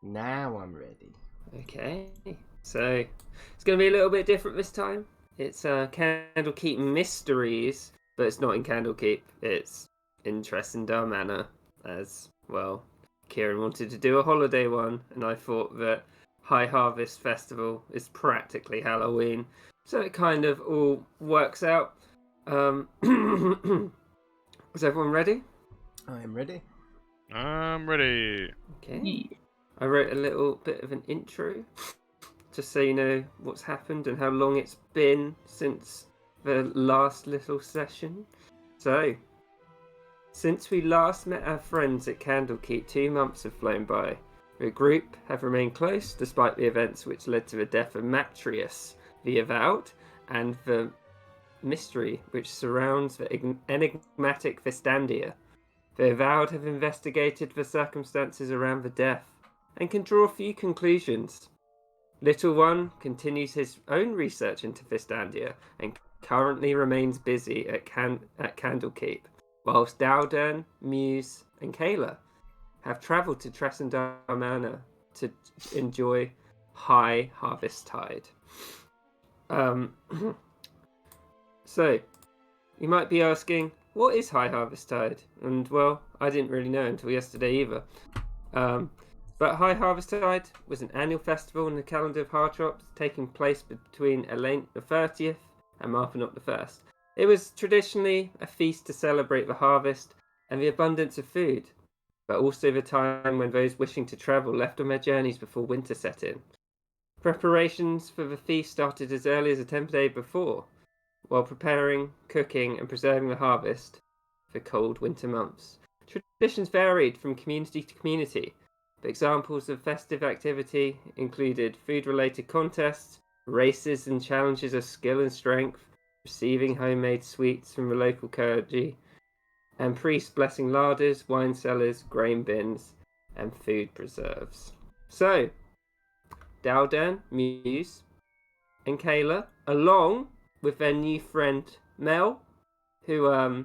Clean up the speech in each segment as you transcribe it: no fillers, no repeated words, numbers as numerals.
Now I'm ready. Okay, so it's going to be a little bit different this time. It's Candlekeep Mysteries, but it's not in Candlekeep. It's in Tresendar Manor, as well. Kieran wanted to do a holiday one, and I thought that High Harvest Festival is practically Halloween, so it kind of all works out. Is everyone ready? I am ready. I'm ready. Okay. I wrote a little bit of an intro, just so you know what's happened and how long it's been since the last little session. So, since we last met our friends at Candlekeep, 2 months have flown by. The group have remained close despite the events which led to the death of Matrius, the Avowed, and the mystery which surrounds the enigmatic Vistandia. The Avowed have investigated the circumstances around the death and can draw a few conclusions. Little One continues his own research into Vistandia and currently remains busy at Candlekeep, whilst Dowdern, Muse, and Kayla have travelled to Tresendar Manor to enjoy High Harvest Tide. So, you might be asking, what is High Harvest Tide? And, well, I didn't really know until yesterday either. But High Harvest Tide was an annual festival in the calendar of Hartrops, taking place between Elaine the 30th and Marthanop the 1st. It was traditionally a feast to celebrate the harvest and the abundance of food, but also the time when those wishing to travel left on their journeys before winter set in. Preparations for the feast started as early as the 10th day before, while preparing, cooking, and preserving the harvest for cold winter months. Traditions varied from community to community. The examples of festive activity included food-related contests, races and challenges of skill and strength, receiving homemade sweets from the local clergy, and priests blessing larders, wine cellars, grain bins, and food preserves. So, Dowden, Muse, and Kayla, along with their new friend Mel, who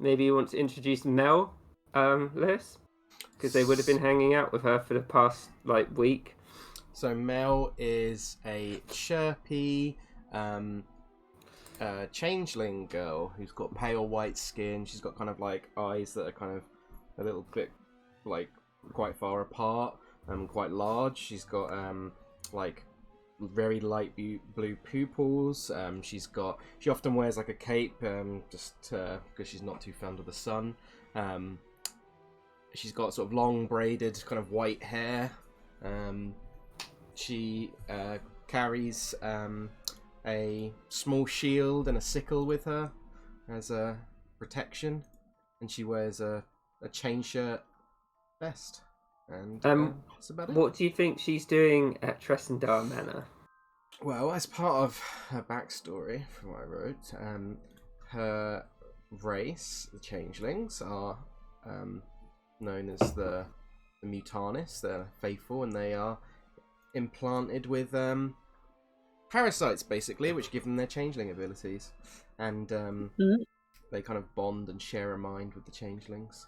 maybe you want to introduce Mel, Lewis, because they would have been hanging out with her for the past week. So Mel is a chirpy changeling girl who's got pale white skin. She's got kind of eyes that are kind of a little bit quite far apart and quite large. She's got very light blue pupils. She often wears a cape just because she's not too fond of the sun. She's got sort of long braided kind of white hair. She carries a small shield and a sickle with her as a protection, and she wears a chain shirt vest. And that's about it. What do you think she's doing at Tresendar Manor? Well, as part of her backstory, from what I wrote, her race, the Changelings, are known as the Mutanis. They're faithful, and they are implanted with parasites, basically, which give them their changeling abilities. And they kind of bond and share a mind with the changelings.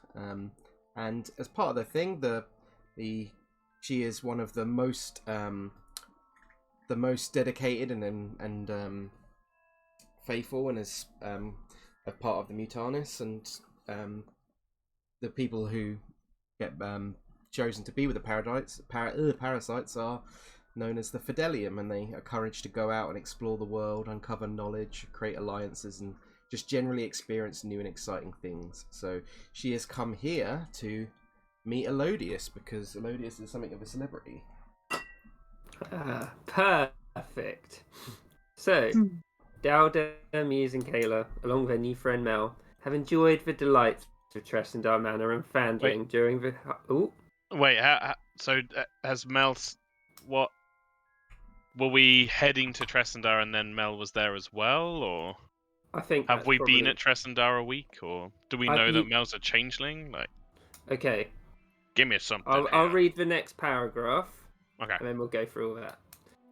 And as part of their thing, she is one of the most dedicated and faithful, and is a part of the Mutanis, and the people who get chosen to be with the parasites are known as the Fidelium, and they are encouraged to go out and explore the world, uncover knowledge, create alliances, and just generally experience new and exciting things. So she has come here to meet Elodius, because Elodius is something of a celebrity. Perfect. So, Dowda, Muse, and Kayla, along with their new friend Mel, have enjoyed the delights of Tresendar Manor and Fandling during the... Wait, so has Mel... What... Were we heading to Tresendar and then Mel was there as well, or... I think have we been at Tresendar a week, or do we know that Mel's a changeling? Okay. Give me something. I'll read the next paragraph. Okay. And then we'll go through all that.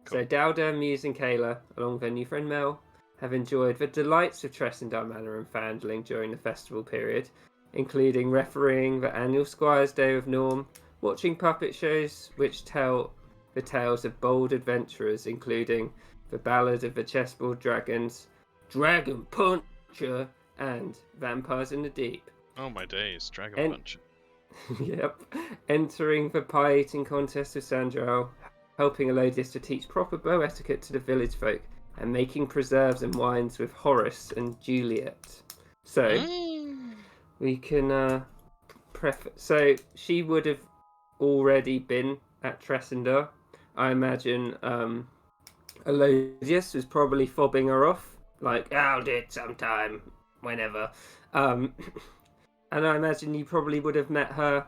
Cool. So Dowda, Muse, and Kayla, along with their new friend Mel, have enjoyed the delights of Tresendar Manor and Fandling during the festival period, including refereeing the annual Squire's Day with Norm, watching puppet shows which tell the tales of bold adventurers, including The Ballad of the Chessboard Dragons, Dragon Puncher, and Vampires in the Deep. Oh my days, Dragon En- Punch. Yep. Entering the pie eating contest with Sandral, helping Elodius to teach proper bow etiquette to the village folk, and making preserves and wines with Horace and Juliet. So we can so she would have already been at Tresendar. I imagine Elodius was probably fobbing her off, like, I'll do it sometime, whenever. And I imagine you probably would have met her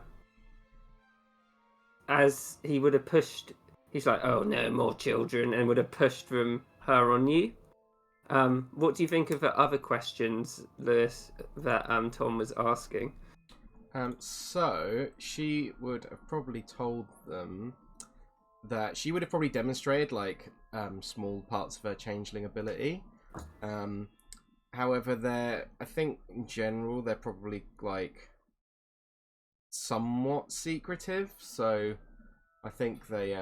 as he would have pushed. He's like, oh no, more children, and would have pushed from her on you. What do you think of the other questions, Lewis, that Tom was asking? So she would have probably told them that she would have probably demonstrated like small parts of her changeling ability. However, I think in general they're probably like somewhat secretive. So I think they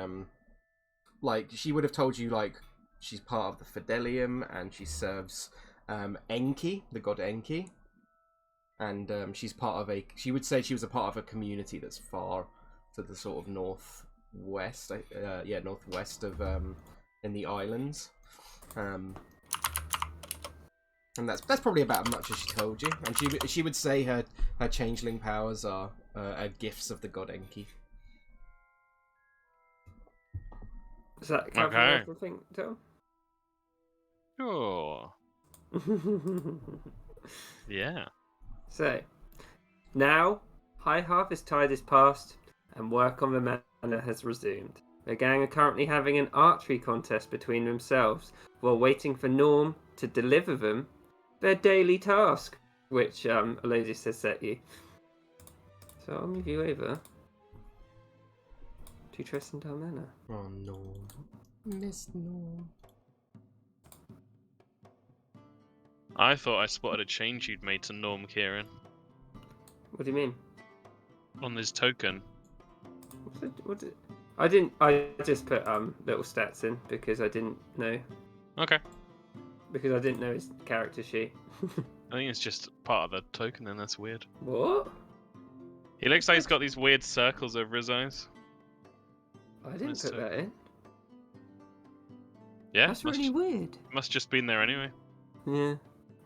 like she would have told you like she's part of the Fidelium and she serves Enki, the god Enki. And she's part of she would say she was a part of a community that's far to the sort of northwest of in the islands. And that's probably about as much as she told you. And she would say her changeling powers are gifts of the god Enki. Does that cover everything, Tom? Sure. Yeah. So, now, High Harvest Tide is past, and work on the manor has resumed. The gang are currently having an archery contest between themselves, while waiting for Norm to deliver them their daily task, which Elodius has set you. So I'll move you over to Tresendar Manor. Oh no. Miss Norm. I thought I spotted a change you'd made to Norm, Kieran. What do you mean? On this token. I didn't. I just put little stats in because I didn't know. Okay. Because I didn't know his character sheet. I think it's just part of the token, then that's weird. What? He looks like he's got these weird circles over his eyes. I didn't put that in. Yeah? That's really weird. Must just been there anyway. Yeah.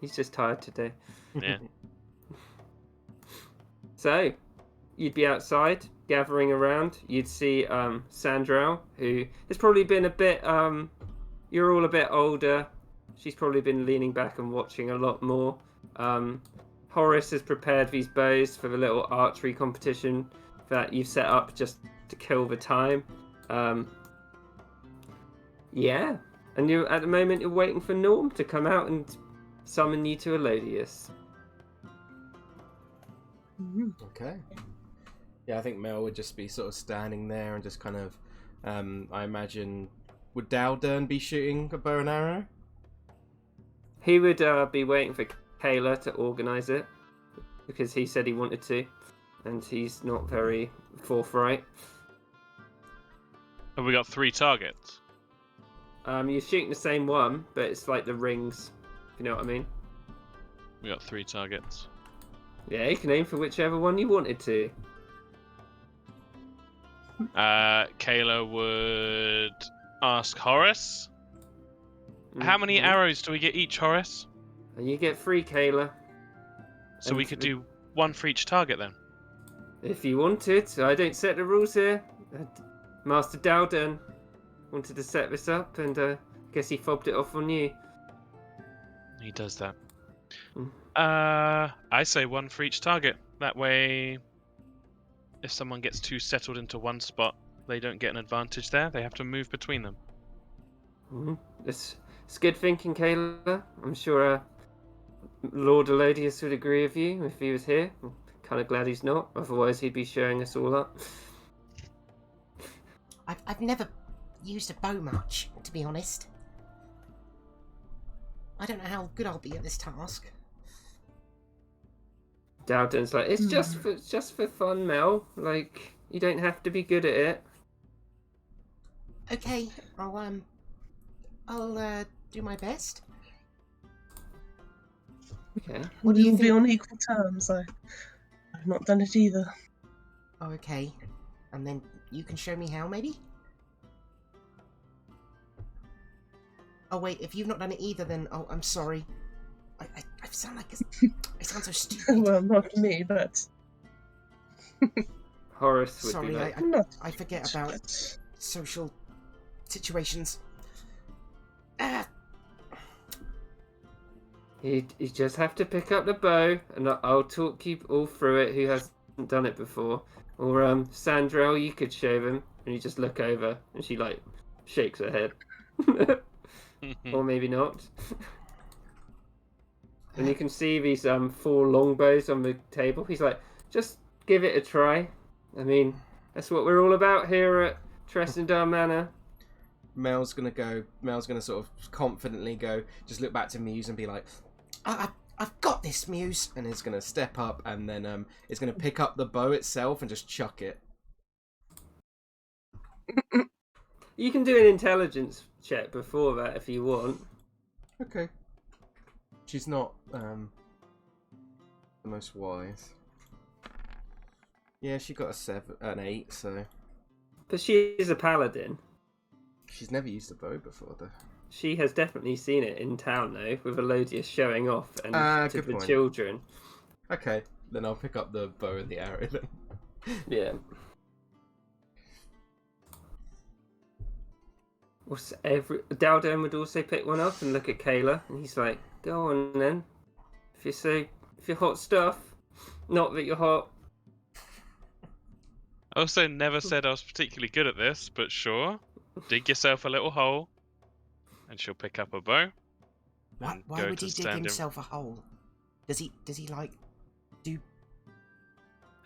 He's just tired today. Yeah. So, you'd be outside, gathering around. You'd see Sandral, who has probably been a bit... you're all a bit older. She's probably been leaning back and watching a lot more. Horace has prepared these bows for the little archery competition that you've set up just to kill the time. Yeah. And at the moment, you're waiting for Norm to come out and summon you to Elodius. Okay. Yeah, I think Mel would just be sort of standing there and just kind of, I imagine, would Dowdern be shooting a bow and arrow? He would be waiting for Kayla to organise it because he said he wanted to, and he's not very forthright. Have we got 3 targets? You're shooting the same one, but it's like the rings, if you know what I mean. We got 3 targets. Yeah, you can aim for whichever one you wanted to. Kayla would ask Horace. How many arrows do we get each, Horace? And you get 3, Kayla. So we could do 1 for each target then. If you wanted. I don't set the rules here. Master Dowden wanted to set this up, and I guess he fobbed it off on you. He does that. I say 1 for each target. That way, if someone gets too settled into one spot, they don't get an advantage there. They have to move between them. It's good thinking, Kayla. I'm sure Lord Elodius would agree with you if he was here. I'm kind of glad he's not. Otherwise, he'd be showing us all up. I've never used a bow much, to be honest. I don't know how good I'll be at this task. Dowden's like, it's just for fun, Mel. Like, You don't have to be good at it. Okay, I'll do my best. Okay. What do We you will be think? on equal terms. I've not done it either. Oh, okay. And then you can show me how, maybe? Oh, wait, if you've not done it either, then... Oh, I'm sorry. I sound like... I sound so stupid. Well, not me, but Horace would Sorry, be like, not. I forget about social situations. Ah, you just have to pick up the bow, and I'll talk you all through it who hasn't done it before. Or, Sandrell, you could show them, and you just look over, and she, like, shakes her head. Or maybe not. And you can see these 4 longbows on the table. He's like, just give it a try. I mean, that's what we're all about here at Tresendar Manor. Mel's gonna sort of confidently go, just look back to Muse and be like, I've got this, Muse. and is gonna step up and then is gonna pick up the bow itself and just chuck it. You can do an intelligence check before that if you want. Okay. She's not the most wise. Yeah, she got an 8, so But she is a paladin. she's never used a bow before though. She has definitely seen it in town, though, with Elodius showing off and to Good the point. children. Okay, then I'll pick up the bow and the arrow then. Yeah. Daldon would also pick one up and look at Kayla, and he's like, "Go on then, if you're hot stuff. Not that you're hot." I also never said I was particularly good at this, but sure. Dig yourself a little hole, and she'll pick up a bow. And Why go would to he dig stand in- himself a hole? Does he like do?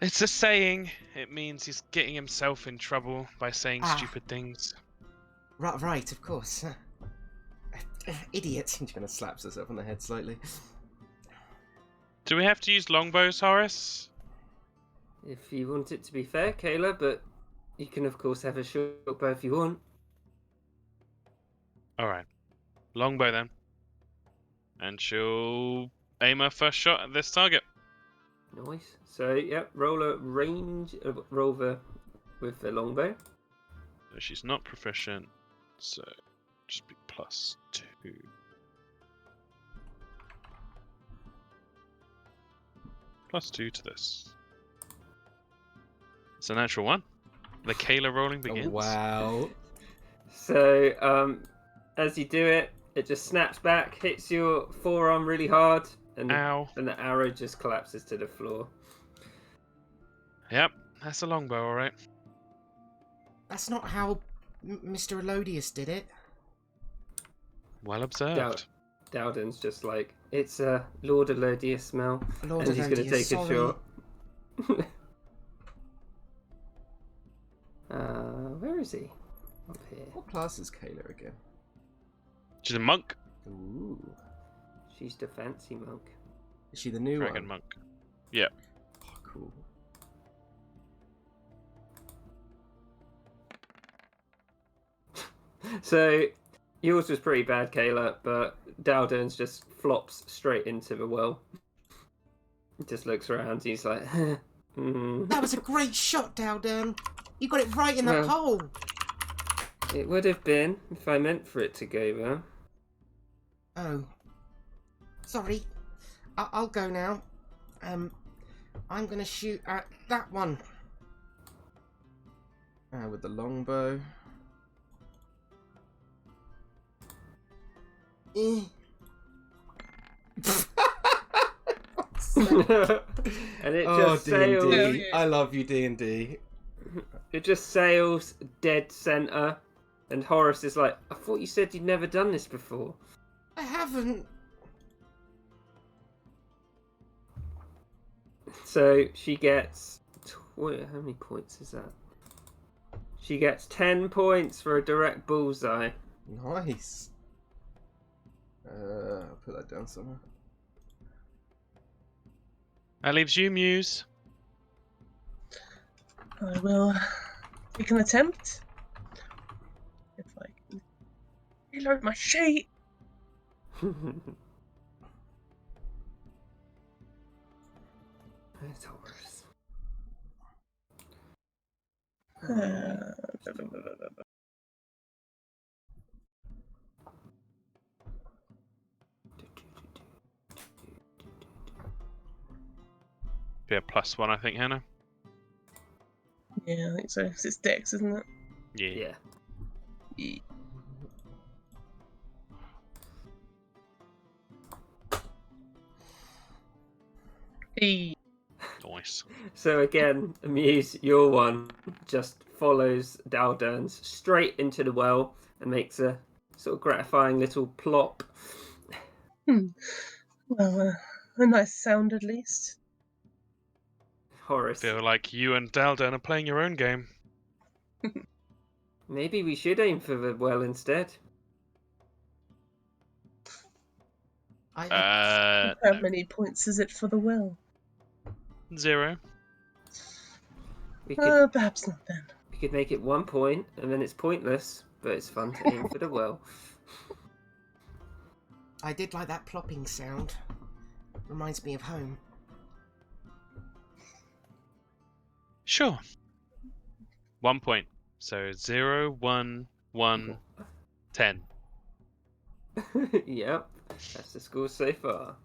It's a saying. It means he's getting himself in trouble by saying stupid things. Right, of course. Idiot. She kind of slaps herself on the head slightly. Do we have to use longbows, Horace? If you want it to be fair, Kayla, but you can of course have a short bow if you want. Alright. Longbow then. And she'll aim her first shot at this target. Nice. So yeah, roll a range. Roll with the longbow. So she's not proficient, so just be +2. +2 to this. It's a natural 1. The Kayla rolling begins. Oh, wow. So as you do it, it just snaps back, hits your forearm really hard, and Ow. the arrow just collapses to the floor. Yep, that's a longbow, alright. That's not how Mr. Elodius did it. Well observed. Dowden's just like, it's a Lord Elodius smell, Lord and he's going to Elodius, take a sorry. shot. Where is he? Up here. What class is Kayla again? She's a monk. Ooh. She's the fancy monk. Is she the new Dragon one? monk. Yeah. Oh, cool. So yours was pretty bad, Kayla, but Dowden's just flops straight into the well. He just looks around. He's like, That was a great shot, Dowden. You got it right in that Well. hole. It would have been if I meant for it to go there. Oh. Sorry. I'll go now. I'm gonna shoot at that one. With the longbow. Eh. And it just sails. D&D. I love you, D&D. It just sails dead center, and Horace is like, "I thought you said you'd never done this before." I haven't. So she gets how many points is that? She gets 10 points for a direct bullseye. Nice. I'll put that down somewhere. That leaves you, Muse. I will take an attempt. If I can reload my sheet. It's horse. Be a +1, I think, Hannah. Yeah, I think so. 'Cause it's Dex, isn't it? Yeah. Yeah. E. Nice. So again, Amuse, your one just follows Daldan's straight into the well and makes a sort of gratifying little plop. Well, a nice sound at least. Horace, Feel like you and Daldan are playing your own game. maybe we should aim for the well instead. How No. many points is it for the well? 0. We could Perhaps not then. we could make it 1 point and then it's pointless, but it's fun to aim for the well. I did like that plopping sound. Reminds me of home. Sure. 1 point. So 0, 1, 1, 10. Yep, that's the score so far.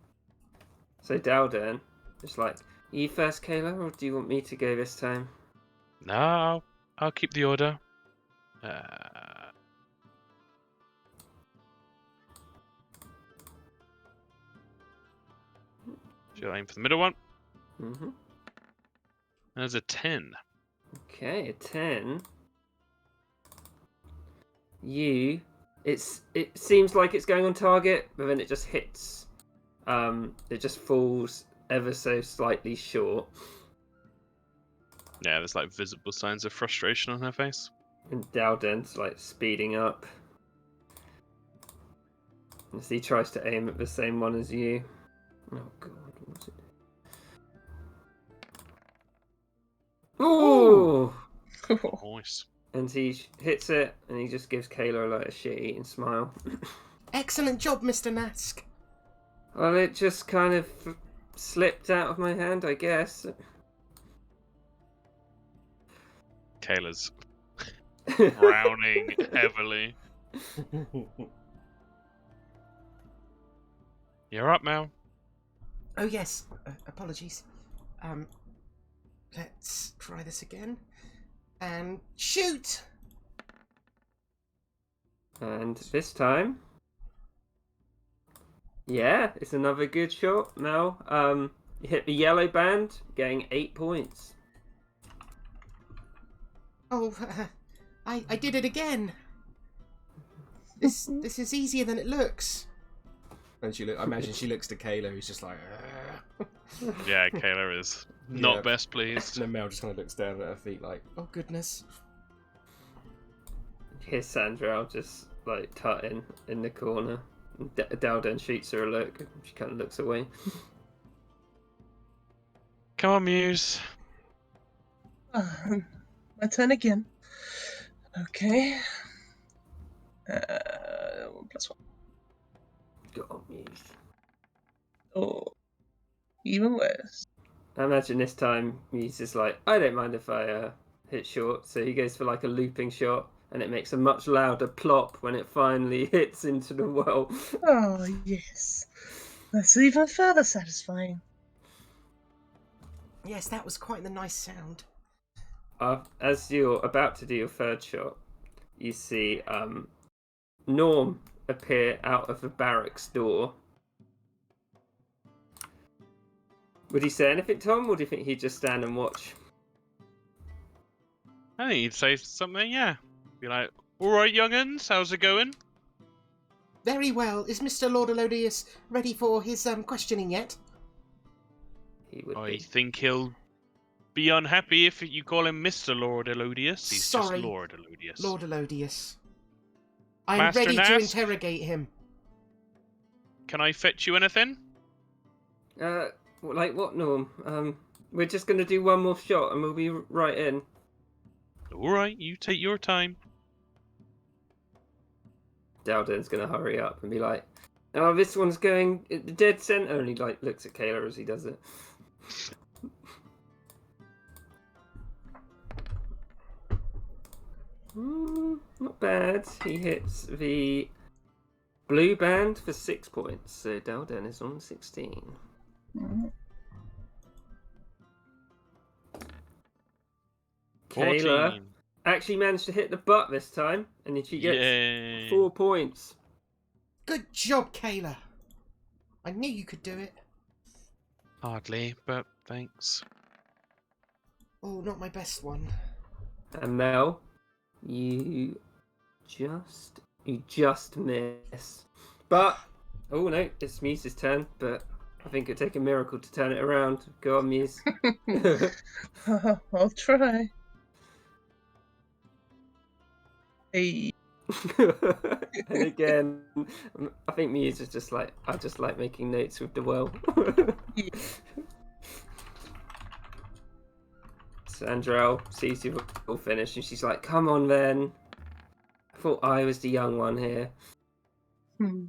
So Daldan, just like, you first, Kayla, or do you want me to go this time? No, I'll keep the order. Should I aim for the middle one? Mm-hmm. There's a 10. Okay, a 10. It seems like it's going on target, but then it just hits. It just falls ever so slightly short. Yeah, there's like visible signs of frustration on her face. And Dalden's like speeding up. As he tries to aim at the same one as you. Oh god, what was it? Ooh! Nice. And he hits it, and he just gives Kayla like a shit-eating smile. Excellent job, Mr. Nask. Well, it just kind of slipped out of my hand, I guess. Kayla's frowning heavily. You're up, Mel. Oh yes, apologies. Let's try this again. And shoot! And this time, yeah, it's another good shot. Now, you hit the yellow band, getting 8 points. Oh, I did it again. This is easier than it looks. And I imagine she looks to Kayla, who's just like, Yeah, Kayla is not Yeah. best pleased. and then Mel just kind of looks down at her feet like, Oh goodness. Here's Sandra just like tutting in the corner. Dalden shoots her a look. She kind of looks away. Come on, Muse. My turn again. Okay. 1+1. Go on, Muse. Oh, even worse. I imagine this time Muse is like, I don't mind if I hit short. So he goes for like a looping shot, and it makes a much louder plop when it finally hits into the well. Oh, yes. That's even further satisfying. Yes, that was quite the nice sound. As you're about to do your third shot, you see Norm appear out of the barracks door. Would he say anything, Tom, or do you think he'd just stand and watch? I think you'd say something, yeah. Be like, alright, young'uns, how's it going? Very well. Is Mr. Lord Elodius ready for his questioning yet? He would I be. think he'll be unhappy if you call him Mr. Lord Elodius. He's Sorry, just Lord Elodius. Lord Elodius. I'm Master ready to Nask? interrogate him. Can I fetch you anything? Like what, Norm? We're just going to do one more shot and we'll be right in. All right, you take your time. Dalden's gonna hurry up and be like, "Oh, this one's going the dead center," and he like looks at Kayla as he does it. Not bad. He hits the blue band for 6 points, so Dalden is on 16. Mm. Kayla 14. actually managed to hit the butt this time, and then she gets Yay. 4 points. Good job, Kayla. I knew you could do it. Hardly, but thanks. Oh, not my best one. And Mel, you just miss. But oh no, it's Muse's turn. But I think it'd take a miracle to turn it around. Go on, Muse. I'll try. Hey. And again, I think Muse is just like, I just like making notes with the well. Yeah. Sandrell sees you all finished and she's like, come on then. I thought I was the young one here. Hmm.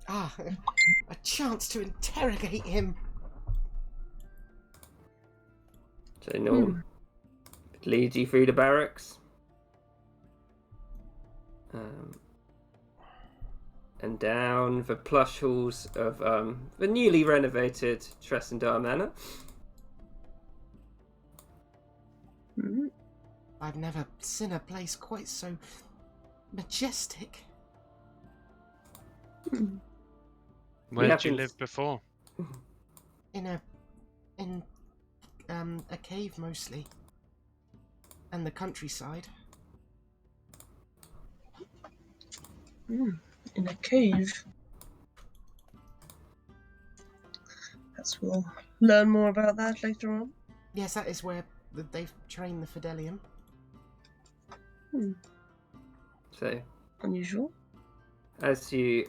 Ah, a chance to interrogate him. So Norm leads you through the barracks. And down the plush halls of the newly renovated Tresendar Manor. Hmm. I've never seen a place quite so majestic. Where did you happens- live before? In a cave mostly. And the countryside. In a cave. Perhaps we'll learn more about that later on. Yes, that is where they've trained the Fidelium. So Unusual. as you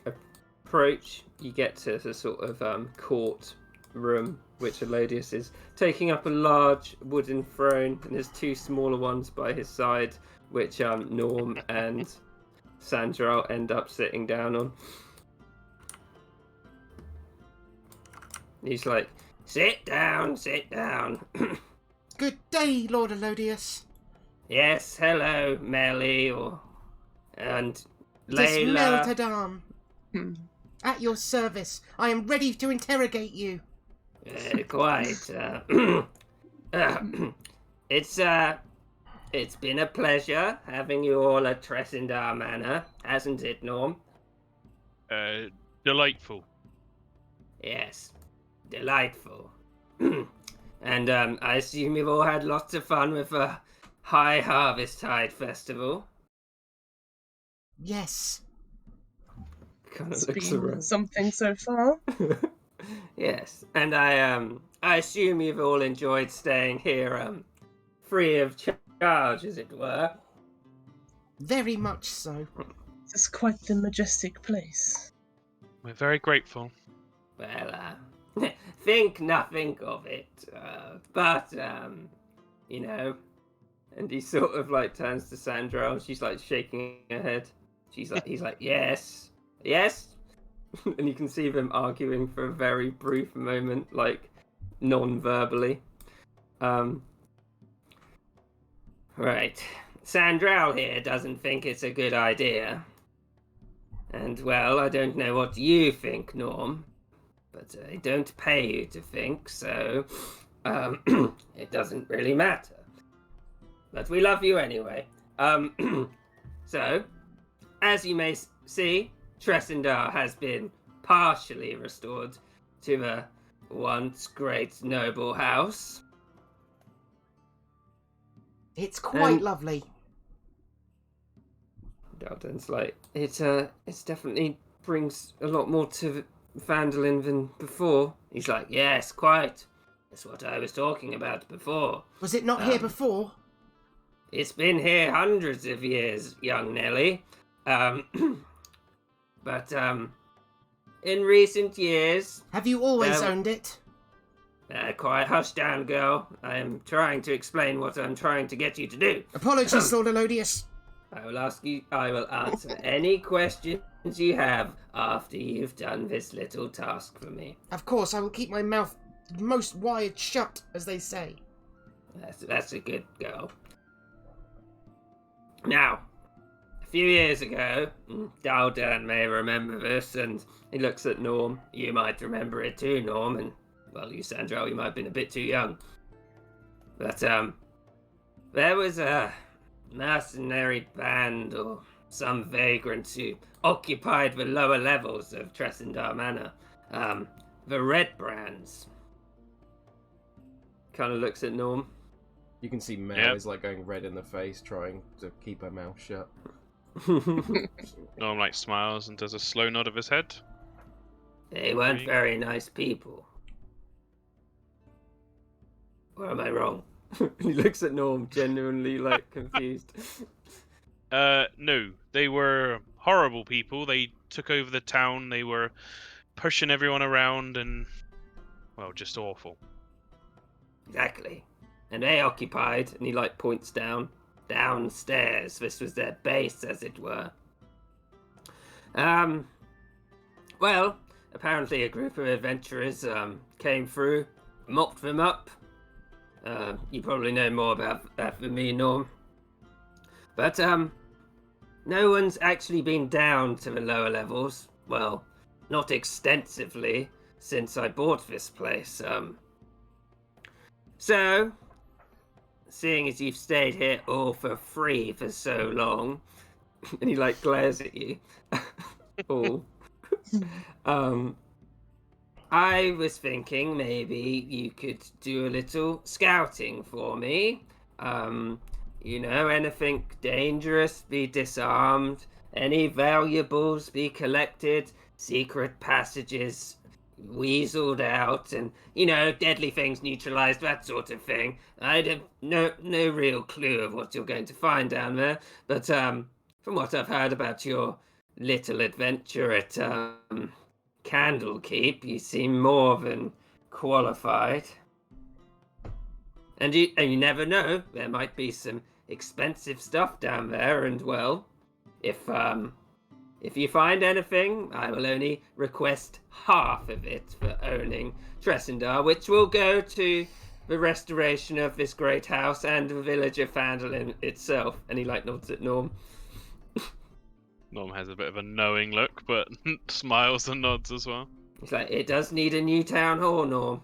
approach, you get to the sort of court room, which Elodius is taking up a large wooden throne, and there's 2 smaller ones by his side, which Norm and Sandra end up sitting down on. He's like, sit down, sit down. Good day, Lord Elodius. Yes, hello, Melly, and Dismel Layla. Tadam. Hmm. At your service. I am ready to interrogate you. Quite. It's been a pleasure having you all at Tresendar Manor, hasn't it, Norm? Delightful. Yes, delightful. And I assume you've all had lots of fun with the High Harvest Tide Festival. Yes. Kind of It's looks been around. something so far. Yes, and I assume you've all enjoyed staying here, free of charge, as it were. Very much so. It's quite the majestic place. We're very grateful. Well, think nothing of it, but, you know, and he sort of like turns to Sandra and she's like shaking her head. He's like, yes, and you can see them arguing for a very brief moment, like, non-verbally. Right, Sandral here doesn't think it's a good idea. And, well, I don't know what you think, Norm, but I don't pay you to think, so it doesn't really matter. But we love you anyway. So, as you may see, Tresendar has been partially restored to the once great noble house. It's quite And- lovely. Dalton's like, it's definitely brings a lot more to Vandalin than before. He's like, yes, quite. That's what I was talking about before. Was it not here before? It's been here hundreds of years, young Nelly. But in recent years, Have you always owned it? Quiet, hush down, girl. I am trying to explain what I'm trying to get you to do. Apologies, Lord Elodius. I will answer any questions you have after you've done this little task for me. Of course, I will keep my mouth most wide shut, as they say. That's a good girl. Now, a few years ago, Daldan may remember this, and he looks at Norm. You might remember it too, Norm, and, well, you, Sandra, you might have been a bit too young. But, there was a mercenary band or some vagrants who occupied the lower levels of Tresendar Manor. The Red Brands. Kind of looks at Norm. You can see Mel Yep. is like going red in the face, trying to keep her mouth shut. Norm like smiles and does a slow nod of his head. They weren't very nice people. Or am I wrong? He looks at Norm, genuinely like confused. No, they were horrible people. They took over the town. They were pushing everyone around and, well, just awful. Exactly. And they occupied, and he like points downstairs. This was their base, as it were. Well, apparently a group of adventurers came through, mopped them up. You probably know more about that than me, Norm. But no one's actually been down to the lower levels. Well, not extensively since I bought this place. So, seeing as you've stayed here all for free for so long, and he like glares at you, all. I was thinking maybe you could do a little scouting for me. Anything dangerous be disarmed, any valuables be collected, secret passages weaseled out, and, deadly things neutralized, that sort of thing. I'd have no real clue of what you're going to find down there, but from what I've heard about your little adventure at Candlekeep, you seem more than qualified. And you never know, there might be some expensive stuff down there, and, well, if you find anything, I will only request half of it for owning Tresendar, which will go to the restoration of this great house and the village of Fandolin itself. And he nods at Norm. Norm has a bit of a knowing look, but smiles and nods as well. He's like, it does need a new town hall, Norm.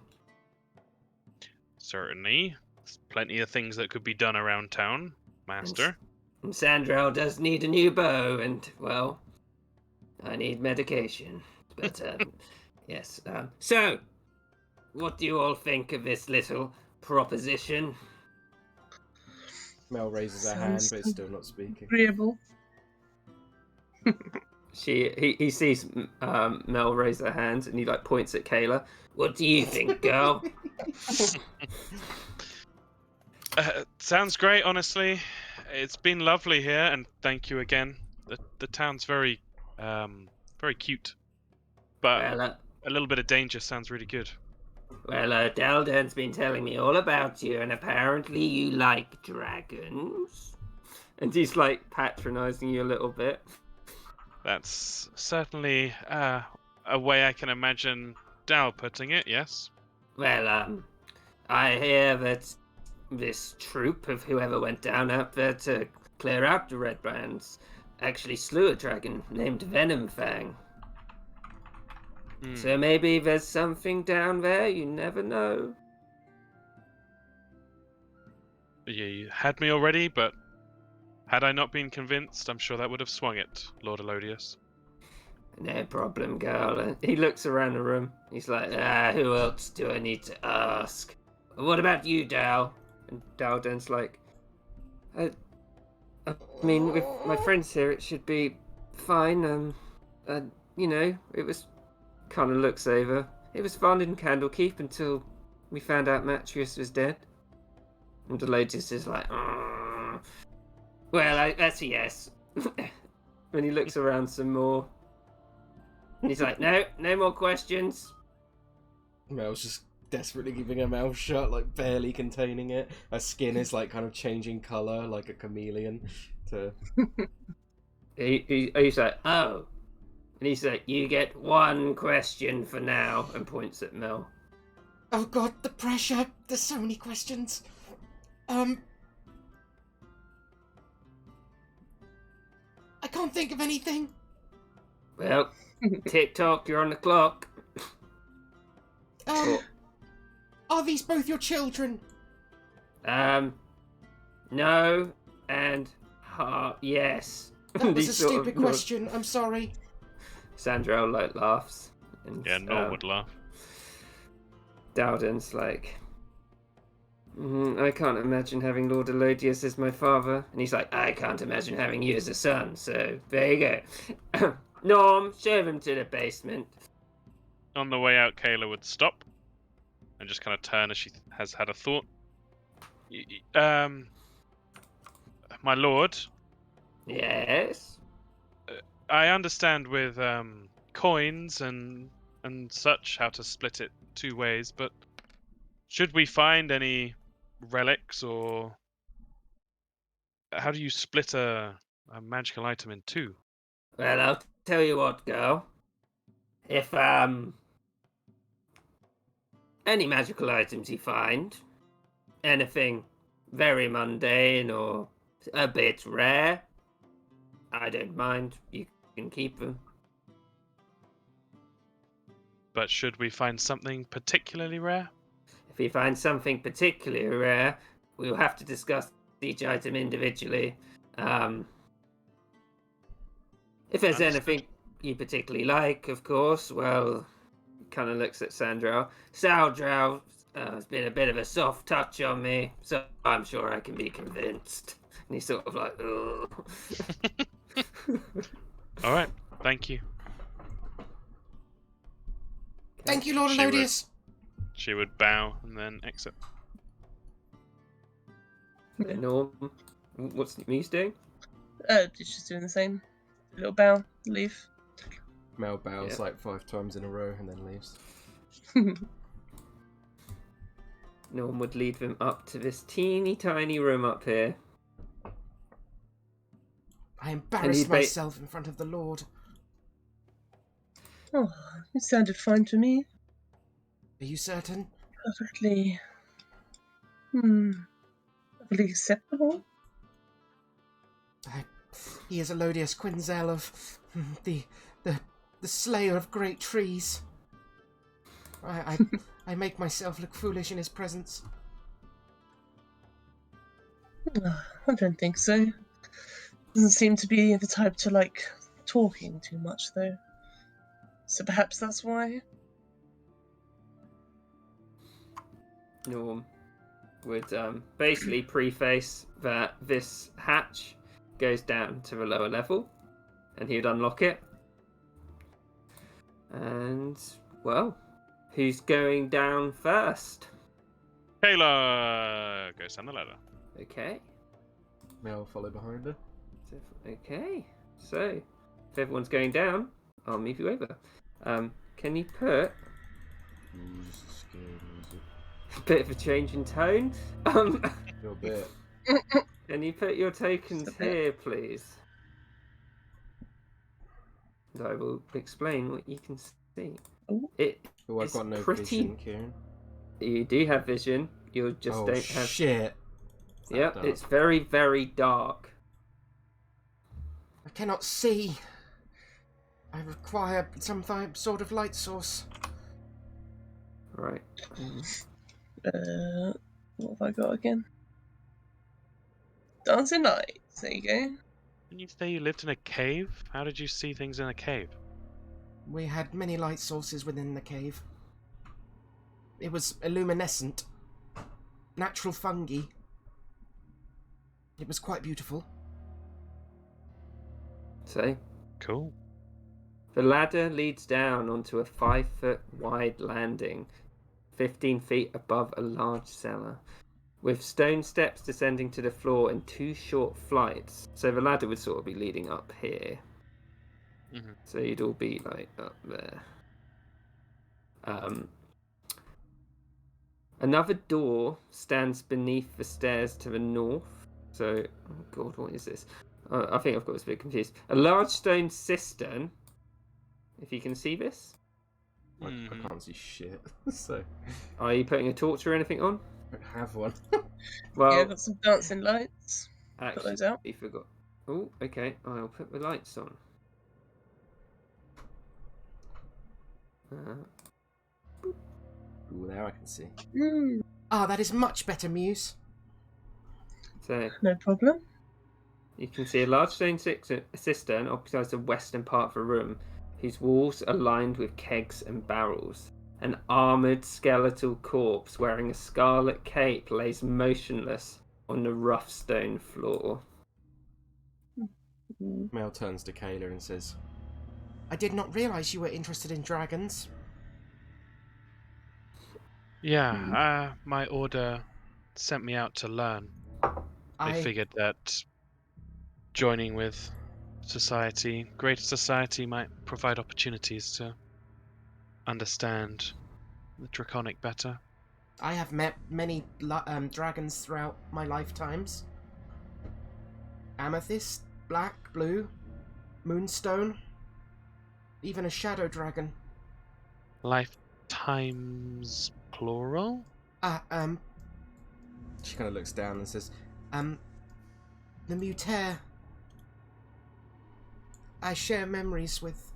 Certainly. There's plenty of things that could be done around town, Master. And Sandrell does need a new bow, and, well, I need medication. But, yes. So, what do you all think of this little proposition? Mel raises her hand, but is still not speaking. Agreeable. He sees Mel raise her hand, and he points at Kayla. What do you think, girl? Sounds great, honestly. It's been lovely here, and thank you again. The town's very cute, but Well, a little bit of danger sounds really good. Well, Daldan's been telling me all about you, and apparently you like dragons. And he's patronizing you a little bit. That's certainly a way I can imagine Dal putting it, yes. Well, I hear that this troop of whoever went down out there to clear out the Red Brands actually slew a dragon named Venom Fang. So maybe there's something down there, you never know. Yeah, you had me already, but had I not been convinced, I'm sure that would have swung it, Lord Elodius. No problem, girl. And he looks around the room. He's like, who else do I need to ask? What about you, Dal? And Dalden's like, I mean, with my friends here, it should be fine. It was... Kind of looks over. It was fun in Candlekeep until we found out Matrius was dead. And Elodius is like, well, that's a yes. And he looks around some more. And he's like, no more questions. Mel's just desperately keeping her mouth shut, like barely containing it. Her skin is like kind of changing colour, like a chameleon. To He's like, oh. And he's like, you get one question for now, and points at Mel. Oh god, the pressure. There's so many questions. I can't think of anything. Well, tick-tock, you're on the clock. Are these both your children? No, and yes. That was a These sort stupid of nods. question. I'm sorry. Sandra like laughs. And, Yeah, Norm would laugh. Dowden's like, I can't imagine having Lord Elodius as my father. And he's like, I can't imagine having you as a son, so there you go. Norm, shove him to the basement. On the way out, Kayla would stop and just kind of turn as she has had a thought. My lord, Yes? I understand with coins and such how to split it 2 ways, but should we find any relics, or how do you split a magical item in 2? Well, I'll tell you what, girl. If, any magical items you find, anything very mundane or a bit rare, I don't mind. You can keep them. But should we find something particularly rare? If you find something particularly rare, we'll have to discuss each item individually. If there's Understood. anything you particularly like, of course, well, kind of looks at Sandra. Saldrow has been a bit of a soft touch on me, so I'm sure I can be convinced. And he's sort of like, ugh. All right, thank you. Thank you, Lord She would- Elodius. She would bow and then exit. Norm, what's he's doing? It's just doing the same. Little bow, leave. Mel bows Yeah. like 5 times in a row and then leaves. Norm would lead them up to this teeny tiny room up here. I embarrassed he'd myself in front of the Lord. Oh, it sounded fine to me. Are you certain? Perfectly. Perfectly acceptable. He is Elodius Quinzel of the slayer of great trees. I make myself look foolish in his presence. I don't think so. Doesn't seem to be the type to like talking too much, though. So perhaps that's why. Norm would basically preface that this hatch goes down to a lower level, and he would unlock it. And, well, who's going down first? Kayla goes down the ladder. Okay. Mel follow behind her. Okay. So, if everyone's going down, I'll move you over. Can you put a bit of a change in tone? Your bit. Can you put your tokens Just a bit. here, please? And I will explain what you can see. Ooh. Oh, I've It's got no pretty- vision, Kieran. You do have vision. You just Oh, don't have. shit. Yep, dark. it's very, very dark. I cannot see. I require some sort of light source. Right. What have I got again? Dancing lights. There you go. Didn't you say you lived in a cave? How did you see things in a cave? We had many light sources within the cave. It was illuminescent. Natural fungi. It was quite beautiful. So, Cool. the ladder leads down onto a 5-foot wide landing, 15 feet above a large cellar, with stone steps descending to the floor and 2 short flights. So the ladder would sort of be leading up here. Mhm. So you'd all be like up there. Another door stands beneath the stairs to the north. So, oh god, what is this? I think I've got this a bit confused. A large stone cistern. If you can see this. I Mhm. can't see shit, so Are you putting a torch or anything on? I don't have one. Well, Yeah, got some dancing lights. Put actually, those out. we forgot. Oh, okay. I'll put the lights on. Ooh, there I can see. Ah, that is much better, Muse. So No problem. you can see a large stone cistern occupies the western part of the room, whose walls are lined with kegs and barrels. An armoured skeletal corpse wearing a scarlet cape lays motionless on the rough stone floor. Mel turns to Kayla and says, I did not realise you were interested in dragons. Yeah, my order sent me out to learn. They figured that joining with society, greater society, might provide opportunities to understand the Draconic better. I have met many dragons throughout my lifetimes. Amethyst, black, blue, moonstone, even a shadow dragon. Lifetimes plural? she kind of looks down and says, The Mutair. I share memories with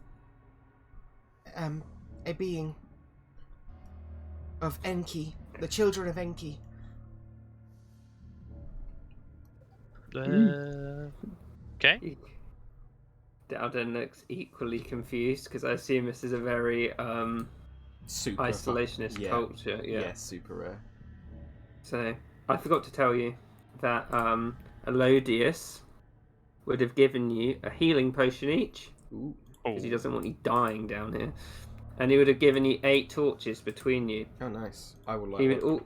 a being of Enki, the children of Enki. Okay. Dowden looks equally confused because I assume this is a very super isolationist yeah. culture. Yeah, super rare. So I forgot to tell you that Elodius would have given you a healing potion each Ooh. because he doesn't want you dying down here, and he would have given you 8 torches between you. Oh, nice. I would like He that. would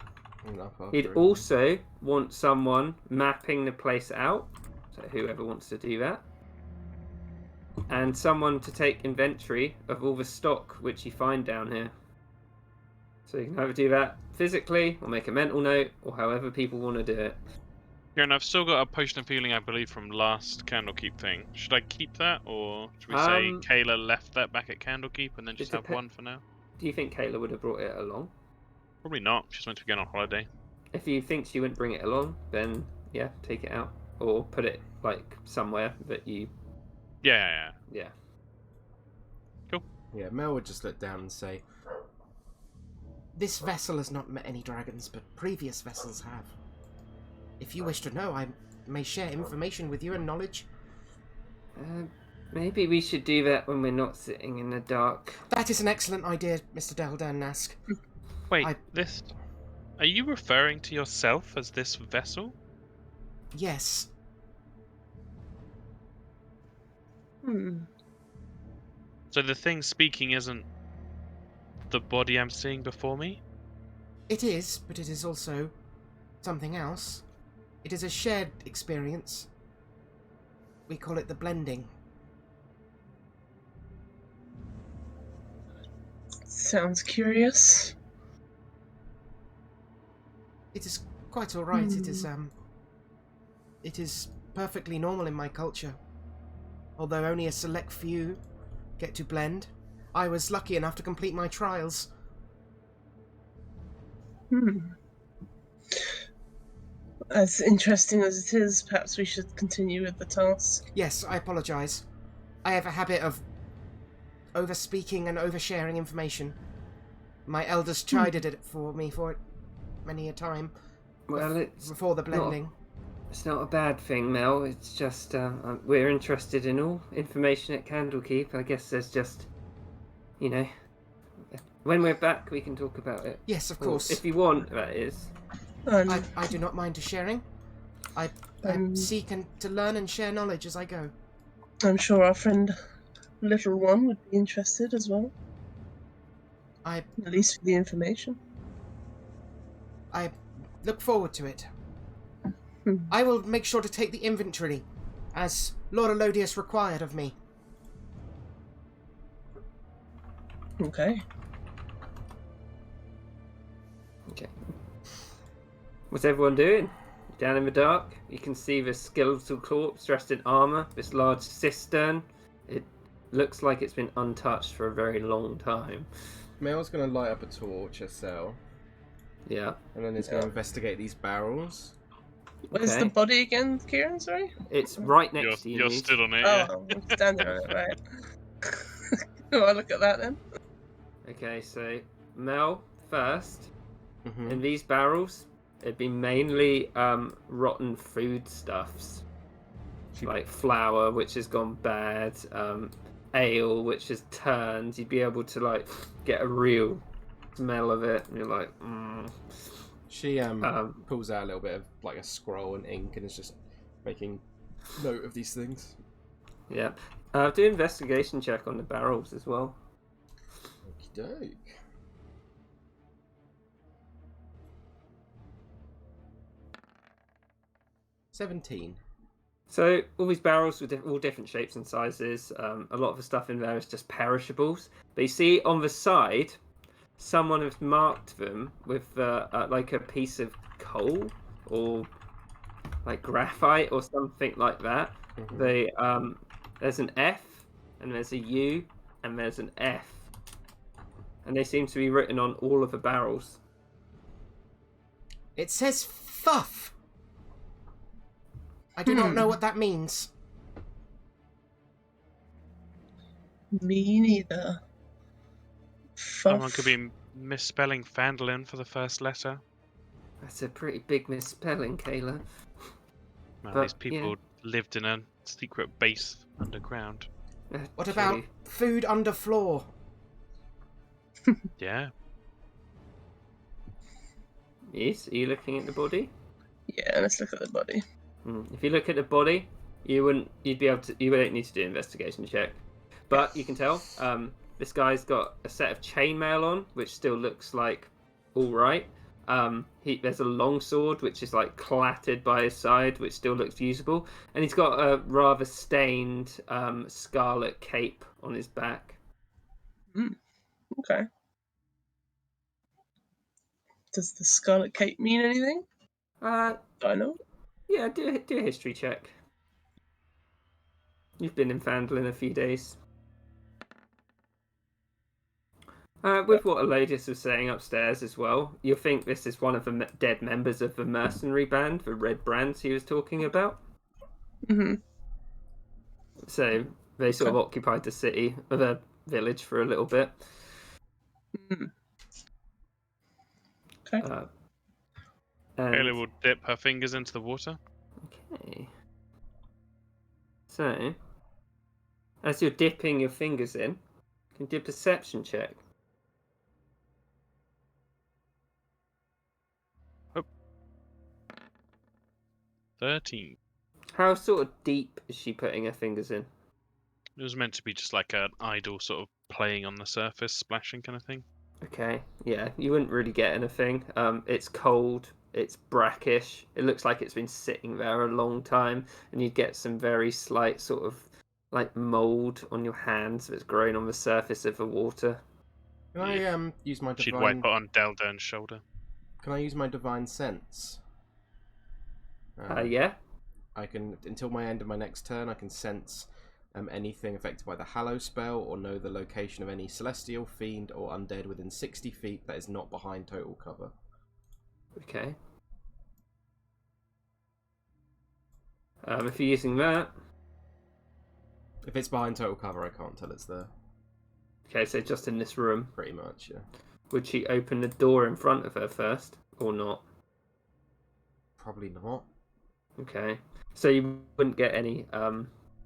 He'd After also want someone mapping the place out, so whoever wants to do that, and someone to take inventory of all the stock which you find down here. So you can either do that physically, or make a mental note, or however people want to do it. Yeah, and I've still got a potion of healing, I believe, from last Candlekeep thing. Should I keep that, or should we say Kayla left that back at Candlekeep and then just have one for now? Do you think Kayla would have brought it along? Probably not. She's meant to be going on holiday. If you think she wouldn't bring it along, then yeah, take it out. Or put it, like, somewhere that you... Yeah. Cool. Yeah, Mel would just look down and say, This vessel has not met any dragons, but previous vessels have. If you wish to know, I may share information with you and knowledge. Maybe we should do that when we're not sitting in the dark. That is an excellent idea, Mr. Daldan Nask. Wait, this... Are you referring to yourself as this vessel? Yes. So the thing speaking isn't the body I'm seeing before me? It is, but it is also something else. It is a shared experience. We call it the blending. Sounds curious. It is quite all right. It is perfectly normal in my culture. Although only a select few get to blend. I was lucky enough to complete my trials. As interesting as it is, perhaps we should continue with the task. Yes, I apologise. I have a habit of overspeaking and oversharing information. My elders chided it for me for it many a time. Well, it's before the blending. It's not a bad thing, Mel. It's just we're interested in all information at Candlekeep. I guess there's just, when we're back, we can talk about it. Yes, of course. If you want, that is. I do not mind sharing. I seek to learn and share knowledge as I go. I'm sure our friend Little One would be interested as well. At least for the information. I look forward to it. I will make sure to take the inventory, as Lord Elodius required of me. Okay. What's everyone doing? Down in the dark, you can see this skeletal corpse dressed in armor, this large cistern. It looks like it's been untouched for a very long time. Mel's going to light up a torch herself, Yeah. and then he's going to investigate these barrels. Where's the body again, Kieran? Sorry. It's right next to you. You're Neve. stood on it, Oh, yeah. I'm standing on it, right. Oh, I look at that then. Okay, so Mel first. Mm-hmm. In these barrels, it'd be mainly rotten foodstuffs. Like flour, which has gone bad, ale, which has turned. You'd be able to like get a real smell of it, and you're like, She pulls out a little bit of like a scroll and ink and is just making note of these things. Yeah. Do an investigation check on the barrels as well. Okey-doke. $17. So all these barrels with all different shapes and sizes. A lot of the stuff in there is just perishables. But you see on the side, someone has marked them with like a piece of coal or like graphite or something like that. Mm-hmm. They there's an F and there's a U and there's an F, and they seem to be written on all of the barrels. It says fuff. I do not know what that means. Me neither. Someone could be misspelling Fandolin for the first letter. That's a pretty big misspelling, Kayla. Man, But, these people lived in a secret base underground. What about food under floor? Yeah. Yes, are you looking at the body? Yeah, let's look at the body. If you look at the body, you wouldn't need to do an investigation check. But you can tell, this guy's got a set of chainmail on, which still looks like all right. There's a longsword which is like clattered by his side, which still looks usable, and he's got a rather stained scarlet cape on his back. Okay. Does the Scarlet Cape mean anything? Uh, I know. yeah, do a history check. You've been in Fandolin a few days. With what Elodius was saying upstairs as well, you'll think this is one of the dead members of the mercenary band, the Red Brands he was talking about. Mm-hmm. So they sort of occupied the city, or the village for a little bit. Mm-hmm. Okay. Kayla will dip her fingers into the water. Okay. So, as you're dipping your fingers in, you can do a perception check. 13. How sort of deep is she putting her fingers in? It was meant to be just like an idle sort of playing on the surface, splashing kind of thing. Okay, yeah, you wouldn't really get anything. It's cold, it's brackish, it looks like it's been sitting there a long time, and you'd get some very slight sort of like mould on your hands that's growing on the surface of the water. Can I use my divine... She'd wipe it on Daldern's shoulder. Can I use my divine sense? Yeah? I can, until my end of my next turn, I can sense anything affected by the Hallow spell or know the location of any celestial, fiend, or undead within 60 feet that is not behind total cover. Okay. If you're using that... If it's behind total cover, I can't tell it's there. Okay, so just in this room. Pretty much, yeah. Would she open the door in front of her first, or not? Probably not. Okay. So you wouldn't get any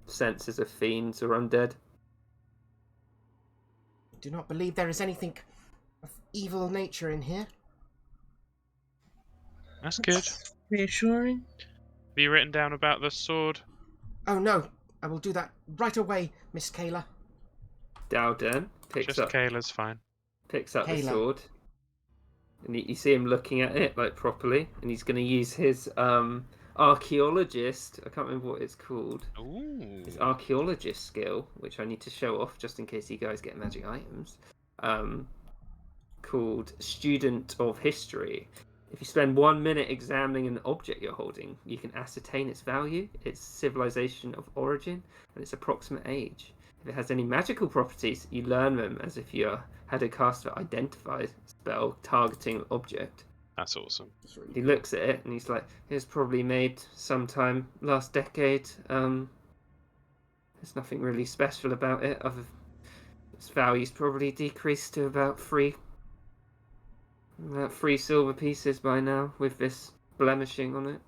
senses of fiends or undead? I do not believe there is anything of evil nature in here. That's good. Reassuring. Have you written down about the sword? Oh no, I will do that right away, Miss Kayla. Daldern picks Just up Kayla's fine. the Kayla. sword, and you see him looking at it like properly, and he's going to use his archaeologist. I can't remember what it's called. Ooh. His archaeologist skill, which I need to show off just in case you guys get magic items. Called Student of History. If you spend 1 minute examining an object you're holding, you can ascertain its value, its civilization of origin, and its approximate age. If it has any magical properties, you learn them as if you had a cast of Identify spell targeting an object. That's awesome. That's really He cool. looks at it and he's like, it was probably made sometime last decade. There's nothing really special about it. Its value's probably decreased to about three silver pieces by now, with this blemishing on it.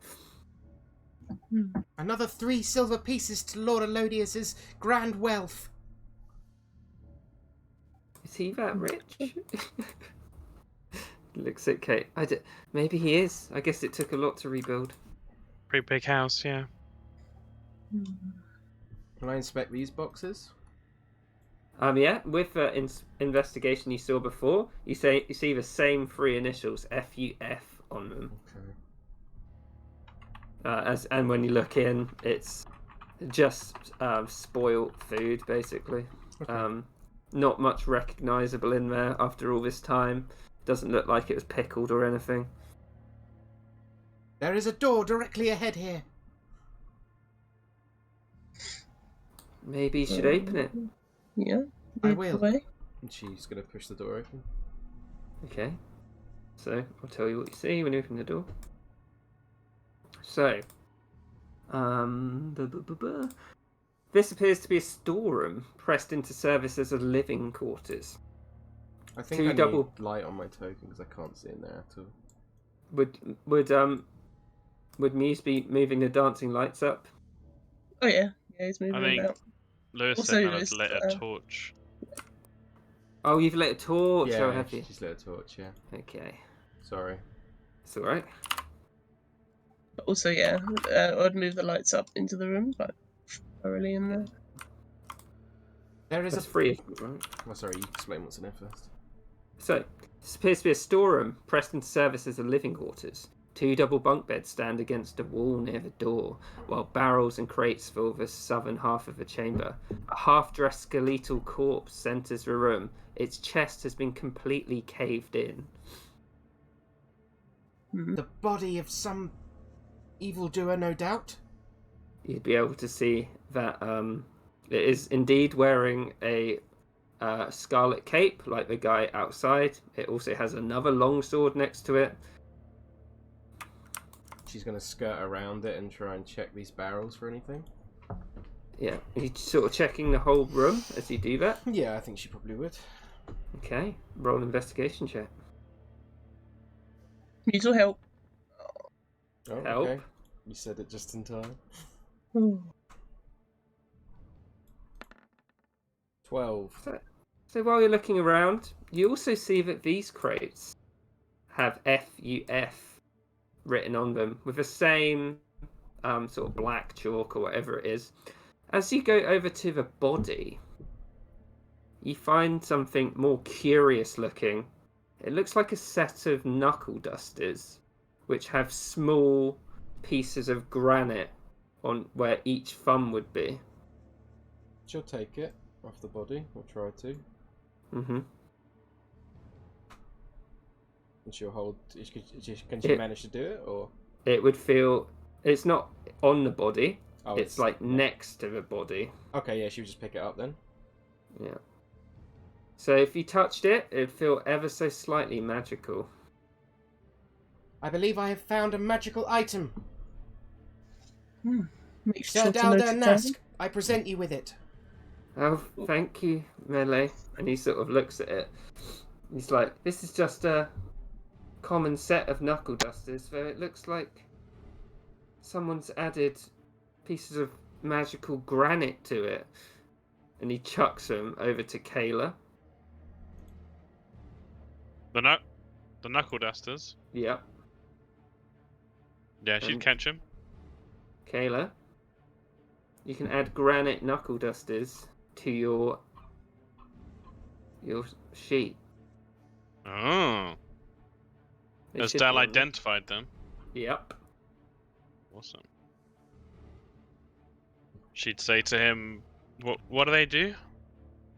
Another 3 silver pieces to Lord Elodius's grand wealth. Is he that rich? Looks at Kate. Maybe he is. I guess it took a lot to rebuild. Pretty big house, yeah. Can I inspect these boxes? Yeah. With the investigation you saw before, you see the same 3 initials FUF on them. Okay. And when you look in, it's just spoiled food, basically. Okay. Not much recognisable in there after all this time. Doesn't look like it was pickled or anything. There is a door directly ahead here. Maybe you should open it. Yeah. I lead the will. way. And she's going to push the door open. Okay. So, I'll tell you what you see when you open the door. So, this appears to be a storeroom pressed into service as a living quarters. I think Two I double- need light on my token because I can't see in there at all. Would Muse be moving the dancing lights up? Oh yeah, yeah, he's moving I think about. Lewis Also, said now there's, to lit a torch. Oh, you've lit a torch, Yeah, oh, have you? she's lit a torch, yeah. Okay. Sorry. It's alright. Also, yeah, I'd move the lights up into the room, but thoroughly in there. There is That's a free, right? Oh, sorry, you explain what's in there first. So, this appears to be a storeroom pressed into service as a living quarters. 2 double bunk beds stand against a wall near the door, while barrels and crates fill the southern half of the chamber. A half-dressed skeletal corpse centers the room. Its chest has been completely caved in. the body of some evildoer, no doubt. You'd be able to see that it is indeed wearing a scarlet cape, like the guy outside. It also has another long sword next to it. She's going to skirt around it and try and check these barrels for anything. Yeah, you're sort of checking the whole room as you do that. Yeah, I think she probably would. Okay, roll an investigation check. Need your help. Oh, Help. okay. You said it just in time. Ooh. 12. So while you're looking around, you also see that these crates have FUF written on them with the same sort of black chalk or whatever it is. As you go over to the body, you find something more curious looking. It looks like a set of knuckle dusters, which have small pieces of granite on where each thumb would be. She'll take it off the body, or try to. Mm-hmm. And she'll hold... Can she manage to do it, or...? It would feel... It's not on the body. Oh, it's like next to the body. Okay, yeah, she would just pick it up then. Yeah. So if you touched it, it'd feel ever so slightly magical. I believe I have found a magical item. Make Sir sure to note Dalder it down. Nask, I present you with it. Oh, thank you, Melee. And he sort of looks at it. He's like, this is just a common set of knuckle dusters, though it looks like someone's added pieces of magical granite to it. And he chucks them over to Kayla. The knuckle dusters. Yep. Yeah, she'd catch him. Kayla, you can add granite knuckle dusters to your sheet. Oh. It Has should Dal be on there. identified them? Yep. Awesome. She'd say to him, what do they do?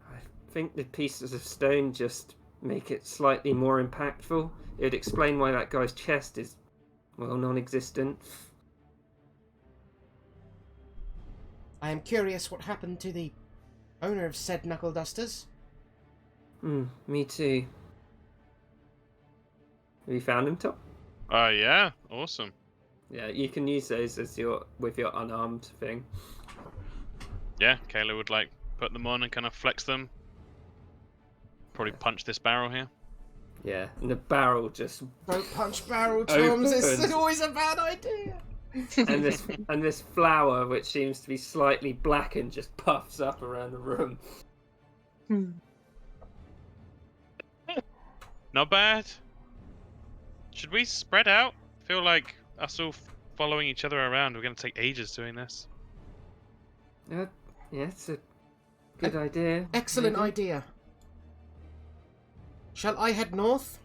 I think the pieces of stone just make it slightly more impactful. It would explain why that guy's chest is, well, non-existent. I am curious what happened to the owner of said knuckle dusters. Me too. Have you found him, Tom? Yeah, awesome. Yeah, you can use those as your unarmed thing. Yeah, Kayla would like put them on and kind of flex them. Probably punch this barrel here. Yeah, and the barrel just Don't punch barrel, Toms. It's Opens. always a bad idea. and this flower, which seems to be slightly blackened, just puffs up around the room. Not bad. Should we spread out? I feel like us all following each other around, we're going to take ages doing this. Yeah, it's a good idea. Excellent maybe. idea. Shall I head north?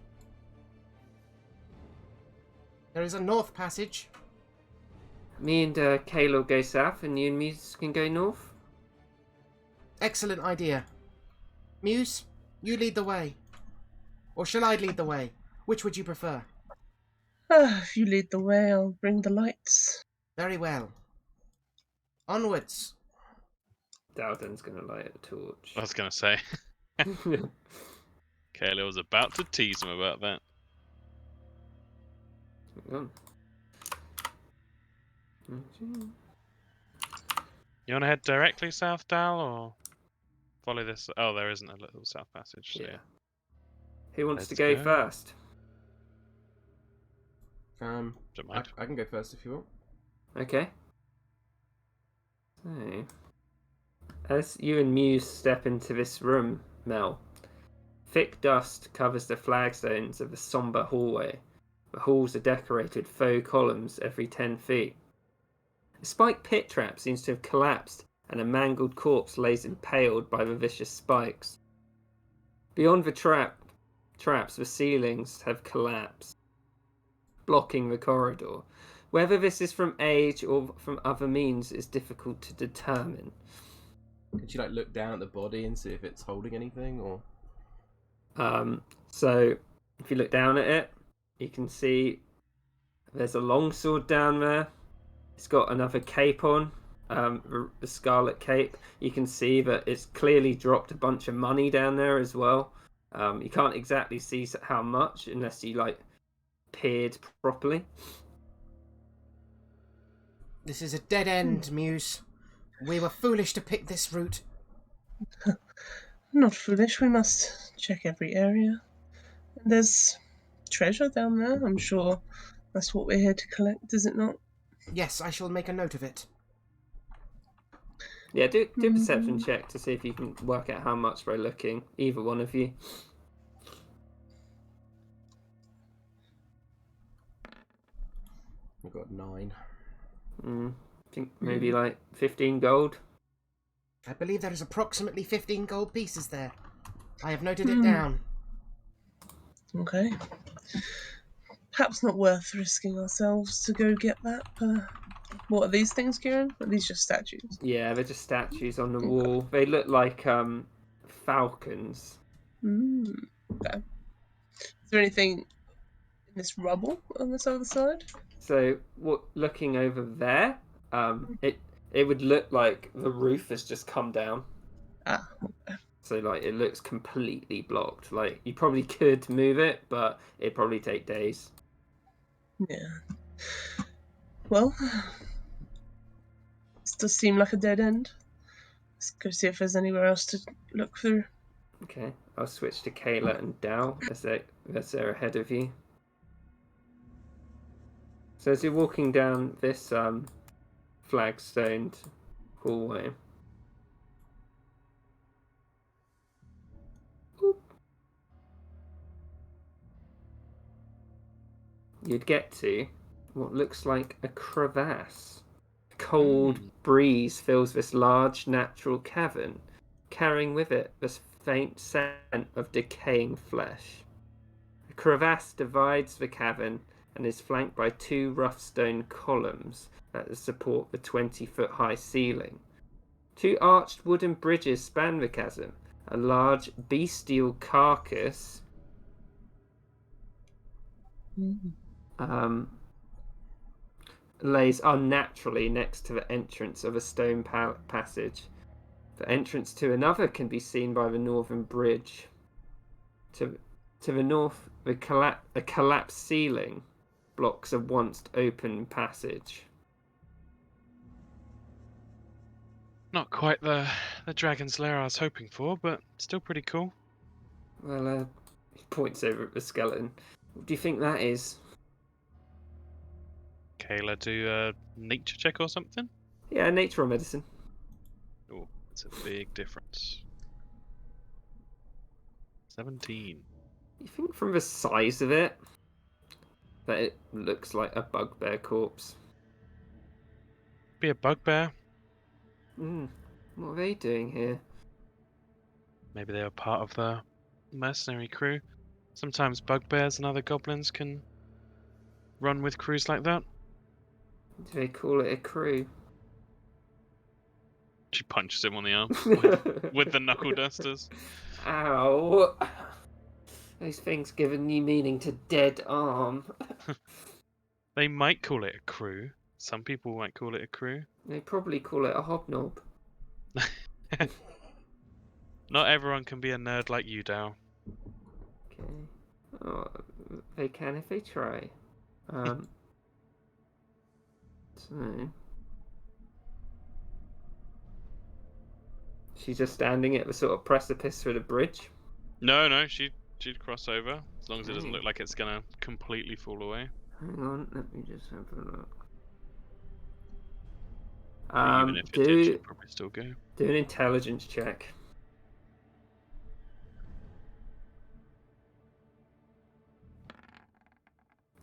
There is a north passage. Me and Kayla will go south, and you and Muse can go north. Excellent idea. Muse, you lead the way. Or shall I lead the way? Which would you prefer? If you lead the way, I'll bring the lights. Very well. Onwards. Dowden's gonna light a torch. I was going to say. Kayla was about to tease him about that. Hang on. You want to head directly south, Dal, or follow this? Oh, there isn't a little south passage. So Yeah. Who wants Let's to go go. first? don't mind. I can go first if you want. Okay. So, as you and Muse step into this room, Mel, thick dust covers the flagstones of the somber hallway. The halls are decorated with faux columns every 10 feet. A spiked pit trap seems to have collapsed, and a mangled corpse lays impaled by the vicious spikes. Beyond the traps, the ceilings have collapsed, blocking the corridor. Whether this is from age or from other means is difficult to determine. Could you look down at the body and see if it's holding anything, or? So if you look down at it, you can see there's a longsword down there. It's got another cape on, the scarlet cape. You can see that it's clearly dropped a bunch of money down there as well. You can't exactly see how much unless you peered properly. This is a dead end, Muse. We were foolish to pick this route. Not foolish, we must check every area. There's treasure down there, I'm sure. That's what we're here to collect, is it not? Yes, I shall make a note of it. Yeah, do a perception check to see if you can work out how much by looking. Either one of you. We've got 9. I think maybe 15 gold. I believe there is approximately 15 gold pieces there. I have noted it down. Okay. Perhaps not worth risking ourselves to go get that. What are these things, Kieran? Are these just statues? Yeah, they're just statues on the wall. They look like falcons. Okay. Is there anything in this rubble on this other side? So, looking over there, it would look like the roof has just come down. Ah, okay. So it looks completely blocked. You probably could move it, but it'd probably take days. Yeah. Well, this does seem like a dead end. Let's go see if there's anywhere else to look through. Okay, I'll switch to Kayla and Dal as they're ahead of you. So as you're walking down this flagstoned hallway, you'd get to what looks like a crevasse. A cold breeze fills this large natural cavern, carrying with it this faint scent of decaying flesh. The crevasse divides the cavern and is flanked by 2 rough stone columns that support the 20-foot high ceiling. 2 arched wooden bridges span the chasm. A large bestial carcass Mm. Lays unnaturally next to the entrance of a stone passage. The entrance to another can be seen by the northern bridge. To the north, a collapsed ceiling blocks a once open passage. Not quite the dragon's lair I was hoping for, but still pretty cool. Well, he points over at the skeleton. What do you think that is? Kayla, do a nature check or something? Yeah, nature or medicine. Oh, it's a big difference. 17. You think from the size of it that it looks like a bugbear corpse? Be a bugbear. What are they doing here? Maybe they were part of the mercenary crew. Sometimes bugbears and other goblins can run with crews like that. Do they call it a crew? She punches him on the arm with the knuckle dusters. Ow! Those things give a new meaning to dead arm. They might call it a crew. Some people might call it a crew. They probably call it a hobnob. Not everyone can be a nerd like you, Dow. Okay. Oh, they can if they try. So she's just standing at the sort of precipice for the bridge. No, she'd cross over as long as it doesn't look like it's gonna completely fall away. Hang on, let me just have a look. Even if it did, she'd probably still go. Do an intelligence check.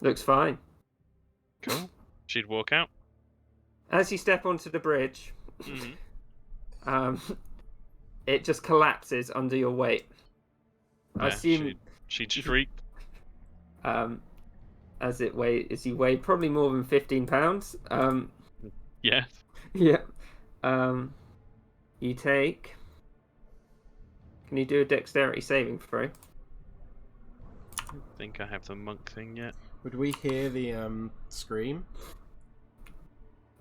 Looks fine. Cool. She'd walk out. As you step onto the bridge, Mm-hmm. It just collapses under your weight. I assume she'd shriek. As you weigh probably more than 15 pounds. Yeah. Yeah. You take. Can you do a dexterity saving throw? I don't think I have the monk thing yet. Would we hear the scream?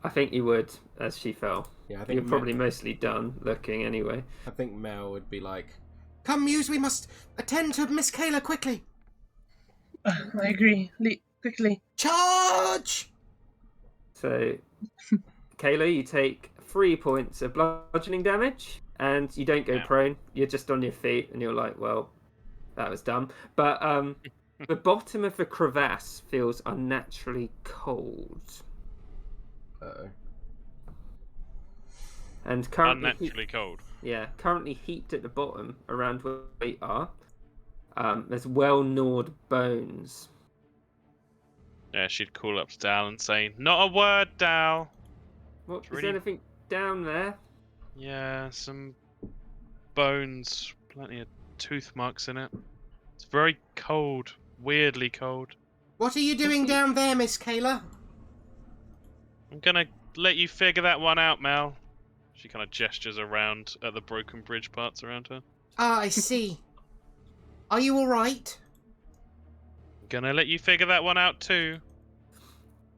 I think you would, as she fell. Yeah, I think You're probably mostly done looking anyway. I think Mel would be like, Come, Muse, we must attend to Miss Kayla quickly. I agree. Quickly. Charge! So, Kayla, you take 3 points of bludgeoning damage, and you don't go prone. You're just on your feet, and you're like, well, that was dumb. But the bottom of the crevasse feels unnaturally cold. uh-oh. And currently, Unnaturally cold. yeah, currently heaped at the bottom around where we are. There's well-gnawed bones. Yeah, she'd call up to Dal and say, "Not a word, Dal." What is really- there anything down there? Yeah, some bones, plenty of tooth marks in it. It's very cold, weirdly cold. What are you doing down there, Miss Kayla? I'm gonna let you figure that one out, Mel. She kind of gestures around at the broken bridge parts around her. Ah, I see. Are you alright? Gonna let you figure that one out too.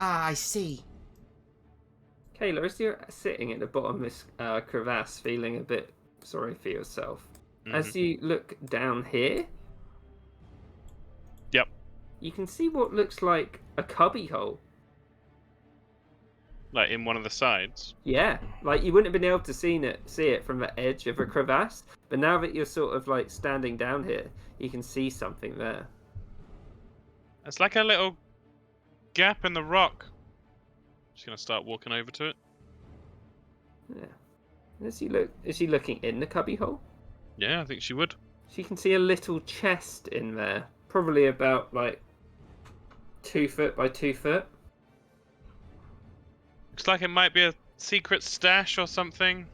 Ah, I see. Kayla, as you're sitting at the bottom of this crevasse, feeling a bit sorry for yourself, as you look down here, Yep. you can see what looks like a cubby hole. Like in one of the sides. Yeah, like you wouldn't have been able to see it from the edge of a crevasse, but now that you're sort of like standing down here, you can see something there. It's like a little gap in the rock. Just gonna start walking over to it. Yeah. Is she looking in the cubby hole? Yeah, I think she would. She can see a little chest in there, probably about like 2 foot by 2 foot. Looks like it might be a secret stash or something.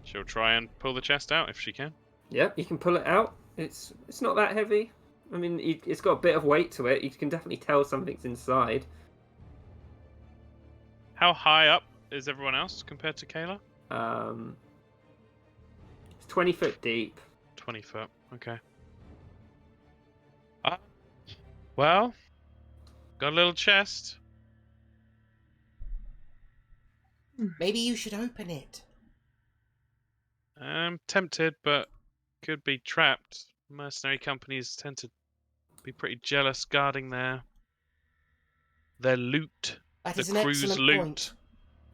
She'll try and pull the chest out if she can. Yep, you can pull it out. It's not that heavy. I mean, it's got a bit of weight to it. You can definitely tell something's inside. How high up is everyone else compared to Kayla? It's 20 foot deep. 20 foot. Okay. Well, got a little chest. Maybe you should open it. I'm tempted, but could be trapped. Mercenary companies tend to be pretty jealous guarding their loot, That the is an crew's excellent loot. point.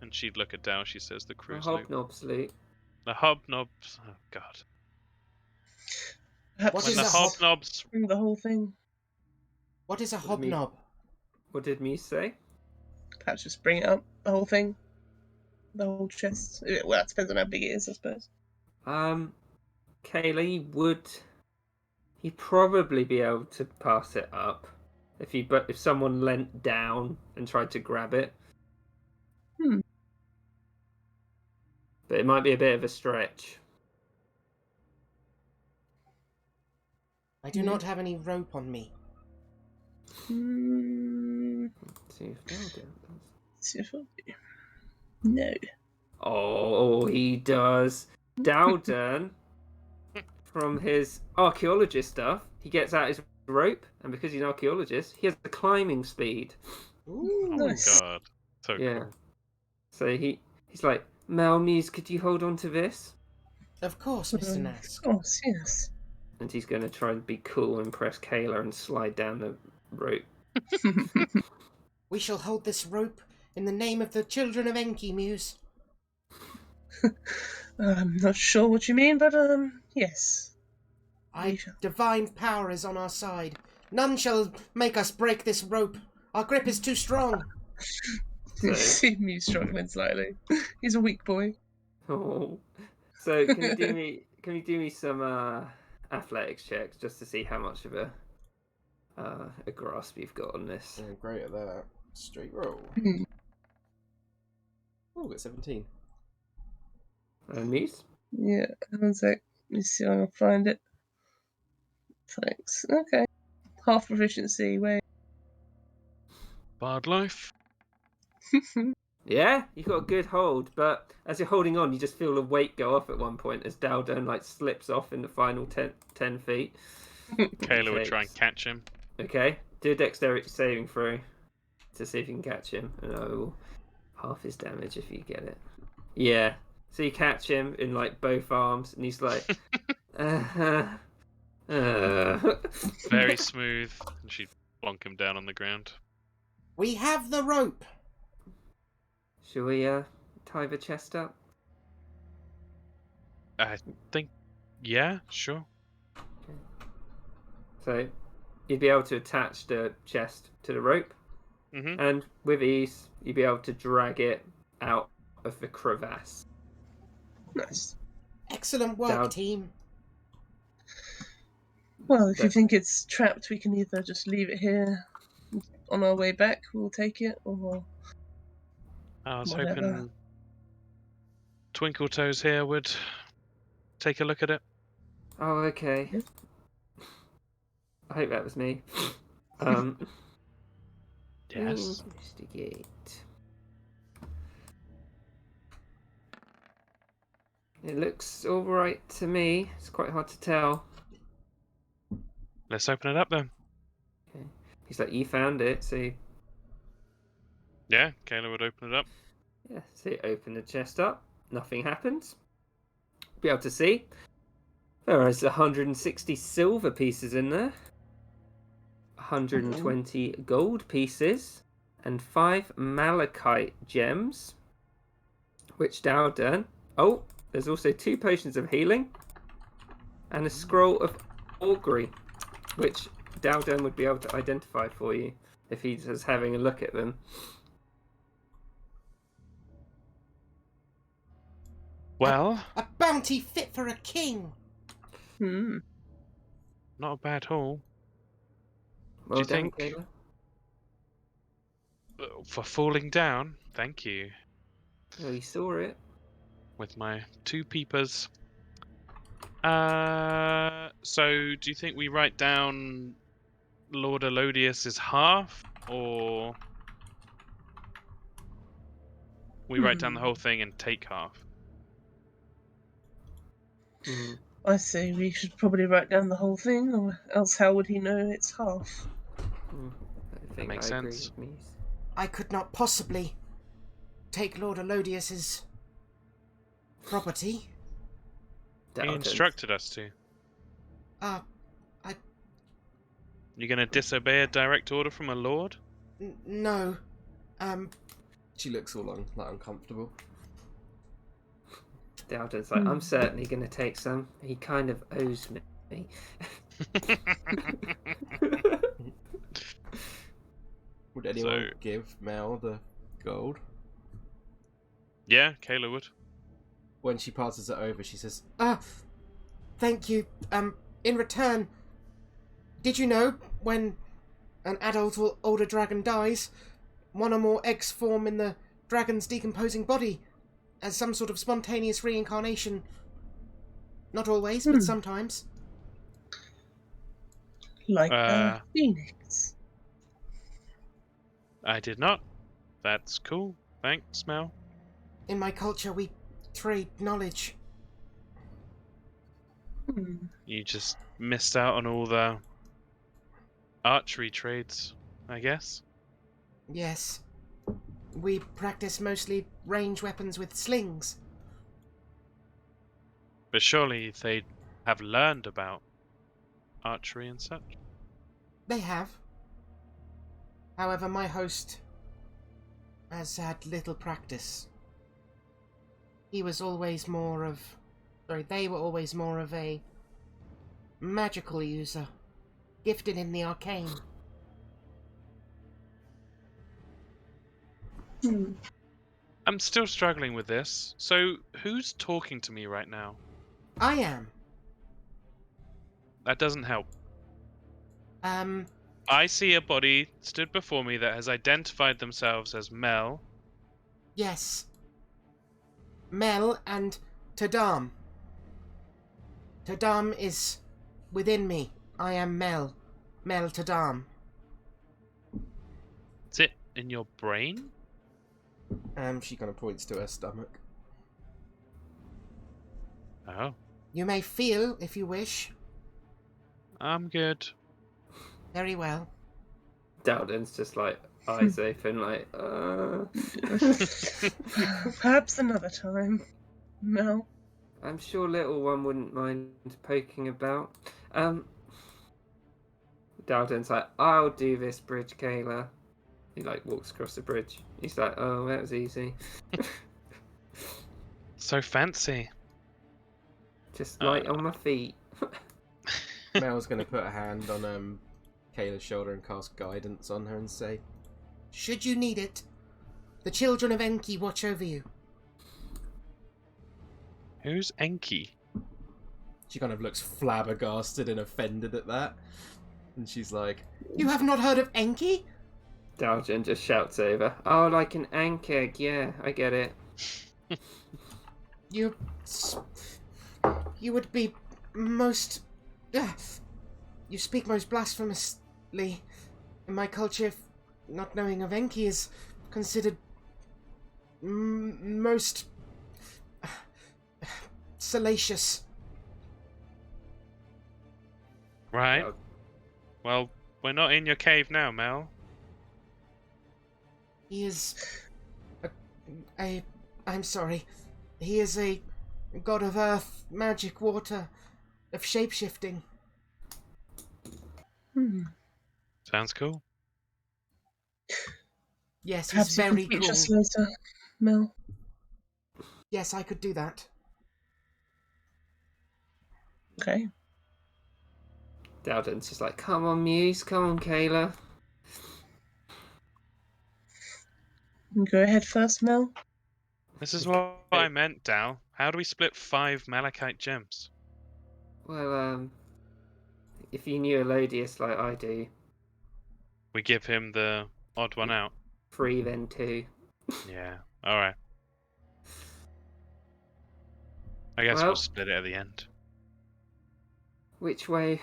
And she'd look it down. She says, "The A crew's loot." hobnob's loot. The hobnobs. Oh God. Perhaps What When is the a just hob? hobnobs. bring the whole thing. What is a What do you mean? hobnob? What did me say? Perhaps just bring it up, the whole thing. The whole chest. Well, that depends on how big it is, I suppose. Kayla, he'd probably be able to pass it up if someone leant down and tried to grab it. Hmm. But it might be a bit of a stretch. I do not have any rope on me. Let's see if Dalden does. See if I do. No. Oh, he does. Dalden, from his archaeologist stuff, he gets out his rope, and because he's an archaeologist, he has the climbing speed. Ooh. Oh Nice. my God. So Yeah. cool. So he's like, Malmuse, could you hold on to this? Of course, Mr. Nask. Of course, yes. And he's going to try and be cool and impress Kayla and slide down the rope. We shall hold this rope in the name of the children of Enki, Muse. I'm not sure what you mean, but yes. Divine power is on our side. None shall make us break this rope. Our grip is too strong. So- You see me struggling slightly. He's a weak boy. Oh. So can you do me some athletics checks just to see how much of a grasp you've got on this? I'm great at that. Straight roll. Hmm. Oh, got 17. Muse? Yeah, one sec. Let me see if I can find it. Thanks. Okay. Half proficiency, wait. Bard life. Yeah, you got a good hold, but as you're holding on, you just feel the weight go off at one point as Dalden like slips off in the final 10 feet. Kayla would try and Takes- catch him. Okay, do a dexterity saving throw to see if you can catch him. And I will half his damage if you get it. Yeah, so you catch him in like both arms, and he's like, Very smooth. And she'd plonk him down on the ground. We have the rope. Shall we tie the chest up? I think, yeah, sure. So you'd be able to attach the chest to the rope, Mm-hmm. and with ease, you'd be able to drag it out of the crevasse. Nice. Excellent work, Down. team. Well, if you But- think it's trapped, we can either just leave it here. On our way back, we'll take it, or I was Whatever. hoping Twinkle Toes here would take a look at it. Oh, okay. Yeah. I hope that was me. Yes. Investigate. It looks all right to me. It's quite hard to tell. Let's open it up then. He's like, you found it, so Yeah, Kayla would open it up. yeah. So you open the chest up. Nothing happens. Be able to see. There is 160 silver pieces in there. 120 gold pieces. And 5 malachite gems. Which Dalden... Oh, there's also 2 potions of healing. And a scroll of augury. Which Dalden would be able to identify for you if he's just having a look at them. Well, A bounty fit for a king. hmm. not a bad haul. Well you done, think- Kayla. For falling down, thank you. Oh, you saw it. With my 2 peepers. So do you think we write down Lord Elodius's half, or we write down the whole thing and take half? Mm. I say we should probably write down the whole thing, or else how would he know it's half? I think makes I agree sense. with Muse. I could not possibly take Lord Elodius's property. He Dalton. instructed us to. I You're gonna disobey a direct order from a lord? no. She looks all uncomfortable. Dalton's like, I'm certainly going to take some. He kind of owes me. Would anyone give Mel the gold? Yeah, Kayla would. When she passes it over, she says, Thank you. In return, did you know when an adult or older dragon dies, one or more eggs form in the dragon's decomposing body as some sort of spontaneous reincarnation? Not always, but sometimes. Like a phoenix. I did not. That's cool. Thanks, Mel. In my culture, we trade knowledge. You just missed out on all the archery trades, I guess. Yes. We practice mostly range weapons with slings. But surely they have learned about archery and such. They have. However, my host has had little practice. They were always more of a magical user, gifted in the arcane. I'm still struggling with this. So, who's talking to me right now? I am. That doesn't help. Um, I see a body stood before me that has identified themselves as Mel. yes. Mel and Tadam. Tadam is within me. I am Mel. Mel Tadam. Is it in your brain? she kind of points to her stomach. Oh, You may feel if you wish. I'm good. Very well. Dalton's just like, eyes open, like, Perhaps another time. Mel. I'm sure little one wouldn't mind poking about. Dalton's like, I'll do this bridge, Kayla. He like walks across the bridge. He's like, oh, that was easy. So fancy. Just light on my feet. Mel's going to put a hand on Kayla's shoulder and cast guidance on her and say, Should you need it, the children of Enki watch over you. Who's Enki? she kind of looks flabbergasted and offended at that. And she's like, You have not heard of Enki? Dalton just shouts over, oh, like an ank egg, yeah, I get it. You would be most... you speak most blasphemously. In my culture, not knowing of Enki is considered most salacious. Right. Well, we're not in your cave now, Mel. He is I'm sorry. He is a god of earth, magic, water, of shape-shifting. Sounds cool. Yes, Perhaps he's you very can teach cool. us later, Mel. Yes, I could do that. Okay. Dalton's just like, come on, Muse, come on, Kayla. Go ahead first, Mel. This is what I meant, Dal. How do we split 5 malachite gems? Well, if you knew Elodius like I do, We give him the odd one out. 3 then 2. Yeah. Alright. I guess Well- we'll split it at the end. Which way?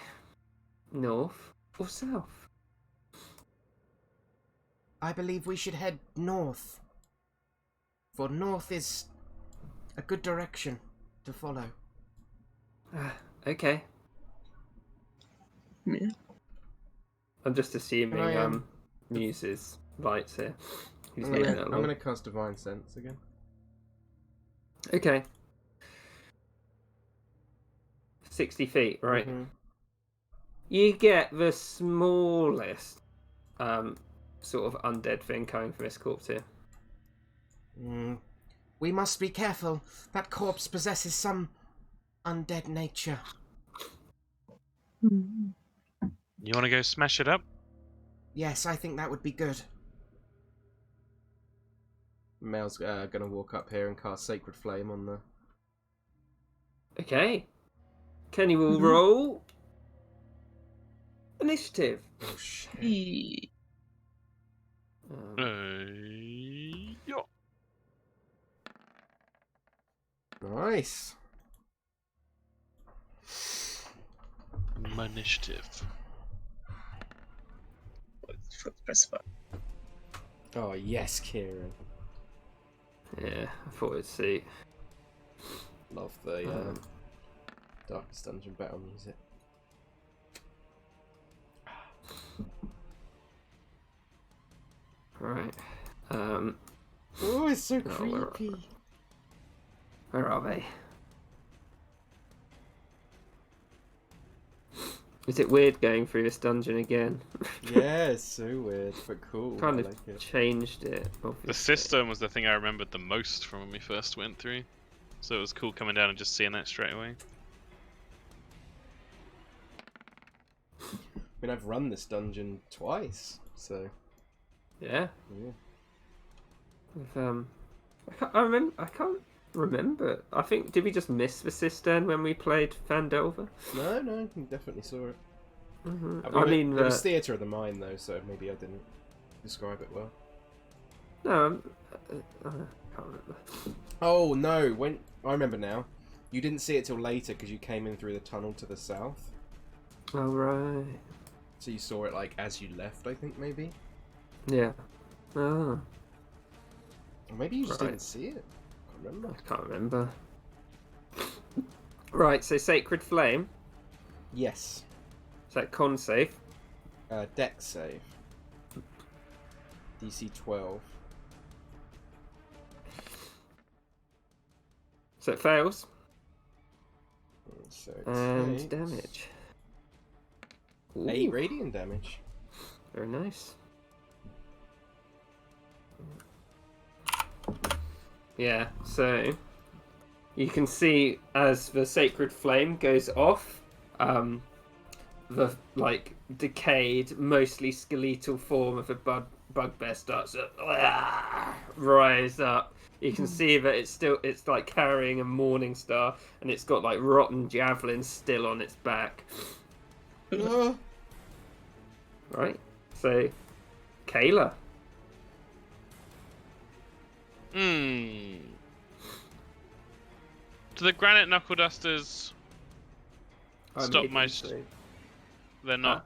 North or south? I believe we should head north. For north is a good direction to follow. Okay. Yeah. I'm just assuming Can I, Muse's lights here. He's I'm moving gonna, it I'm along. gonna cast Divine Sense again. Okay. 60 feet, right? Mhm. You get the smallest sort of undead thing coming from this corpse here. We must be careful. That corpse possesses some undead nature. Hmm. You want to go smash it up? Yes, I think that would be good. Mel's gonna walk up here and cast Sacred Flame on the. Okay. Can you all Mhm. roll initiative? Oh shit! Eee. Yeah. Nice. My initiative. Press 5. Oh yes, Kieran. Yeah, I thought it'd see. Love the Darkest Dungeon battle music. Right. Oh, it's so where- creepy. Where are they? Is it weird going through this dungeon again? Yeah, it's so weird, but cool. Kind I of like it. changed it. Obviously. The cistern was the thing I remembered the most from when we first went through. So it was cool coming down and just seeing that straight away. I mean, I've run this dungeon twice, so Yeah. yeah. With, I can't remember. I think did we just miss the cistern when we played Fandelver? No, you definitely saw it. I mean, it was Theatre of the Mind though, so maybe I didn't describe it well. no, I can't remember. Oh no! When I remember now, you didn't see it till later because you came in through the tunnel to the south. Oh right. So you saw it like as you left, I think maybe. Yeah. Oh, Or maybe you just Right. didn't see it. I can't remember. I can't remember. Right. So Sacred Flame. Yes. Is that con save? Dex save. DC 12. So it fails. So it And takes damage. 8 Ooh, radiant damage. very nice. Yeah, so you can see as the sacred flame goes off, the like decayed, mostly skeletal form of a bugbear starts to rise up. You can see that it's like carrying a morning star, and it's got like rotten javelins still on its back. Right, so Kayla. Do the granite knuckle dusters? Stop my. They're not.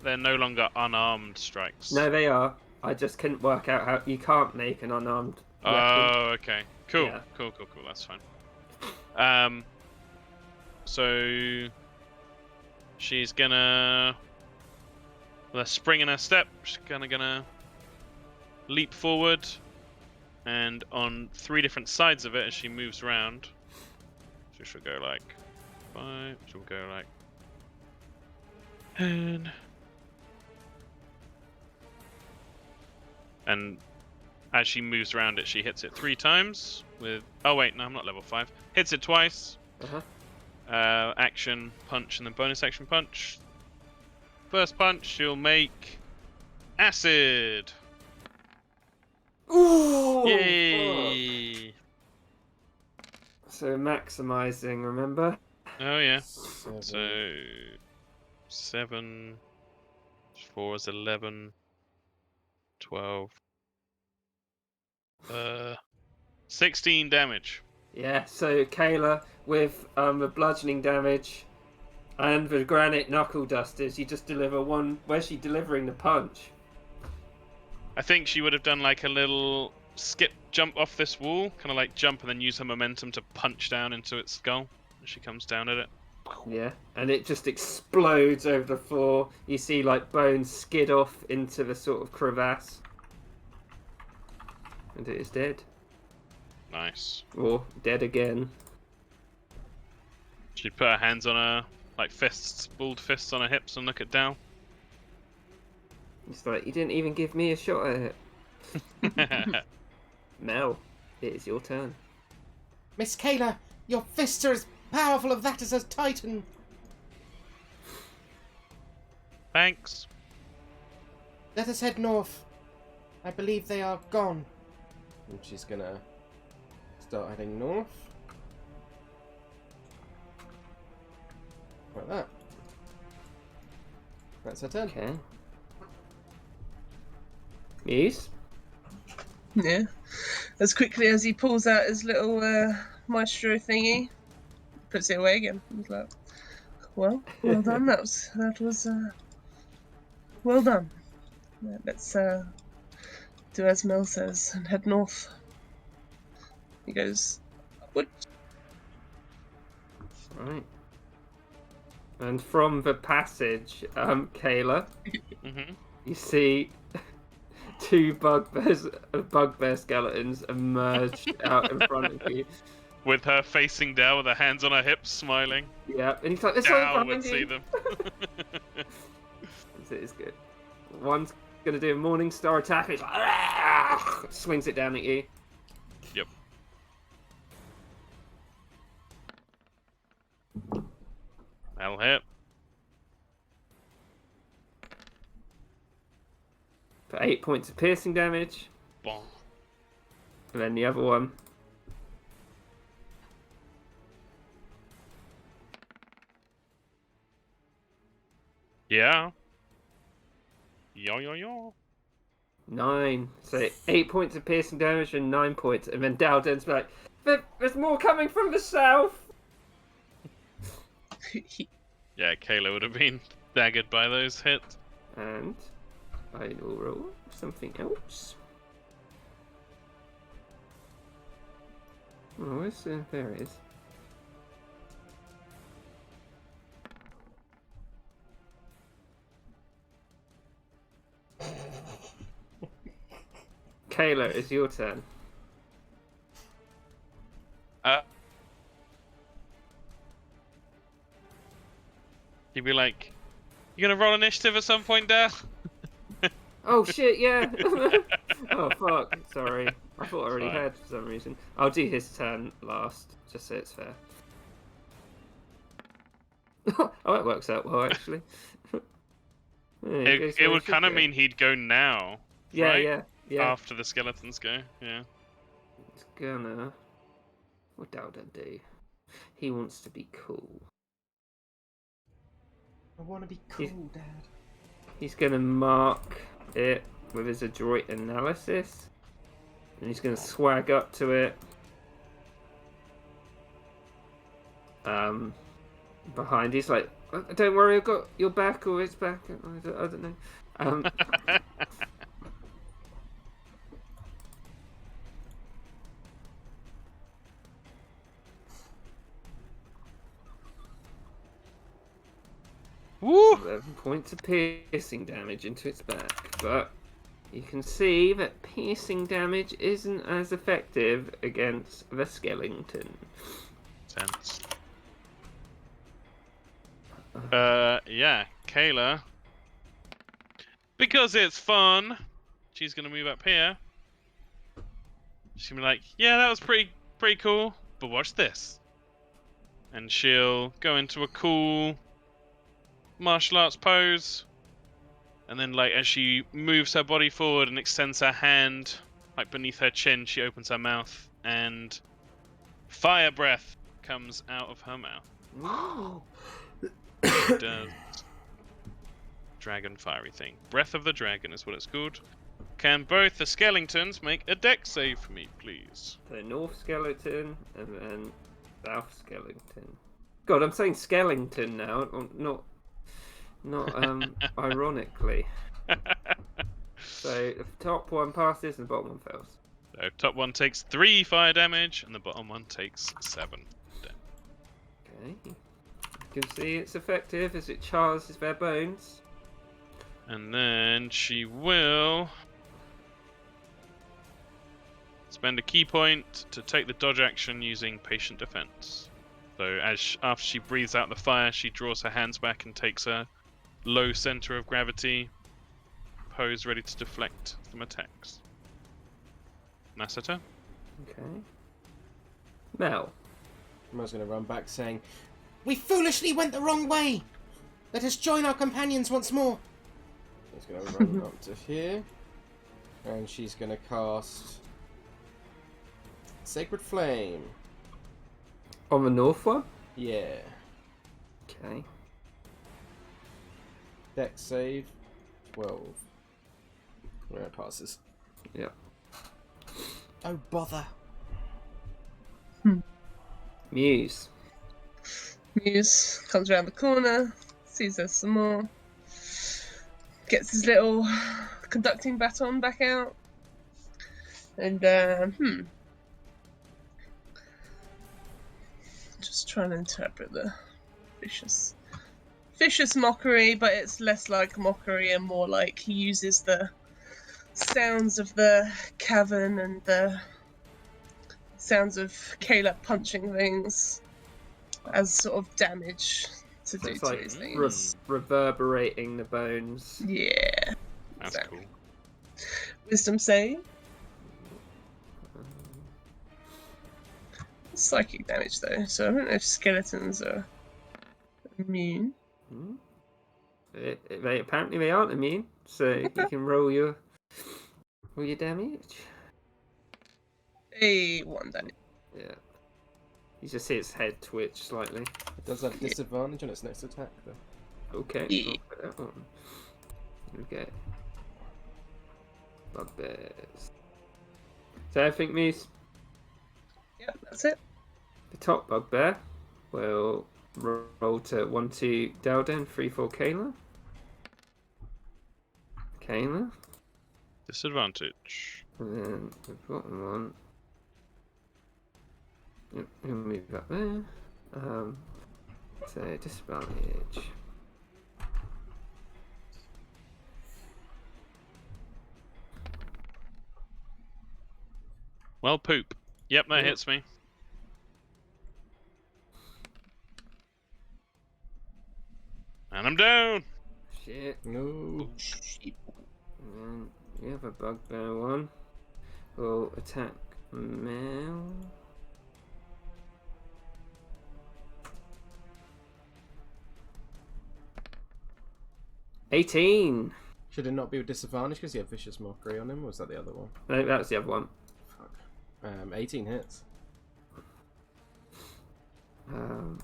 They're no longer unarmed strikes. No, they are. I just couldn't work out how you can't make an unarmed weapon. Oh, okay. Cool. Yeah. Cool. That's fine. So she's gonna. With a spring in her step, she's gonna leap forward, and on 3 different sides of it as she moves around. So she'll go like 5. She'll go like 10. And as she moves around it, she hits it 3 times with. Oh wait, no, I'm not level 5. Hits it twice. Action punch and then bonus action punch. First punch, she'll make acid. Ooh! Yay! Fuck. So maximizing, remember? Oh yeah. 7. So 7, 4 is 11, 12, 16 damage. Yeah. So Kayla with the bludgeoning damage and the granite knuckle dusters, you just deliver one. Where's she delivering the punch? I think she would have done like a little skip jump off this wall, kind of like jump and then use her momentum to punch down into its skull as she comes down at it. Yeah, and it just explodes over the floor. You see like bones skid off into the sort of crevasse. And it is dead. Nice. Or dead again. She put her hands on her, like fists, balled fists on her hips and look it down. It's like, you didn't even give me a shot at it. Mel, it is your turn. Miss Kayla, your fists are as powerful of that as a titan. Thanks. Let us head north. I believe they are gone. And she's gonna start heading north. Like that. That's her turn. Okay. Muse? Yeah. As quickly as he pulls out his little maestro thingy, puts it away again. He's like, well done. That was well done. Let's do as Mel says and head north. He goes upward. Right. And from the passage, Kayla, Mm-hmm. you see two bugbear skeletons emerged out in front of you. With her facing down, with her hands on her hips, smiling. Yeah, and he's like, "There's something Down behind would see you." them. It is good. One's gonna do a morning star attack. He's like, "Ah!" Swings it down at you. Yep. That'll hit. For 8 points of piercing damage. Bong. And then the other one. Yeah. Yo. 9. So 8 points of piercing damage and 9 points. And then Dowden's like, there's more coming from the south. Yeah, Kayla would have been daggered by those hits. And I will roll something else. Oh, there it is. Kayla, it's your turn. He'd be like, "You gonna roll initiative at some point, Dale?" Oh shit, yeah! Oh fuck, sorry. I thought I already Fine. had for some reason. I'll do his turn last, just so it's fair. Oh, it works out well, actually. Yeah, he goes It where he would should kind of go. mean he'd go now. Yeah, right? yeah. After the skeletons go, yeah. It's gonna... What Dowden do? He wants to be cool. I want to be cool, Dad. He's gonna mark it with his adroit analysis. And he's gonna swag up to it. Behind, he's like, "Don't worry, I've got your back or his back." I don't know. Woo! 11 points of piercing damage into its back, but you can see that piercing damage isn't as effective against the skeleton. Tense. Yeah, Kayla. Because it's fun, she's gonna move up here. She's gonna be like, "Yeah, that was pretty cool, but watch this." And she'll go into a cool martial arts pose, and then like as she moves her body forward and extends her hand like beneath her chin, she opens her mouth and fire breath comes out of her mouth. It does dragon fiery thing. Breath of the dragon is what it's called. Can both the skeletons make a dex save for me, please? So north skeleton and then south skeleton. God, I'm saying skeleton now, not ironically. So the top one passes and the bottom one fails. So top one takes 3 fire damage and the bottom one takes 7. Okay. You can see it's effective as it chars their bones. And then she will spend a key point to take the dodge action using patient defense. So after she breathes out the fire, she draws her hands back and takes a low center of gravity pose ready to deflect from attacks. That's her turn. Okay. Mel. Mel's going to run back saying, We foolishly went the wrong way! Let us join our companions once more! she's going to run up to here. And she's going to cast Sacred Flame. On the north one? Yeah. Okay. Dex save 12. Yeah, it passes. Yeah. Oh, bother. Muse. Muse comes around the corner, sees us some more, gets his little conducting baton back out, and just trying to interpret the vicious mockery, but it's less like mockery and more like he uses the sounds of the cavern and the sounds of Caleb punching things as sort of damage to So do it's to like his things. reverberating the bones. Yeah. That's Exactly. cool. Wisdom save. Psychic damage though, so I don't know if skeletons are immune. Hmm? Apparently they aren't immune, so you can roll your damage. A 1 damage. Yeah. You just see its head twitch slightly. It does have disadvantage on its next attack, though. Okay. Yeah. I'll put that on. Okay. Bugbears. So I think Muse, Yeah, that's it. the top bugbear, will roll to 1-2 Dalden, 3-4 Kayla. Kayla. Disadvantage. And then the bottom one. Yep, he'll move up there. So disadvantage. Well, poop. Yep, that Yep. hits me. And I'm down. Shit. No. Shit. And then the other bugbear one will attack Mel. $18. Should it not be with disadvantage because he had Vicious Mockery on him, or was that the other one? No, that's the other one. Fuck. 18 hits. Um,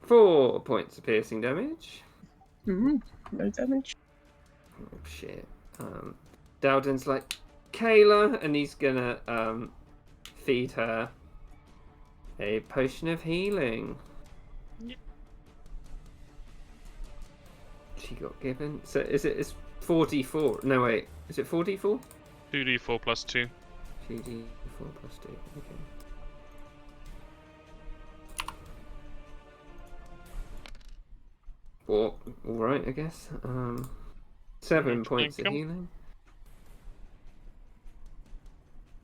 Four points of piercing damage. No damage. Oh shit. Dowden's like, Kayla, and he's gonna feed her a potion of healing. Yep. She got given. So it's 4d4. No wait, is it 4d4? 2d4 plus 2. 2d4 plus 2. Okay. Well, alright, I guess. 7 Right, points of thank you. healing.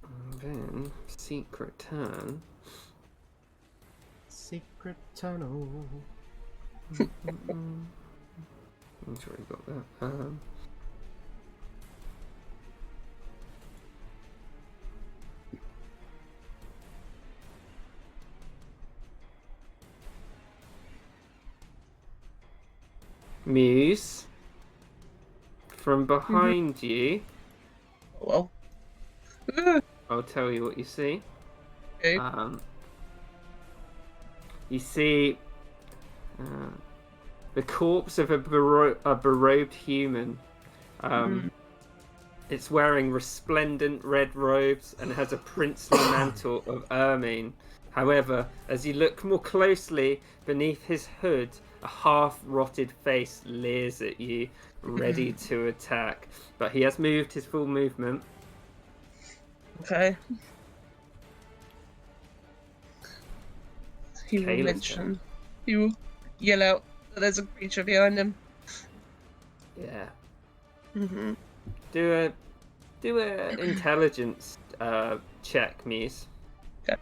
And then, secret turn. Secret tunnel. I'm sure he got that. Muse, from behind you, Oh well. I'll tell you what you see. Okay. You see the corpse of a berobed human. It's wearing resplendent red robes and has a princely mantle of ermine. However, as you look more closely, beneath his hood, a half-rotted face leers at you, ready to attack. But he has moved his full movement. Okay. he will Kayla's mention. He will yell out that there's a creature behind him. Yeah. Mm-hmm. Do a intelligence check, Muse. Okay.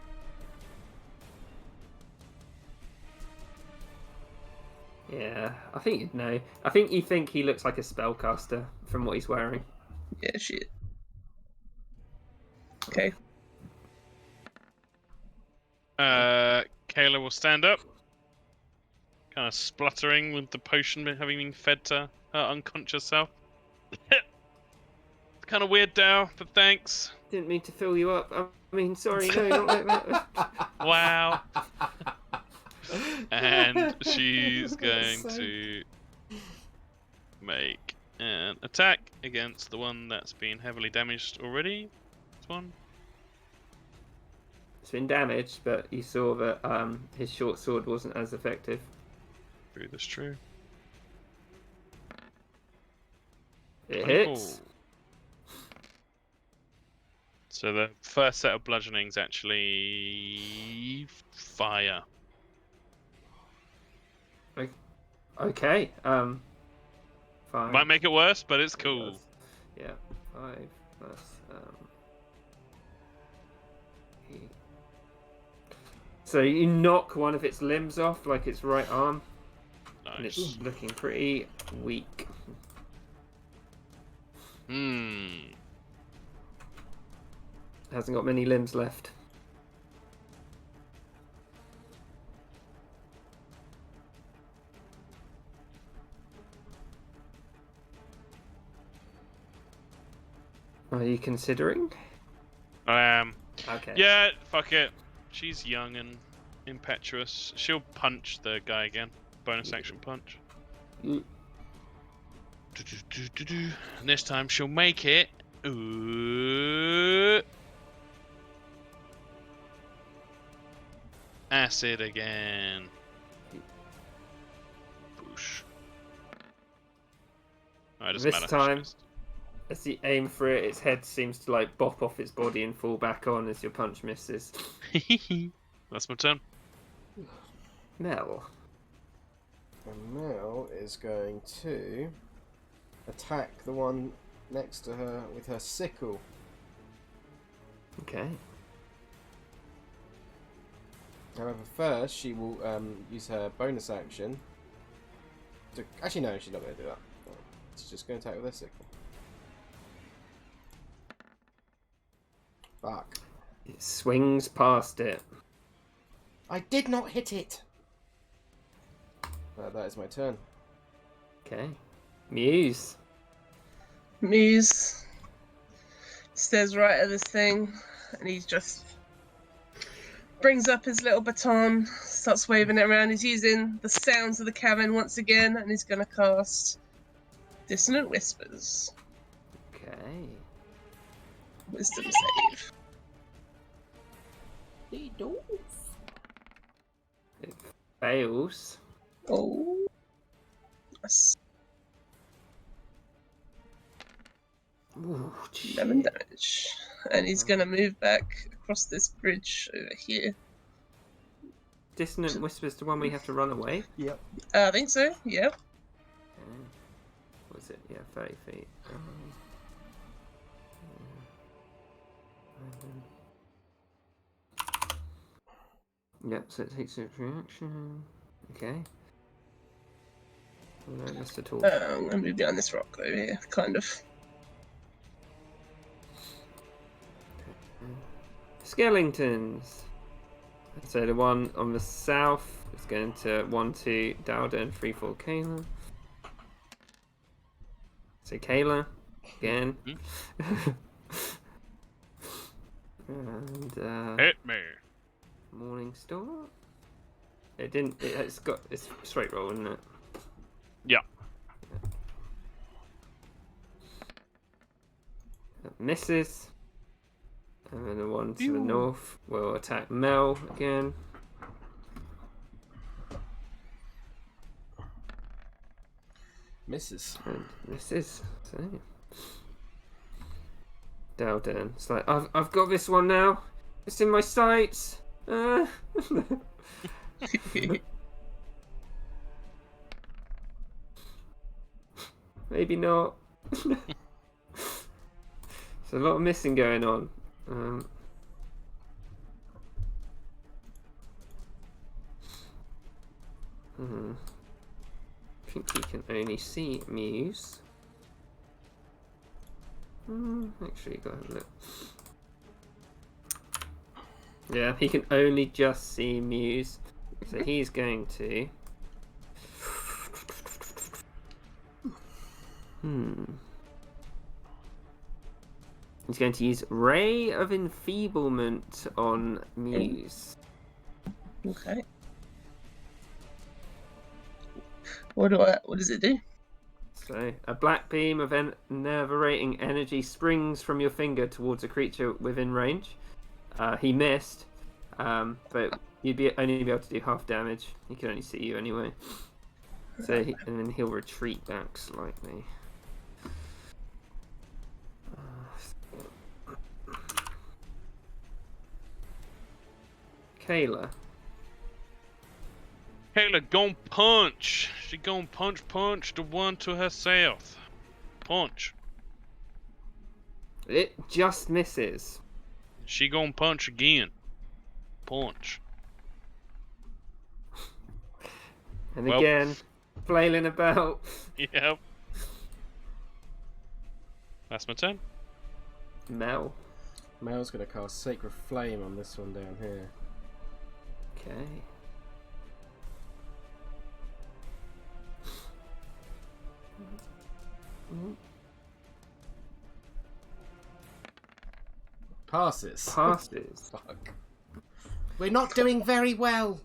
Yeah, I think you'd know. I think you think he looks like a spellcaster from what he's wearing. Yeah, shit. Okay. Kayla will stand up, kind of spluttering with the potion having been fed to her unconscious self. Kind of weird, Dow, but thanks. Didn't mean to fill you up. I mean, sorry, no, not like that. Wow. And she's going to make an attack against the one that's been heavily damaged already. This one. It's been damaged, but you saw that his short sword wasn't as effective. True, that's true. It 24. hits. So the first set of bludgeoning's actually fire. Okay. 5. Might make it worse, but it's cool. Yeah. 5 plus 8. So you knock one of its limbs off, like its right arm, and Nice. it's looking pretty weak. Hasn't got many limbs left. Are you considering? I am. Okay. Yeah, fuck it. She's young and impetuous. She'll punch the guy again. Bonus action punch. Mm. And this time she'll make it. Ooh. Acid again. Boosh. Oh, it doesn't This matter. time, as you aim for it, its head seems to like bop off its body and fall back on as your punch misses. That's my turn. Mel. And Mel is going to attack the one next to her with her sickle. Okay. However, first she will use her bonus action. Actually, no, she's not going to do that. She's just going to attack with her sickle. Fuck. It swings past it. I did not hit it. That is my turn. Okay. Muse. Muse stares right at this thing, and he just brings up his little baton, starts waving it around. He's using the sounds of the cavern once again, and he's going to cast Dissonant Whispers. Okay. Wisdom save. It fails. Oh. Yes. Ooh, 11 shit. damage. And he's going to move back across this bridge over here. Dissonant Whispers the one we have to run away? Yep. I think so, yeah. Okay. What is it? Yeah, 30 feet. Yep, so it takes its reaction. Okay. Oh, no, that's at all. I'm going to move down this rock over here, kind of. Skeletons. So the one on the south is going to 1-2 Dowda and 3-4 Kayla. So Kayla again. And Hit me. Morning Star. It didn't. It's straight roll, isn't it? Yeah. That misses. And then the one to the north will attack Mel again. Misses. And misses. So Dowden. It's like I've got this one now. It's in my sights. Maybe not. There's a lot of missing going on. I think he can only see Muse. Actually, go ahead and look. Yeah, he can only just see Muse. So he's going to... He's going to use Ray of Enfeeblement on Muse. Okay. What does it do? So, a black beam of enervating energy springs from your finger towards a creature within range. He missed, but you'd only be able to do half damage. He can only see you anyway. So, and then he'll retreat back slightly. Kayla. Kayla gon' punch. She gon' punch the one to her south. Punch. It just misses. She gon' punch again. Punch. And Well. again, flailing about. Yep. That's my turn. Mel. Mel's going to cast Sacred Flame on this one down here. Okay. Passes. Passes. Fuck. We're not doing very well.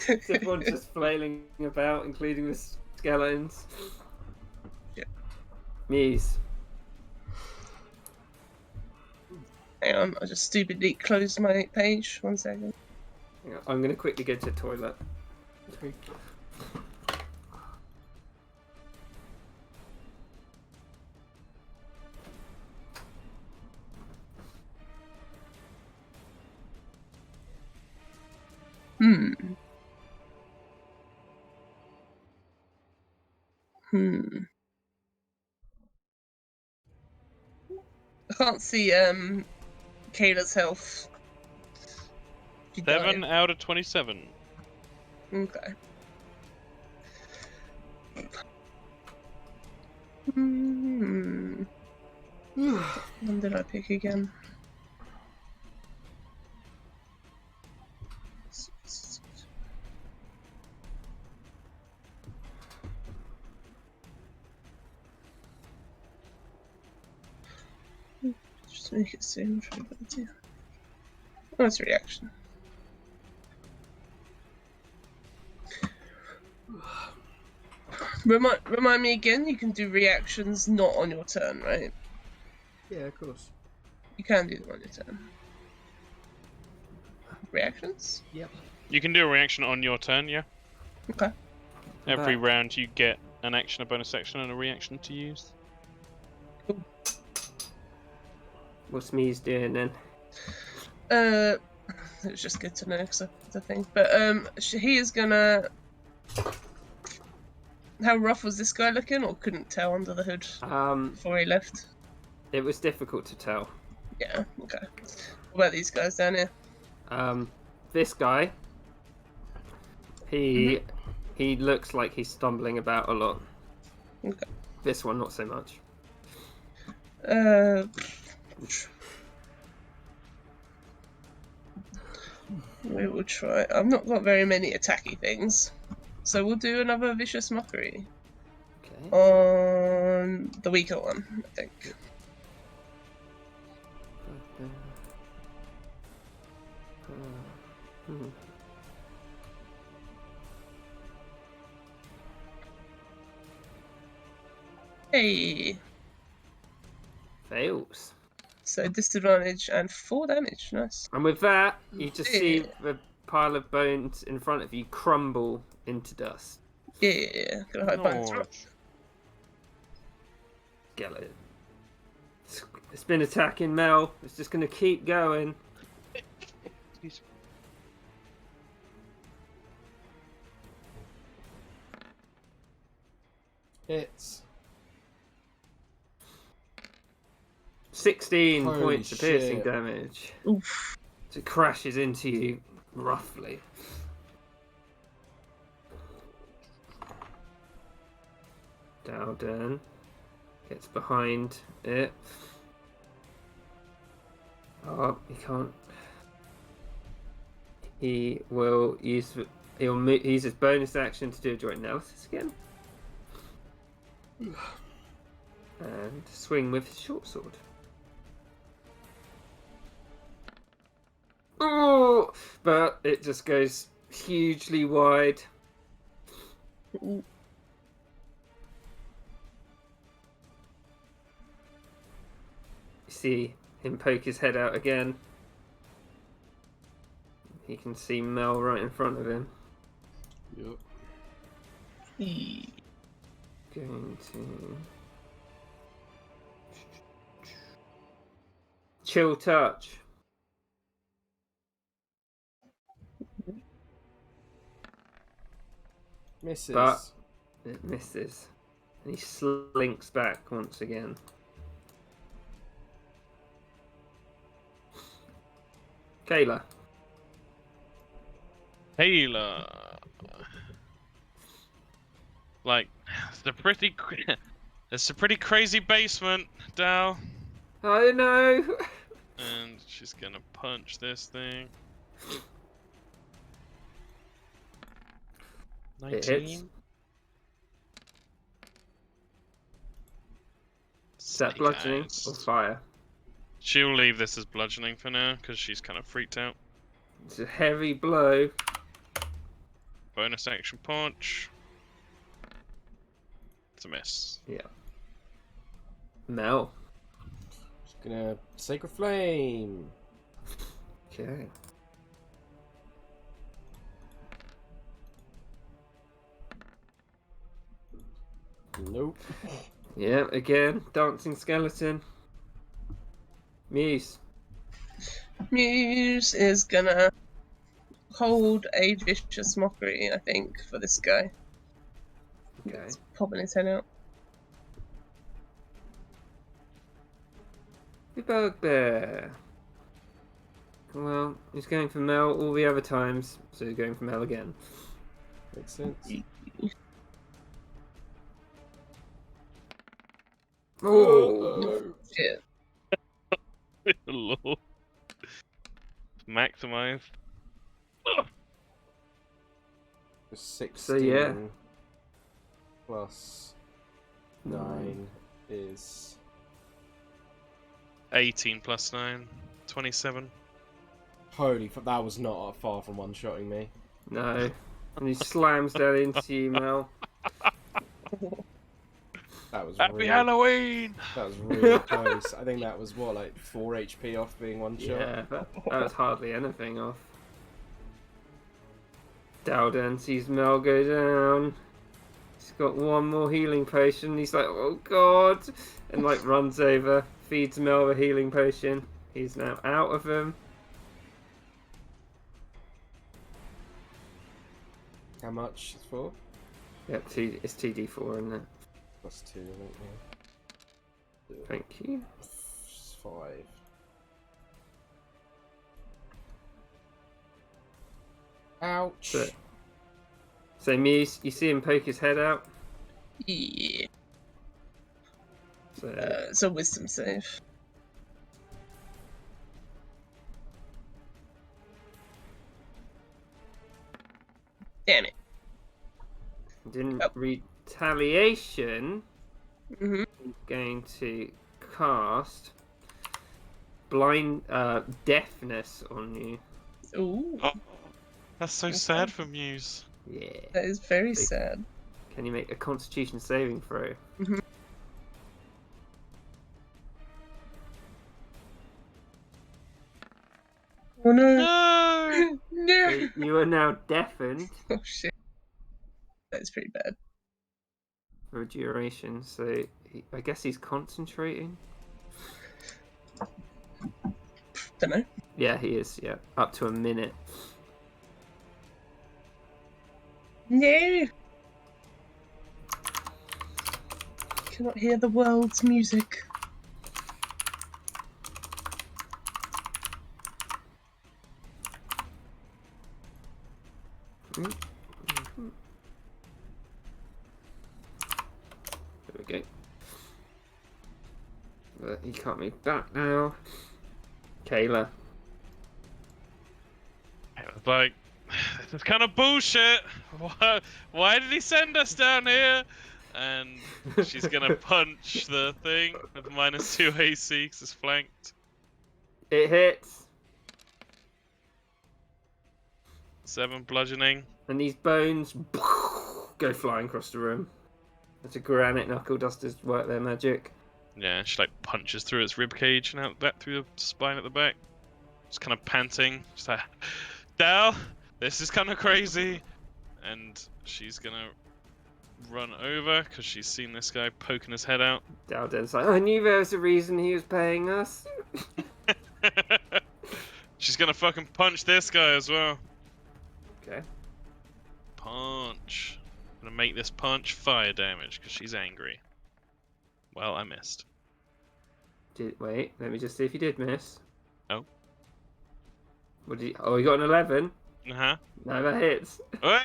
Everyone's just flailing about, including the skeletons. Yeah. Muse. Hang on, I just stupidly closed my page. 1 second. I'm going to quickly go to the toilet. I can't see Kayla's health. She 7 died. out of 27. Okay. When did I pick again? Just make it soon for ability. Oh, it's a reaction. Remind me again, you can do reactions not on your turn, right? Yeah, of course. You can do them on your turn. Reactions? Yep. You can do a reaction on your turn, yeah? Okay. Every round you get an action, a bonus action, and a reaction to use. What's Muse doing then? It was just good to know because that's a thing. But he is gonna. How rough was this guy looking, or couldn't tell under the hood before he left? It was difficult to tell. Yeah. Okay. What about these guys down here? This guy, he looks like he's stumbling about a lot. Okay. This one, not so much. We will try. I've not got very many attacky things, so we'll do another vicious mockery Okay. on the weaker one, I think. Hey. Fails. So disadvantage and 4 damage. Nice. And with that, you just see Yeah. the pile of bones in front of you crumble into dust. Yeah. Gonna hide behind this rock. Skeleton. It's been attacking Mel. It's just going to keep going. Hits. 16 Holy points of piercing shit. damage. Oof. So it crashes into you roughly. Dowden gets behind it. Oh, he can't. He will use. He'll use his bonus action to do a joint analysis again, and swing with his short sword. Oh, but it just goes hugely wide. Ooh. You see him poke his head out again. He can see Mel right in front of him. Yep. Going to chill touch. Misses. But it misses. And he slinks back once again. Kayla. Taylor. Like, it's a pretty crazy basement, Dal. Oh no! And she's gonna punch this thing. It hits. 19. Is that bludgeoning or fire? She'll leave this as bludgeoning for now, because she's kind of freaked out. It's a heavy blow. Bonus action punch. It's a miss. Yeah. Mel. Just gonna Sacred Flame. Okay. Nope. Yeah, again, dancing skeleton. Muse. Muse is gonna hold a vicious mockery, I think, for this guy. Okay. It's popping his head out. The bugbear. Well, he's going for Mel all the other times, so he's going for Mel again. Makes sense. Oh! Shit. Lord. Maximize. 16 So, yeah. plus 9 is 18 plus 9. 27. holy fuck, that was not far from one-shotting me. No. And he slams down into you, Mel. That was Happy really, Halloween! that was really close. I think that was what, like 4 HP off being one shot. Yeah, that was hardly anything off. Dowden sees Mel go down. He's got one more healing potion. He's like, oh god! And like runs over, feeds Mel a healing potion. He's now out of them. How much is for? Yep, it's 2d4, isn't it? Plus 2, I think, yeah. Thank you. 5. Ouch. So Muse, you see him poke his head out. Yeah. So It's a wisdom save. Damn it. in Oh. retaliation, Mm-hmm. he's going to cast deafness on you. Ooh, Oh, that's so sad for Muse. Yeah. that is very sad. Can you make a Constitution saving throw? Oh no! No! No! So you are now deafened Oh shit. That's pretty bad. for a duration. So I guess he's concentrating. Don't know. Yeah, he is. Yeah, up to a minute. No! cannot hear the world's music. There we go. But you can't move back now. Kayla. It was like, this is kind of bullshit. Why did he send us down here? And she's gonna punch the thing with -2 AC because it's flanked. It hits. 7 bludgeoning. And these bones go flying across the room. It's a granite knuckle dusters work their magic. Yeah, she like punches through its rib cage and out back through the spine at the back. Just kind of panting. She's like, Dal, this is kind of crazy. And she's gonna run over because she's seen this guy poking his head out. Dalden's like, I knew there was a reason he was paying us. She's gonna fucking punch this guy as well. Okay. Punch. I'm gonna make this punch fire damage because she's angry. Well, I missed. Wait, let me just see if you did miss. Oh. What did you... Oh, you got an 11. Uh-huh. No, that hits. Oi!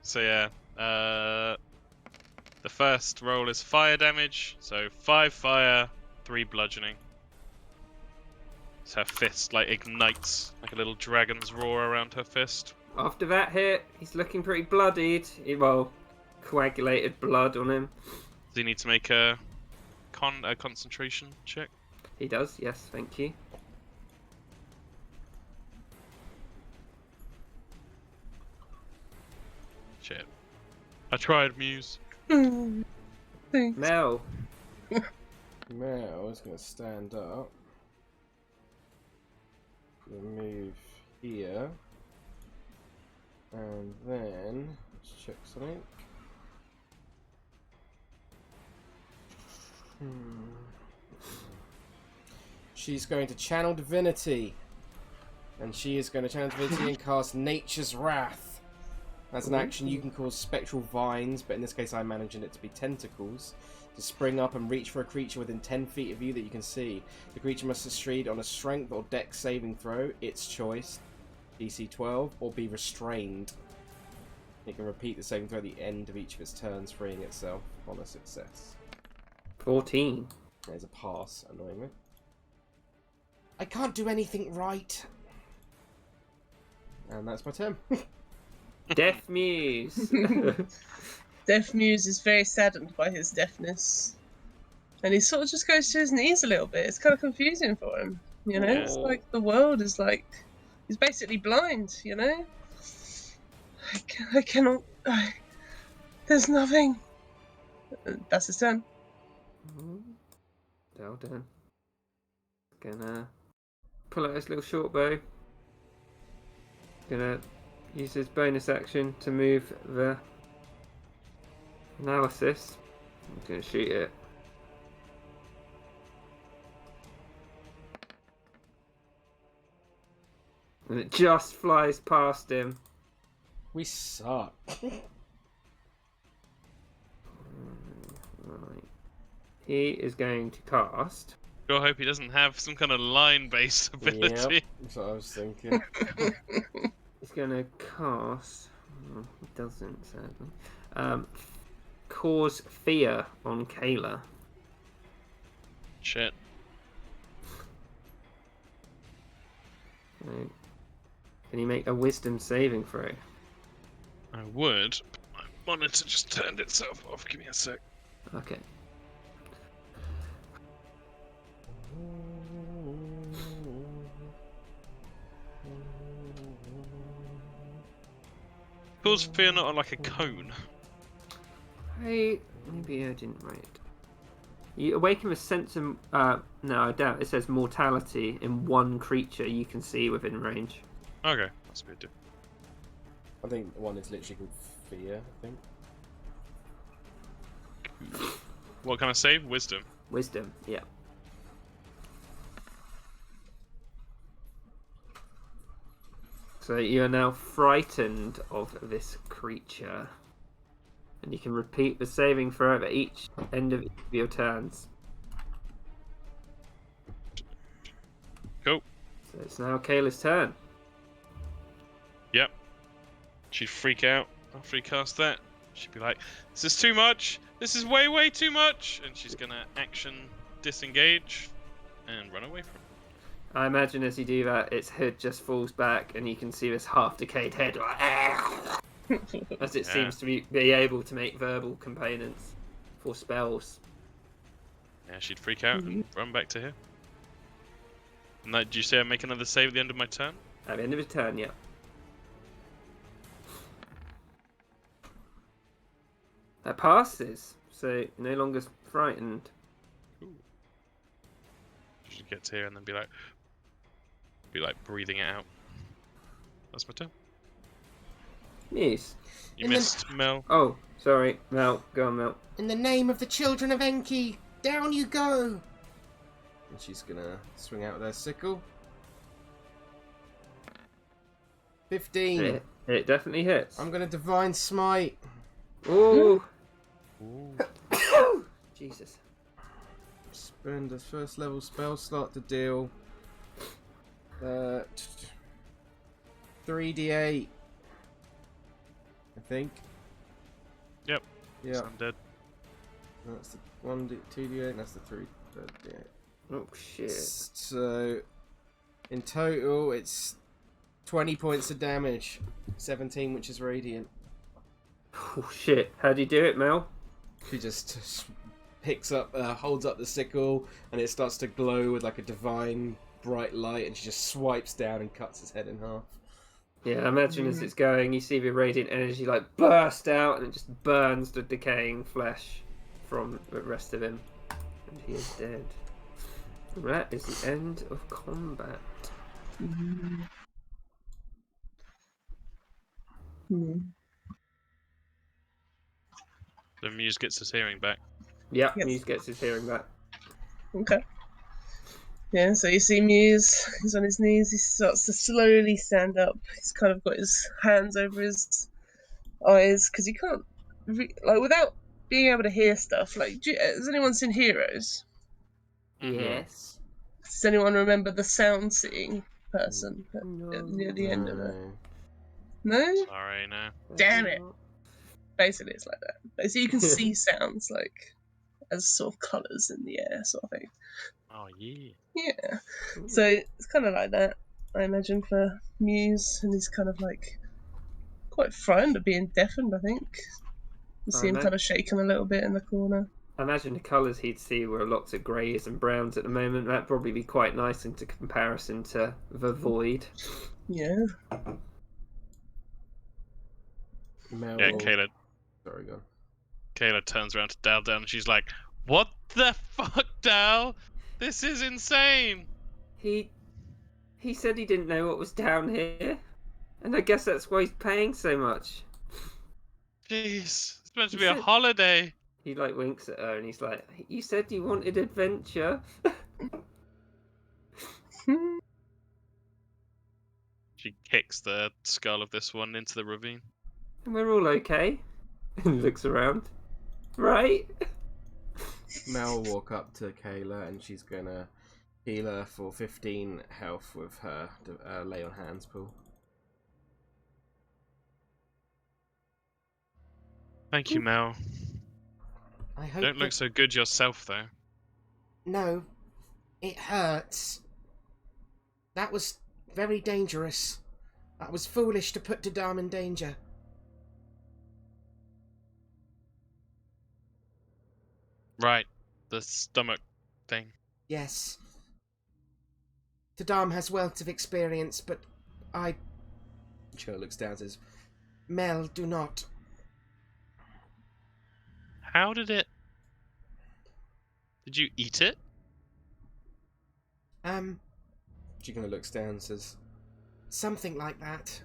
So yeah, the first roll is fire damage, so 5 fire, 3 bludgeoning. So her fist like ignites like a little dragon's roar around her fist. After that hit, he's looking pretty bloodied. Well, coagulated blood on him. Does he need to make a concentration check? He does, yes, thank you. Shit. I tried, Muse. Thanks. Mel. Mel is going to stand up. Move here. And then, let's check something. She's going to channel divinity. And she is going to channel divinity and cast Nature's Wrath. As an action, you can cause spectral vines, but in this case I'm managing it to be tentacles, to spring up and reach for a creature within 10 feet of you that you can see. The creature must succeed on a strength or dex saving throw, its choice, DC 12, or be restrained. It can repeat the saving throw at the end of each of its turns, freeing itself on a success. 14. There's a pass, annoyingly. I can't do anything right. And that's my turn. Deaf Muse. Deaf Muse is very saddened by his deafness. And he sort of just goes to his knees a little bit. It's kind of confusing for him, you know? It's like the world is like... He's basically blind, you know? I cannot... there's nothing. That's his turn. Dalden. Gonna pull out his little short bow. Gonna use his bonus action to move the analysis. I'm gonna shoot it. And it just flies past him. We suck. Right. He is going to cast. I hope he doesn't have some kind of line-based ability. Yep, that's what I was thinking. He's going to cast. Oh, he doesn't, sadly. Cause fear on Kayla. Shit. Right. Can you make a wisdom saving throw? I would. My monitor just turned itself off. Give me a sec. Okay. Cause fear not on like a cone. Hey, maybe I didn't write it. You awaken a sense of... no, I doubt. It says mortality in one creature you can see within range. Okay, that's good. I think one is literally called Fear, I think. What kind of save? Wisdom. Wisdom, yeah. So you are now frightened of this creature. and you can repeat the saving throw at each end of your turns. Cool. So it's now Kayla's turn. Yep. She'd freak out after he cast that. She'd be like, "This is too much. This is way, way too much." And she's gonna action disengage and run away from him. I imagine as you do that, its head just falls back, and you can see this half-decayed head as it seems to be able to make verbal components for spells. Yeah, she'd freak out and run back to here. And did you say I make another save at the end of my turn? At the end of his turn, yeah. That passes, so you're no longer frightened. Ooh. She gets here and then be like breathing it out. That's my turn. Yes. You And then- missed, Mel. Oh, sorry, Mel. Go on, Mel. In the name of the children of Enki, down you go! And she's gonna swing out with her sickle. 15. It definitely hits. I'm gonna divine smite. Ooh. Ooh. Jesus. Spend a first level spell slot to deal 3d8. I think. Yep. Yeah. I'm dead. That's the 2d8, and that's the 3d8. Oh shit. So, in total, it's 20 points of damage. 17, which is radiant. Oh shit. How do you do it, Mel? She just picks up, holds up the sickle, and it starts to glow with like a divine bright light, and she just swipes down and cuts his head in half. Yeah, I imagine as it's going, you see the radiant energy like burst out, and it just burns the decaying flesh from the rest of him, and he is dead. And that is the end of combat. The Muse gets his hearing back. Yeah, Yes. Muse gets his hearing back. Okay. Yeah, so you see Muse, he's on his knees, he starts to slowly stand up. He's kind of got his hands over his eyes, because he can't, without being able to hear stuff, has anyone seen Heroes? Mhm. Yes. Does anyone remember the sound seeing person No. near the end of it? No. No? Sorry, no. Damn it. Basically, it's like that. So you can see sounds, as sort of colours in the air, sort of thing. Oh, yeah. Yeah. So it's kind of like that, I imagine, for Muse, and he's kind of quite frightened of being deafened, I think. You see him kind of shaking a little bit in the corner. I imagine the colours he'd see were lots of greys and browns at the moment. That'd probably be quite nice in comparison to the void. Yeah. Mel. Yeah, Kayla Sorry, go on. Kayla turns around to Dal down and she's like, "What the fuck, Dal? This is insane!" He said he didn't know what was down here, and I guess that's why he's paying so much. Jeez, it's meant to He be a said- holiday. He winks at her and he's like, "You said you wanted adventure." She kicks the skull of this one into the ravine. And we're all okay. And he looks around. Right? Mel will walk up to Kayla, and she's gonna heal her for 15 health with her lay on hands pool. Thank you, Mel. I hope Don't look that- so good yourself, though. No, it hurts. That was very dangerous. I was foolish to put Tadam in danger. Right, the stomach thing. Yes. Tadam has wealth of experience, but Cho looks down and says, Mel, do not. How did it... Did you eat it? she kind of looks down and says, Something like that.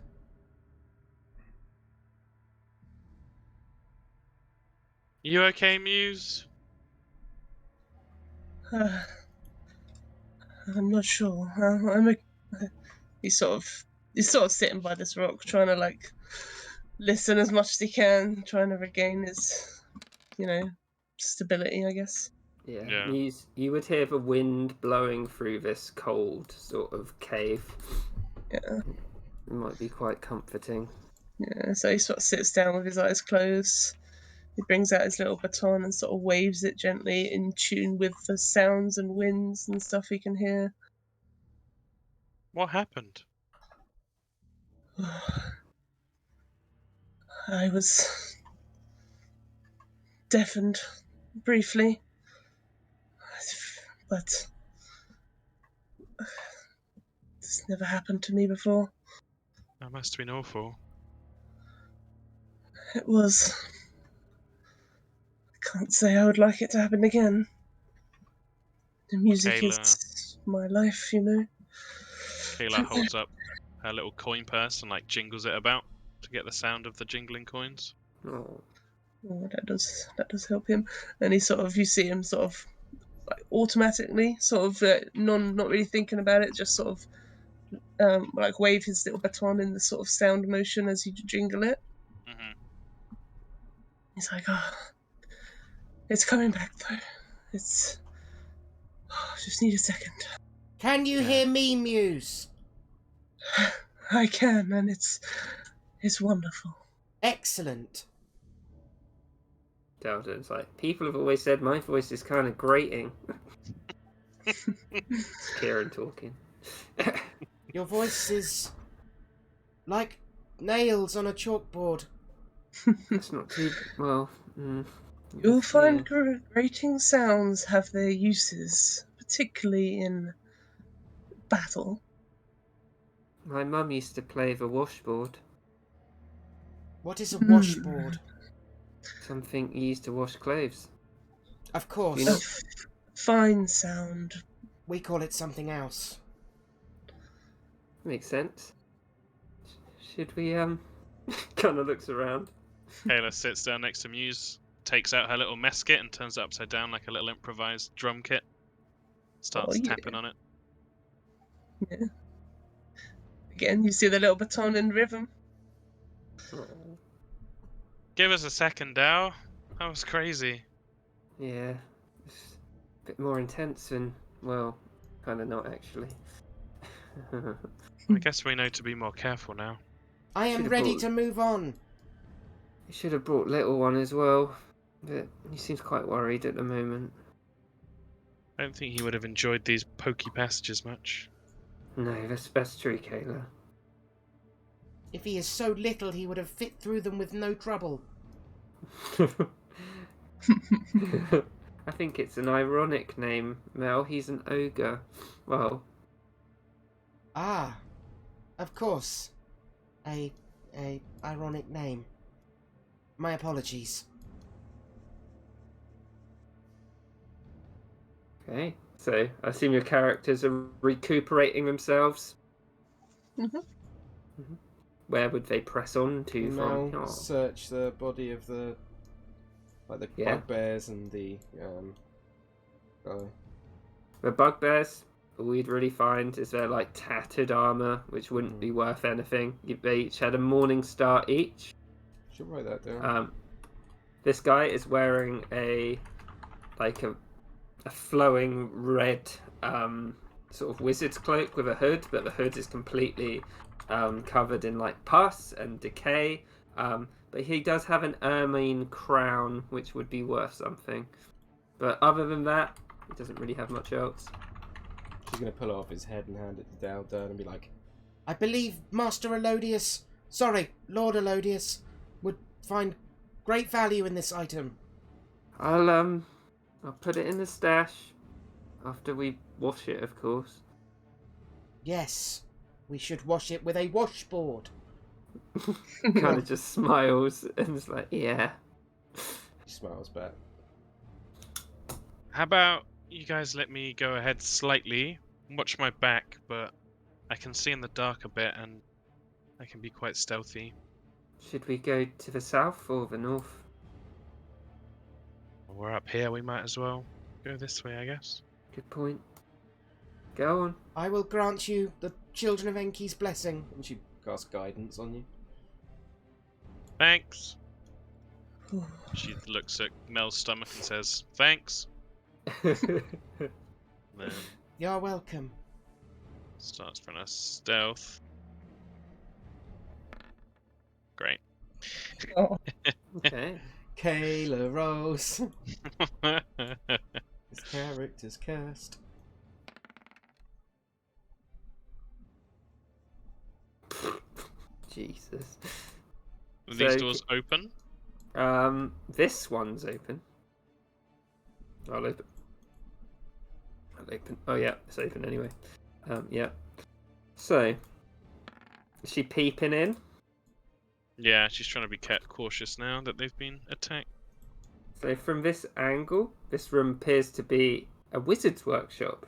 You okay, Muse? I'm not sure. He's sort of sitting by this rock, trying to listen as much as he can, trying to regain his, stability, I guess. Yeah. Yeah. You would hear the wind blowing through this cold sort of cave. Yeah. It might be quite comforting. Yeah, so he sort of sits down with his eyes closed. He brings out his little baton and sort of waves it gently in tune with the sounds and winds and stuff he can hear. What happened? I was deafened briefly, but this never happened to me before. That must have been awful. It was. I can't say I would like it to happen again. The music Kayla, is my life, you know. Kayla holds up her little coin purse and like jingles it about to get the sound of the jingling coins. Oh. Oh, that does help him. And you see him sort of like automatically, not really thinking about it, just sort of like wave his little baton in the sort of sound motion as you jingle it. Hmm. He's like, oh, it's coming back though. It's just need a second. Can you Yeah. hear me, Muse? I can, and it's wonderful. Excellent. Dalton's like, people have always said my voice is kind of grating. It's Kieran talking. Your voice is like nails on a chalkboard. That's not too well. You'll find yeah. grating sounds have their uses, particularly in battle. My mum used to play the washboard. What is a washboard? Something you used to wash clothes. Of course. You know- Fine sound. We call it something else. Makes sense. Should we kind of looks around. Kayla sits down next to Muse, takes out her little mess kit and turns it upside down like a little improvised drum kit. Starts yeah. tapping on it. Yeah. Again, you see the little baton in rhythm. Oh, Give us a second, Dow. That was crazy. yeah, it's a bit more intense than well, kind of not actually. I guess we know to be more careful now. I am Should've ready brought- to move on. You should have brought little one as well, but he seems quite worried at the moment. I don't think he would have enjoyed these pokey passages much. No, that's true, Kayla. If he is so little, he would have fit through them with no trouble. I think it's an ironic name, Mel. He's an ogre. Well, Ah, of course. A ironic name. My apologies. okay. So I assume your characters are recuperating themselves. Mhm. Where would they press on to Now from? Oh, search the body of the Yeah. bugbears and the guy. the bugbears. All we'd really find is their like tattered armor, which wouldn't be worth anything. They each had a morning star each. Should write that down. This guy is wearing a flowing red sort of wizard's cloak with a hood, but the hood is completely covered in like pus and decay. But he does have an ermine crown, which would be worth something. But other than that, he doesn't really have much else. She's gonna pull it off his head and hand it to Daldern and be like, I believe Lord Elodius would find great value in this item. I'll put it in the stash after we wash it, of course. Yes, we should wash it with a washboard. Kind of just smiles and is like, yeah. he smiles back. How about you guys let me go ahead slightly, watch my back, but I can see in the dark a bit and I can be quite stealthy. Should we go to the south or the north? We're up here, we might as well go this way, I guess. Good point. Go on. I will grant you the children of Enki's blessing. And she casts guidance on you. Thanks. She looks at Mel's stomach and says, "Thanks." Then You're welcome. starts from a stealth. Great. Oh, Okay. Kayla Rose. His character's cursed. Jesus. Are these So, doors open? This one's open. I'll open. Oh yeah, it's open anyway. Yeah. So, is she peeping in? Yeah, she's trying to be cautious now that they've been attacked. So from this angle, this room appears to be a wizard's workshop.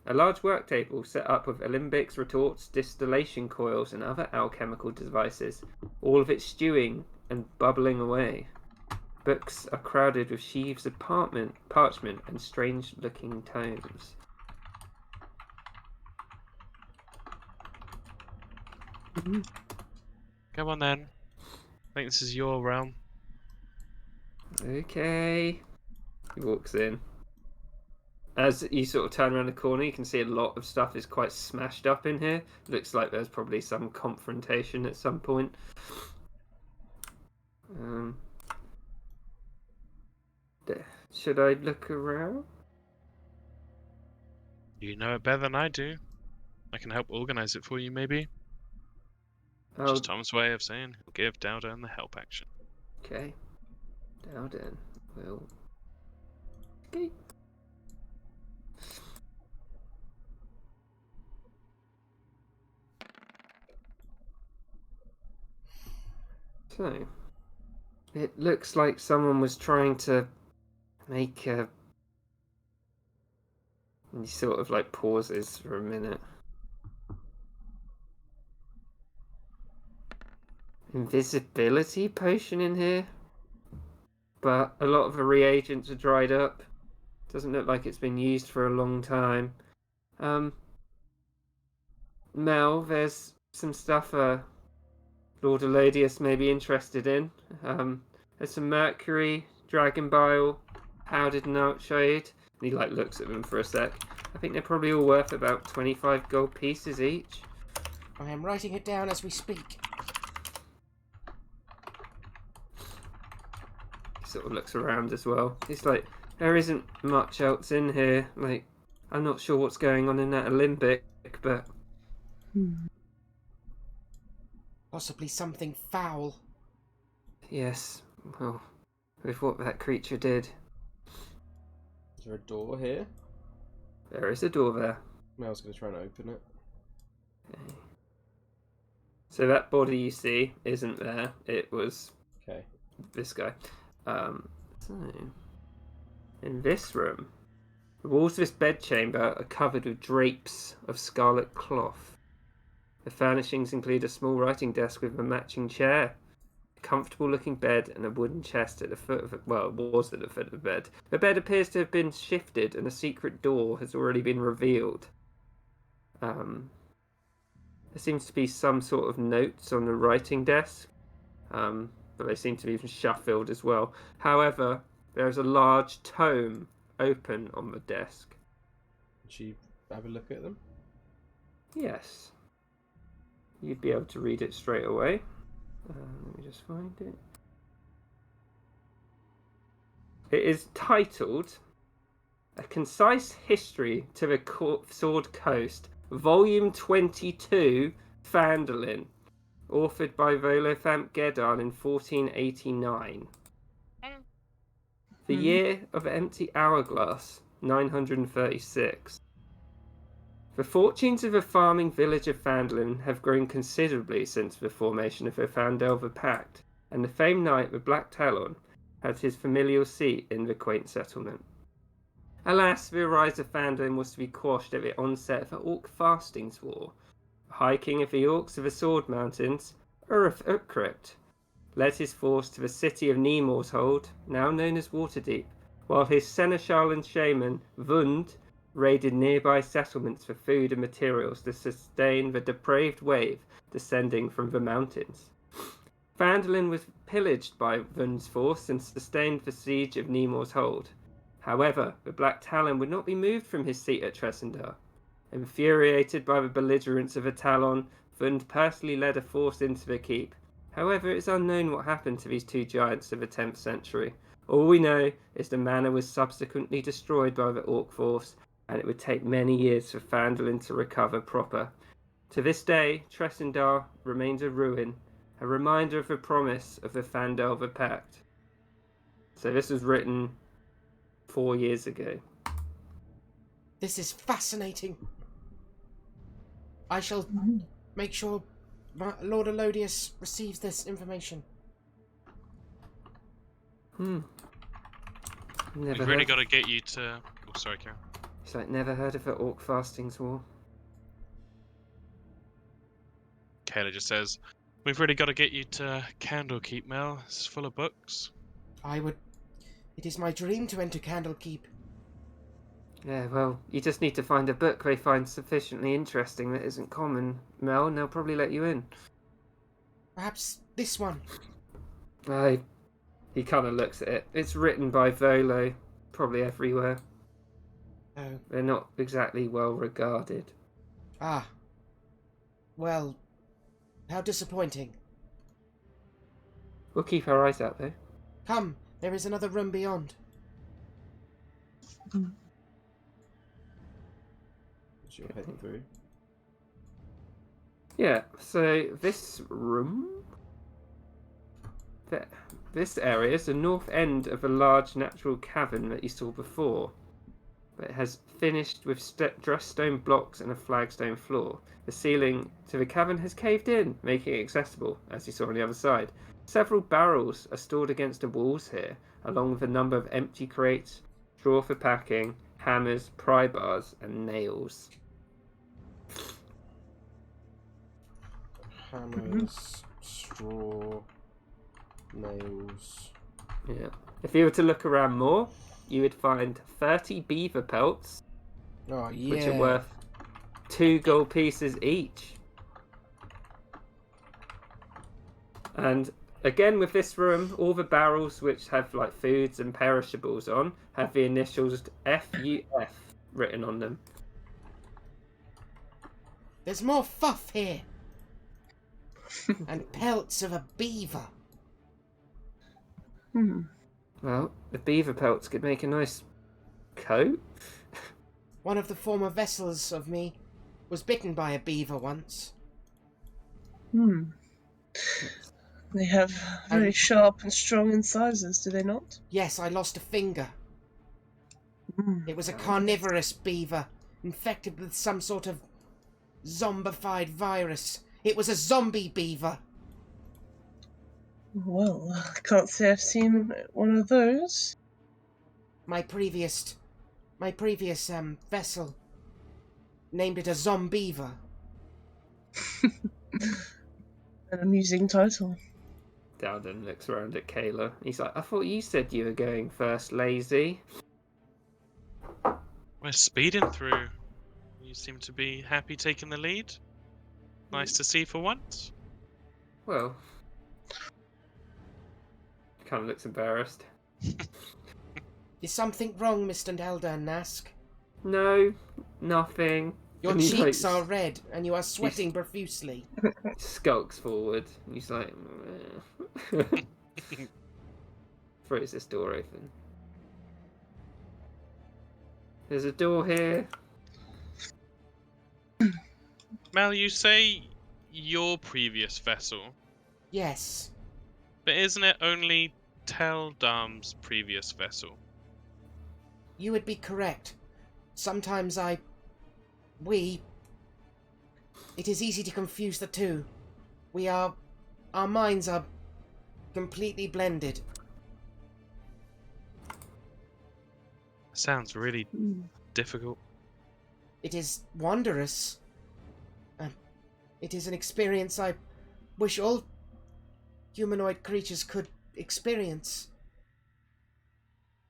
A large work table set up with alembics, retorts, distillation coils, and other alchemical devices, all of it stewing and bubbling away. Books are crowded with sheaves of parchment and strange-looking tomes. Come on then. I think this is your realm. Okay. He walks in. As you sort of turn around the corner, you can see a lot of stuff is quite smashed up in here. Looks like there's probably some confrontation at some point. Should I look around? You know it better than I do. I can help organize it for you, maybe. Oh, Just Tom's way of saying he'll give Dowden the help action. okay. Dowden will. Okay. So, it looks like someone was trying to make a. And he sort of like pauses for a minute. Invisibility potion in here, but a lot of the reagents are dried up. Doesn't look like it's been used for a long time. Mel, there's some stuff Lord Elodius may be interested in. There's some mercury, dragon bile, powdered nightshade. And he like looks at them for a sec. I think they're probably all worth about 25 gold pieces each. I am writing it down as we speak. He sort of looks around as well. He's like, there isn't much else in here. Like, I'm not sure what's going on in that alembic, but Possibly something foul. yes, well, with what that creature did, Is there a door here? there is a door there. Mel's going to try and open it. Okay. So that body you see isn't there. It was Okay. this guy. So in this room, the walls of this bedchamber are covered with drapes of scarlet cloth. The furnishings include a small writing desk with a matching chair, a comfortable-looking bed, and a wooden chest at the foot of it. Well, it was at the foot of the bed. The bed appears to have been shifted, and a secret door has already been revealed. There seems to be some sort of notes on the writing desk, but they seem to be shuffled as well. However, there is a large tome open on the desk. Did she have a look at them? Yes. You'd be able to read it straight away. Let me just find it. It is titled A Concise History to the Sword Coast, Volume 22, Phandalin, authored by Volothamp Geddar in 1489. The year of empty hourglass, 936. The fortunes of the farming village of Phandalin have grown considerably since the formation of the Phandelver Pact, and the famed knight with Black Talon had his familial seat in the quaint settlement. Alas, the rise of Phandalin was to be quashed at the onset of the Orc Fastings War. The High King of the Orcs of the Sword Mountains, Urth Ukrit, led his force to the city of Nemor's Hold, now known as Waterdeep, while his seneschal and shaman, Vund, raided nearby settlements for food and materials to sustain the depraved wave descending from the mountains. Phandalin was pillaged by Vund's force and sustained the siege of Nemor's hold. However, the Black Talon would not be moved from his seat at Tresendar. Infuriated by the belligerence of the Talon, Vund personally led a force into the keep. However, it is unknown what happened to these two giants of the 10th century. All we know is the manor was subsequently destroyed by the Orc force, and it would take many years for Phandalin to recover proper. To this day, Tresendar remains a ruin, a reminder of the promise of the Phandelver Pact. So this was written 4 years ago. This is fascinating. I shall make sure Lord Elodius receives this information. Never We've heard. really got to get you to. Oh, sorry, Karen. It's like never heard of the Orc Fastings War. Kayla just says, "We've really got to get you to Candlekeep, Mel. It's full of books." It is my dream to enter Candlekeep. Yeah, well, you just need to find a book they find sufficiently interesting that isn't common, Mel, and they'll probably let you in. Perhaps this one. He kind of looks at it. It's written by Volo, probably everywhere. Oh. They're not exactly well regarded. Ah. Well, how disappointing. We'll keep our eyes out, though. Come, there is another room beyond. As you're heading through. Yeah, so this room... This area is the north end of a large natural cavern that you saw before. But it has finished with dressed stone blocks and a flagstone floor. The ceiling to the cavern has caved in, making it accessible, as you saw on the other side. Several barrels are stored against the walls here, along with a number of empty crates, straw for packing, hammers, pry bars, and nails. Hammers, straw, nails. Yeah. If you were to look around more, you would find 30 beaver pelts, Oh, yeah. which are worth 2 gold pieces each. And again, with this room, all the barrels which have like foods and perishables on have the initials FUF written on them. There's more fuff here. And pelts of a beaver. Well, the beaver pelts could make a nice coat. One of the former vessels of me was bitten by a beaver once. They have very sharp and strong incisors, do they not? Yes, I lost a finger. It was a carnivorous beaver, infected with some sort of zombified virus. It was a zombie beaver. Well, I can't say I've seen one of those. My previous vessel named it a zombeaver. An amusing title. Dowden looks around at Kayla. He's like, I thought you said you were going first, lazy. We're speeding through. You seem to be happy taking the lead. Nice to see for once. Well, kind of looks embarrassed. Is something wrong, Mr. Eldar Nask? No, nothing. Your And he, cheeks like, are red, and you are sweating profusely. skulks forward. He's like, throws this door open. There's a door here. Mal, you say your previous vessel, Yes. but isn't it only Teldam's previous vessel? You would be correct. Sometimes it is easy to confuse the two. Our minds are completely blended. Sounds really difficult. It is wondrous. It is an experience I wish all humanoid creatures could experience.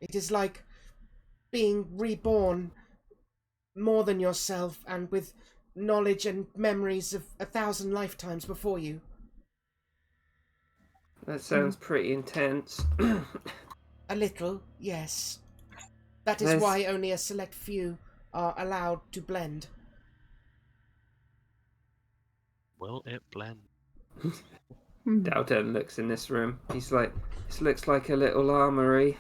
It is like being reborn more than yourself and with knowledge and memories of 1,000 lifetimes before you. That sounds pretty intense. A little, yes. That is There's- why only a select few are allowed to blend. Will it blend? Dalton looks in this room. He's like, this looks like a little armory.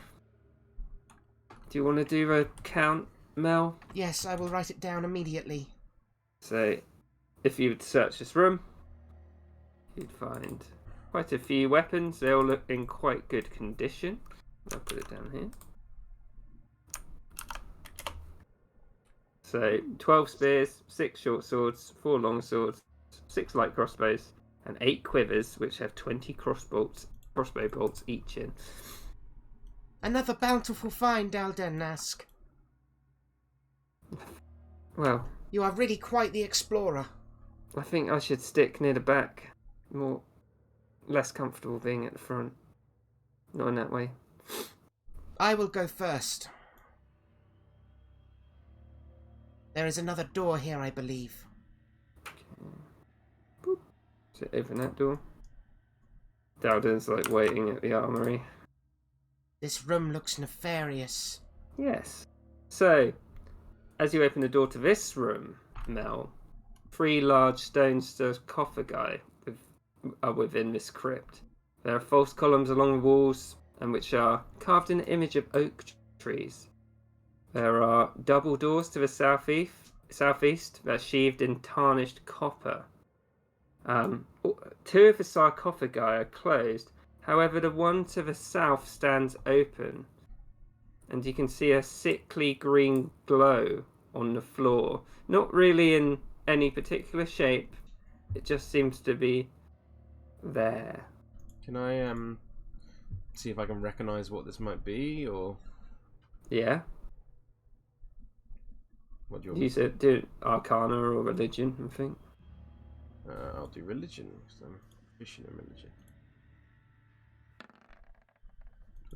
Do you want to do a count, Mel? Yes, I will write it down immediately. So, if you would search this room, you'd find quite a few weapons. They all look in quite good condition. I'll put it down here. So, 12 spears, 6 short swords, 4 long swords, 6 light crossbows, and 8 quivers, which have 20 crossbow bolts each in. Another bountiful find, Daldennask. Well, You are really quite the explorer. I think I should stick near the back. Less comfortable being at the front. Not in that way. I will go first. There is another door here, I believe. Boop. So open that door. Dowden's like waiting at the armory. This room looks nefarious. Yes. So, as you open the door to this room, Mel, 3 large stone sarcophagi are within this crypt. There are false columns along the walls, and which are carved in an image of oak trees. There are double doors to the southeast that are sheathed in tarnished copper. 2 of the sarcophagi are closed. However, the one to the south stands open, and you can see a sickly green glow on the floor. Not really in any particular shape. It just seems to be there. Can I see if I can recognise what this might be, or Yeah. what do you You want? said do Arcana or Religion, I think. I'll do religion, because I'm proficient in religion.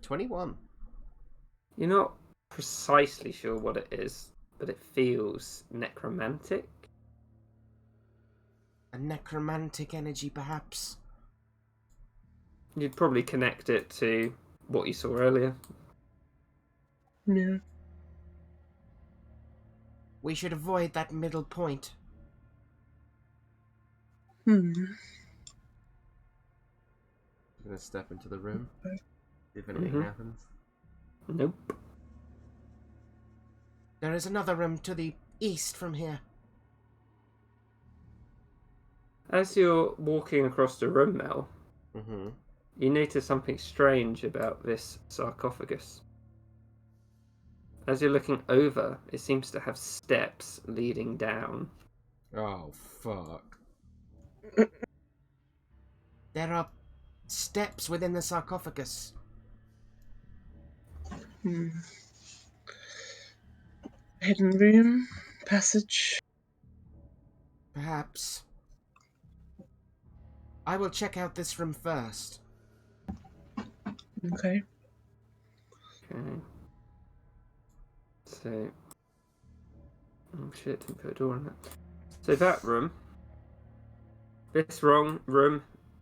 21. You're not precisely sure what it is, but it feels necromantic. A necromantic energy, perhaps. You'd probably connect it to what you saw earlier. Yeah. We should avoid that middle point. Hmm. I'm gonna step into the room. See if anything happens. Nope. There is another room to the east from here. As you're walking across the room, Mel, Mm-hmm. you notice something strange about this sarcophagus. As you're looking over, it seems to have steps leading down. Oh, fuck. There are steps within the sarcophagus. Hmm. Hidden room, passage. Perhaps. I will check out this room first. Okay. Okay. So... Oh shit, didn't put a door on that. So that room... This room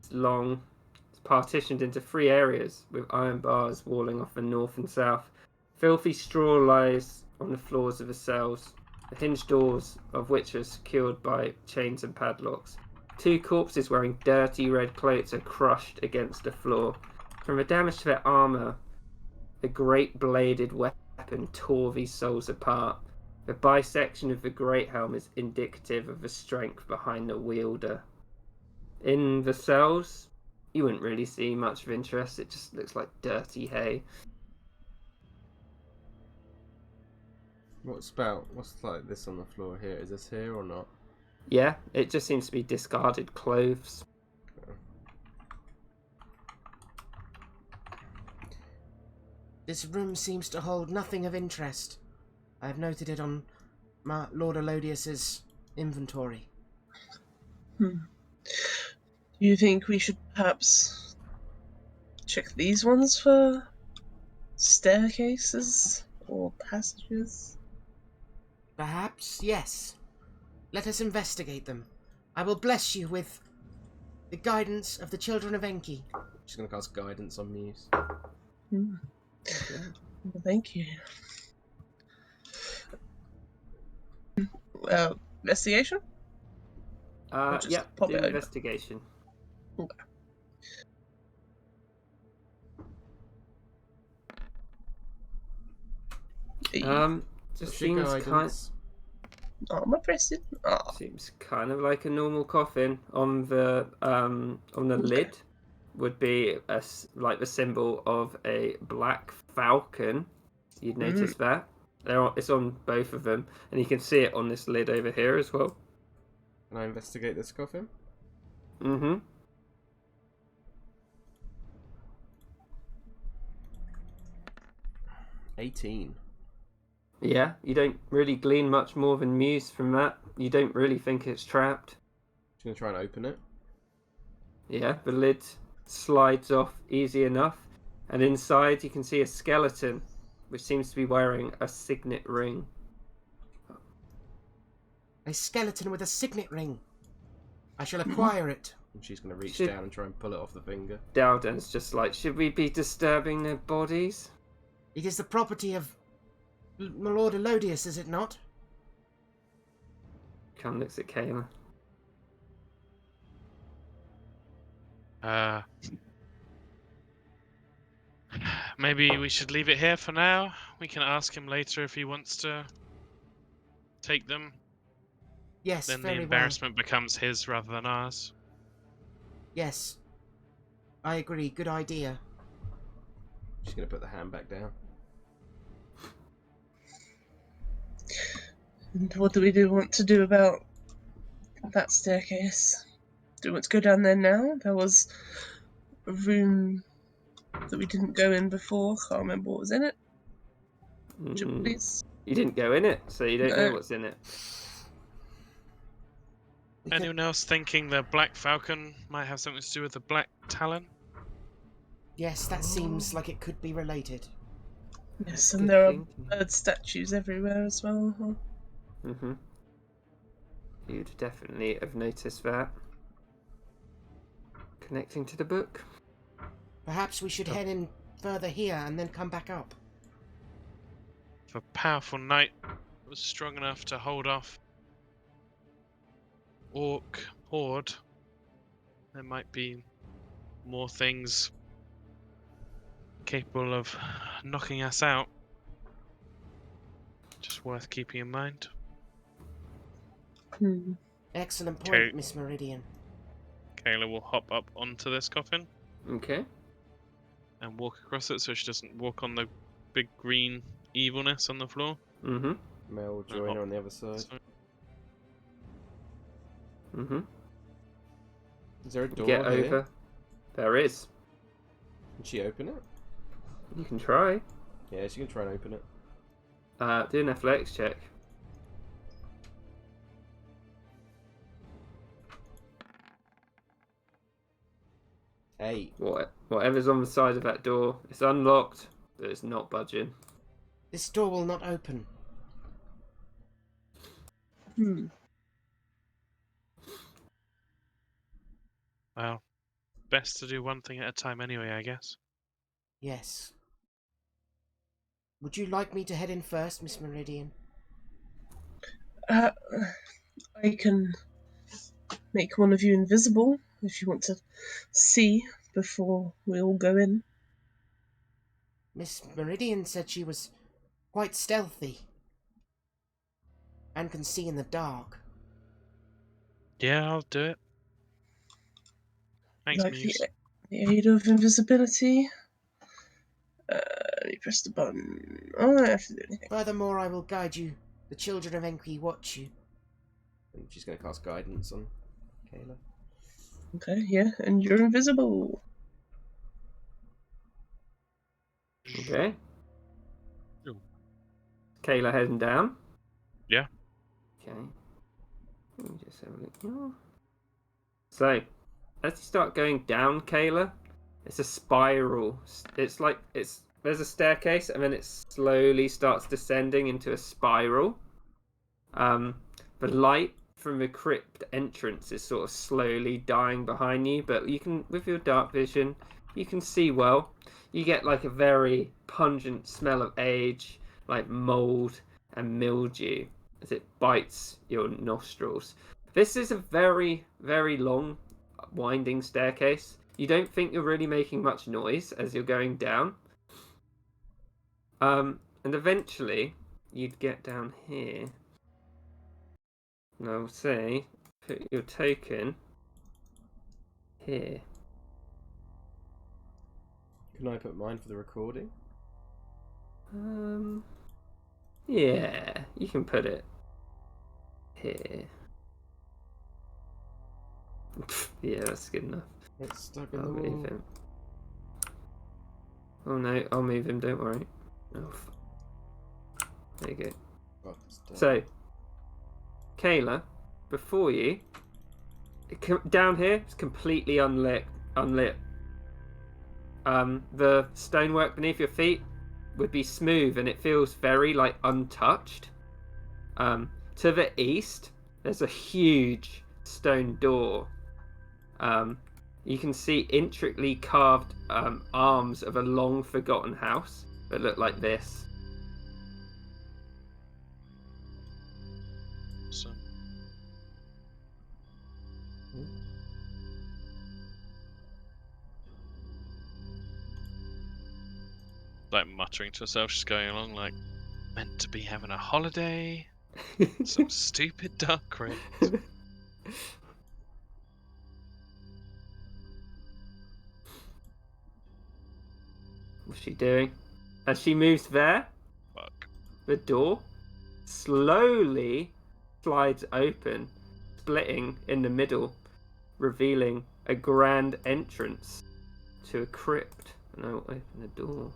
is long. It's partitioned into 3 areas with iron bars walling off the north and south. Filthy straw lies on the floors of the cells, the hinged doors of which are secured by chains and padlocks. 2 corpses wearing dirty red cloaks are crushed against the floor. From the damage to their armour, a great bladed weapon tore these souls apart. The bisection of the great helm is indicative of the strength behind the wielder. In the cells, you wouldn't really see much of interest. It just looks like dirty hay. What's like this on the floor here? Is this here or not? Yeah, it just seems to be discarded clothes. This room seems to hold nothing of interest. I have noted it on Lord Elodius's inventory. Do you think we should perhaps check these ones for staircases or passages? Perhaps, yes. Let us investigate them. I will bless you with the guidance of the children of Enki. She's going to cast guidance on Muse. Hmm. Well, thank you. Investigation? Just Yeah, pop do it over. investigation. Okay. Just What's your seems guidance? Armor pressing. seems kind of like a normal coffin. On the lid would be like the symbol of a black falcon. You'd notice that. It's on both of them, and you can see it on this lid over here as well. Can I investigate this coffin? Mm-hmm. 18. Yeah, you don't really glean much more than Muse from that. You don't really think it's trapped. Just going to try and open it. Yeah, the lid slides off easy enough, and inside you can see a skeleton, which seems to be wearing a signet ring. A skeleton with a signet ring. I shall acquire it. And she's going to reach Should- down and try and pull it off the finger. Dowden's just like, should we be disturbing their bodies? It is the property of my Lord Elodius, is it not? Cam looks at Kayla. Maybe we should leave it here for now. We can ask him later if he wants to take them. Yes, Then the very well. embarrassment becomes his rather than ours. Yes. I agree, good idea. She's going to put the hand back down. And what do we want to do about that staircase? Do we want to go down there now? There was a room that we didn't go in before. Can't remember what was in it. Please. You didn't go in it, so you don't know No. what's in it. Anyone else thinking the Black Falcon might have something to do with the Black Talon? Yes, that seems like it could be related. Yes, Good and there are thinking. bird statues everywhere as well. Mm-hmm. You'd definitely have noticed that. Connecting to the book. Perhaps we should head in further here and then come back up. If a powerful knight was strong enough to hold off Orc horde, there might be more things capable of knocking us out. Just worth keeping in mind. Excellent point, Okay. Miss Meridian. Kayla will hop up onto this coffin Okay. and walk across it so she doesn't walk on the big green evilness on the floor. Mm-hmm. Mel will join her on the other side. So- Mm-hmm. Is there a door Get here? over. There is. Can she open it? You can try. Yeah, she can try and open it. Do an athletics check. Hey. Whatever's on the side of that door, it's unlocked, but it's not budging. This door will not open. Well, best to do one thing at a time anyway, I guess. Yes. Would you like me to head in first, Miss Meridian? I can make one of you invisible if you want to see before we all go in. Miss Meridian said she was quite stealthy and can see in the dark. Yeah, I'll do it. Thanks, Like Muse. the aid of invisibility. Let me press the button. Oh, I don't have to do anything. Furthermore, I will guide you. The children of Enki watch you. And she's going to cast guidance on Kayla. Okay, yeah, and you're invisible. Okay. Ooh. Kayla heading down. Yeah. Okay. Let me just have a look here. So, as you start going down, Kayla, it's a spiral. There's a staircase, and then it slowly starts descending into a spiral. The light from the crypt entrance is sort of slowly dying behind you, but you can, with your dark vision, you can see well. You get like a very pungent smell of age, like mold and mildew, as it bites your nostrils. This is a very, very long, winding staircase. You don't think you're really making much noise as you're going down. And eventually, you'd get down here. And I'll say, put your token here. Can I put mine for the recording? Yeah, you can put it here. Yeah, that's good enough. It's stuck in I'll the move wall. him. Oh no, I'll move him, don't worry. Oh, there you go. Oh, it's done. So, Kayla, before you, down here, it's completely unlit. The stonework beneath your feet would be smooth and it feels very like untouched. To the east, there's a huge stone door. You can see intricately carved arms of a long forgotten house that look like this. So, like muttering to herself, she's going along like, meant to be having a holiday. Some stupid dark crypt. What's she doing? As she moves there, Fuck. the door slowly slides open, splitting in the middle, revealing a grand entrance to a crypt. And I will open the door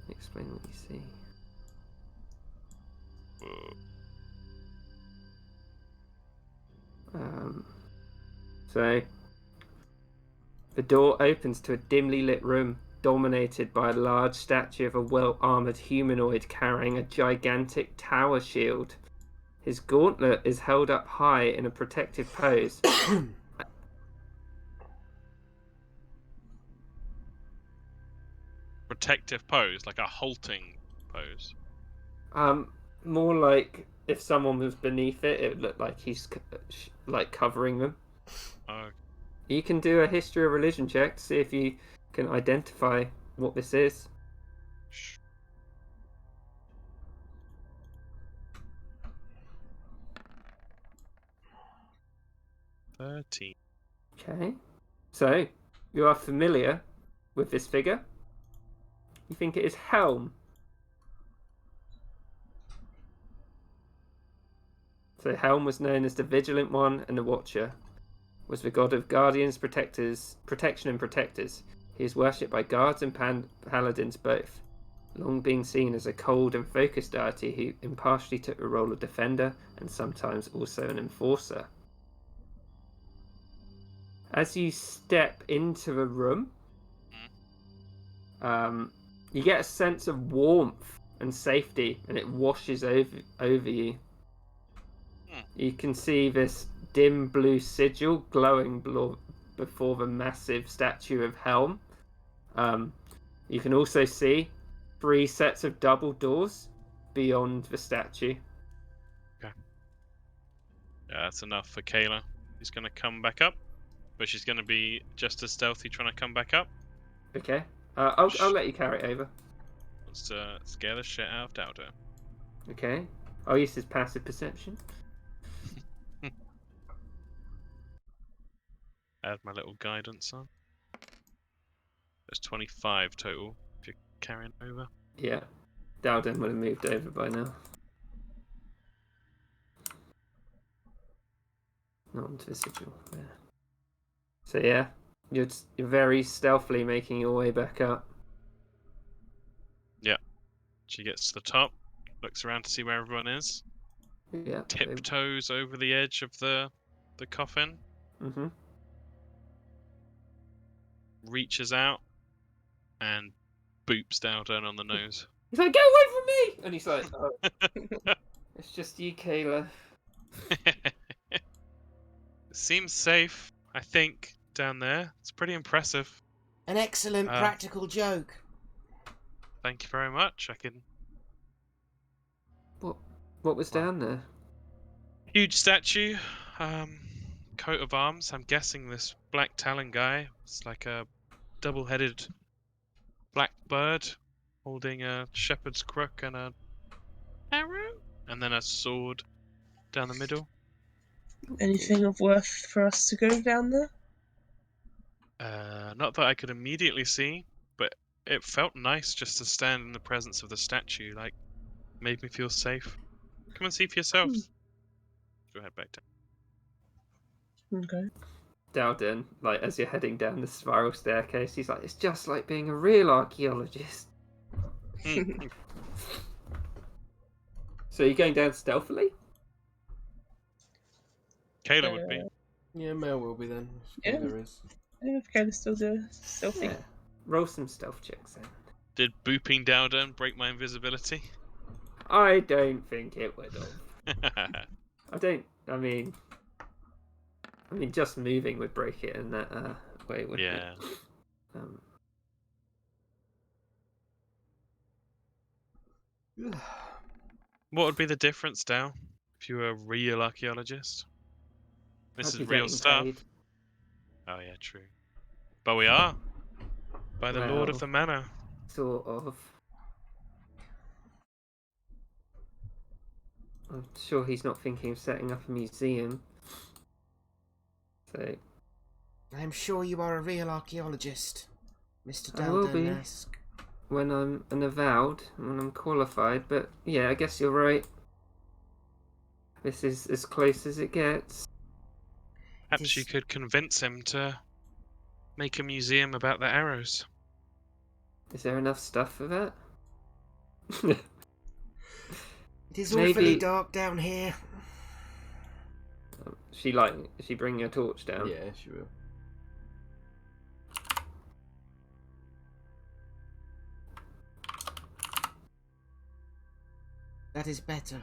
and explain what you see. Whoa. So, the door opens to a dimly lit room dominated by a large statue of a well-armored humanoid carrying a gigantic tower shield. His gauntlet is held up high in a protective pose. Protective pose, like a halting pose. More like if someone was beneath it, it would look like he's like covering them. Oh, You can do a history or religion check to see if you can identify what this is. sh- 13. Okay. So, you are familiar with this figure. You think it is Helm. So Helm was known as the Vigilant One and the Watcher. Was the god of guardians, protection and protectors. He is worshipped by guards and paladins both, long being seen as a cold and focused deity who impartially took the role of defender and sometimes also an enforcer. As you step into the room, you get a sense of warmth and safety, and it washes over you. You can see this dim blue sigil glowing before the massive statue of Helm. You can also see 3 sets of double doors beyond the statue. Yeah, that's enough for Kayla. She's going to come back up, but she's going to be just as stealthy trying to come back up. Okay. I'll let you carry it over. Wants to scare the shit out of Dowdo. Okay. I'll use his passive perception. Add my little guidance on. There's 25 total if you're carrying over. Yeah. Dowden would have moved over by now. Not onto the sigil. Yeah. So yeah, you're very stealthily making your way back up. Yeah. She gets to the top, looks around to see where everyone is, Yeah. tiptoes over the edge of the coffin, Mm-hmm. reaches out, and boops Dowden on the nose. He's like, "Get away from me!" And he's like, "Oh, it's just you, Kayla." seems safe, I think, down there. It's pretty impressive. An excellent practical joke. Thank you very much. I can... What was down there? Huge statue, coat of arms. I'm guessing this black talon guy is like a double-headed black bird holding a shepherd's crook and a arrow, and then a sword down the middle. Anything of worth for us to go down there? Not that I could immediately see, but it felt nice just to stand in the presence of the statue. Like, made me feel safe. Come and see for yourselves. Go head back down. Okay. Dowden, like as you're heading down the spiral staircase, he's like, "It's just like being a real archaeologist." So you're going down stealthily? Kayla would be. Yeah, Mel will be then. If Yeah. there is. Yeah, if Kayla's still there, stealthy. Yeah. Roll some stealth checks then. Did booping Dowden break my invisibility? I don't think it would have. I mean, just moving would break it in that way, wouldn't Yeah. it? What would be the difference, Dow, if you were a real archaeologist? This I'd is be real getting stuff. paid. Oh yeah, true. But we are. By the Lord of Well. the Manor. Sort of. I'm sure he's not thinking of setting up a museum. So I'm sure you are a real archaeologist, Mr. I will be. Dalden-esque. when I'm an avowed, when I'm qualified, but yeah, I guess you're right. This is as close as it gets. Perhaps you could convince him to make a museum about the arrows. Is there enough stuff for that? It is Maybe- awfully dark down here. Is she bringing a torch down? Yeah, she will. That is better.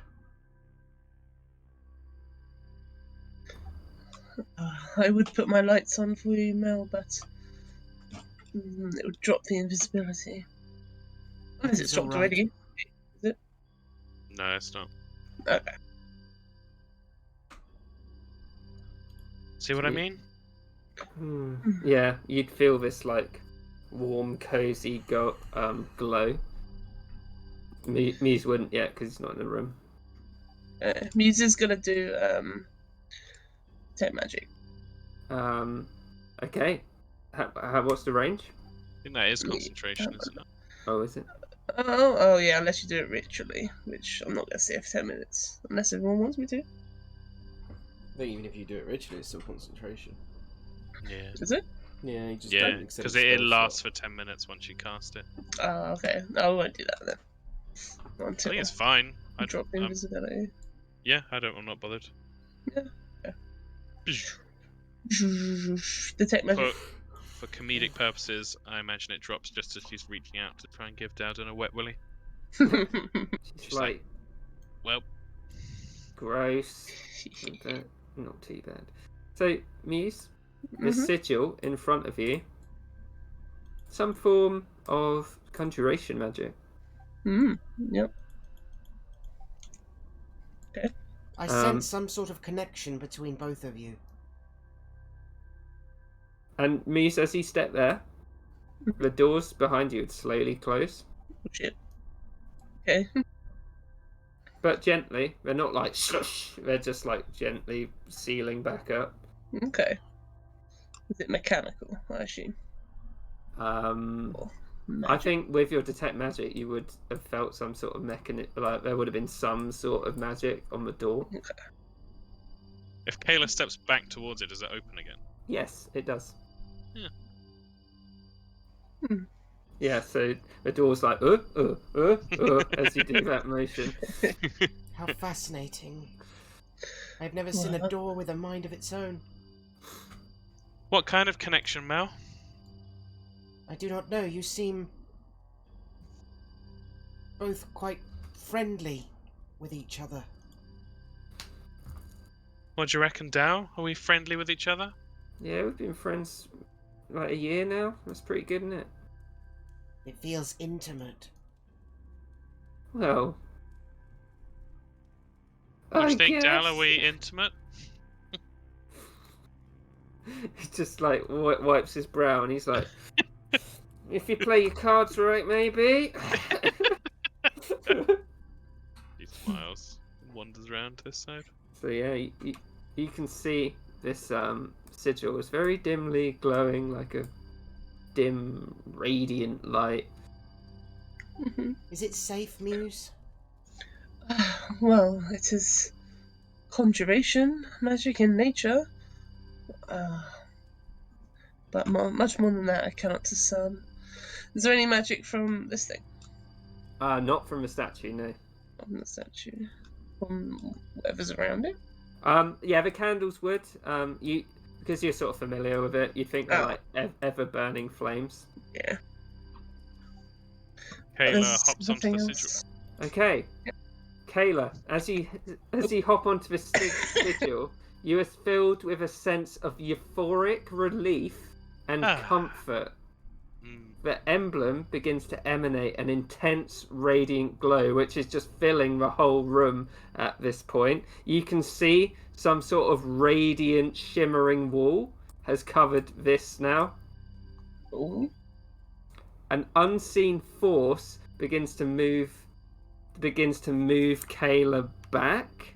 I would put my lights on for you, Mel, but it would drop the invisibility. Unless it's It's dropped alright. already. No, it's not. Okay. See what I mean? Yeah, you'd feel this like warm, cozy glow. Muse wouldn't yet because he's not in the room. Muse is gonna do detect magic. Okay. What's the range? I think that is concentration, isn't it? Oh, is it? Oh yeah, unless you do it ritually, which I'm not gonna say for 10 minutes, unless everyone wants me to. I think even if you do it ritually, it's still concentration. Yeah. Is it? Yeah, you just Yeah, don't accept because a it spell lasts slot. for 10 minutes once you cast it. Oh, okay. I won't do that then. I Until think it's fine. I drop invisibility. Yeah, I'm not bothered. Detect magic. For comedic purposes, I imagine it drops just as she's reaching out to try and give Dowden a wet willy. She's like, like, Well, gross. But not too bad. So, Muse, the Mhm. sigil in front of you, some form of conjuration magic. Yep. I sense some sort of connection between both of you. And Muse, as you step there, the doors behind you would slowly close. Oh, shit. Okay. But gently. They're not like shush. They're just like gently sealing back up. Okay. Is it mechanical, I assume? I Magic? think with your detect magic, you would have felt some sort of mechanism. Like there would have been some sort of magic on the door. Okay. if Kayla steps back towards it, does it open again? Yes, it does. Yeah. Yeah, so the door's like as you do that motion. How fascinating. I've never seen a door with a mind of its own. What kind of connection, Mel? I do not know, you seem both quite friendly with each other. What do you reckon, Dow? Are we friendly with each other? Yeah, we've been friends like a year now. That's pretty good, isn't it? It feels intimate. Well, What do I you think, Dow? guess. Are we intimate? He just like wipes his brow and he's like, if you play your cards right, maybe. He smiles and wanders around to his side. So yeah, you can see this sigil is very dimly glowing like a dim radiant light. Is it safe, Muse? Well, it is conjuration, magic in nature. But much more than that, I cannot discern. Is there any magic from this thing? Not from a statue, no. From the statue? From whatever's around it? Yeah, the candles would. You because you're sort of familiar with it, you'd think they're Oh. like ever burning flames. Yeah. Kayla There's hops onto nothing the else. sigil. Okay, Kayla, as you hop onto the sigil, you are filled with a sense of euphoric relief and comfort. The emblem begins to emanate an intense radiant glow, which is just filling the whole room at this point. You can see some sort of radiant, shimmering wall has covered this now. Ooh. An unseen force begins to move Kayla back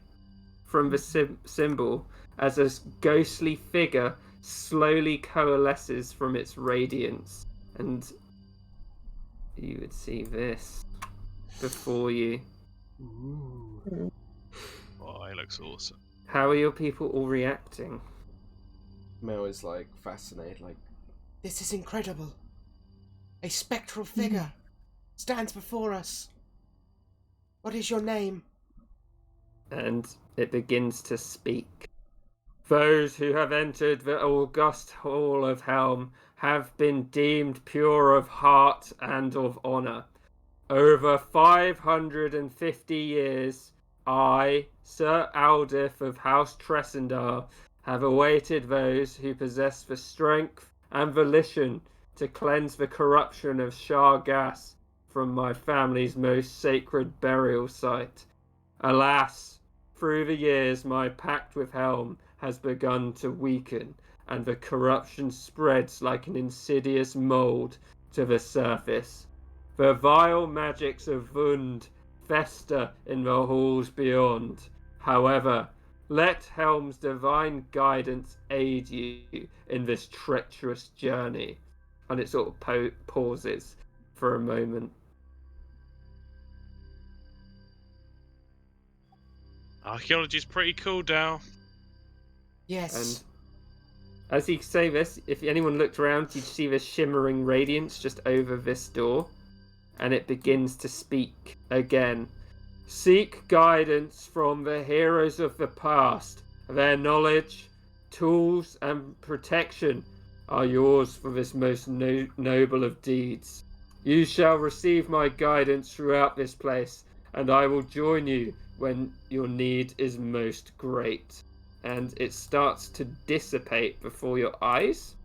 from the symbol as a ghostly figure slowly coalesces from its radiance. And you would see this before you. Ooh. Oh, he looks awesome. How are your people all reacting? Mel is like fascinated, like, This is incredible. A spectral figure stands before us. What is your name? And it begins to speak. Those who have entered the august hall of Helm have been deemed pure of heart and of honour. Over 550 years, I, Sir Aldith of House Tresendar, have awaited those who possess the strength and volition to cleanse the corruption of Shargas from my family's most sacred burial site. Alas, through the years my pact with Helm has begun to weaken, and the corruption spreads like an insidious mould to the surface. The vile magics of Wund fester in the halls beyond. However, let Helm's divine guidance aid you in this treacherous journey. And it sort of pauses for a moment. Archaeology's pretty cool, Dow. Yes. And as you say this, if anyone looked around, you'd see this shimmering radiance just over this door. And it begins to speak again. Seek guidance from the heroes of the past. Their knowledge, tools, and protection are yours for this most noble of deeds. You shall receive my guidance throughout this place, and I will join you when your need is most great. And it starts to dissipate before your eyes,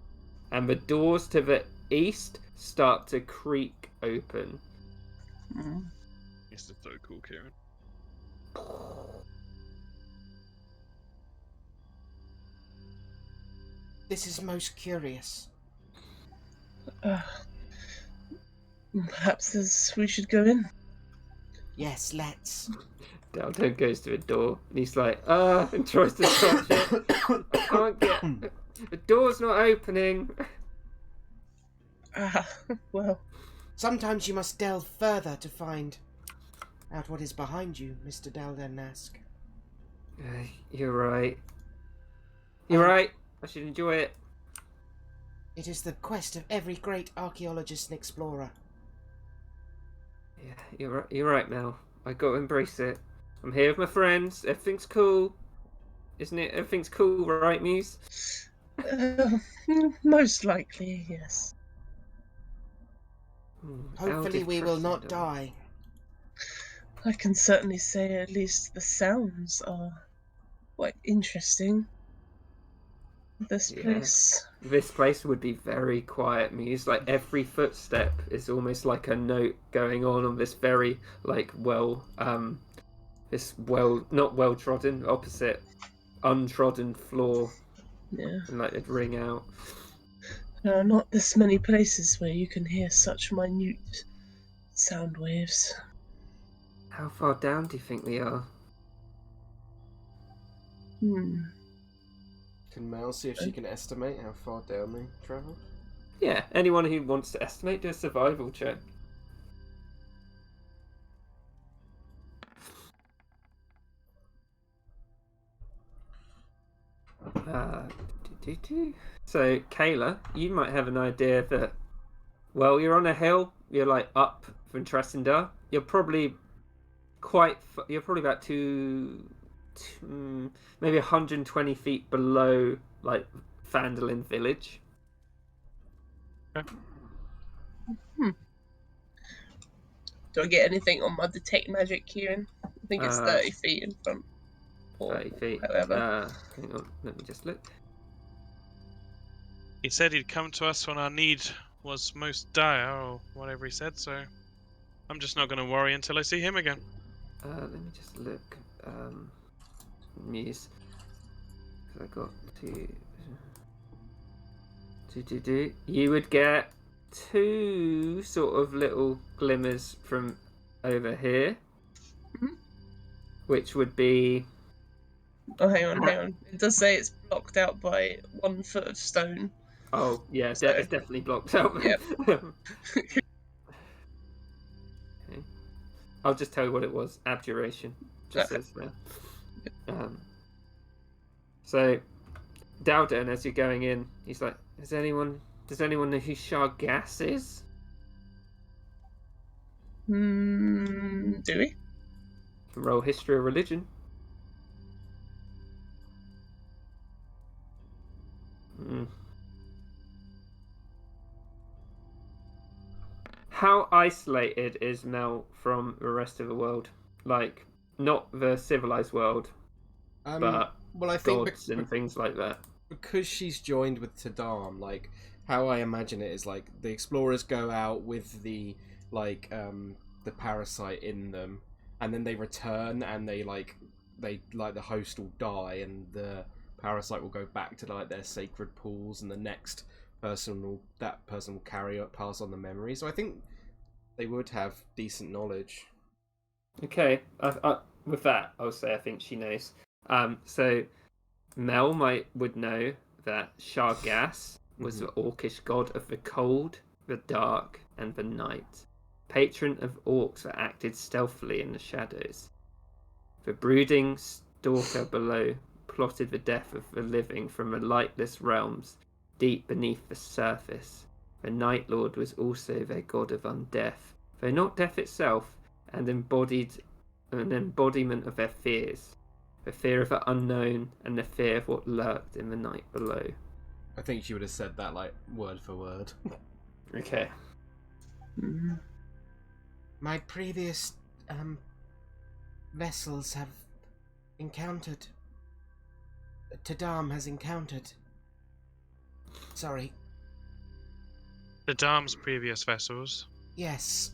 and the doors to the east start to creak open. This is so cool, Kieran. This is most curious. Perhaps we should go in. Yes, let's. Dalton goes to the door and he's like, and tries to touch it. I can't get. The door's not opening. Well. Sometimes you must delve further to find out what is behind you, Mr. Daldernask. You're right. You're right. I should enjoy it. It is the quest of every great archaeologist and explorer. Yeah, you're right, Mel. I got to embrace it. I'm here with my friends. Everything's cool. Isn't it? Everything's cool, right, Muse? Most likely, yes. Hopefully we will not die. I can certainly say at least the sounds are Quite interesting. This Yeah. place. This place would be very quiet, Muse. Like every footstep is almost like a note going on this very not well trodden, opposite untrodden floor, Yeah. and like it'd ring out. There are not this many places where you can hear such minute sound waves. How far down do you think we are? Hmm. Can Mel see if she can estimate how far down they travelled? Yeah, anyone who wants to estimate, do a survival check. Uh, So, Kayla, you might have an idea that, well, you're on a hill, you're like up from Tresendar. You're probably you're probably about maybe 120 feet below, like, Phandalin village. Do I get anything on my detect magic, Kieran? I think it's 30 feet in front. Or 30 feet. however. Hang on, let me just look. He said he'd come to us when our need was most dire, or whatever he said, so I'm just not going to worry until I see him again. Let me just look. Muse. I got to. You would get two sort of little glimmers from over here, which would be. Oh, hang on. It does say it's blocked out by 1 foot of stone. Oh, yeah, So- it's definitely blocked out. Yep. Okay. I'll just tell you what it was. Abjuration. Just Okay. says there. So, Dowden, as you're going in, he's like, does anyone know who Shargas is? Do we? Can roll history or religion. How isolated is Mel from the rest of the world? Like, not the civilized world, but well, I think gods and things like that. because she's joined with Tadam, like how I imagine it is like the explorers go out with the the parasite in them, and then they return and they the host will die and the parasite will go back to like their sacred pools, and the next person will pass on the memory. So I think they would have decent knowledge. Okay, with that, I'll say I think she knows. So Mel would know that Shargas was the orcish god of the cold, the dark, and the night, patron of orcs that acted stealthily in the shadows. The brooding stalker below plotted the death of the living from the lightless realms deep beneath the surface. The Night Lord was also their god of undeath, though not death itself, and embodied an embodiment of their fears. The fear of the unknown and the fear of what lurked in the night below. I think she would have said that like word for word. Okay. My previous vessels have encountered. Tadam has encountered. Sorry. The Dam's previous vessels. Yes.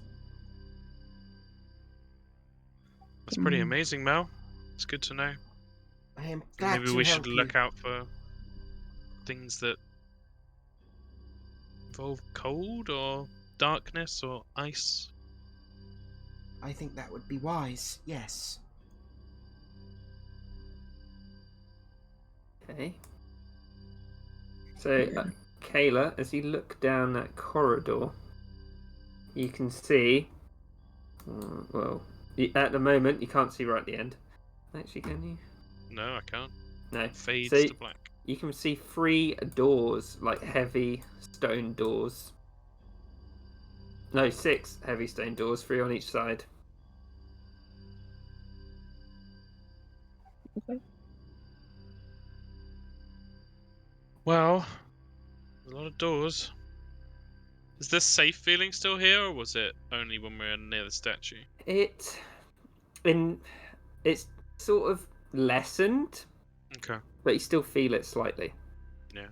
That's pretty amazing, Mel. It's good to know. I am glad Maybe to we help should you. look out for things that involve cold or darkness or ice. I think that would be wise. Yes. Okay. So, Kayla, as you look down that corridor, you can see. At the moment, you can't see right at the end. Actually, can you? No, I can't. No. Fades So to black. you can see 3 doors, like heavy stone doors. No, 6 heavy stone doors, 3 on each side. Okay. Well, there's a lot of doors. Is this safe feeling still here, or was it only when we're near the statue? It's sort of lessened, Okay. but you still feel it slightly. Yeah.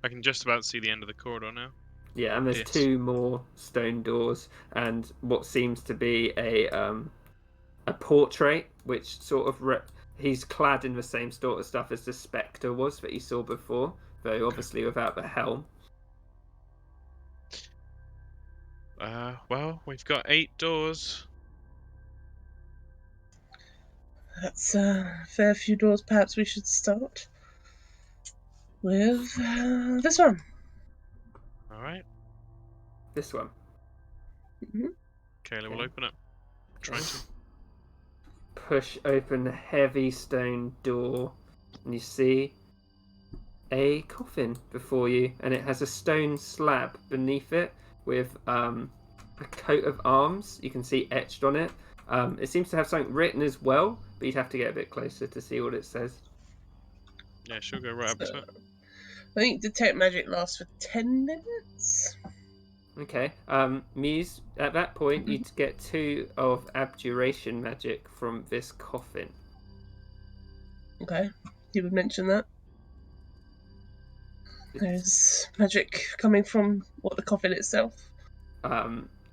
I can just about see the end of the corridor now. Yeah, and there's Yes. 2 more stone doors and what seems to be a portrait, which sort of he's clad in the same sort of stuff as the Spectre was that you saw before, though obviously without the helm. Well, we've got 8 doors. That's a fair few doors. Perhaps we should start with this one. All right. This one. Kayla will Okay. open it. Try to. Push open the heavy stone door, and you see a coffin before you, and it has a stone slab beneath it with a coat of arms. You can see etched on it. It seems to have something written as well, but you'd have to get a bit closer to see what it says. Yeah, she'll go right up to it. I think detect magic lasts for 10 minutes. Okay. Muse, at that point, you'd get 2 of abjuration magic from this coffin. Okay, you would mention that. There's magic coming from what, the coffin itself?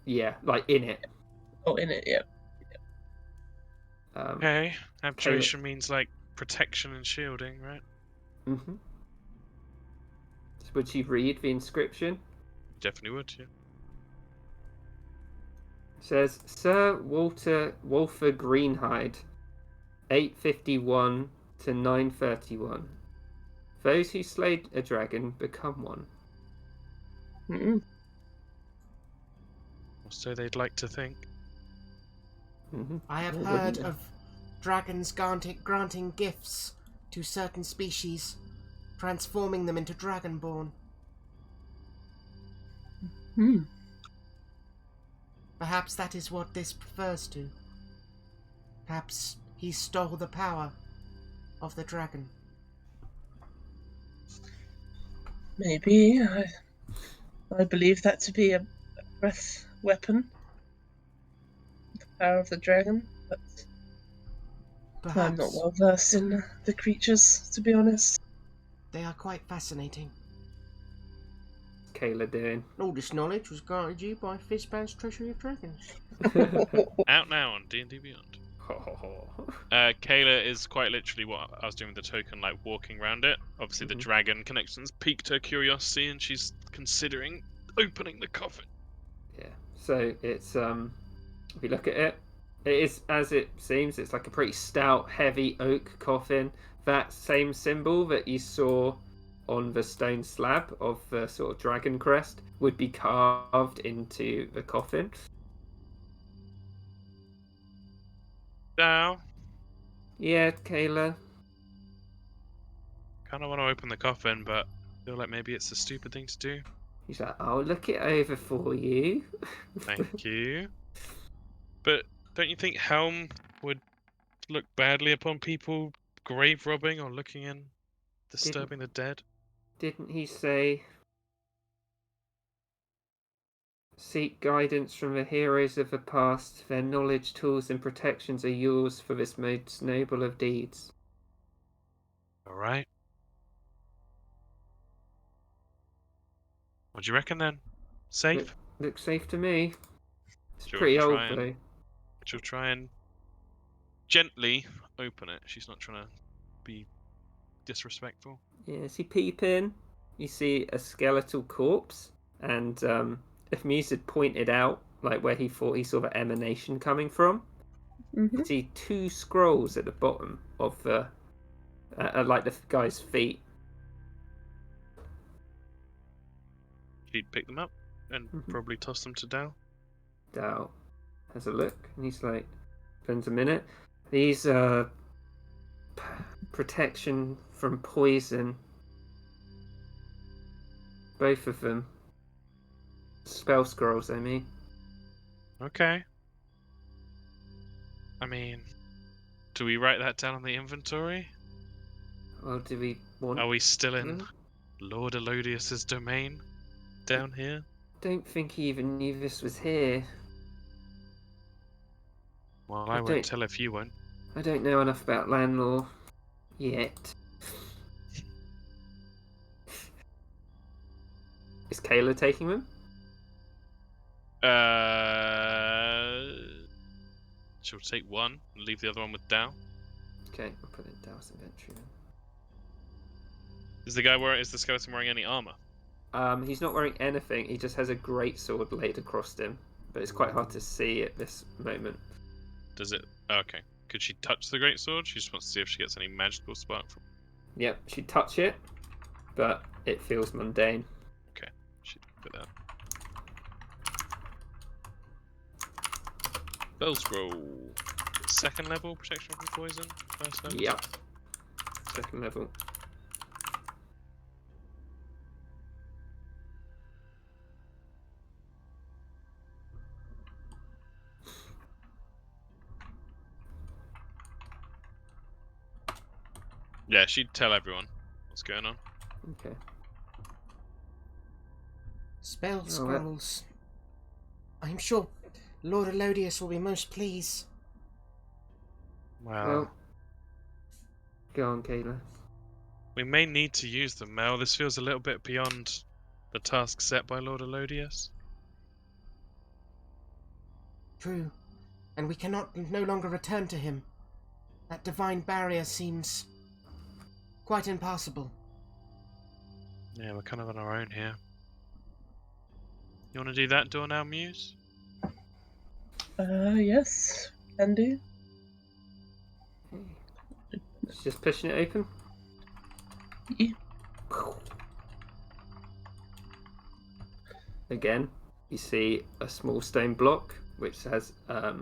Yeah, like in it. Oh, in it, yeah. Okay. Abjuration means like protection and shielding, right? Mm-hmm. Would she read the inscription? Definitely would, yeah. It says, Sir Walter Wolfer Greenhide, 851 to 931. Those who slay a dragon become one. Mm-mm. Or so they'd like to think. Mm-hmm. I have heard of dragons granting gifts to certain species, transforming them into dragonborn. Hmm. Perhaps that is what this refers to. Perhaps he stole the power of the dragon. Maybe. I believe that to be a breath weapon. The power of the dragon, but Perhaps I'm not well versed in the creatures, to be honest. they are quite fascinating. Kayla doing? All this knowledge was granted you by Fizban's Treasury of Dragons. Out now on D&D Beyond. Kayla is quite literally what I was doing with the token, like walking around it. Obviously, the dragon connections piqued her curiosity, and she's considering opening the coffin. Yeah. So it's if you look at it, it is as it seems. It's like a pretty stout, heavy oak coffin. That same symbol that you saw on the stone slab of the sort of dragon crest would be carved into the coffin. Now, Yeah, Kayla. kind of want to open the coffin, but I feel like maybe it's a stupid thing to do. He's like, I'll look it over for you. Thank you. But don't you think Helm would look badly upon people grave robbing or looking in, disturbing the dead? Didn't he say, seek guidance from the heroes of the past, their knowledge, tools and protections are yours for this most noble of deeds? Alright. What do you reckon then? Safe? Looks safe to me. It's She'll pretty old try and- though. She'll try and gently open it. She's not trying to be disrespectful. Yeah, as you peep in, you see a skeletal corpse, and if Muse had pointed out like where he thought he saw the emanation coming from, Mm-hmm. you see 2 scrolls at the bottom of the like the guy's feet. He'd pick them up and probably toss them to Dal. Dal has a look, and he's like, spends a minute. These are protection from poison. Both of them. Spell scrolls, I mean. Okay. I mean, do we write that down on the inventory? Or do we want... Are we still in Lord Elodius's domain down here? Don't think he even knew this was here. Well, I won't tell if you won't. I don't know enough about land law. Yet. Is Kayla taking them? She'll take one and leave the other one with Dow. Okay, I'll put it in Dow's inventory then. Is the skeleton wearing any armor? He's not wearing anything. He just has a great sword laid across him, but it's quite hard to see at this moment. Does it? Okay. Could she touch the great sword? She just wants to see if she gets any magical spark from. Yep, she'd touch it, but it feels mundane. Okay, she put that. Spell scroll. Second level protection from poison. First level. Yep. Second level. Yeah, she'd tell everyone what's going on. Okay. Spell that- scrolls. I'm sure Lord Elodius will be most pleased. Wow. Well, go on, Kayla. We may need to use them, Mel. This feels a little bit beyond the task set by Lord Elodius. True. And we cannot no longer return to him. That divine barrier seems quite impassable. Yeah, we're kind of on our own here. You want to do that, Dornell Muse? Yes, can do. She's just pushing it open. Yeah. Again, you see a small stone block which has a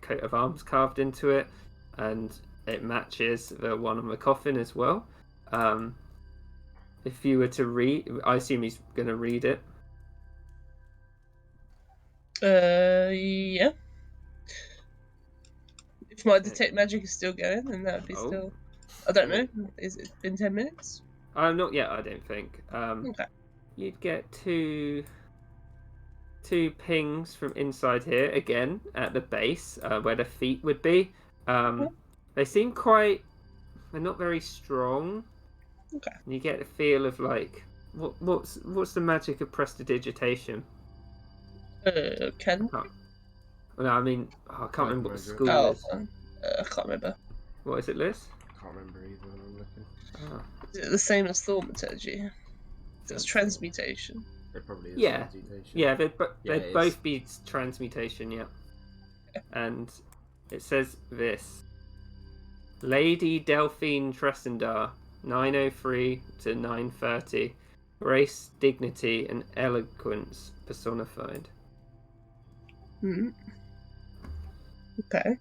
coat of arms carved into it, and it matches the one on the coffin as well. If you were to read, I assume he's going to read it. Yeah. If my detect magic is still going, then that would be Oh. still. I don't know. Is it been 10 minutes? Not yet, I don't think. Okay. You'd get two pings from inside here again at the base where the feet would be. They seem they're not very strong. Okay. And you get a feel of like what's the magic of prestidigitation? Can. No, I mean I can't remember what the school Oh, is. I can't remember. What is it, Liz? Can't remember either when I'm looking. Oh. Is it the same as thaumaturgy? It's transmutation. It probably is. Yeah. Transmutation. Yeah, they'd it is. both be transmutation, yeah. And it says this. Lady Delphine Tresendar, 903 to 930. Grace, dignity, and eloquence personified. Hmm. Okay.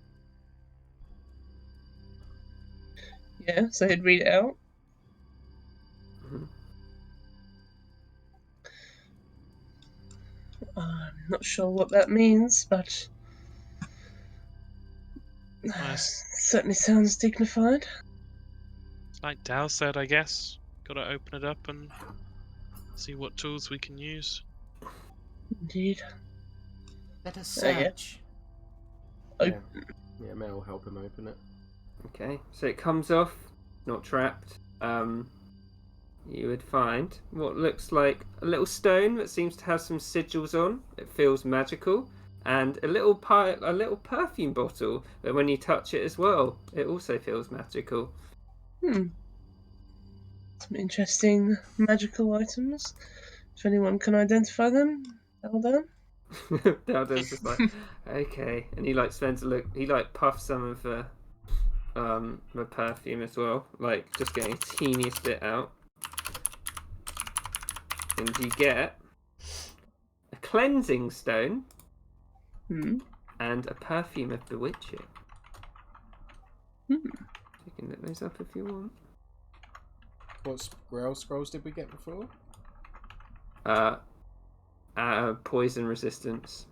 Yeah, so he'd read it out. Mhm. I'm not sure what that means, but Nice. certainly sounds dignified. Like Dow said, I guess. Gotta open it up and see what tools we can use. Indeed. Let us Oh, yeah. search. Yeah. Yeah, Mel will help him open it. Okay, so it comes off, not trapped. You would find what looks like a little stone that seems to have some sigils on. It feels magical, and a little perfume bottle that when you touch it as well, it also feels magical. Some interesting magical items. If anyone can identify them, well done. Dalden's just like, okay, and he like spends a look. He like puffs some of the perfume as well, like just getting a teeniest bit out. And you get a cleansing stone and a perfume of bewitching. You can look those up if you want. What Grail scrolls did we get before? Poison resistance.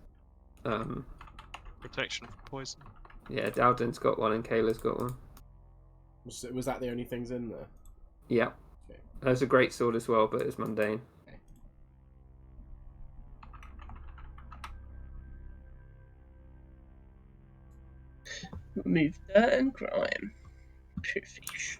Protection from poison. Yeah, Dalden's got one and Kayla's got one. Was that the only things in there? Yeah. Okay. There's a great sword as well, but it's mundane. Remove dirt and grime. Perfect.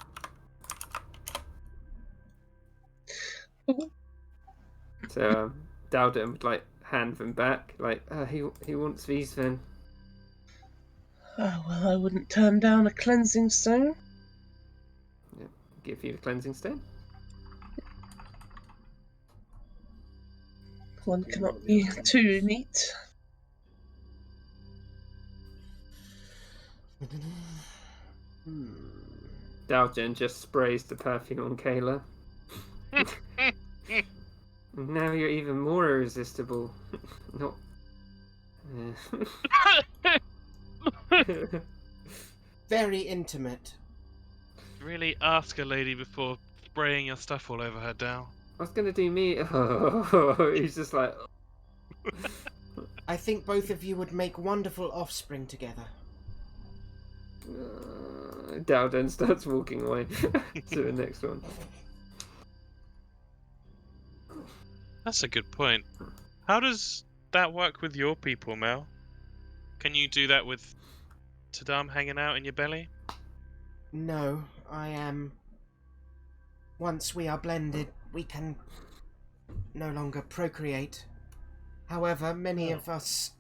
So Dowden would like hand them back, like he wants these then. Oh, well, I wouldn't turn down a cleansing stone. Give you the cleansing stone. One cannot be too neat. Dowden just sprays the perfume on Kayla. Now you're even more irresistible. Not. Very intimate. Really ask a lady before spraying your stuff all over her, Dal. I was gonna do me. Oh, he's just like. I think both of you would make wonderful offspring together. Dowden starts walking away to the next one. That's a good point. How does that work with your people, Mel? Can you do that with Tadam hanging out in your belly? No, I am. Once we are blended, we can no longer procreate. However, many of us.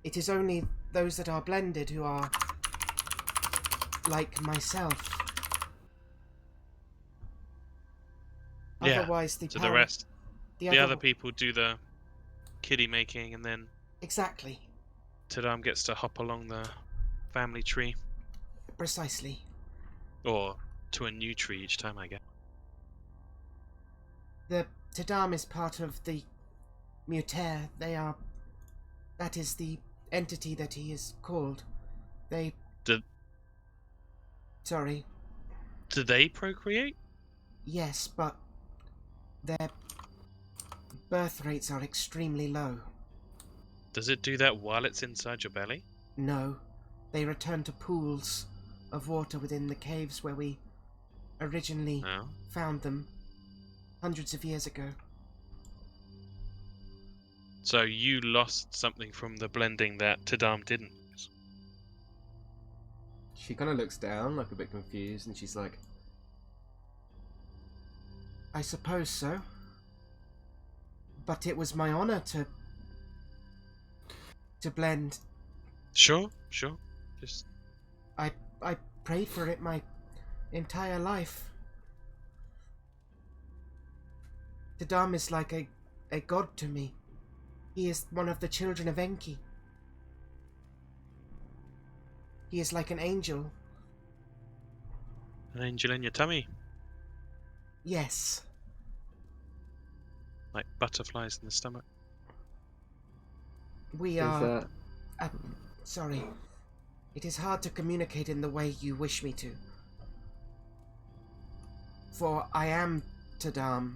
It is only those that are blended who are like myself. Yeah. Otherwise, the So power, the rest, the other other people do the kiddie making, and then Exactly. Tadam gets to hop along the family tree, Precisely. or to a new tree each time, I guess. The Tadam is part of the Muter. They are. That is the entity that he is called. They. Do Sorry. they procreate? Yes, but their birth rates are extremely low. Does it do that while it's inside your belly? No, they return to pools of water within the caves where we originally No. found them hundreds of years ago. So you lost something from the blending that Tadam didn't. She kind of looks down, like a bit confused, and she's like, I suppose so. But it was my honor to blend. Sure. Just I prayed for it my entire life. Tadam is like a god to me. He is one of the children of Enki. He is like an angel. an angel in your tummy, Yes. like butterflies in the stomach. We Is are... sorry. It is hard to communicate in the way you wish me to. For I am Tadam,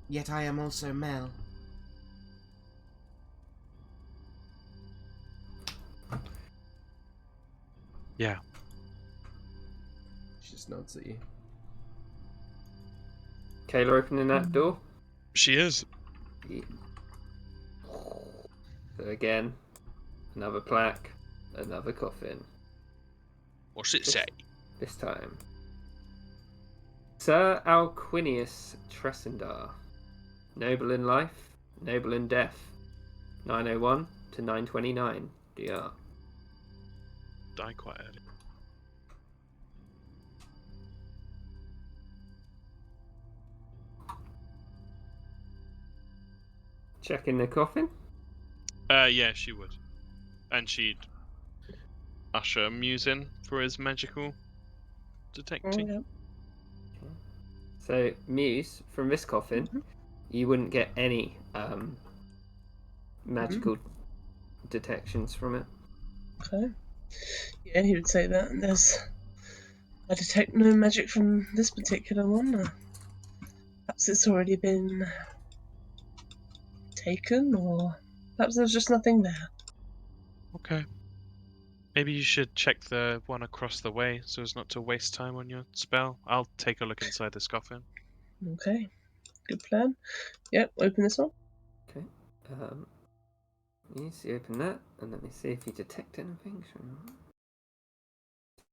yet I am also Mel. Yeah. she just nods at you. Kayla opening that door. She is. Yeah. So again, another plaque, another coffin. What's it say? This time, Sir Alquinius Tresendar, noble in life, noble in death, 901 to 929 DR. Die quite early. Checking the coffin. Yeah, she would. And she'd usher Muse in for his magical detecting. Yeah. So Muse, from this coffin, you wouldn't get any magical detections from it. Okay. Yeah, he would say that. And I detect no magic from this particular one. Perhaps it's already been taken, or perhaps there's just nothing there. Okay. Maybe you should check the one across the way so as not to waste time on your spell. I'll take a look inside this coffin. Okay, good plan. Yep, open this one. Okay. You see, open that, and let me see if you detect anything.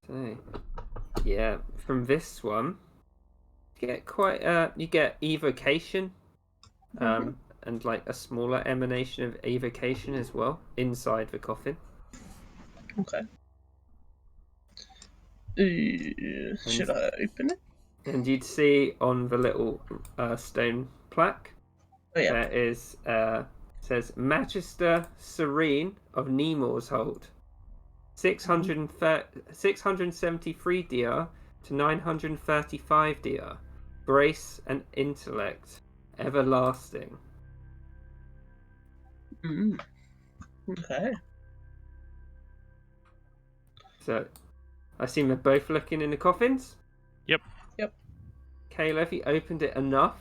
So, yeah, from this one, get quite you get evocation, and like a smaller emanation of evocation as well inside the coffin. Okay. Should I open it? And you'd see on the little stone plaque Oh yeah. there is says Magister Serene of Nemours Hold, 673 DR to 935 DR, grace and intellect everlasting. Okay. So I assume they're both looking in the coffins. Yep. Kayla, if you opened it enough,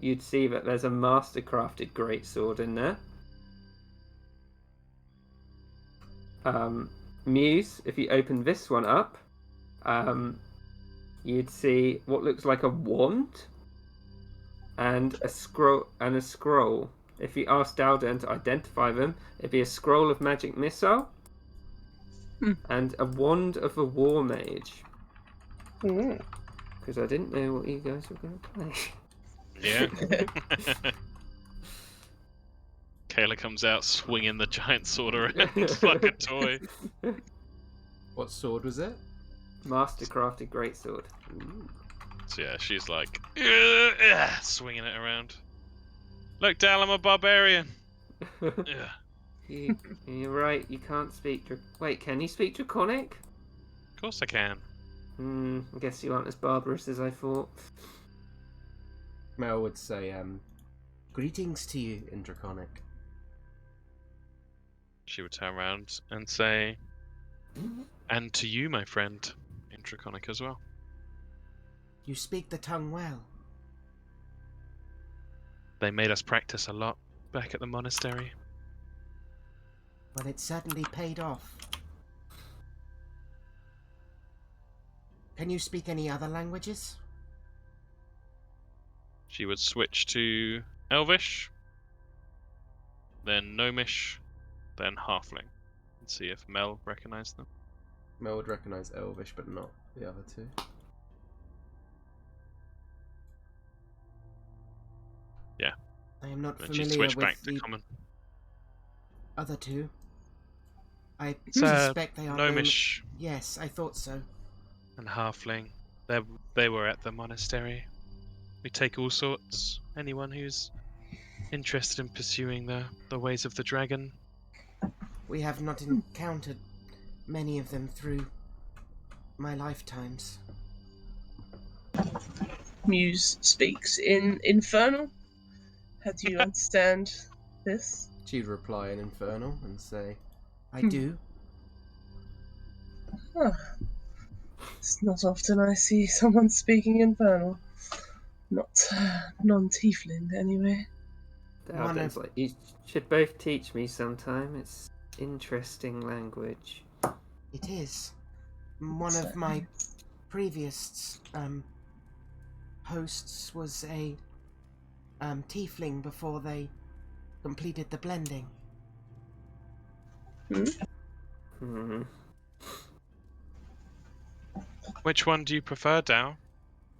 you'd see that there's a master-crafted greatsword in there. Muse, if you open this one up, you'd see what looks like a wand and a scroll. If you ask Dalden to identify them, it'd be a scroll of magic missile and a wand of a war mage. Because I didn't know what you guys were going to play. Yeah. Kayla comes out swinging the giant sword around like a toy. What sword was it? Master-crafted greatsword. So yeah, she's like swinging it around. Look, Dal, I'm a barbarian. You're right. You can't speak. Wait, can you speak Draconic? Of course I can. I guess you aren't as barbarous as I thought. Mel would say, greetings to you in Draconic. She would turn around and say, and to you, my friend, in Draconic as well. You speak the tongue well. They made us practice a lot back at the monastery. Well, it certainly paid off. Can you speak any other languages? She would switch to Elvish, then Gnomish, then Halfling, and see if Mel recognised them. Mel would recognise Elvish, but not the other two. Yeah. I am not Then she'd familiar switch with back to the Common. other two. I It's suspect they are Gnomish Yes, I thought so. and Halfling. They were at the monastery. We take all sorts. Anyone who's interested in pursuing the ways of the dragon. We have not encountered many of them through my lifetimes. Muse speaks in Infernal. How do you understand this? She'd reply in Infernal and say, I do. Oh. It's not often I see someone speaking Infernal. Not non-tiefling, anyway. Dalden's like, you should both teach me sometime. It's interesting language. It is. One of my previous hosts was a tiefling before they completed the blending. Which one do you prefer, Dao?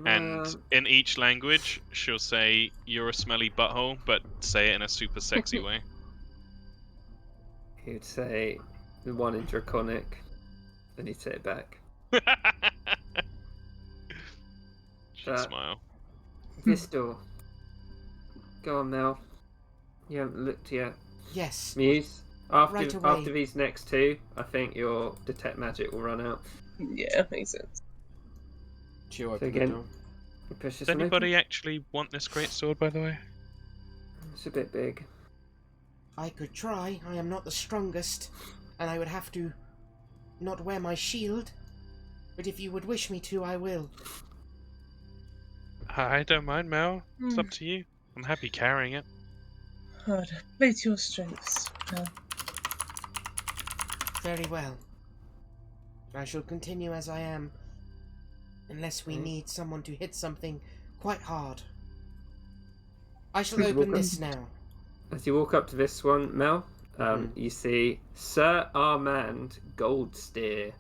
And in each language, she'll say, "You're a smelly butthole," but say it in a super sexy way. He'd say the one in Draconic, and he'd say it back. She'd smile. This door. Go on, Mel. You haven't looked yet. Yes. Muse. Right away. After these next two, I think your detect magic will run out. Yeah, makes sense. she'll open again, the door. you push this Does one anybody actually want this great sword, by the way? open. It's a bit big. I could try. I am not the strongest, and I would have to not wear my shield. But if you would wish me to, I will. I don't mind, Mel. It's up to you. I'm happy carrying it. Hard. Play to your strengths. Very well. I shall continue as I am, unless we need someone to hit something quite hard. I shall open this now. As you walk up to this one, Mel, you see Sir Armand Goldsteer,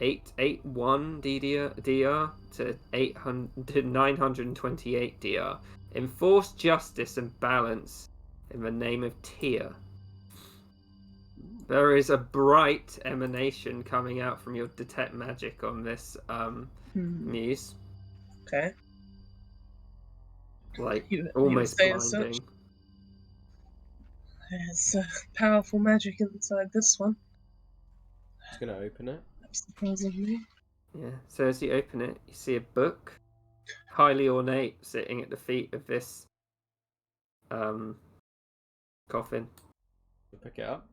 881 DR to 800 to 928 DR. Enforce justice and balance in the name of Tyr. There is a bright emanation coming out from your detect magic on this muse, Okay. like You would almost say as such. blinding. There's powerful magic inside this one. Just gonna open it. Surprisingly. Yeah. So as you open it, you see a book, highly ornate, sitting at the feet of this coffin. You pick it up.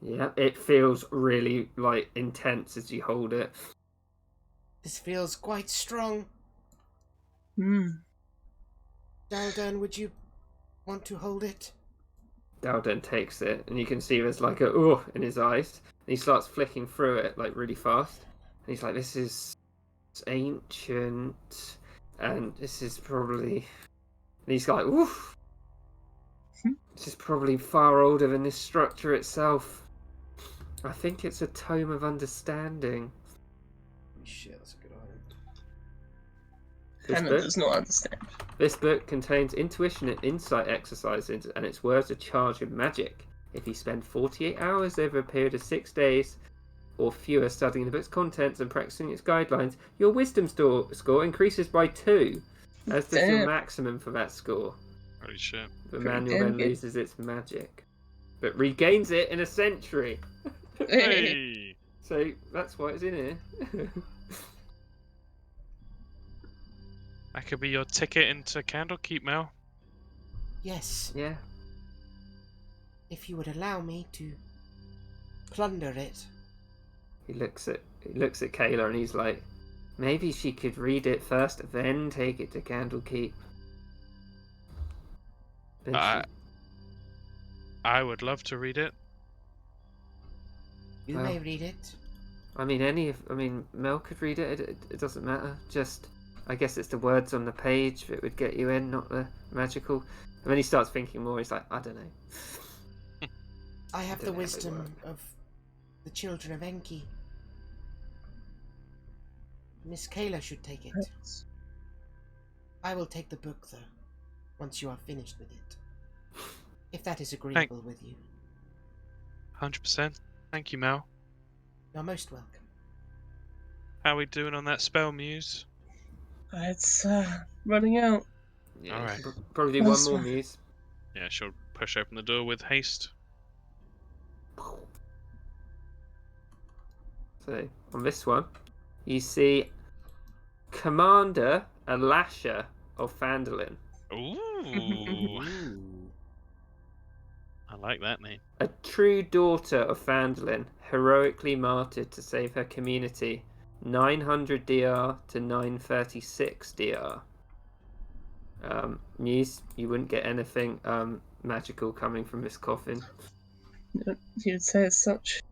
Yeah, it feels really like intense as you hold it. This feels quite strong. Dalden, would you want to hold it? Dalden takes it, and you can see there's like a ooh in his eyes. And he starts flicking through it like really fast. And he's like, "This is ancient, and this is probably." And he's like, "Oof, this is probably far older than this structure itself. I think it's a tome of understanding." Holy shit, that's a good idea. Hannah does not understand. This book contains intuition and insight exercises, and its words are charged with magic. If you spend 48 hours over a period of 6 days or fewer studying the book's contents and practicing its guidelines, your wisdom score increases by 2, as does your Damn. maximum for that score. Holy shit. The Pretty manual damn then good. loses its magic, but regains it in a century. Hey! So that's why it's in here. That could be your ticket into Candlekeep, Mel. Yes, Yeah. if you would allow me to plunder it. He looks at Kayla and he's like, maybe she could read it first, then take it to Candlekeep. Then I would love to read it. You Well, may read it. Mel could read it. It doesn't matter. Just, I guess it's the words on the page that would get you in, not the magical. And then he starts thinking more. He's like, I don't know. I have don't the know how they wisdom work. of the children of Enki. Miss Kayla should take it. I will take the book, though, once you are finished with it. If that is agreeable with you. 100%. Thank you, Mel. You're most welcome. How we doing on that spell, Muse? It's running out. Yeah, Alright. probably do one Last more one. muse. Yeah, she'll push open the door with haste. So on this one, you see Commander Alasha of Phandalin, Ooh. Ooh. I like that name. a true daughter of Phandalin, heroically martyred to save her community. 900 DR to 936 DR. Muse, you wouldn't get anything magical coming from this coffin. You'd say as such.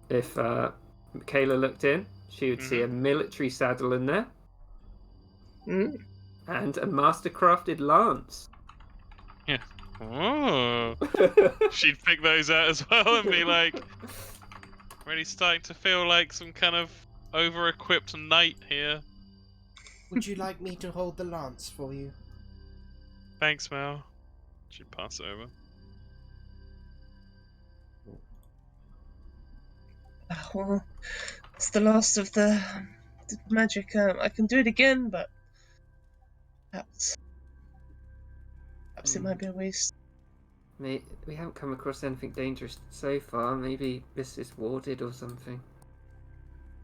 If Kayla looked in, she would see a military saddle in there Mm. and a mastercrafted lance. Oh. She'd pick those out as well and be like, really starting to feel like some kind of over-equipped knight here. Would you like me to hold the lance for you? Thanks, Mel. She'd pass it over. Well, it's the last of the magic. I can do it again, but perhaps it might be a waste. We haven't come across anything dangerous so far. Maybe this is warded or something.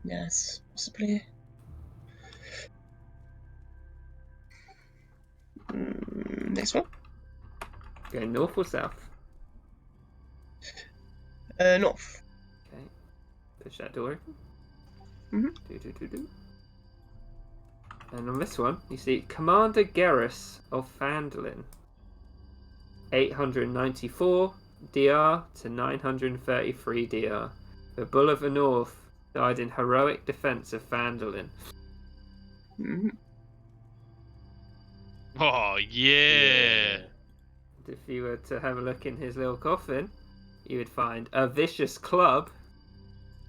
Yes, possibly. Next one. Going north or south? North. Okay. Push that door open. Do. And on this one, you see Commander Gerrus of Phandalin. 894 DR to 933 DR. The Bull of the North died in heroic defense of Phandalin. Oh, yeah. And if you were to have a look in his little coffin, you would find a vicious club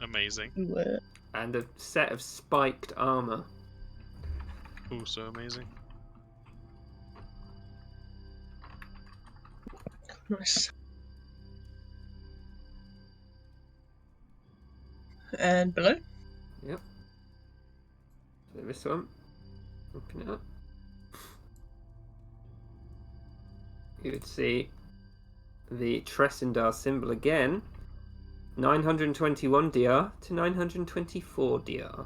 Amazing. and a set of spiked armor. Also amazing. Nice. And below? Yep. So this one. Open it up. You would see the Tresendar symbol again. 921 DR to 924 DR.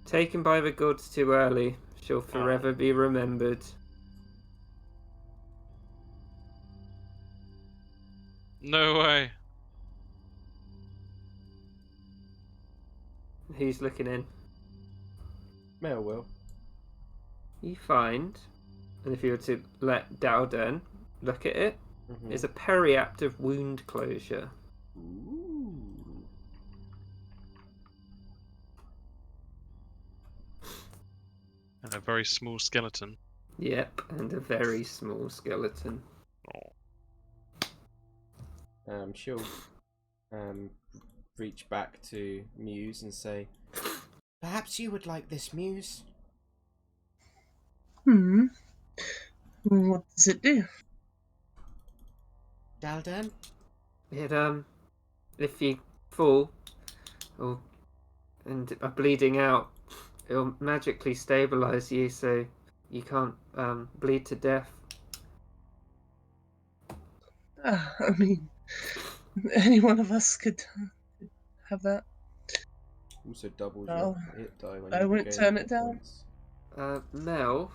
Taken by the gods too early, shall forever be remembered. No way. Who's looking in? Mel will. You find, and if you were to let Dowden look at it, is a periaptive wound closure. Ooh. And a very small skeleton. Yep, and a very small skeleton. She'll reach back to Muse and say, Perhaps you would like this, Muse. What does it do? Daldan? It if you fall and are bleeding out, it'll magically stabilize you so you can't bleed to death. I mean, any one of us could have that. also doubles Oh, your hit die when I you won't regain turn hit it down. points. Mel,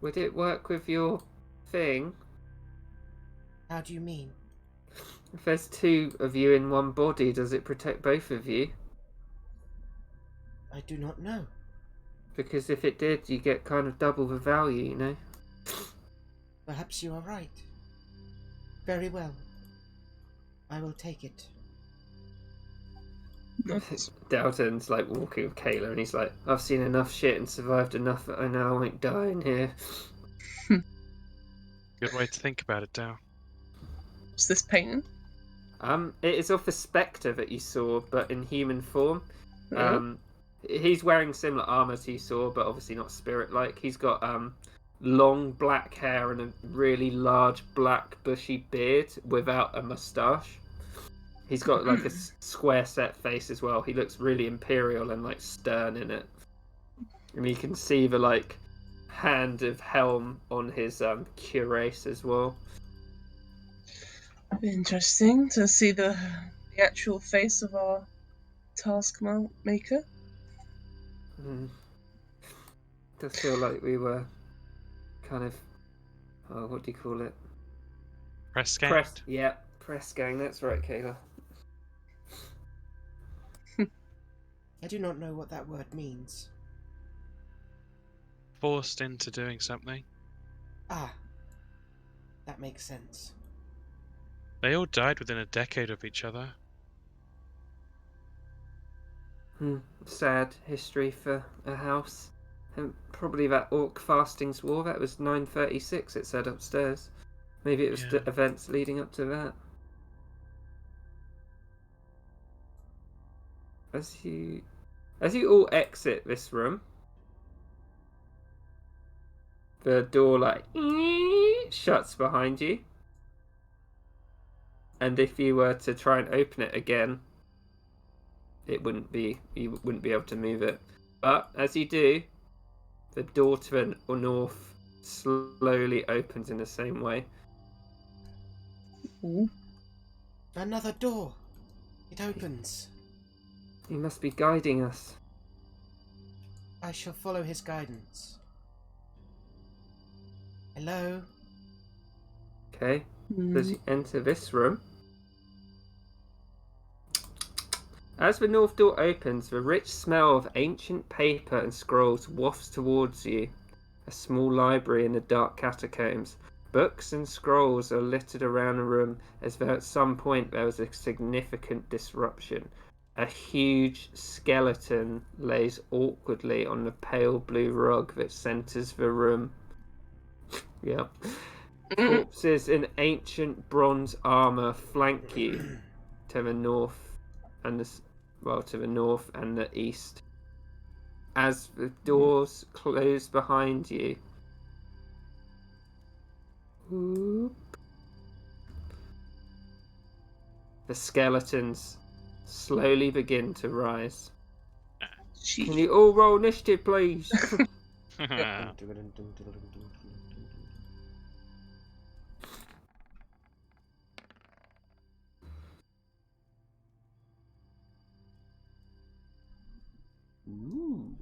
would it work with your thing? How do you mean? If there's two of you in one body, does it protect both of you? I do not know. Because if it did, you get kind of double the value, you know? Perhaps you are right. Very well. I will take it. Dalton's like walking with Kayla and he's like, I've seen enough shit and survived enough that I know I won't die in here. Good way to think about it, Dow. What's this painting? It is of the spectre that you saw, but in human form. Oh. He's wearing similar armor to you saw, but obviously not spirit-like. He's got long black hair and a really large black bushy beard without a mustache. He's got like a square set face as well. He looks really imperial and like stern in it. And you can see the like hand of helm on his cuirass as well. Interesting to see the actual face of our task maker. Does feel like we were kind of what do you call it? Press gang. Press gang, that's right, Kayla. I do not know what that word means. Forced into doing something. Ah. That makes sense. They all died within a decade of each other. Sad history for a house. And probably that Orc Fastings War, that was 936, it said upstairs. Maybe it was the events leading up to that. As you all exit this room, the door like shuts behind you. And if you were to try and open it again, you wouldn't be able to move it. But as you do, the door to the north slowly opens in the same way. Ooh. Another door. It opens. He must be guiding us. I shall follow his guidance. Hello? Okay. As you enter this room, as the north door opens, the rich smell of ancient paper and scrolls wafts towards you. A small library in the dark catacombs. Books and scrolls are littered around the room as though at some point there was a significant disruption. A huge skeleton lays awkwardly on the pale blue rug that centers the room. Yep. Corpses in ancient bronze armor flank you to the north and to the north and the east. As the doors close behind you, the skeletons slowly begin to rise. Can you all roll initiative, please? Ooh.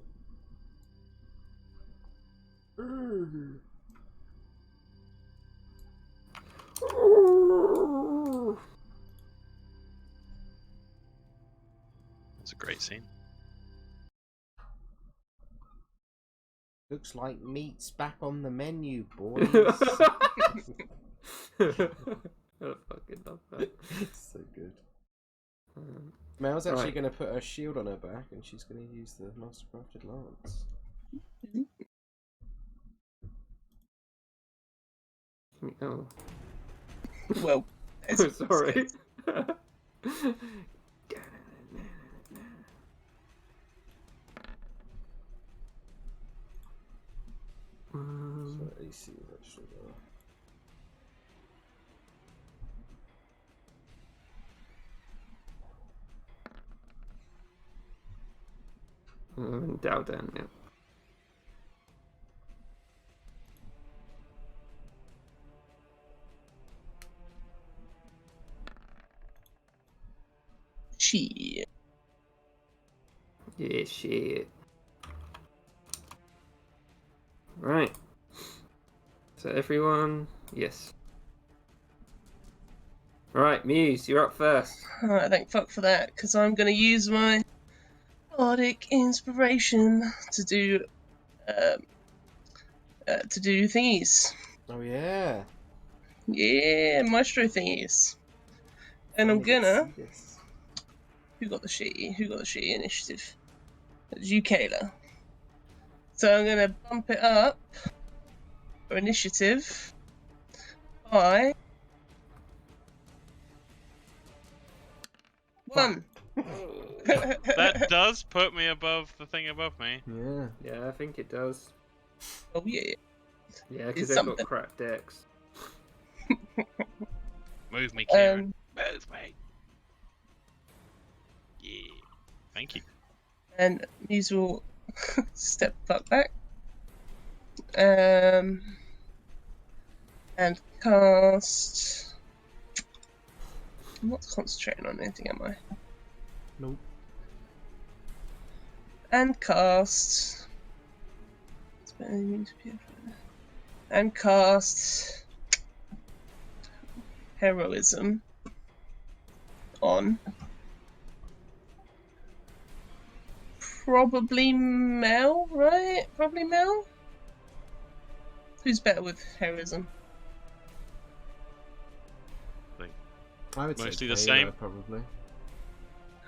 It's a great scene. Looks like meat's back on the menu, boys. I fucking love that. So good. Mel's actually Right. going to put her shield on her back and she's going to use the Mastercrafted Lance. Oh, Well, it's sorry. So AC is actually Dalden, yeah. Shit. Yeah, shit. Right. So everyone, yes. Right, Muse, you're up first. Alright, thank fuck for that, because I'm going to use my bardic inspiration to do thingies. Oh yeah. Yeah, maestro thingies. And I'm Finally get to gonna. see this. Who got the shitty initiative? It's you, Kayla. So I'm gonna bump it up for initiative by 1. That does put me above the thing above me. Yeah. Yeah, I think it does. Oh yeah. Yeah, because It's they've got something. crap decks. Move me, Kieran. Move me. Yeah. Thank you. And these will step back. And cast. I'm not concentrating on anything, am I? Nope. And cast. And cast heroism on probably Mel, right? Probably Mel. Who's better with heroism? I would Mostly say the Kayla, same. probably.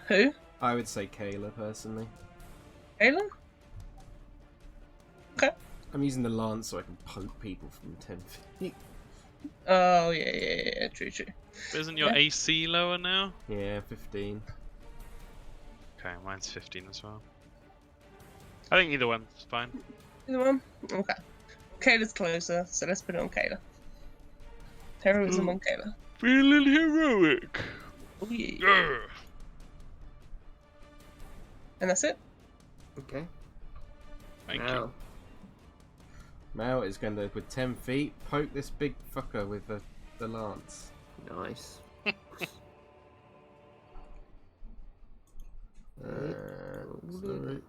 Who? I would say Kayla, personally. Kayla? Okay. I'm using the lance so I can poke people from 10 feet. Oh yeah. True. Isn't your Yeah. AC lower now? Yeah, 15. Okay, mine's 15 as well. I think either one's fine. Either one? Okay. Kayla's closer, so let's put it on Kayla. Heroism on Kayla. Feeling heroic. Oh yeah. Yeah. And that's it. Okay. Thank now, you. Mel is going to, with 10 feet, poke this big fucker with the lance. Nice. Sorry.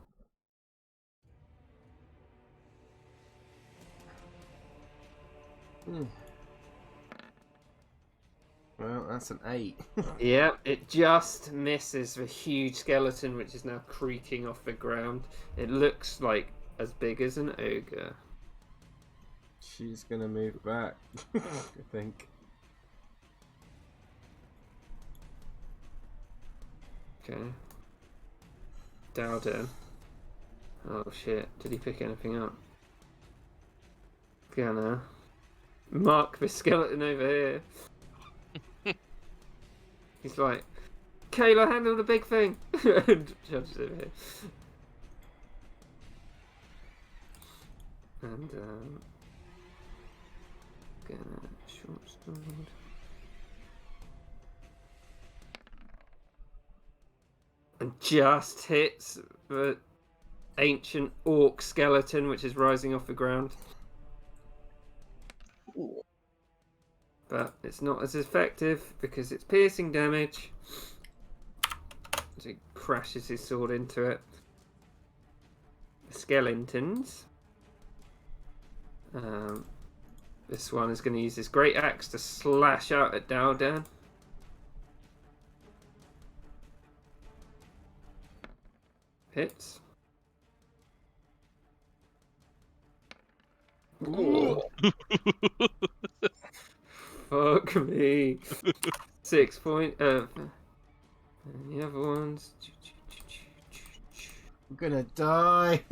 Well, that's an 8. Yeah, it just misses the huge skeleton, which is now creaking off the ground. It looks like as big as an ogre. She's going to move back, I think. Okay. Dalden. Oh shit, did he pick anything up? Fiona. mark the skeleton over here. He's like, Kayla, handle the big thing! And judges over here. And, gonna short sword. And just hits the ancient orc skeleton, which is rising off the ground. Ooh. But it's not as effective because it's piercing damage. So he crashes his sword into it. The skeletons. This one is going to use his great axe to slash out at Daldan. Hits. Ooh. Fuck me. 6 point. And the other ones. I'm gonna die.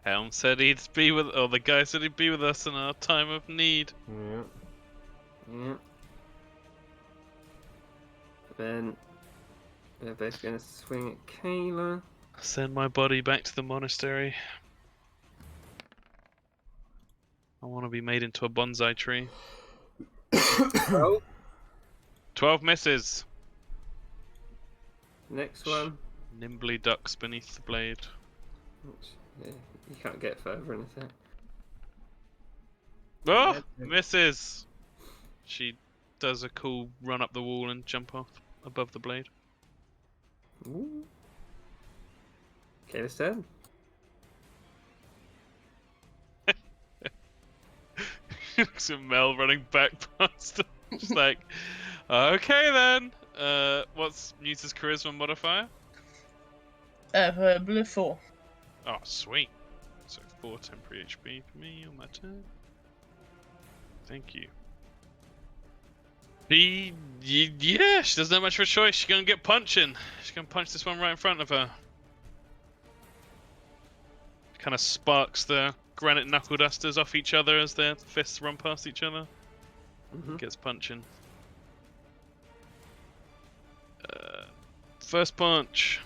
Helm said he'd be with, or the guy said he'd be with us in our time of need. Yeah. Yeah. Then they're both going to swing at Kayla. Send my body back to the monastery. I want to be made into a bonsai tree. Oh, 12 misses. next one. Nimbly ducks beneath the blade. Yeah, you can't get further in a sec. Oh, misses. She does a cool run up the wall and jump off above the blade. Ooh. Kayla's turn. So Mel running back past her. She's like, okay then. What's Muse's charisma modifier? Blue 4. Oh, sweet. So 4 temporary HP for me on that turn. Thank you. Yeah, she doesn't have much of a choice. She's gonna get punching. She's gonna punch this one right in front of her. Kind of sparks the granite knuckle dusters off each other as their fists run past each other. Gets punching. First punch.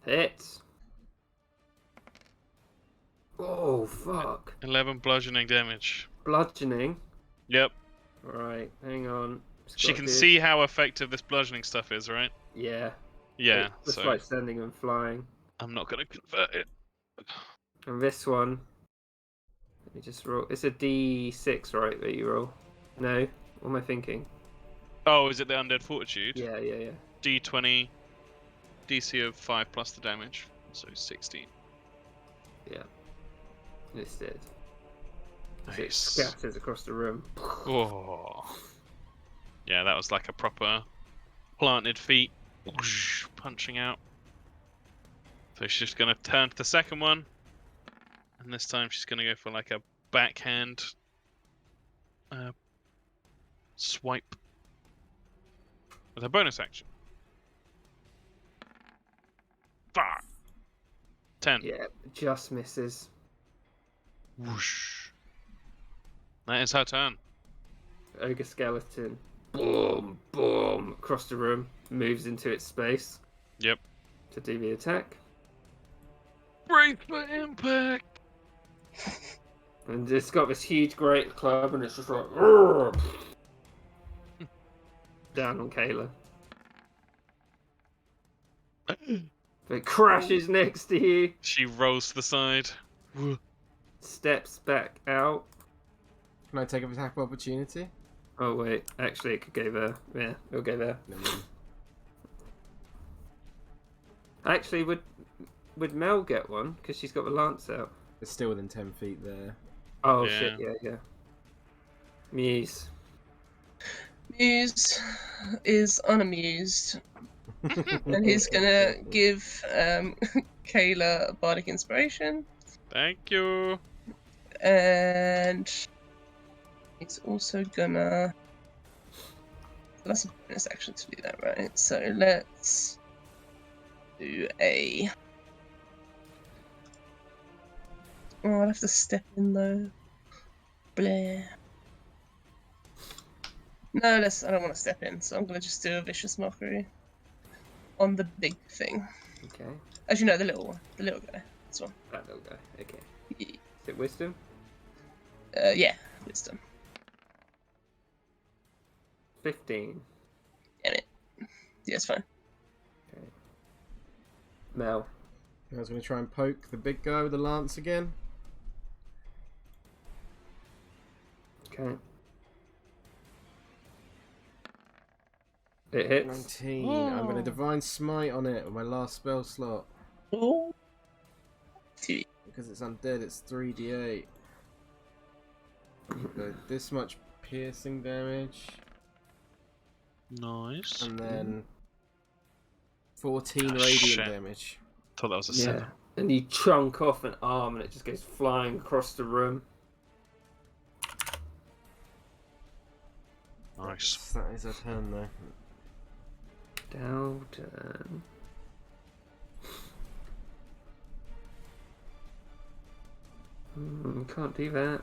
Hits. Oh, fuck. 11 bludgeoning damage. Bludgeoning. Yep. Right, hang on. She can see how effective this bludgeoning stuff is, right? Yeah. Yeah, It's so like standing and flying. I'm not gonna convert it. And this one. Let me just roll. It's a D6, right, that you roll? No? What am I thinking? Oh, is it the Undead Fortitude? Yeah. D20, DC of 5 plus the damage, so 16. Yeah. It's dead. So it Nice. scatters across the room. Oh. Yeah, that was like a proper planted feet. Whoosh, punching out. So she's just gonna turn to the second one. And this time she's gonna go for like a backhand swipe. With a bonus action. 5. 10. Yeah, just misses. Whoosh. That is her turn. Ogre skeleton. Boom, boom, across the room. Moves into its space. Yep. To do the attack. Brace for impact. And it's got this huge great club and it's just like "Urgh!" Down on Kayla. It crashes next to you. She rolls to the side. Steps back out. Can I take an attack of opportunity? Oh wait, actually it could go there. Yeah, it'll go there. No. Actually, would Mel get one? Because she's got the lance out. It's still within 10 feet there. Oh Yeah. shit, yeah. Muse. Muse is unamused, and he's gonna give Kayla a bardic inspiration, Thank you. and he's also gonna. That's a bonus action to do that, right? So let's do a Oh, I'll have to step in though. Bleh. No, I don't want to step in, so I'm gonna just do a vicious mockery on the big thing. Okay. As you know, the little one, the little guy. This one. That little guy. Okay. Yeah, Is it wisdom? yeah, wisdom. 15. Damn it. Yeah, it's fine. Okay. Mel. I was going to try and poke the big guy with the lance again. Okay. It hits. 19. I'm going to divine smite on it with my last spell slot. Oh. Because it's undead, it's 3d8. So this much piercing damage. Nice. And then 14 Ah, radiant shit. damage. Thought that was a Yeah. 7. And you chunk off an arm and it just goes flying across the room. Nice. That is a turn though. Down. Can't do that.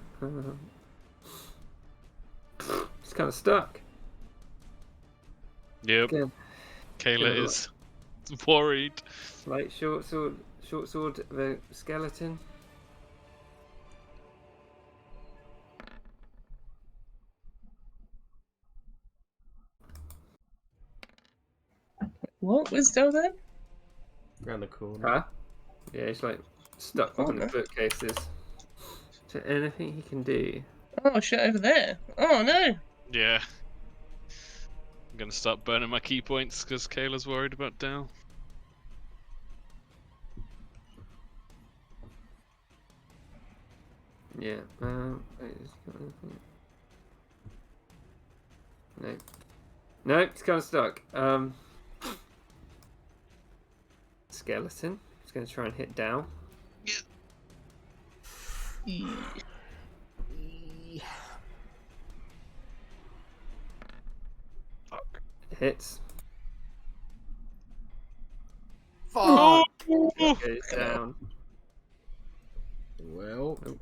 It's kind of stuck. Yep. Again. Kayla Yeah. is worried. Like short sword of a skeleton. What? Where's Del then? Around the corner. Huh? Yeah, it's like stuck behind the Corner? bookcases. Is there anything he can do? Oh shit, over there. Oh no. Yeah. I'm gonna start burning my key points because Kayla's worried about Dal. Yeah. Wait, has he got anything? No. No, it's kind of stuck. Skeleton. He's going to try and hit Dow. Fuck. Hits. Fuck! Goes down. Well, Oh,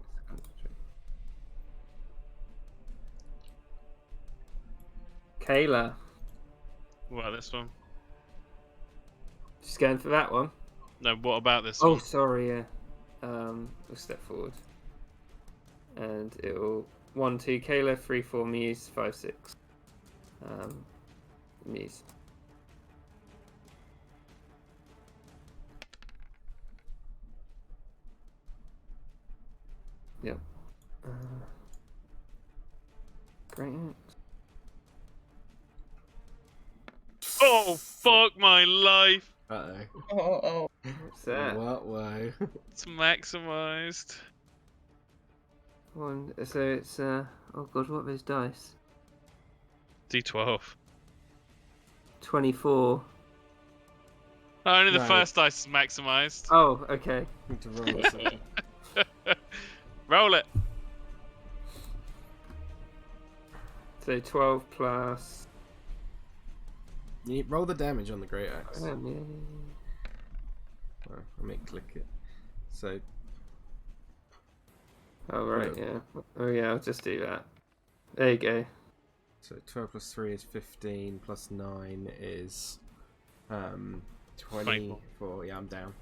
Kayla. What about this one? Just going for that one. No, what about this Oh, one? sorry, yeah. We'll step forward. And it'll 1, 2, Kayla, 3, 4, Muse, 5, 6. Muse. Yep. Great. Oh, fuck my life! Oh. What's that? What way? It's maximized. One. So it's oh god, what are those dice? D12. 24. Only the No. first dice is maximized. Oh, okay. Need to roll a second. Roll it. So 12 plus. You need, roll the damage on the great axe. Yeah. Well, I may click it. So Oh right, yeah. Oh yeah, I'll just do that. There you go. So 12 plus 3 is 15, plus 9 is 24. Yeah, I'm down.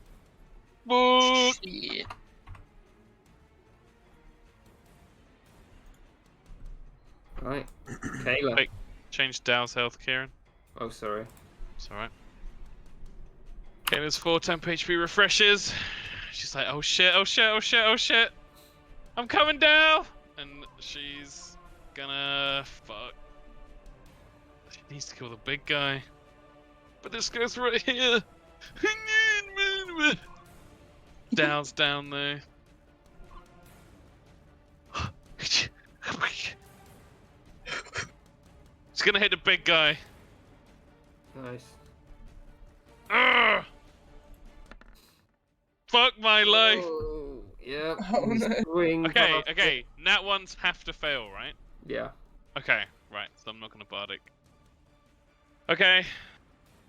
Book. Shit. Right. Kayla. Wait. Change Dow's health, Kieran. Oh sorry. It's alright. Kayla's 4 temp HP refreshes. She's like, oh shit, oh shit, oh shit, oh shit. I'm coming down! And she's gonna... Fuck. She needs to kill the big guy. But this guy's right here. Dow's down there. She's gonna hit the big guy. Nice. Ugh! Fuck my life. Oh, yep. Oh, no. Swing Okay, past okay. it. Nat ones have to fail, right? Yeah. Okay, right. So I'm not gonna bardic. Okay.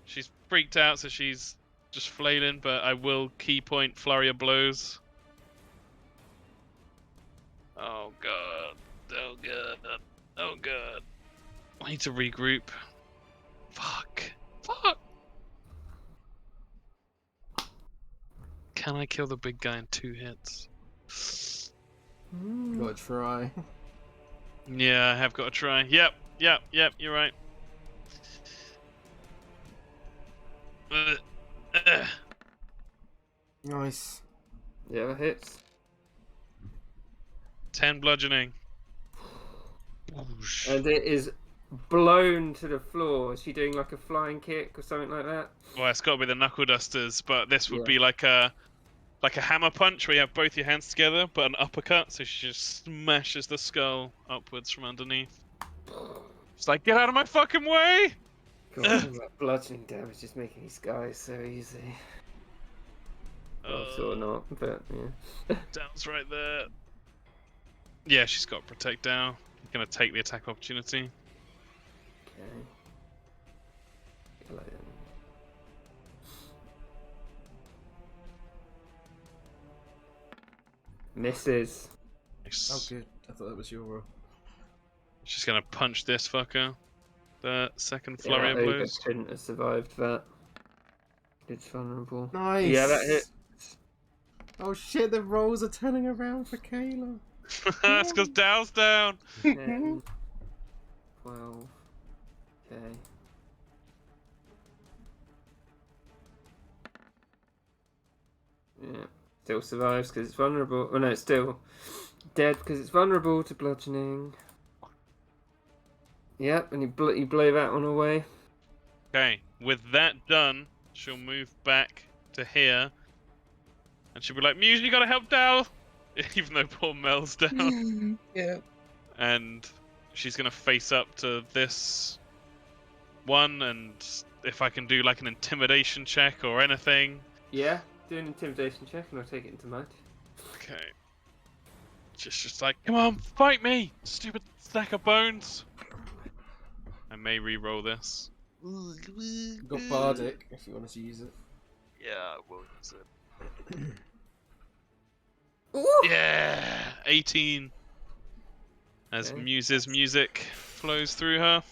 She's freaked out, so she's just flailing, but I will key point flurry of blows. Oh god. Oh god. Oh god. I need to regroup. Fuck. Fuck. Can I kill the big guy in 2 hits? Gotta try. Yeah, I have got to try. Yep, you're right. Uh, Nice. Yeah, that hits. 10 bludgeoning. Whoosh. And it is blown to the floor. Is she doing like a flying kick or something like that? Well, it's got to be the knuckle dusters, but this would Yeah. be like a hammer punch where you have both your hands together, but an uppercut, so she just smashes the skull upwards from underneath. It's like, get out of my fucking way! God, that bludgeoning damage is making these guys so easy. Well, sort of not, but yeah. Down's right there. Yeah, she's got to protect down. Gonna take the attack opportunity. Okay. Eleven. Misses. Nice. Oh, good. I thought that was your roll. She's gonna punch this fucker. The second flurry of Ogre blows. couldn't have survived that. It's vulnerable. Nice. Yeah, that hit. Oh shit! The rolls are turning around for Kayla. That's because Dow's down. 10, 12. Okay. Yeah. Still survives because it's vulnerable. Oh no, it's still dead because it's vulnerable to bludgeoning. Yep, and you blow that one away. Okay, with that done, she'll move back to here. And she'll be like, Muse, you gotta help Dow! Even though poor Mel's down. Yeah. And she's gonna face up to this one, and if I can do like an intimidation check or anything. Yeah, do an intimidation check and I'll take it into mind. Okay. Just like, come on, fight me, stupid stack of bones. I may re-roll this. You've got Bardic if you want to use it. Yeah, I will use it. Ooh. Yeah, 18. As Okay. Muse's music flows through her.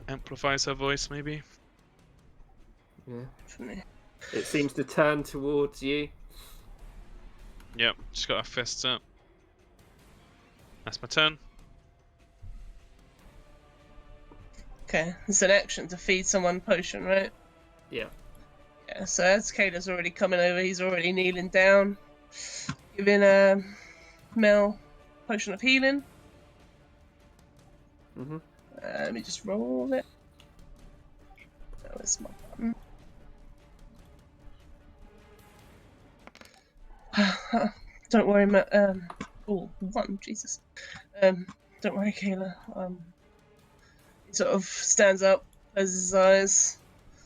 Amplifies her voice, maybe. Yeah. It seems to turn towards you. Yep, she's got her fists up. That's my turn. Okay, it's an action to feed someone potion, right? Yeah. Yeah, so as Kayla's already coming over, he's already kneeling down. Giving Mel potion of healing. Mhm. Let me just roll it. That was my button. Don't worry, oh, 1, Jesus. Don't worry, Kayla. He sort of stands up, closes his eyes,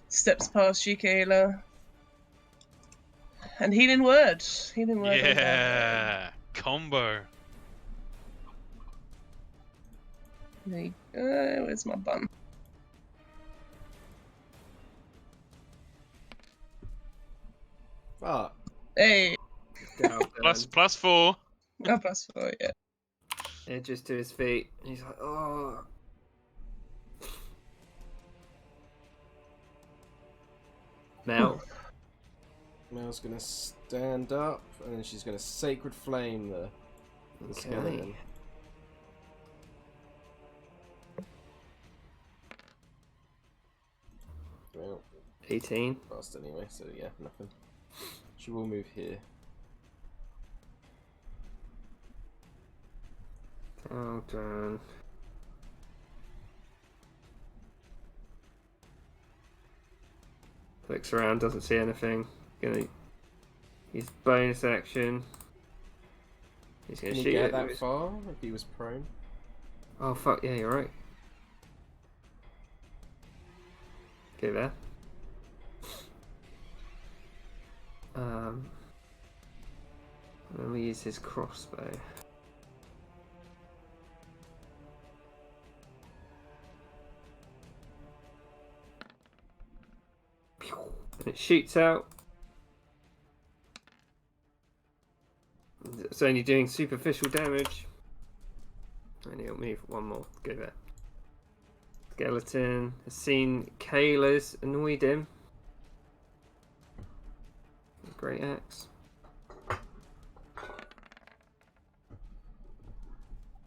steps past you, Kayla. And healing word. Healing word. on Yeah, combo. There you go. Where's my bum? Fuck. Hey. Down, Plus 4. Oh, +4, yeah. edges to his feet. And he's like, oh. Mel. Mel's gonna stand up and then she's gonna Sacred Flame the skeleton. Well, 18. fast anyway, so yeah, nothing. She will move here. Oh, darn. Looks around, doesn't see anything. Gonna use bonus action. He's gonna Can shoot you get it. that far if he was prone? Oh fuck yeah, you're right. Okay, there. Then we use his crossbow. And it shoots out. it's only doing superficial damage. And he'll move one more. Go there. Skeleton has seen Kayla's annoyed him. Great axe.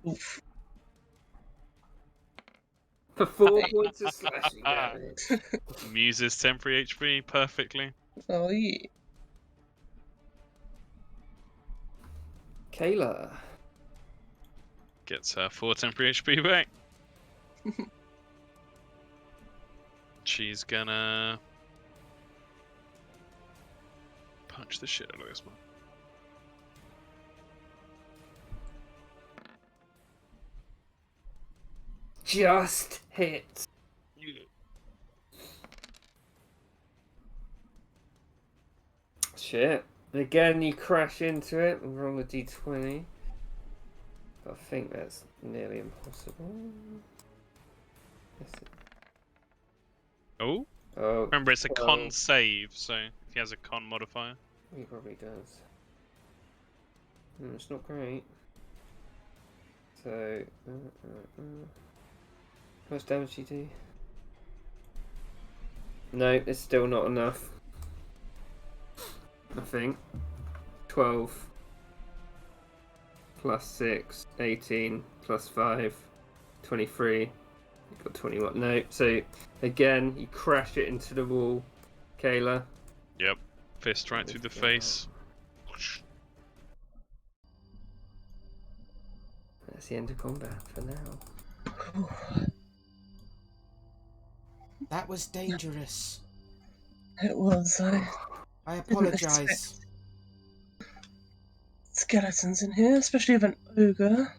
Oof. For 4 points of slashing damage. Muse's temporary HP perfectly. Oh yeah. Kayla. Gets her 4 temporary HP back. She's gonna punch the shit out of this one. Just hit. Shit. Again, you crash into it and roll a d20. But I think that's nearly impossible. Oh, Oh, remember it's a well, con save, so if he has a con modifier. he probably does. It's not great. So, how much damage do you do? No, it's still not enough. I think 12 plus 6, 18 plus 5, 23. You got 21. No, so again, you crash it into the wall, Kayla. Yep, fist right through the face. That's the end of combat for now. That was dangerous. It was. I apologise. Skeletons in here, especially of an ogre.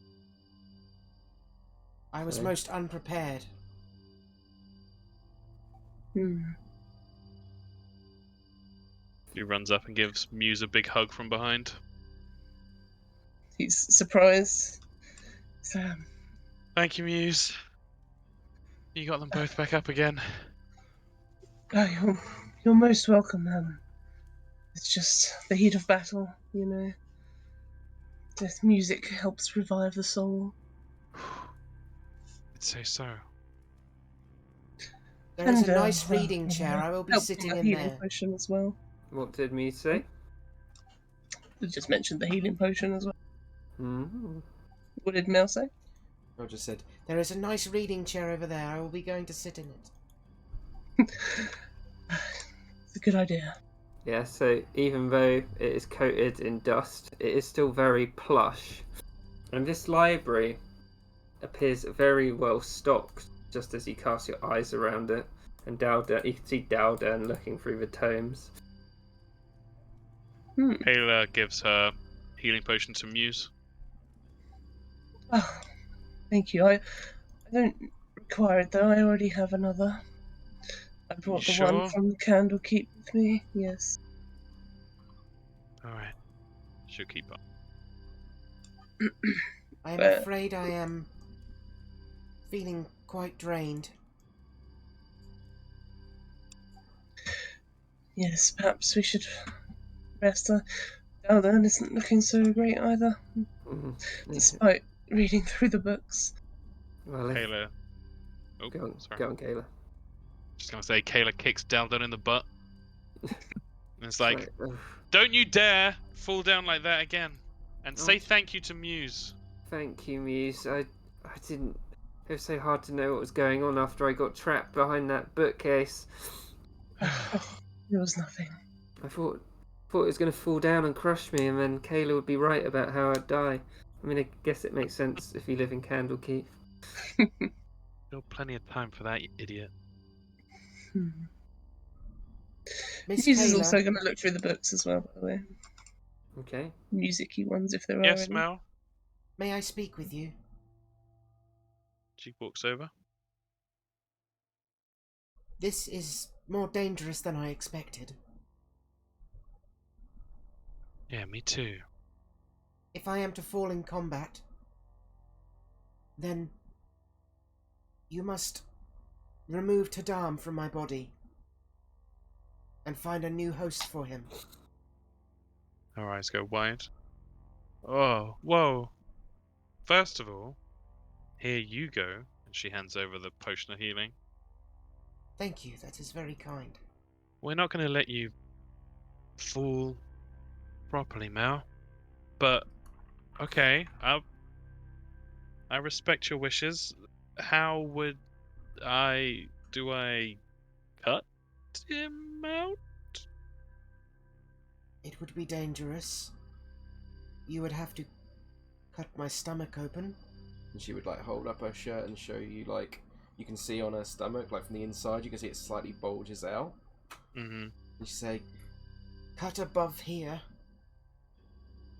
I was Sorry. most unprepared. He runs up and gives Muse a big hug from behind. He's surprised. Thank you, Muse. You got them both back up again. Oh, you're most welcome. It's just the heat of battle, you know. Death music helps revive the soul. I'd say so. There is a And, nice reading chair. I will be helps sitting with in the healing there. potion as well. What did me say? I just mentioned the healing potion as well. Mm-hmm. What did Mel say? I just said, there is a nice reading chair over there. I will be going to sit in it. It's a good idea. Yeah, so even though it is coated in dust, it is still very plush. And this library appears very well stocked, just as you cast your eyes around it. And Daldan, you can see Daldan looking through the tomes. Ayla gives her healing potion to Muse. Oh, thank you. I don't require it though. I already have another. I brought the one sure? from the Candlekeep with me. Yes. Alright. She'll keep up. I am But- afraid I am feeling quite drained. Yes, perhaps we should rest. Daldan isn't looking so great either, Mm-hmm. despite reading through the books. Well, Kayla. Oh, go on, sorry. go on, Kayla. Just gonna say Kayla kicks Daldan in the butt. And it's like, Right, ugh. don't you dare fall down like that again. And Oh. say thank you to Muse. Thank you, Muse. I didn't. It was so hard to know what was going on after I got trapped behind that bookcase. There was nothing. I thought it was going to fall down and crush me, and then Kayla would be right about how I'd die. I mean, I guess it makes sense if you live in Candlekeep. Still plenty of time for that, you idiot. Miss Muse is Kayla, also going to look through the books as well, by the way. Okay. Music-y ones, if there are Yes, any. Mel? may I speak with you? She walks over. This is more dangerous than I expected. Yeah, me too. If I am to fall in combat, then you must remove Tadam from my body and find a new host for him. Her eyes go wide. Oh, whoa. First of all, here you go. And she hands over the potion of healing. Thank you, that is very kind. We're not going to let you fall properly, Mel. But, okay, I respect your wishes. How would do I cut him out? It would be dangerous. You would have to cut my stomach open. And she would like hold up her shirt and show you like you can see on her stomach, like from the inside, you can see it slightly bulges out. Mm-hmm. And you say, Cut above here,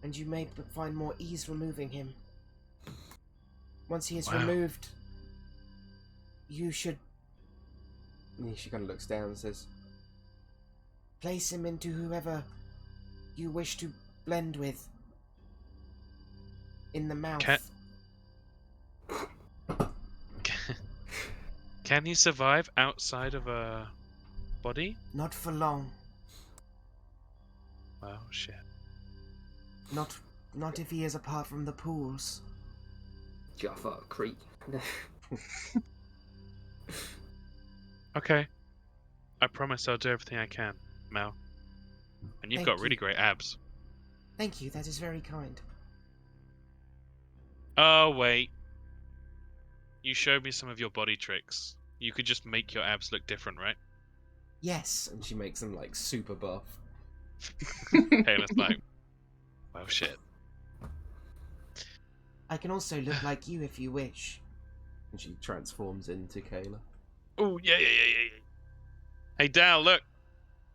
and you may find more ease removing him. Once he is Wow. removed, you should and she kind of looks down and says, place him into whoever you wish to blend with. In the mouth. Can he survive outside of a body? Not for long. Well, shit. Not if he is apart from the pools. Jaffa Creek. Okay. I promise I'll do everything I can, Mel. And you've Thank got really you. great abs. Thank you, that is very kind. Oh, wait. You showed me some of your body tricks. You could just make your abs look different, right? Yes. and she makes them like super buff. Kayla's like, well, shit. I can also look like you if you wish. And she transforms into Kayla. Oh, yeah. Hey, Dal, look.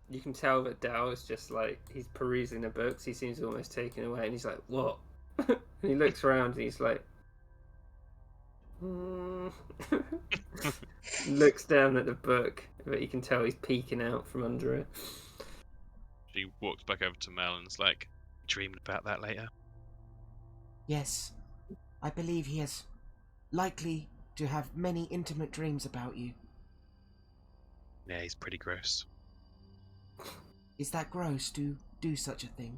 You can tell that Dal is just like, he's perusing the books, he seems almost taken away, and he's like, what? And he looks around and he's like, looks down at the book, but you can tell he's peeking out from under it. She walks back over to Mel and is like, dreaming about that later. Yes. I believe he is likely to have many intimate dreams about you. Yeah, he's pretty gross. Is that gross to do such a thing?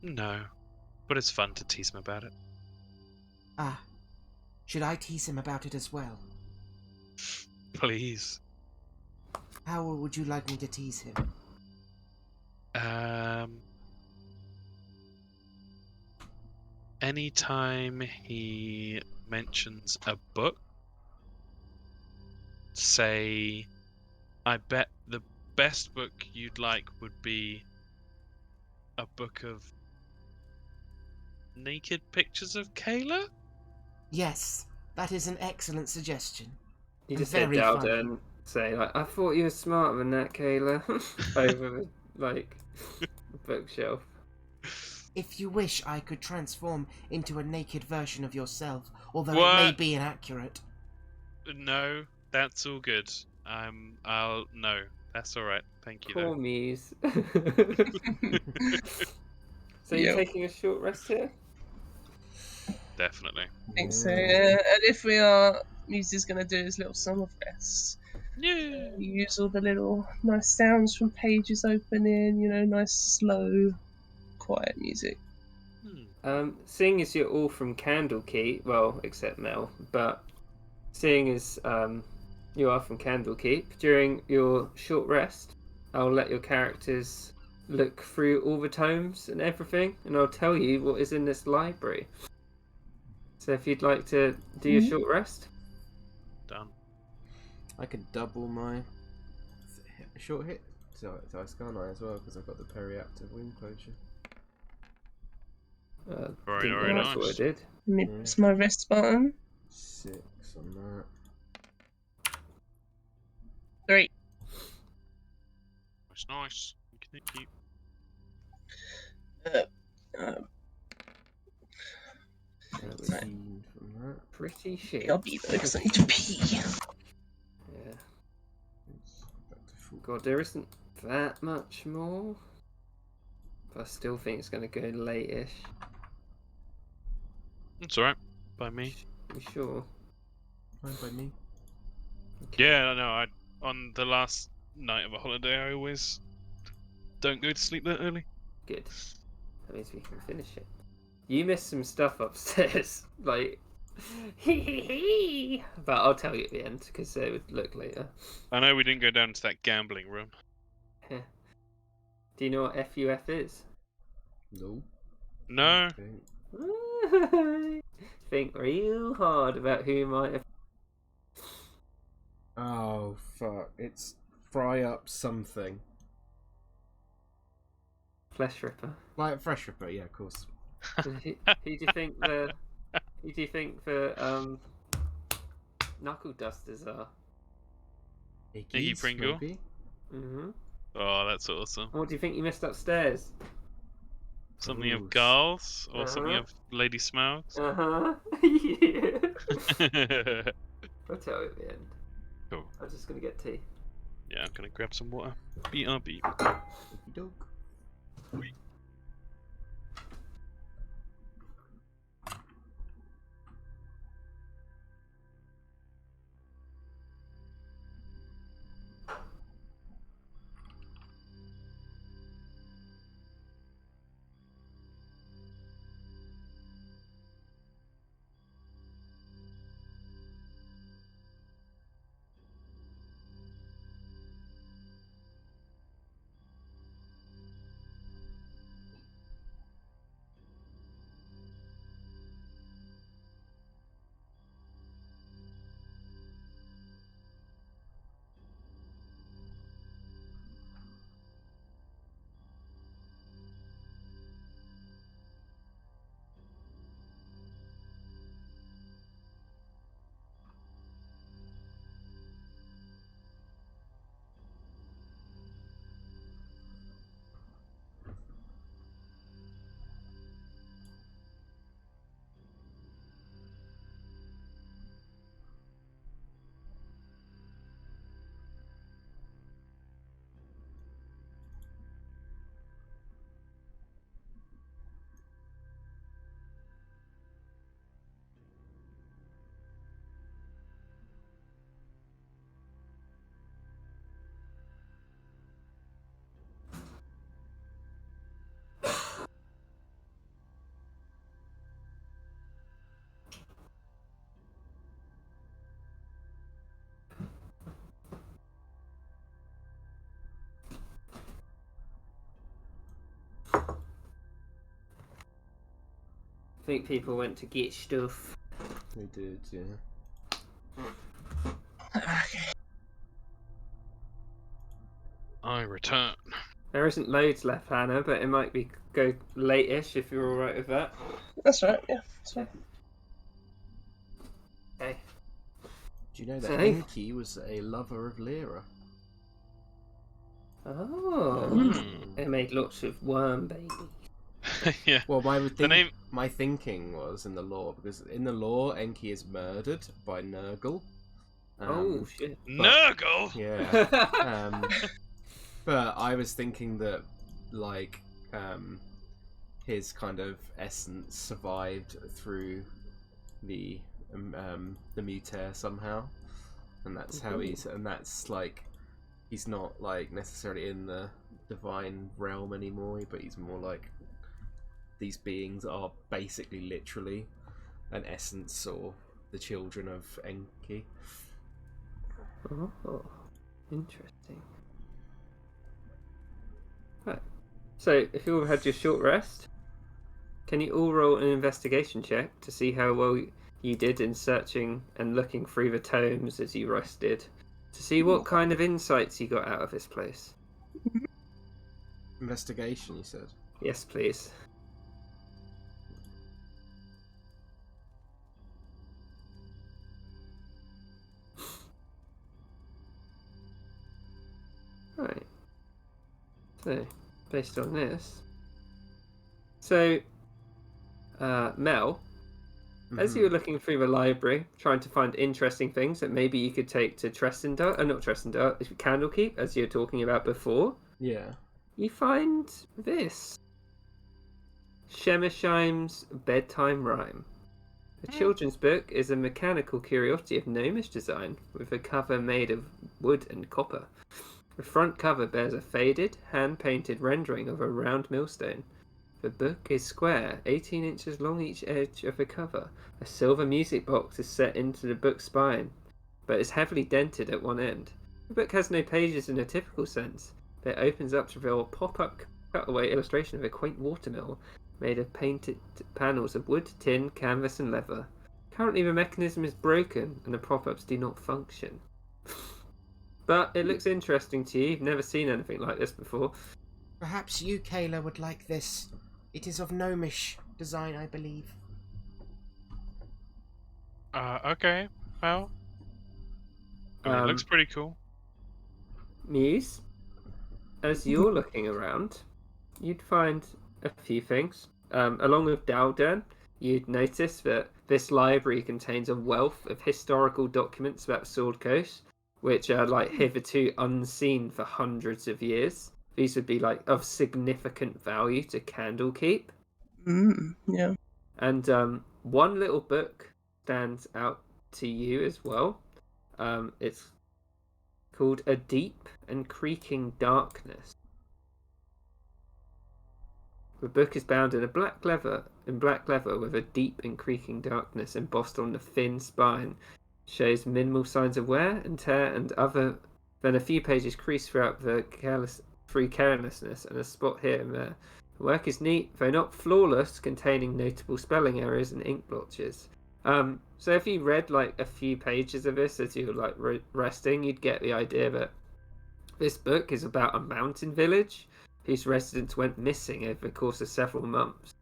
No, but it's fun to tease him about it. Ah. Should I tease him about it as well? Please. How would you like me to tease him? Anytime he mentions a book, say, I bet the best book you'd like would be a book of naked pictures of Kayla? Yes, that is an excellent suggestion. You And just hear very Dal funny. then say, like, I thought you were smarter than that, Kayla. Over the, like, bookshelf. If you wish, I could transform into a naked version of yourself, although it may What? be inaccurate. No, that's all good. No, that's all right. Thank you, Poor though. Muse. So you're Yep. taking a short rest here? Definitely. I think so, yeah. And if we are, Muse is going to do his little song of rest. Yeah. Use all the little nice sounds from pages opening, nice, slow, quiet music. Seeing as you're all from Candlekeep, well, except Mel, but seeing as you are from Candlekeep, during your short rest, I'll let your characters look through all the tomes and everything, and I'll tell you what is in this library. So if you'd like to do your short rest. Done. I can double my short hit dice, can't I, as well, because I've got the periactive wound closure. Very, Didn't very realise what I nice. did. Let me press my rest button. 6 on that. 3. It's nice. Thank you. Um, 13 from that. Pretty shit. I'll be there because I need to pee. Yeah. It's back to full. God, there isn't that much more. But I still think it's going to go late-ish. It's alright. By me. You sure? Fine by me. Yeah, no, on the last night of a holiday, I always don't go to sleep that early. Good. That means we can finish it. You missed some stuff upstairs, like but I'll tell you at the end because it would look later. I know we didn't go down to that gambling room. Do you know what FUF is? No. No. Okay. Think real hard about who might have. Oh fuck! It's fry up something. Flesh Ripper. Like Fresh Ripper, yeah, of course. Who do you think the? Who do you think the knuckle dusters are? Iggy Pringle? maybe? Mhm. Oh, that's awesome. What do you think you missed upstairs? Something Ooh. of Garls or something Uh-huh. of Lady Smells. Yeah. I'll tell you at the end. Cool. I'm just gonna get tea. Yeah, I'm gonna grab some water. BRB. Okey-doke. I think people went to get stuff. They did, yeah. Okay. I return. There isn't loads left, Hannah, but it might be go late-ish if you're alright with that. That's right, yeah. That's right. Okay. Do you know that So- Enki was a lover of Lyra? Oh. Hmm. They made lots of worm babies. Yeah. Well, name- my thinking was in the lore, because in the lore, Enki is murdered by Nurgle. Oh, shit. Nurgle! Yeah. But I was thinking that, like, his kind of essence survived through the Muter somehow, and that's how that's like, he's not like necessarily in the divine realm anymore, but he's more like these beings are basically literally an essence or the children of Enki. Oh, interesting. Right. So, if you all had your short rest, can you all roll an investigation check to see how well you did in searching and looking through the tomes as you rested, to see what kind of insights you got out of this place? Investigation, you said? Yes, please. Right. So, based on this. So, Mel, as you were looking through the library, trying to find interesting things that maybe you could take to Tresendar, not Tresendar, Candlekeep, as you were talking about before, Yeah. you find this. Shemesheim's Bedtime Rhyme. The children's book is a mechanical curiosity of gnomish design, with a cover made of wood and copper. The front cover bears a faded, hand-painted rendering of a round millstone. The book is square, 18 inches along each edge of the cover. A silver music box is set into the book's spine, but is heavily dented at one end. The book has no pages in a typical sense, but it opens up to reveal a pop-up cutaway illustration of a quaint watermill made of painted panels of wood, tin, canvas, and leather. Currently, the mechanism is broken and the pop-ups do not function. But it looks interesting to you. You've never seen anything like this before. Perhaps you, Kayla, would like this. It is of gnomish design, I believe. Okay. Well, I mean, it looks pretty cool. Muse, as you're looking around, you'd find a few things. Along with Dalden, you'd notice that this library contains a wealth of historical documents about Sword Coast, which are like hitherto unseen for hundreds of years. These would be like of significant value to Candlekeep. Yeah. And one little book stands out to you as well. It's called A Deep and Creaking Darkness. The book is bound in black leather with a deep and creaking darkness embossed on the thin spine. Shows minimal signs of wear and tear, and other than a few pages creased through carelessness and a spot here and there. The work is neat, though not flawless, containing notable spelling errors and ink blotches. So if you read like a few pages of this as you were like resting, you'd get the idea that this book is about a mountain village whose residents went missing over the course of several months.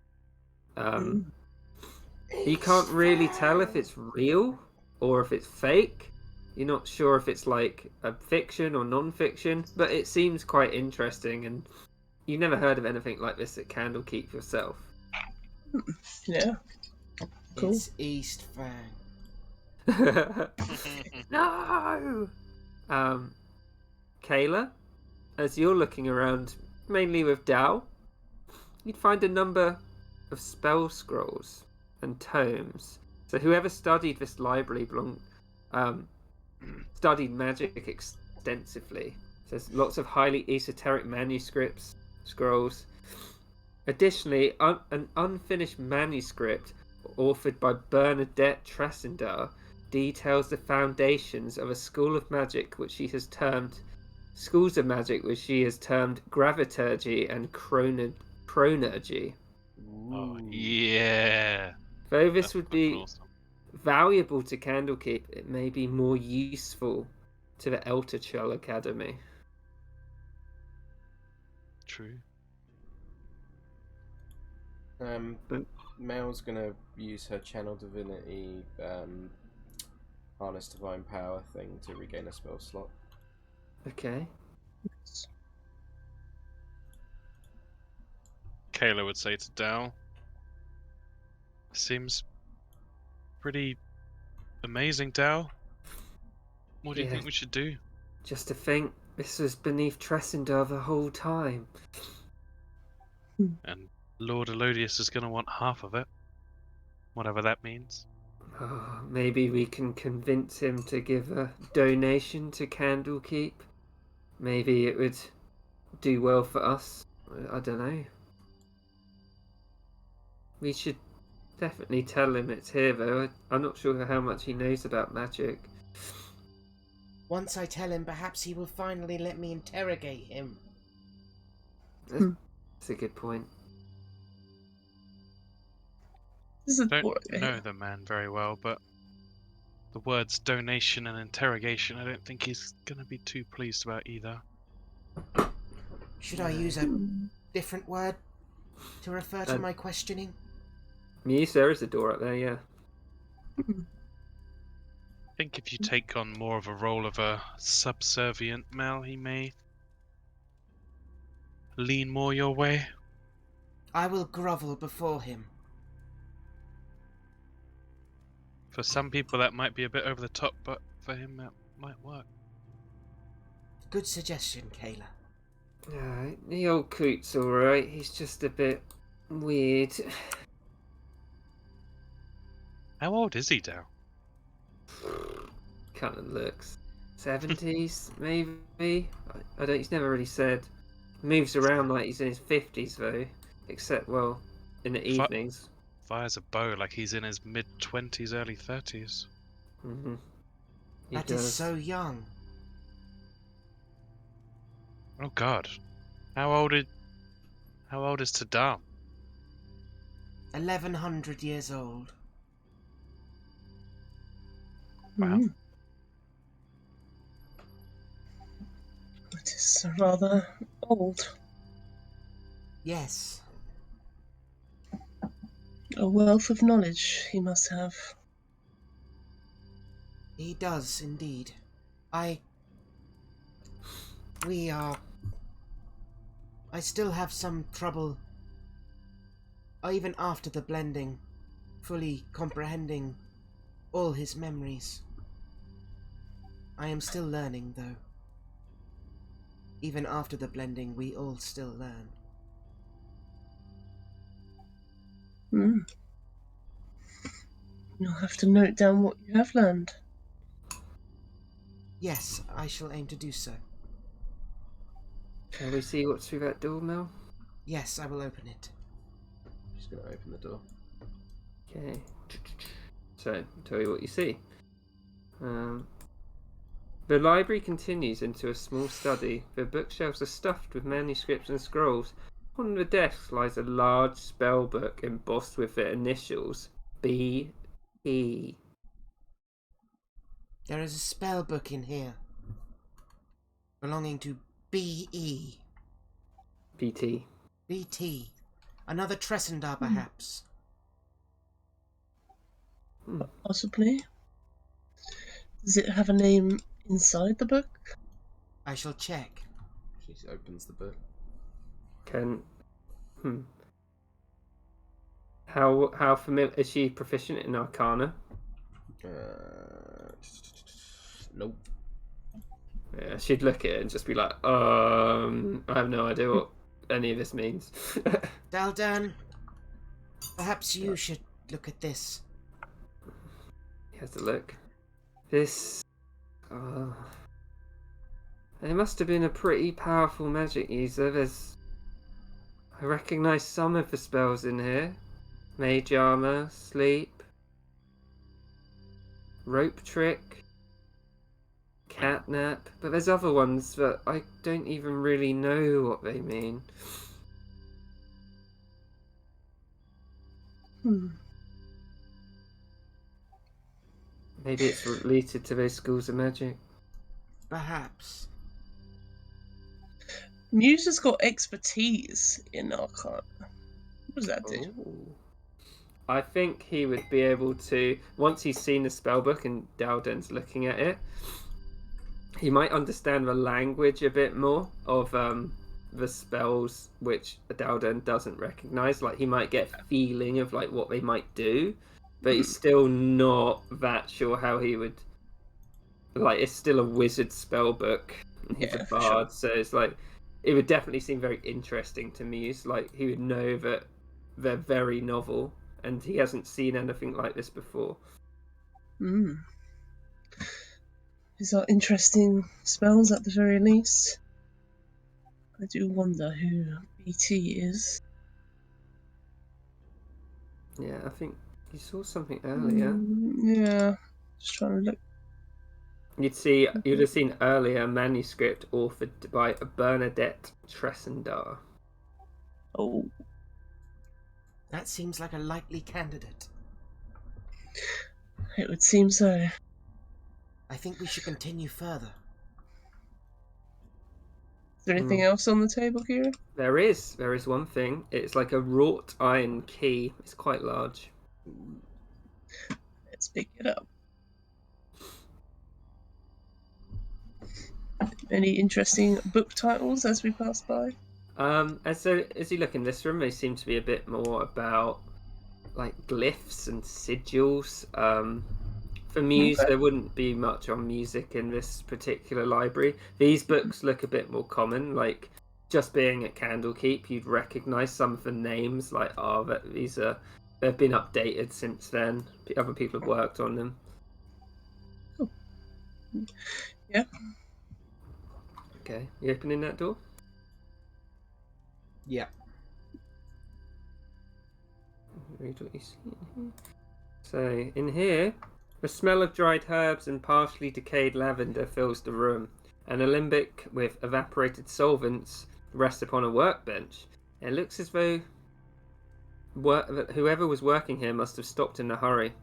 You can't really tell if it's real or if it's fake. You're not sure if it's like a fiction or non-fiction, but it seems quite interesting, and you've never heard of anything like this at Candlekeep yourself. Yeah. Cool. It's East Fang. No! Kayla, as you're looking around, mainly with Dal, you'd find a number of spell scrolls and tomes. So whoever studied this library studied magic extensively. So there's lots of highly esoteric manuscripts, scrolls. Additionally, an unfinished manuscript authored by Bernadette Tresendar details the foundations of a school of magic which she has termed graviturgy and chronergy. Oh, yeah. Though this would be Awesome. valuable to Candlekeep, it may be more useful to the Elterchell Academy. True. Mel's gonna use her channel divinity harness divine power thing to regain a spell slot. Okay. Kayla would say to Dal, seems pretty amazing, Dal. What do you think we should do? Just to think, this was beneath Tresendar the whole time. And Lord Elodius is going to want half of it. Whatever that means. Oh, maybe we can convince him to give a donation to Candlekeep. Maybe it would do well for us. I don't know. We should definitely tell him it's here, though. I'm not sure how much he knows about magic. Once I tell him, perhaps he will finally let me interrogate him. That's a good point. This is Don't boring. know the man very well, but the words donation and interrogation, I don't think he's going to be too pleased about either. Should I use a different word to refer to my questioning? Muse, there is a door up there, yeah. I think if you take on more of a role of a subservient Mel, he may lean more your way. I will grovel before him. For some people that might be a bit over the top, but for him that might work. Good suggestion, Kayla. The old coot's alright, he's just a bit weird. How old is he, Dal? Kind of looks 70s, maybe. I don't. He's never really said. Moves around like he's in his 50s though. except, well, in the evenings. Fires a bow like he's in his mid-20s, early 30s. Mm-hmm. He That is does. so young. Oh God, how old is Tadam? 1100 years old. Wow. It is rather old. Yes. A wealth of knowledge he must have. He does indeed. I still have some trouble, even after the blending, fully comprehending all his memories. I am still learning, though. Even after the blending, we all still learn. You'll have to note down what you have learned. Yes, I shall aim to do so. Shall we see what's through that door, Mel? Yes, I will open it. She's going to open the door. Okay. So, I'll tell you what you see. The library continues into a small study. The bookshelves are stuffed with manuscripts and scrolls. On the desk lies a large spell book embossed with the initials B.E. There is a spell book in here, belonging to B.E. B.T. B.T. Another Tresendar, perhaps. Possibly. Does it have a name inside the book? I shall check. She opens the book. How familiar is she? Proficient in Arcana? Nope. Yeah, she'd look at it and just be like, I have no idea what any of this means. Daldan, perhaps you should look at this. He has to look. This. It must have been a pretty powerful magic user. I recognise some of the spells in here: Mage Armor, Sleep, Rope Trick, Catnap. But there's other ones that I don't even really know what they mean. Maybe it's related to those schools of magic. Perhaps. Muse has got expertise in Arcana. What does that do? Ooh. I think he would be able to, once he's seen the spellbook and Dalden's looking at it, he might understand the language a bit more of the spells which Dalden doesn't recognise. Like, he might get a feeling of like what they might do, but he's still not that sure how he would. Like, it's still a wizard spellbook. He's Yeah, a for bard, so it's like it would definitely seem very interesting to Muse. Like, he would know that they're very novel, and he hasn't seen anything like this before. These are interesting spells at the very least. I do wonder who BT is. Yeah, I think you saw something earlier. Yeah, just trying to look. You'd have seen earlier a manuscript authored by Bernadette Tresendar. Oh, That seems like a likely candidate. it would seem so. I think we should continue further. Is there anything else on the table, Kira? There is one thing. It's like a wrought iron key. It's quite large. Let's pick it up. Any interesting book titles as we pass by? And so as you look in this room, they seem to be a bit more about like glyphs and sigils. For Muse, there wouldn't be much on music in this particular library. These books look a bit more common, like just being at Candlekeep, you'd recognise some of the names, like, they've been updated since then. Other people have worked on them. Cool. Yeah. Okay, you opening that door? Yeah. read what you see in here. So, in here, the smell of dried herbs and partially decayed lavender fills the room. An alembic with evaporated solvents rests upon a workbench. It looks as though whoever was working here must have stopped in a hurry.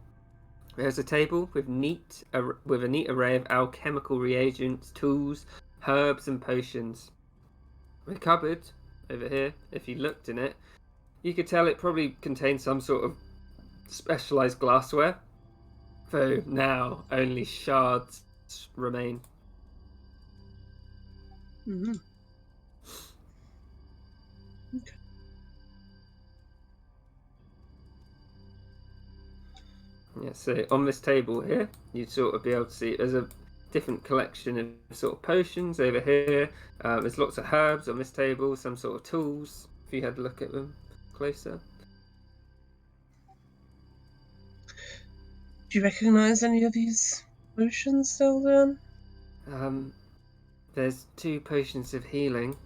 There's a table with a neat array of alchemical reagents, tools, herbs, and potions. The cupboard over here, if you looked in it, you could tell it probably contained some sort of specialized glassware, though now only shards remain. Mm-hmm. Yeah, so on this table here, you'd sort of be able to see there's a different collection of sort of potions over here. There's lots of herbs on this table, some sort of tools, if you had a look at them closer. Do you recognise any of these potions still then? There's 2 potions of healing.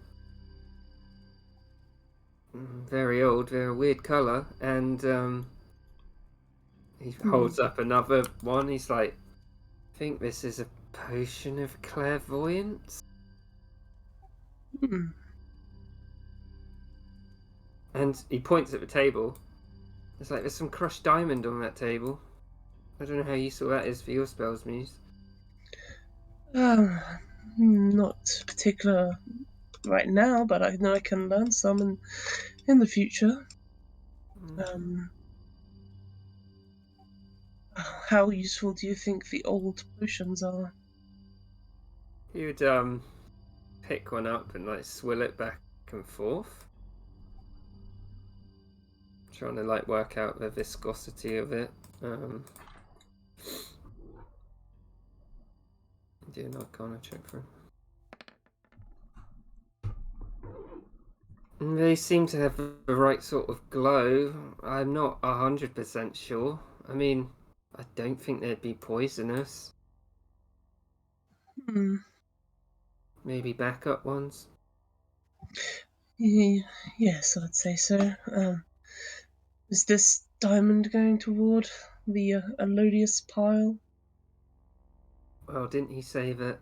Very old, very weird colour, and he holds up another one. He's like, I think this is a potion of clairvoyance. Hmm. And he points at the table. It's like there's some crushed diamond on that table. I don't know how useful that is for your spells, Muse. Not particular right now, but I know I can learn some in the future. How useful do you think the old potions are? He would pick one up and like swill it back and forth, trying to like work out the viscosity of it. Do an Arcana check for him. They seem to have the right sort of glow. I'm not 100% sure. I mean, I don't think they'd be poisonous. Maybe backup ones. Yes, I'd say so. Is this diamond going toward the Elodious pile? Well, didn't he say that?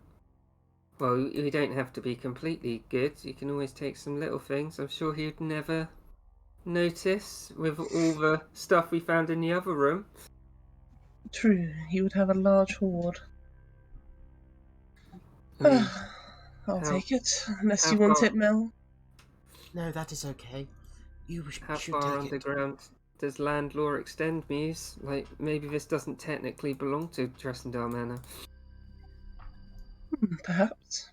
Well, you don't have to be completely good. You can always take some little things. I'm sure he'd never notice with all the stuff we found in the other room. True, he would have a large hoard. I mean, I'll how- take it, unless how you want far- it, Mel. No, that is okay. You how should far take it. underground does land law extend, Muse? Like, maybe this doesn't technically belong to Tresendar Manor. Perhaps.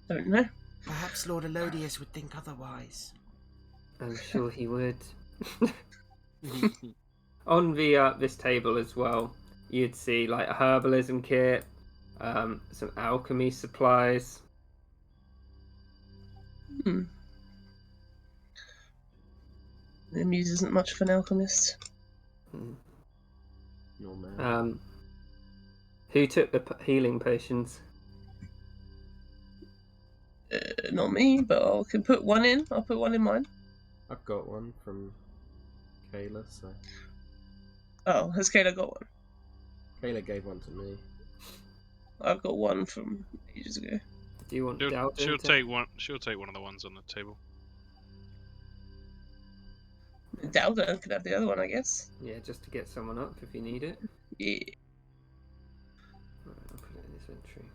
Don't know. Perhaps Lord Elodius would think otherwise. I'm sure he would. On the this table as well, you'd see like a herbalism kit, some alchemy supplies. The Muse isn't much of an alchemist. No man. Who took the healing potions? Not me, but I can put one in. I'll put one in mine. I've got one from Kayla, so Oh, has Kayla got one? Kayla gave one to me. I've got one from ages ago. Do you want She'll, Dalton she'll to- take one. She'll take one of the ones on the table. Dalda could have the other one, I guess. Yeah, just to get someone up if you need it. Yeah. Right, I'll put it in his inventory.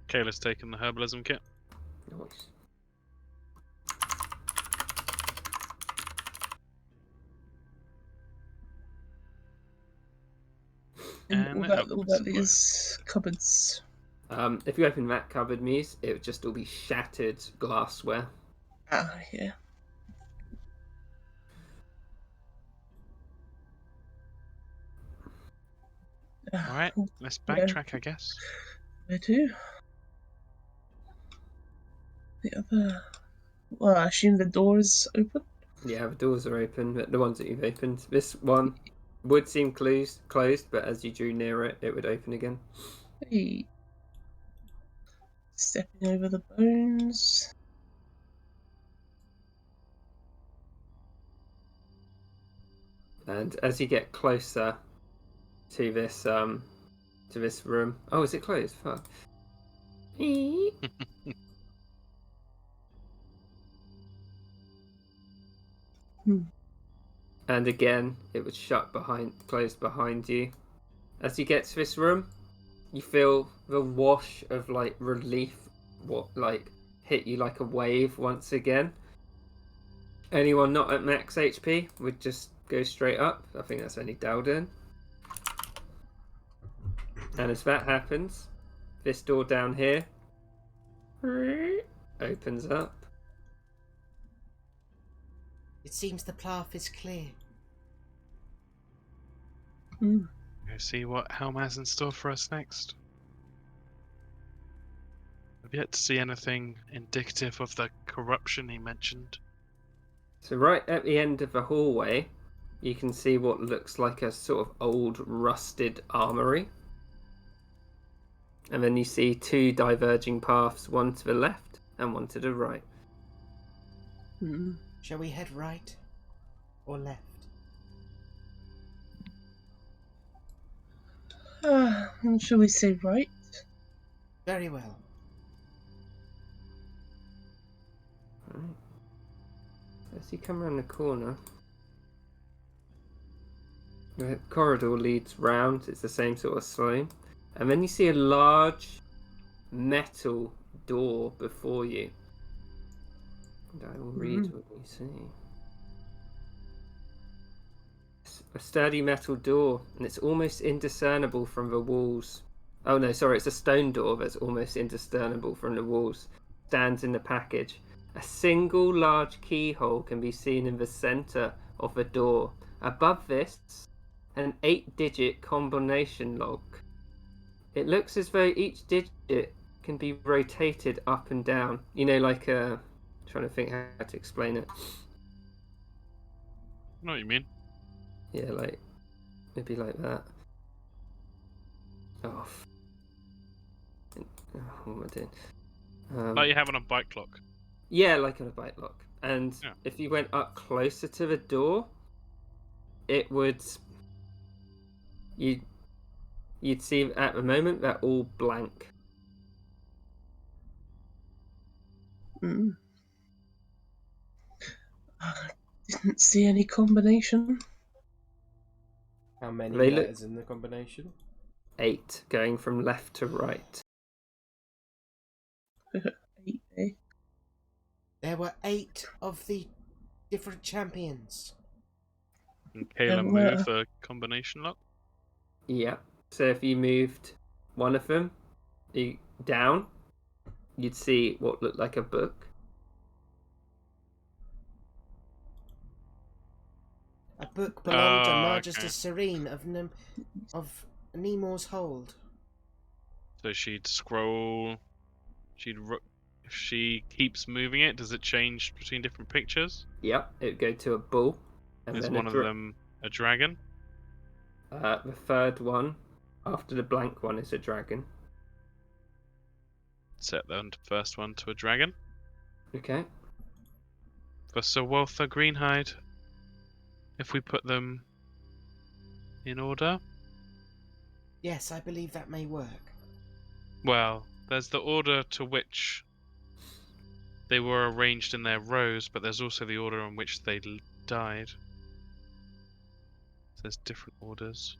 Kayla's taken the herbalism kit. Nice. And And what the about alchemist these cupboards? If you open that cupboard, Muse, it would just all be shattered glassware. Ah, yeah. Alright, let's backtrack, I guess. Where to? The other. Well, I assume the door is open. Yeah, the doors are open, but the ones that you've opened. This one would seem closed, but as you drew near it, it would open again. Hey. Stepping over the bones. And as you get closer to this room, oh, is it closed? Fuck. And again, it was closed behind you. As you get to this room, you feel the wash of like relief, hit you like a wave once again. Anyone not at max HP would just go straight up. I think that's only Dalden. And as that happens, this door down here opens up. It seems the path is clear. Hmm. Go see what Helm has in store for us next. I've yet to see anything indicative of the corruption he mentioned. So right at the end of the hallway, you can see what looks like a sort of old rusted armory. And then you see two diverging paths, one to the left and one to the right. Hmm. Shall we head right or left? Shall we say right? Very well. Right. As you come around the corner, the corridor leads round. It's the same sort of slope. And then you see a large metal door before you. And I will read what you see. It's a sturdy metal door, and it's almost indiscernible from the walls. Oh no, sorry, it's a stone door that's almost indiscernible from the walls. Stands in the passage. A single large keyhole can be seen in the centre of the door. Above this, an 8-digit combination log. It looks as though each digit can be rotated up and down. You know, like trying to think how to explain it. I know what you mean. Yeah, like maybe like that. Oh, what am I doing? Like you have on a bike clock. Yeah, like on a bike lock. And Yeah. if you went up closer to the door, it would. You'd see at the moment they're all blank. Hmm. Didn't see any combination. How many They look- letters in the combination? 8 going from left to right. 8, eh? There were 8 of the different champions. And Kayla move the combination lock. Yeah. So if you moved one of them down, you'd see what looked like a book. A book belonged to Oh, Majesty okay. Serene of Nemours Hold. So she'd scroll. If she keeps moving it, does it change between different pictures? Yep, it'd go to a bull. And Is then one of them a dragon? the third one, after the blank one, is a dragon. Set the first one to a dragon. Okay. For Sir Walther Greenhide. If we put them in order. Yes, I believe that may work. Well, there's the order to which they were arranged in their rows, but there's also the order in which they died. So there's different orders.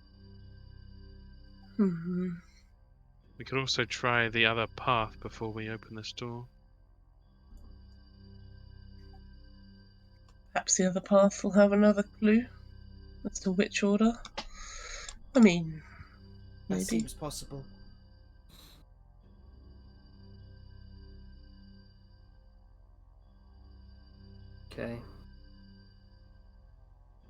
Hmm. We could also try the other path before we open this door. Perhaps the other path will have another clue as to which order. I mean, That maybe. seems possible. Okay.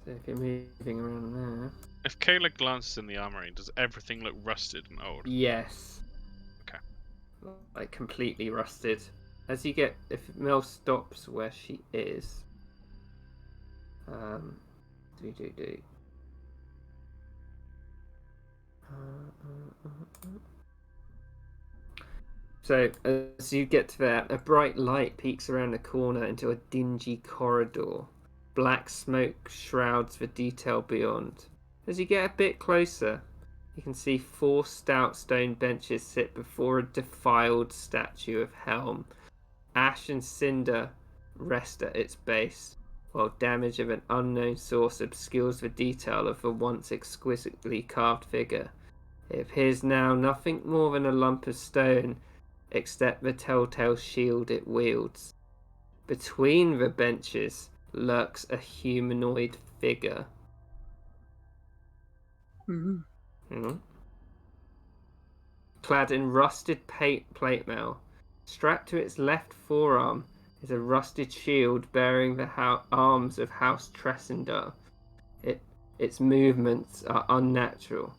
So if you're moving around there. If Kayla glances in the armory, does everything look rusted and old? Yes. Okay. Like completely rusted. As you get, if Mel stops where she is, do. So as you get to there, a bright light peeks around the corner into a dingy corridor. black smoke shrouds the detail beyond. As you get a bit closer, you can see 4 stout stone benches sit before a defiled statue of Helm. Ash and cinder rest at its base, while damage of an unknown source obscures the detail of the once exquisitely carved figure. It appears now nothing more than a lump of stone, except the telltale shield it wields. Between the benches lurks a humanoid figure. Clad in rusted plate mail, strapped to its left forearm is a rusted shield bearing the arms of House Tresendar. Its movements are unnatural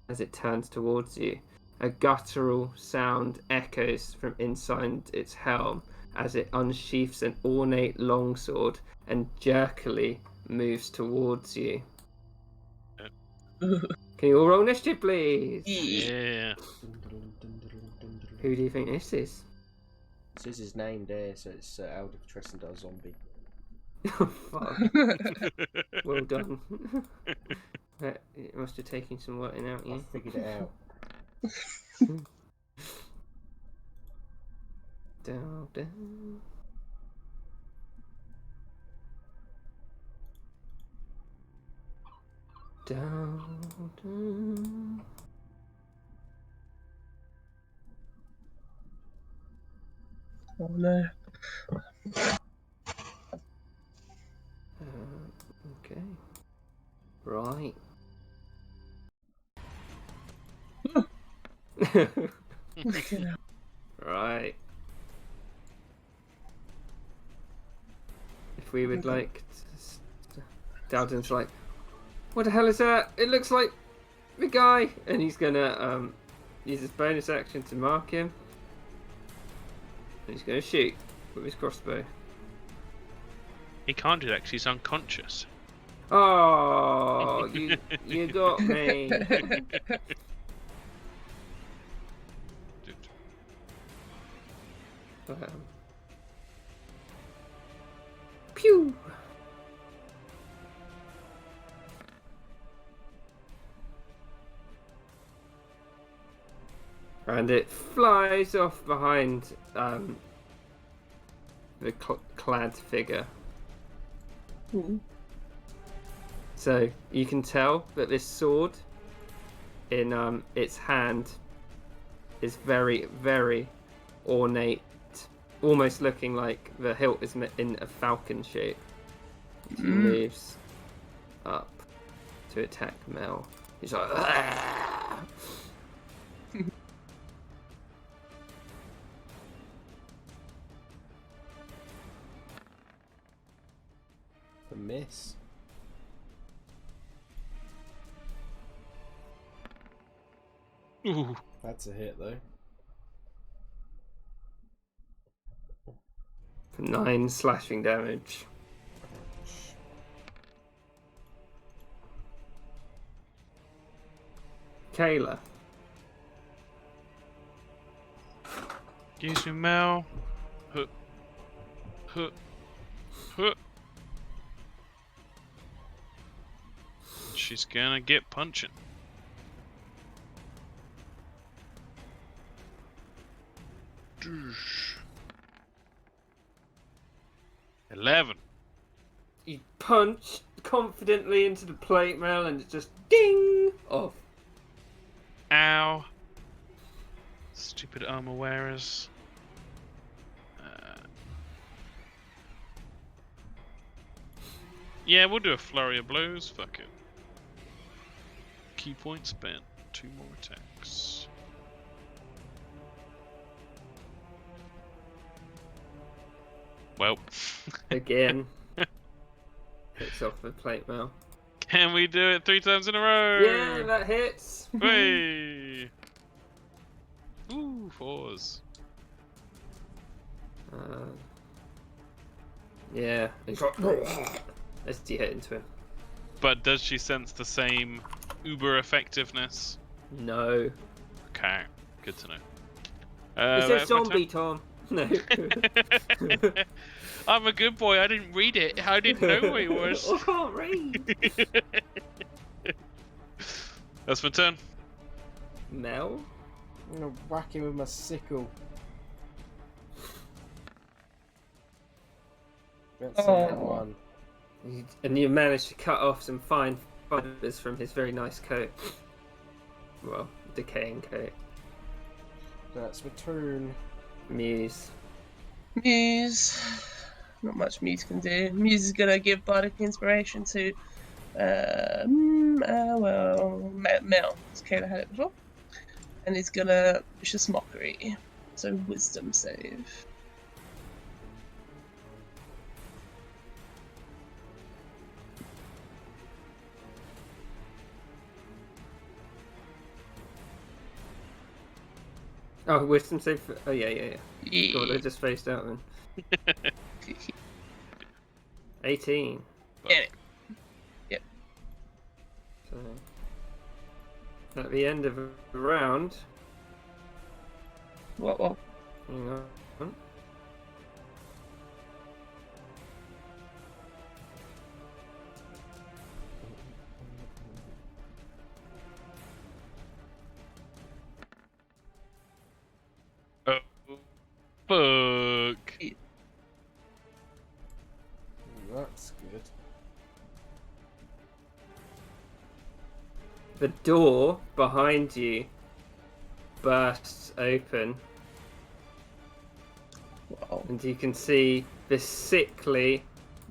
as it turns towards you. A guttural sound echoes from inside its helm as it unsheaths an ornate longsword and jerkily moves towards you. Can you all roll initiative, please? Yeah. Who do you think this is? This is his name there, so it's Elder Tresendar Zombie. Oh, fuck. Well done. It must have taken some working out, I yeah. figured it out. Down, down. Down, down. Oh no. Okay. Right. Fucking hell. Right. If we would like to... Dalton's like, what the hell is that? It looks like the guy! And he's gonna use his bonus action to mark him. And he's gonna shoot with his crossbow. He can't do that because he's unconscious. Oh, you got me. Pew! And it flies off behind the clad figure. So you can tell that this sword in its hand is very, very ornate, almost looking like the hilt is in a falcon shape. He moves up to attack Mel. He's like, "Ah!" A miss. Ooh. That's a hit though. For 9 slashing damage. Kayla. Excuse me, Mel. Huh. Huh. Huh. She's gonna get punching. Doosh. 11. You punch confidently into the plate mail and it just ding off. Ow. Stupid armor wearers. Yeah, we'll do a flurry of blows. Fuck it. Key point spent. 2 more attacks. Well. Again. Hits off the plate mail. Can we do it 3 times in a row? Yeah, that hits. Hey. Ooh, 4s. Yeah. As you hit into him. But does she sense the same uber effectiveness? No. Okay, good to know. It's a that's my zombie, turn. Tom. No. I'm a good boy. I didn't read it. I didn't know who he was. I can't read. That's my turn. Mel? I'm gonna whack him with my sickle. That's a nat one. And you managed to cut off some fine fibers from his very nice coat. Well, decaying coat. That's my turn. Muse. Muse. Not much Muse can do. Muse is gonna give bardic inspiration to Mel. Kayla had it before. And he's gonna vicious mockery. So wisdom save. Oh, wisdom save. Oh yeah. God, I Yeah. just faced out then. 18. Get it. Yep. So, at the end of the round, What? hang on. Oh, fuck. That's good. The door behind you bursts open, Wow. and you can see this sickly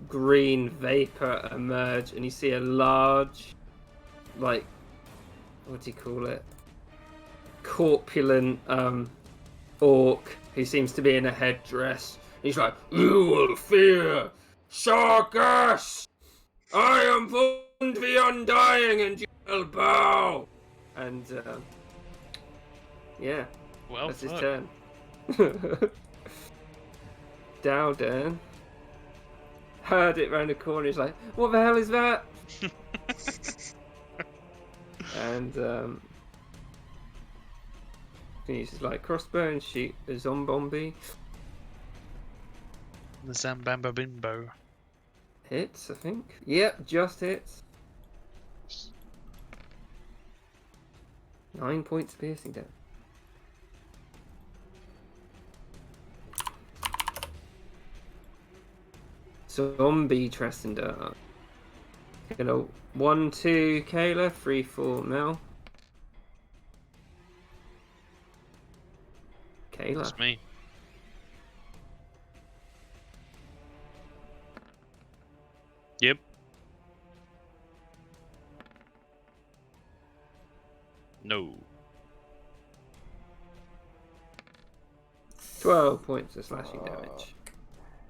green vapor emerge, and you see a large, like, what do you call it? Corpulent orc who seems to be in a headdress. He's like, "You will fear Sarkis! I am Fund the Undying, and you will bow!" And yeah, Well, that's his fuck. turn. Dowden heard it round the corner. He's like, "What the hell is that?" And he uses like crossbow and shoot a zombie. The Zambamba Bimbo. Hits, I think. Yep, just hits. 9 points piercing damage. Zombie Tresendar. Gonna 1-2 Kayla, 3-4 Mel. Kayla. That's me. Yep. No. 12 points of slashing damage.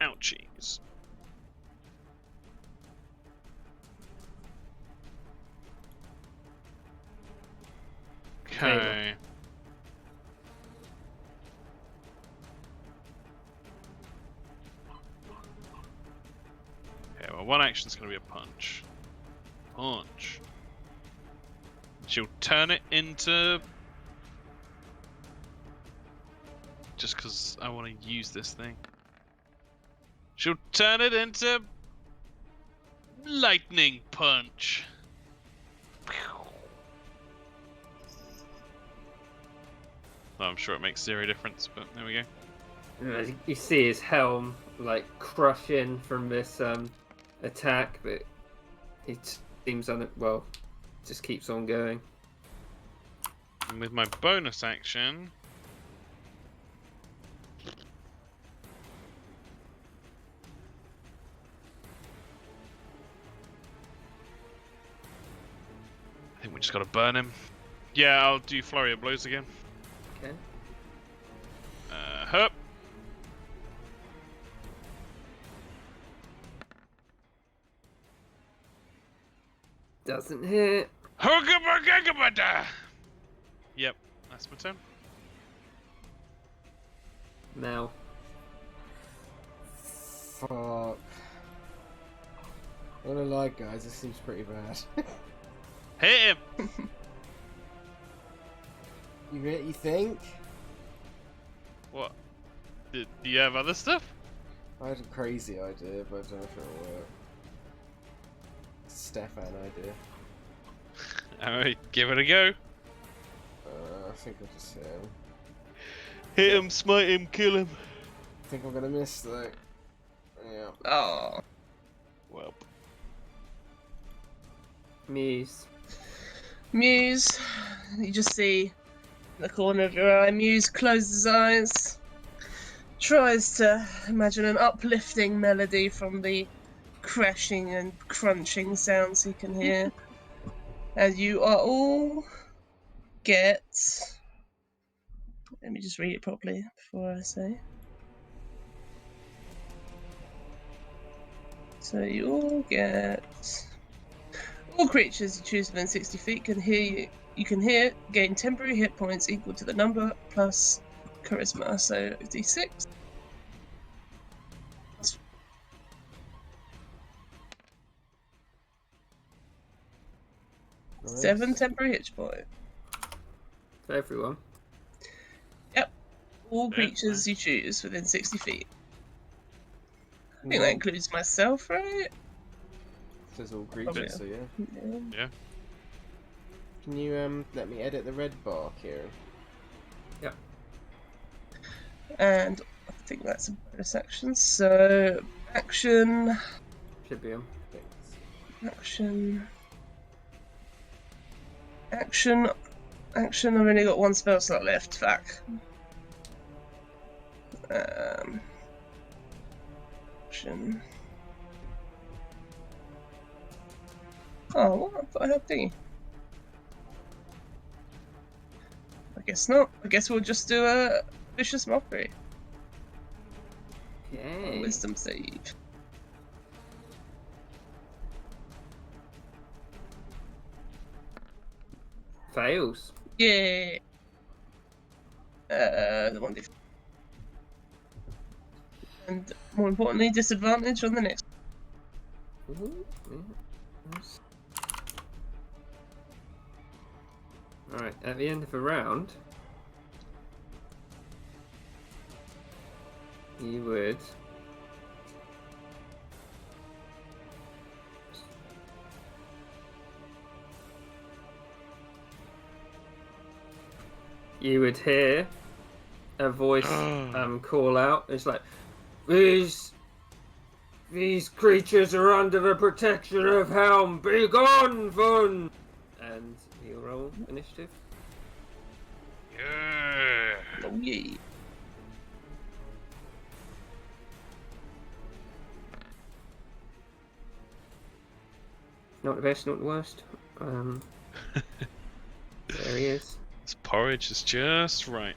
Ouchies. Okay. Okay, well, one action's gonna be a punch. Punch. She'll turn it into... Just because I want to use this thing. She'll turn it into... Lightning punch. Well, I'm sure it makes zero difference, but there we go. As you see his helm like crush in from this attack, but he seems just keeps on going. And with my bonus action... I think we just gotta burn him. Yeah, I'll do Flurry of Blows again. Okay. Herp. Doesn't hit. Yep, that's my turn. Mel. Fuck. I'm not gonna lie, guys, this seems pretty bad. Hit him! You think? What? Do you have other stuff? I had a crazy idea, but I don't know if it'll work. Stefan idea. Alright, give it a go. I think I'll just hit him. Hit him, smite him, kill him. I think I'm gonna miss though. Yeah. Oh. Well, Muse. Muse, you just see in the corner of your eye, Muse closes his eyes, tries to imagine an uplifting melody from the crashing and crunching sounds he can hear. And you are all get. Let me just read it properly before I say. So you all get. All creatures you choose within 60 feet can hear you. You can hear gain temporary hit points equal to the number plus charisma. So d6. Nice. 7 temporary hit point. For everyone. Yep. All Yeah, creatures nice. you choose within 60 feet. I think that includes myself, right? Says all creatures, so yeah. Yeah. Can you let me edit the red bar, Kieran? And I think that's a bonus action. So action, Should be on. Thanks. action. I've only got one spell slot left. Fuck. Action. Oh, what? I thought I had thingy. I guess not. I guess we'll just do a vicious mockery. Okay. Wisdom save. Fails. Yeah. The one diff. And more importantly, disadvantage on the next. Ooh, yeah, nice. Alright, at the end of a round, you would hear a voice call out. It's like, these creatures are under the protection of Helm. Be gone, Vun! And you roll initiative. Yeah. Oh yeah. Not the best, not the worst. There he is. This porridge is just right.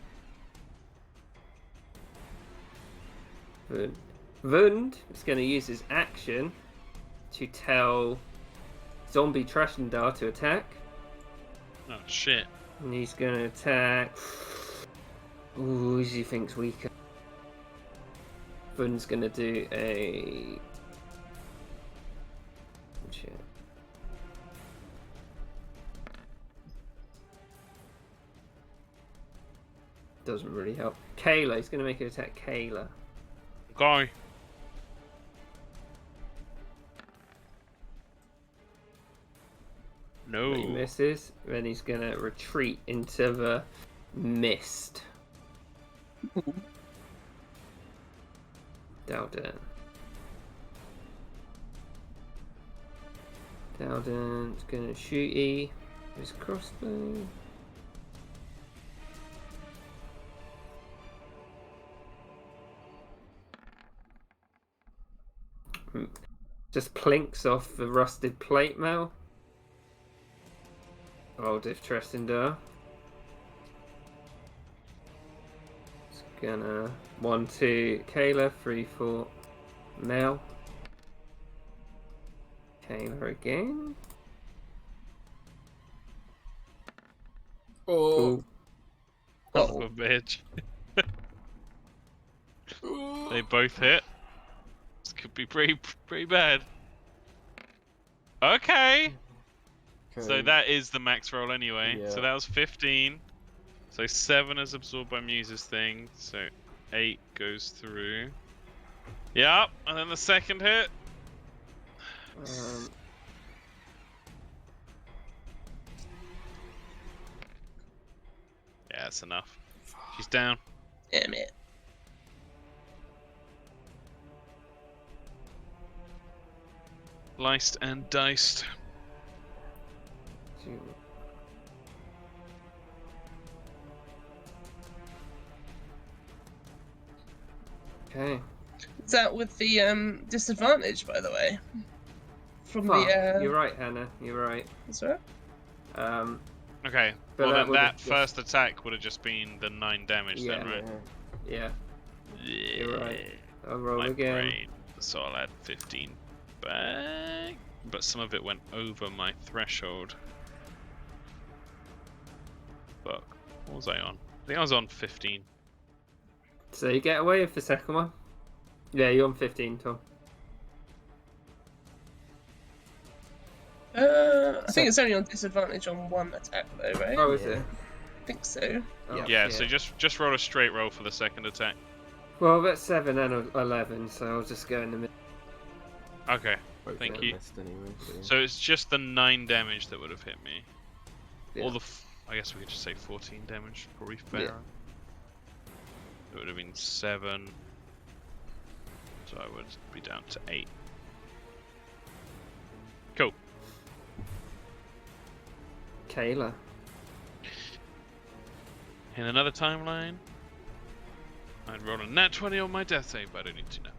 Vund is going to use his action to tell zombie Tresendar to attack. Oh shit. And he's going to attack. Ooh, who he thinks weaker. Vund's going to do a. Shit. Doesn't really help. Kayla, he's going to make an attack. Kayla. Okay. No. He misses. Then he's going to retreat into the mist. Dowden. Dowden's going to shoot E. His crossbow. Just plinks off the rusted plate mail. Old if Tresendar. It's gonna 1, 2 Kayla, 3, 4 Mel. Kayla again. Oh. Son of a bitch. They both hit. This could be pretty bad. Okay. So that is the max roll anyway. Yeah. So that was 15. So 7 is absorbed by Muse's thing. So 8 goes through. Yep, and then the second hit. Yeah, that's enough. She's down. Damn it. Sliced and diced. Okay. Is that with the disadvantage, by the way? From the You're right, Hannah. You're right. That's right. Okay, But well that then would've that just- first attack would have just been the 9 damage then, Yeah. right? Yeah. You're right. I'll roll My again. brain. So I'll add 15 back. But some of it went over my threshold. Fuck. What was I on? I think I was on 15. So you get away with the second one? Yeah, you're on 15, Tom. I think it's only on disadvantage on one attack though, right? Oh, is Yeah. it? I think so. Oh, Yeah, shit. so just roll a straight roll for the second attack. Well, that's 7 and 11, so I'll just go in the middle. Okay. Both Thank of them you. missed anyway, so- So it's just the 9 damage that would have hit me. Yeah. Or the I guess we could just say 14 damage, probably fair. Yeah. It would have been 7. So I would be down to 8. Cool. Kayla. In another timeline, I'd roll a nat 20 on my death save, but I don't need to know.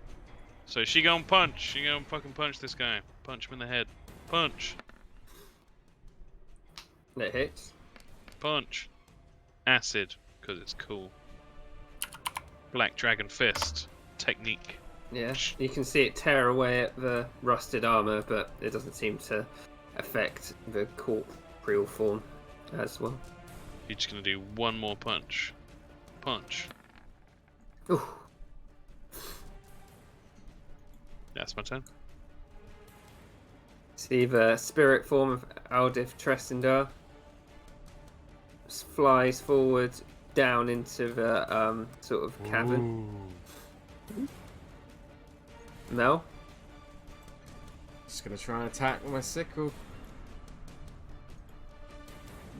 So she gonna punch. She gonna fucking punch this guy. Punch him in the head. Punch. That hits. Punch. Acid, because it's cool. Black Dragon Fist. Technique. Yeah. You can see it tear away at the rusted armor, but it doesn't seem to affect the corporeal form as well. You're just gonna do one more punch. Punch. Ooh. That's my turn. See the spirit form of Aldith Tresendar flies forward down into the sort of cavern. Mel? Just gonna try and attack with my sickle.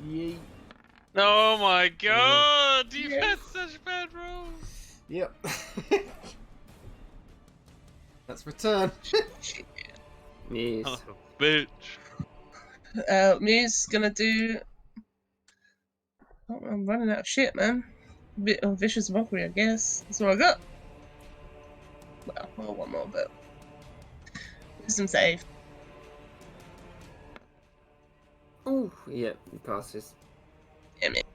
Yeet. Oh my god! You've had such bad rolls! Yep. That's return. Yes. Son of a bitch. Mew's gonna do. Oh, I'm running out of shit, man. Bit of vicious mockery, I guess. That's all I got. Well, one more, but wisdom save. Ooh, yep, he passes. Damn it.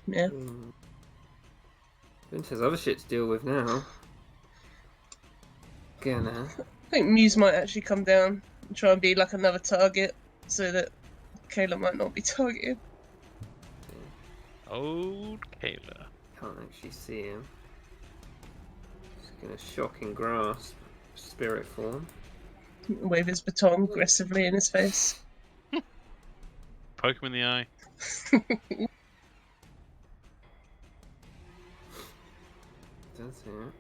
Yeah. Vince has other shit to deal with now. Gonna. I think Muse might actually come down and try and be like another target, so that Kayla might not be targeted. Old Kayla. Can't actually see him. Just gonna shocking grasp spirit form. Wave his baton aggressively in his face. Poke him in the eye. Does it?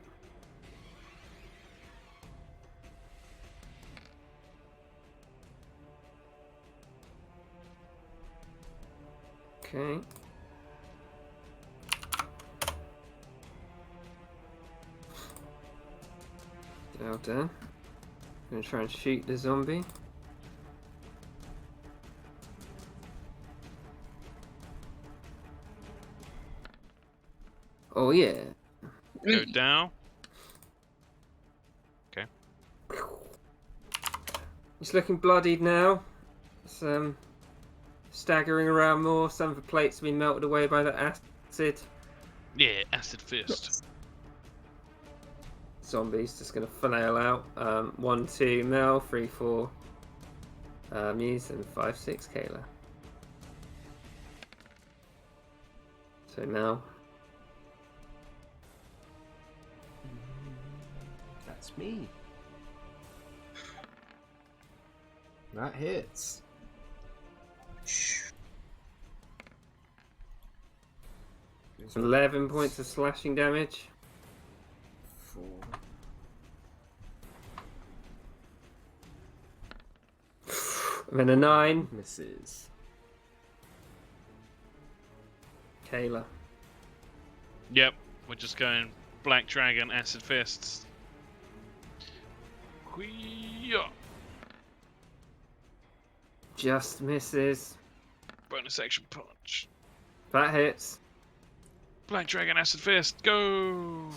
Okay. Well done. Gonna try and shoot the zombie. Oh yeah. Go down. It's looking bloodied now. It's staggering around more. Some of the plates have been melted away by the acid. Yeah, acid fist. Zombies just gonna flail out. 1, 2 Mel, 3, 4 Muse, and 5, 6 Kayla. So Mel. That's me. That hits. Goes So 11 points of slashing damage. 4. And then a 9. Misses. Kayla. Yep, we're just going Black Dragon Acid Fists. Hwee-yah. Just misses. Bonus action punch. That hits. Black Dragon Acid Fist, go!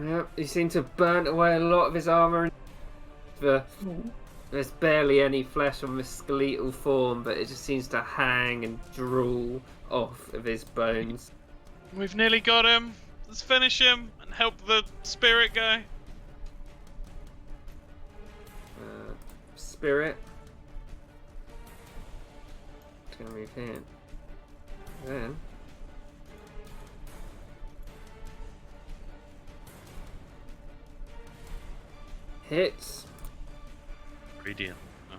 Yep, he seemed to have burnt away a lot of his armour. There's barely any flesh on this skeletal form, but it just seems to hang and drool off of his bones. We've nearly got him. Let's finish him and help the spirit guy. Spirit. It's gonna move here. Then. Hits. Radiant. Oh.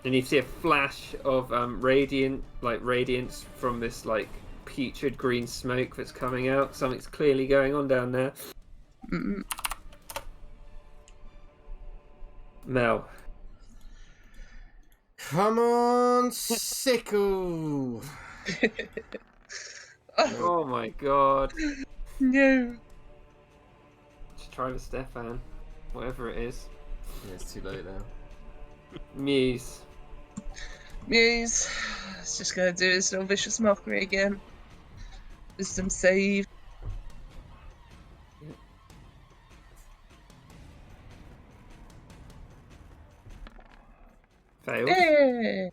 And you see a flash of radiance from this like putrid green smoke that's coming out. Something's clearly going on down there. Mm. Mel. Come on, sickle! Oh my god. No. Just try the Stefan. Whatever it is. Yeah, it's too late now. Muse. Muse. It's just gonna do his little vicious mockery again. Wisdom save. Failed. Hey.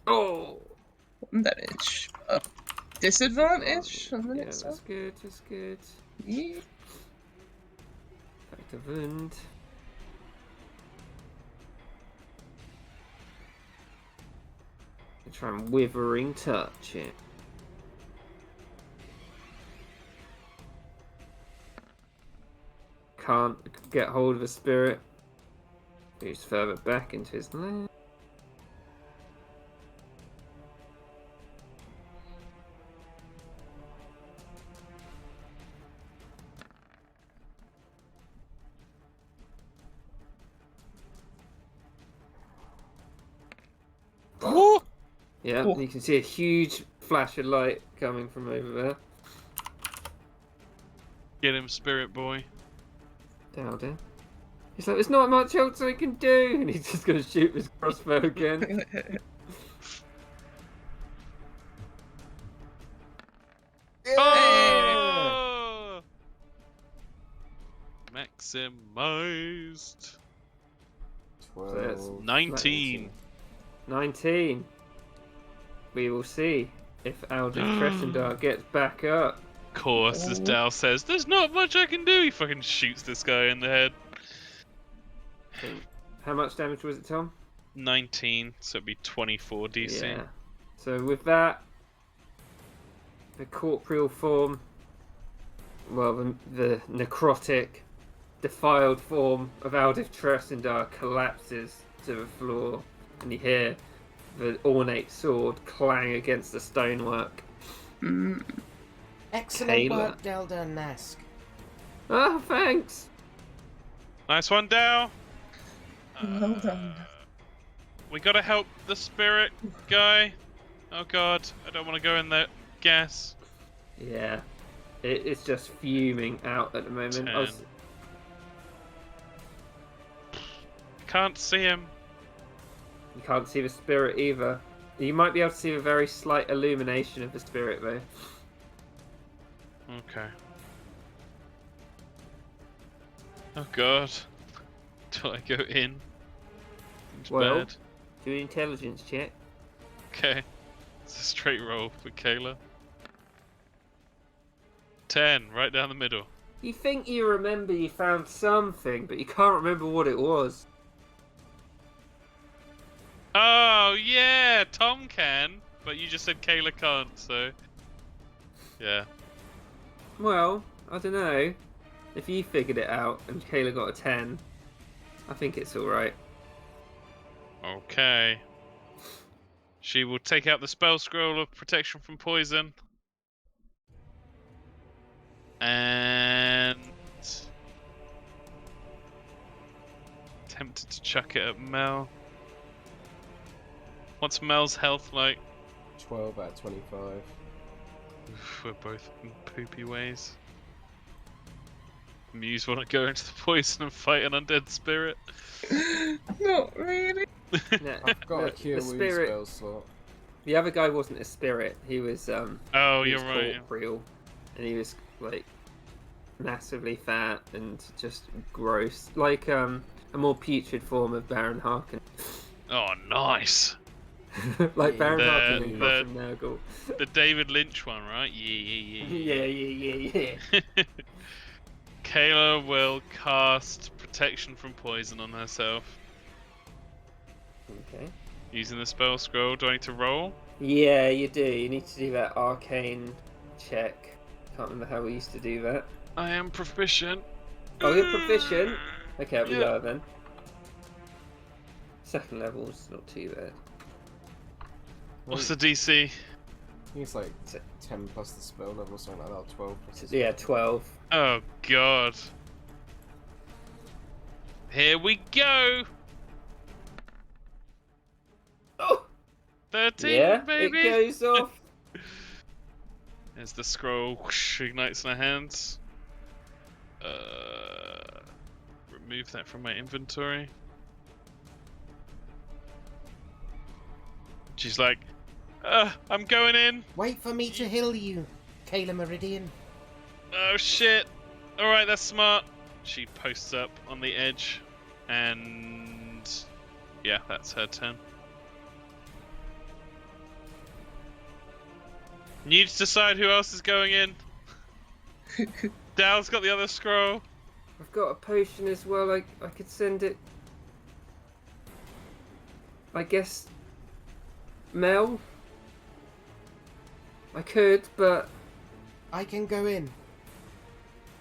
Oh! One damage. Disadvantage on the Yeah, next that's one. good, that's good. Yeah. Back to wound. Try and withering touch it. Can't get hold of a spirit. Moves further back into his land. Woo! Yeah, Oh. you can see a huge flash of light coming from over there. Get him, spirit boy. Down there. He's like, there's not much else I can do, and he's just gonna shoot his crossbow again. Oh! Maximized. 12. 19. 19. We will see if Aldous Tresendar gets back up. Of course, as Dal says, there's not much I can do. He fucking shoots this guy in the head. How much damage was it, Tom? 19, so it'd be 24 DC. Yeah. So with that, the corporeal form, well, the necrotic, defiled form of Aldous Tresendar collapses to the floor, and you hear the ornate sword clang against the stonework. Mm. Excellent Kayla. work, Delda and Nask. Oh, thanks! Nice one, Dal. Well done. We gotta help the spirit guy. Oh god, I don't want to go in that gas. Yeah, it's just fuming out at the moment. I was, 10. Can't see him. you can't see the spirit either. You might be able to see a very slight illumination of the spirit, though. Okay. Oh god. Do I go in? It's Well. bad. Do an intelligence check. Okay. It's a straight roll for Kayla. 10, right down the middle. You think you remember you found something, but you can't remember what it was. Oh, yeah! Tom can, but you just said Kayla can't, so... Yeah. Well, I don't know. if you figured it out and Kayla got a 10, I think it's alright. Okay. She will take out the spell scroll of protection from poison. And tempted to chuck it at Mel. What's Mel's health like? 12 out of 25. Oof, we're both in poopy ways. Muse want to go into the poison and fight an undead spirit? Not really. No, I've got a the cure wound spirit. spell slot. The other guy wasn't a spirit. He was Oh, he you're was right. corporeal, and he was like massively fat and just gross, like a more putrid form of Baron Harkin. Oh, nice. Like Yeah, Baron the- Harkin and the- Crossing Nurgle. The David Lynch one, right? Yeah. Yeah. Kayla will cast protection from poison on herself Okay. using the spell scroll. Do I need to roll? Yeah, you do. You need to do that arcane check. Can't remember how we used to do that. I am proficient. Oh, you're proficient? Okay, we Yeah. lower then. Second level's not too bad. What's the DC? I think it's like 10 plus the spell level or something like that, or 12 plus the Yeah, spell 12. Oh god. Here we go. Oh! 13, Yeah, baby. it goes off. As the scroll whoosh, ignites in her hands. Remove that from my inventory. She's like, I'm going in. Wait for me to heal you, Kayla Meridian. Oh shit. Alright, that's smart. She posts up on the edge. And yeah, that's her turn. Need to decide who else is going in. Dal's got the other scroll. I've got a potion as well. I could send it. I guess Mel. I could, but I can go in.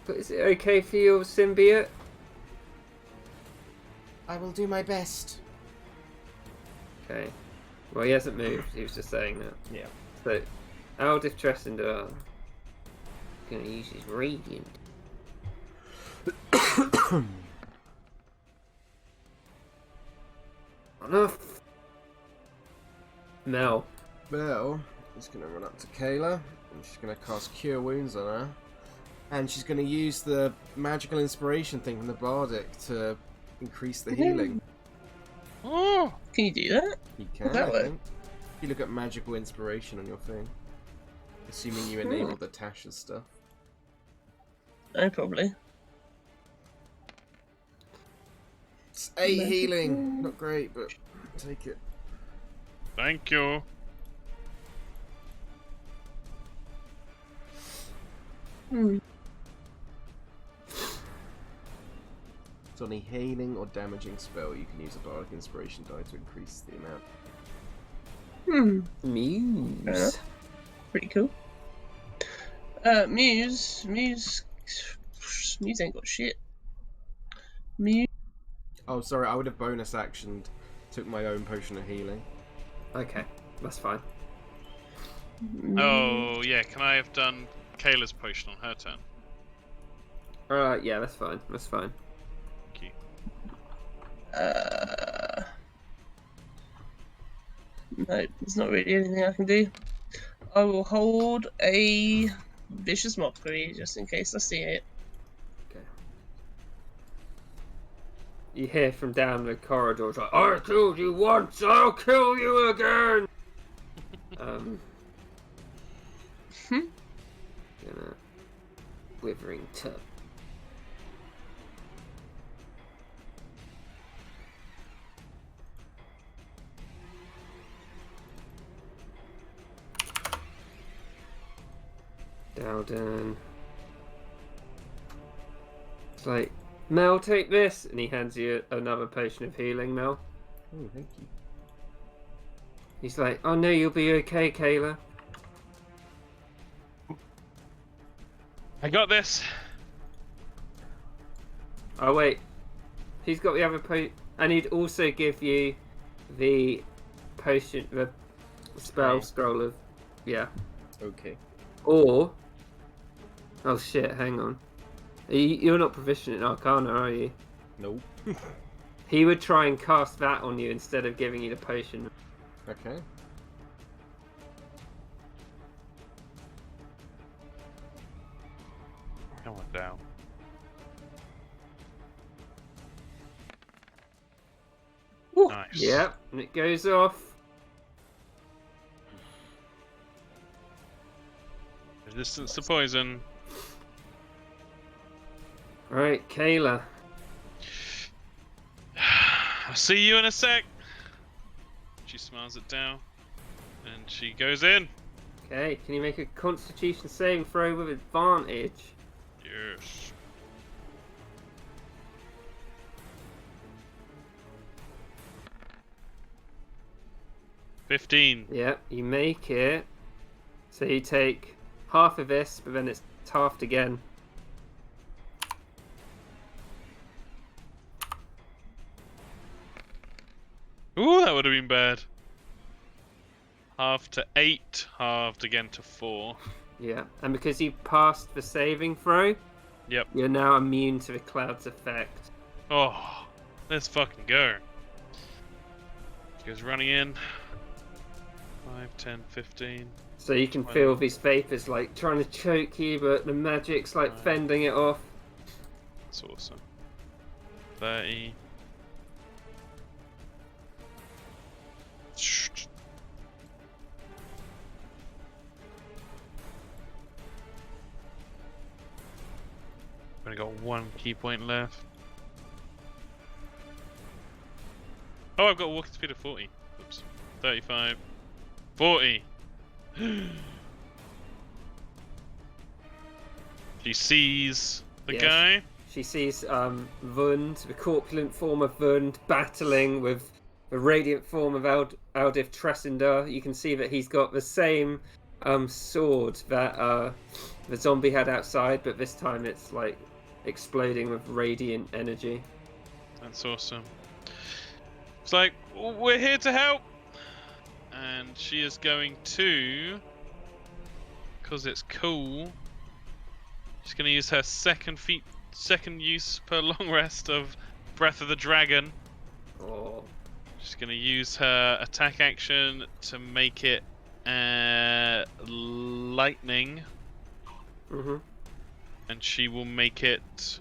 is it okay for your symbiote? I will do my best. Okay. Well, he hasn't moved. He was just saying that. Yeah. So, Aldith Tresendar gonna use his radiant. Enough. Mel. Belle is going to run up to Kayla, and she's going to cast Cure Wounds on her. And she's going to use the magical inspiration thing from the Bardic to increase the healing. Oh, Can you do that? You can, that I work? think. If you look at magical inspiration on your thing. Assuming you enable the Tasha's stuff. No, probably. It's 8 Magical. healing. Not great, but take it. thank you. Hmm. So any healing or damaging spell, you can use a Bardic Inspiration die to increase the amount. Hmm. Muse. Pretty cool. Muse ain't got shit. Muse. Oh, sorry, I would have bonus actioned, took my own potion of healing. Okay, that's fine. Oh, yeah, can I have done Kayla's potion on her turn? Yeah, that's fine. That's fine. Thank you. No, there's not really anything I can do. I will hold a vicious mockery just in case I see it. Okay. You hear from down the corridor, it's like, I killed you once, I'll kill you again! Gonna... Withering Tub. Dowden. It's like, Mel, take this! And he hands you another potion of healing, Mel. Oh, thank you. He's like, oh no, you'll be okay, Kayla. I got this. Oh wait, who's got the other I need to also give you the potion, the spell scroll of, yeah. Okay. Or, oh shit, hang on. You're not proficient in Arcana, are you? Nope. He would try and cast that on you instead of giving you the potion. Okay. Come on down. Ooh. Nice. Yep, and it goes off. Resistance to poison. Right, Kayla. I'll see you in a sec. She smiles it down. And she goes in. Okay, can you make a Constitution saving throw with advantage? Yes. $15. Yep, you make it. So you take half of this, but then it's halved again. Ooh, that would have been bad. Half to 8, halved again to 4. Yeah, and because you passed the saving throw, Yep. you're now immune to the cloud's effect. Oh, let's fucking go. She goes running in. 5, 10, 15. So you can feel these vapors like trying to choke you, but the magic's like fending it off. That's awesome. 30. Only got 1 key point left. Oh, I've got a walking speed of 40. Oops. 35. 40. She sees the Yes. guy. She sees Wund, the corpulent form of Wund, battling with the radiant form of Aldif Tresendar. You can see that he's got the same sword that the zombie had outside, but this time it's like exploding with radiant energy. That's awesome. It's like, we're here to help. And she is going to, because it's cool, she's going to use her second use per long rest of Breath of the Dragon. Oh. She's going to use her attack action to make it lightning. Mhm. And she will make it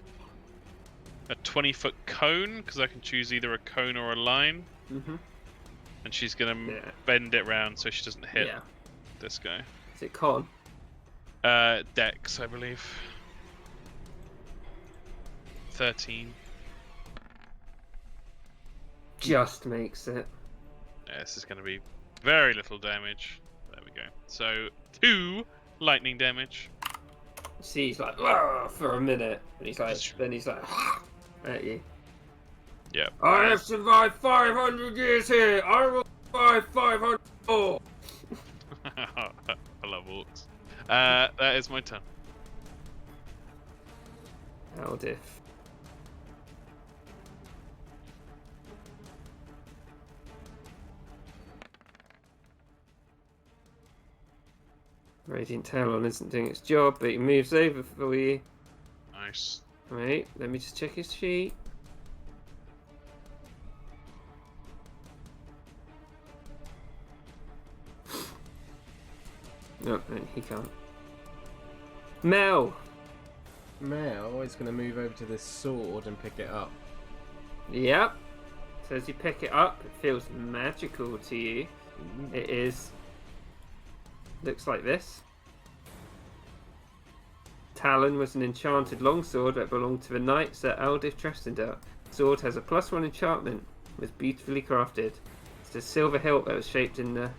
a 20-foot cone, because I can choose either a cone or a line. Mhm. And she's going to Yeah. bend it round so she doesn't hit Yeah. this guy. Is it con? Dex, I believe. 13. Just makes it. Yeah, this is going to be very little damage. There we go. So, 2 lightning damage. See, he's like "Argh," for a minute, and he's like, then he's like at you. Yep. I have survived 500 years here. I will survive 500 more. I love orcs. That is my turn. Aldif. Radiant Talon isn't doing its job, but he moves over for you. Nice. Wait, let me just check his sheet. No, he can't. Mel! Mel is going to move over to this sword and pick it up. Yep. So as you pick it up, it feels magical to you. It is. Looks like this. Talon was an enchanted longsword that belonged to the knights at Aldif Tresendar. Sword has a +1 enchantment. Was beautifully crafted. It's a silver hilt that was shaped into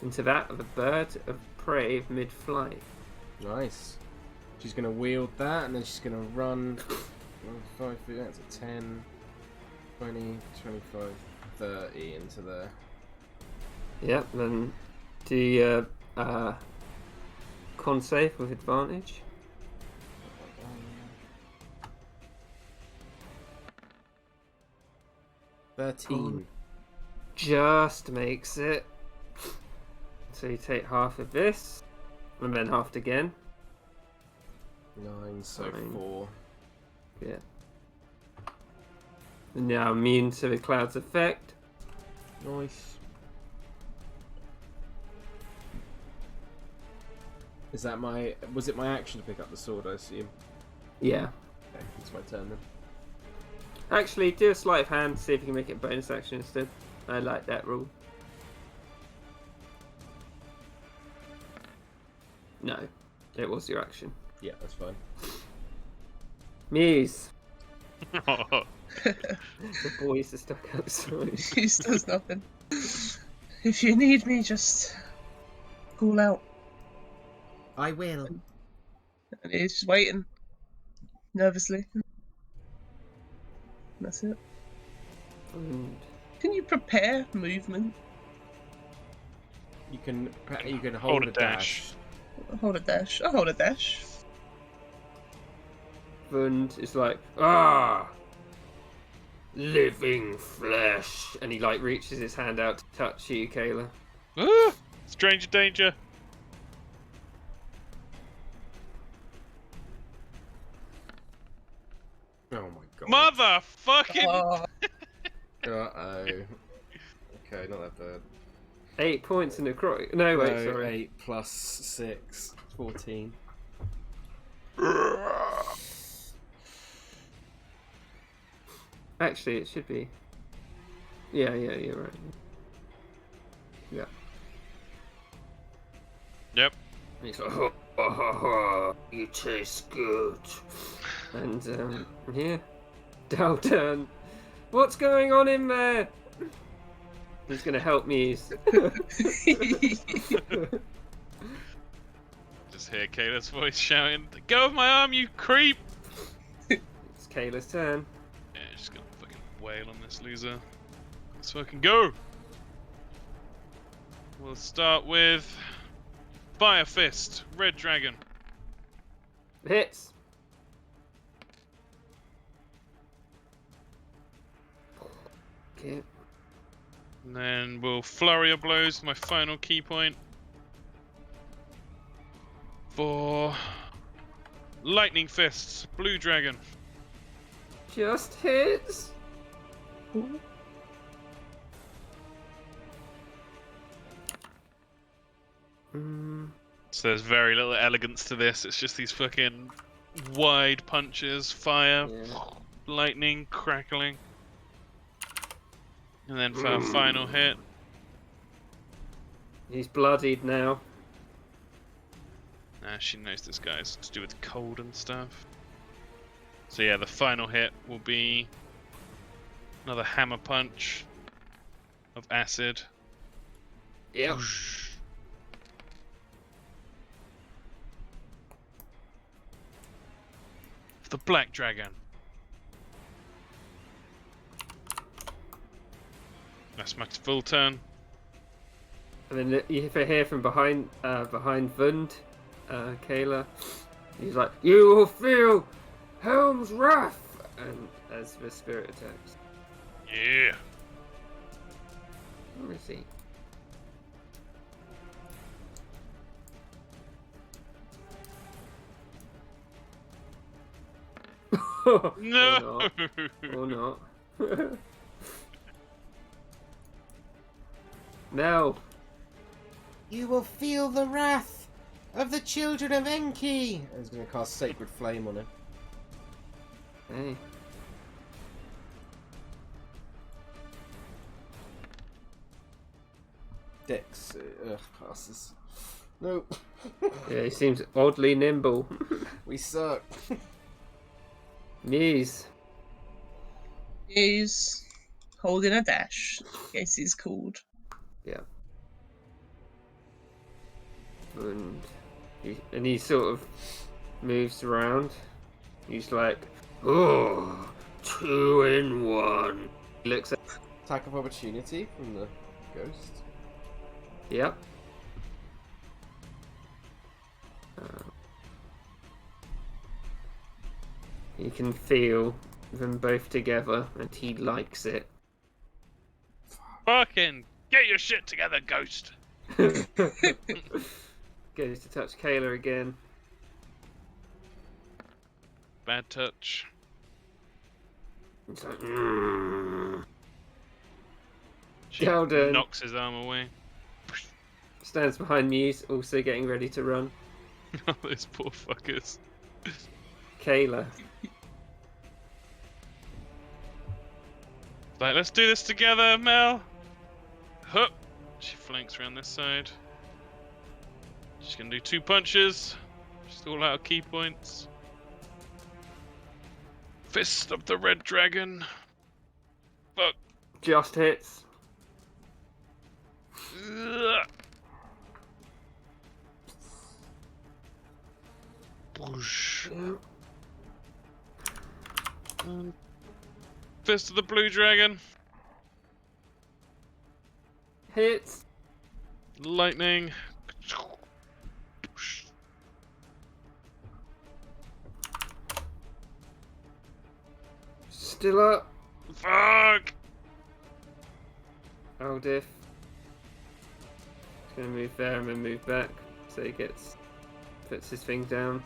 that of a bird of prey mid-flight. Nice. She's going to wield that, and then she's going to run 5 feet, that's a 10, 20, 25, 30 into there. Yep, then do your con save with advantage. 13. Just makes it. So you take half of this, and then half again. 9, so 9. 4. Yeah. And now immune to the cloud's effect. Nice. Is that my... Was it my action to pick up the sword, I assume? Yeah. Okay, it's my turn then. Actually, do a sleight of hand, see if you can make it bonus action instead. I like that rule. No, it was your action. Yeah, that's fine. Muse. The boys are stuck outside. Use does nothing. If you need me, just call out. I will. And he's just waiting. Nervously. That's it. And Can you prepare movement? You can hold, Hold a a dash. dash. I'll hold a dash. I'll hold a dash. Vund is like, ah, living flesh, and he like reaches his hand out to touch you, Kayla. Ah! Stranger danger. Oh my god. Motherfucking. Oh, Uh-oh. Okay, not that bad. 8 points in necrotic. No, wait, No, sorry. 8 plus 6, 14. Actually, it should be. Yeah, you're right. Yeah. Yep. And he's like, oh, oh, you taste good. And, yeah. Dalton, what's going on in there? He's gonna help me. Just hear Kayla's voice shouting, "Go with my arm, you creep!" It's Kayla's turn. Yeah, she's gonna fucking wail on this loser. Let's fucking go! We'll start with Fire Fist, Red Dragon. Hits. Okay. And then we'll Flurry of Blows, my final key point. For Lightning Fists, Blue Dragon. Just hits. So there's very little elegance to this. It's just these fucking wide punches, fire, Yeah. lightning, crackling. And then for our final hit, He's bloodied now. she knows this guy's to do with cold and stuff. So yeah, the final hit will be another hammer punch of acid. Yeah. The Black Dragon. That's my full turn. And then you hear from behind Vund, Kayla. He's like, "You will feel Helm's wrath," and as the spirit attacks. Yeah. Where is he? No. Or not. Mel. You will feel the wrath of the children of Enki. I was going to cast Sacred Flame on him. Hey. Dex. Passes. No. Yeah, he seems oddly nimble. We suck. Muse. he's holding a dash. In case he's called. Yeah. And he sort of moves around. He's like, oh, 2 in 1. He looks at. Attack of opportunity from the ghost. Yep. You can feel them both together, and he likes it. Fucking get your shit together, ghost. Goes to touch Kayla again. Bad touch. It's like, She Sheldon knocks his arm away. stands behind Muse, also getting ready to run. Oh, those poor fuckers. Kayla. Like, let's do this together, Mel. Hup. She flanks around this side. She's gonna do 2 punches. Just all out of key points. Fist of the Red Dragon. Fuck. Just hits. Ugh. Whoosh. Fist of the Blue Dragon. Hits. Lightning. Still up. Fuck. Aldiff. He's gonna move there and then move back. So he puts his thing down.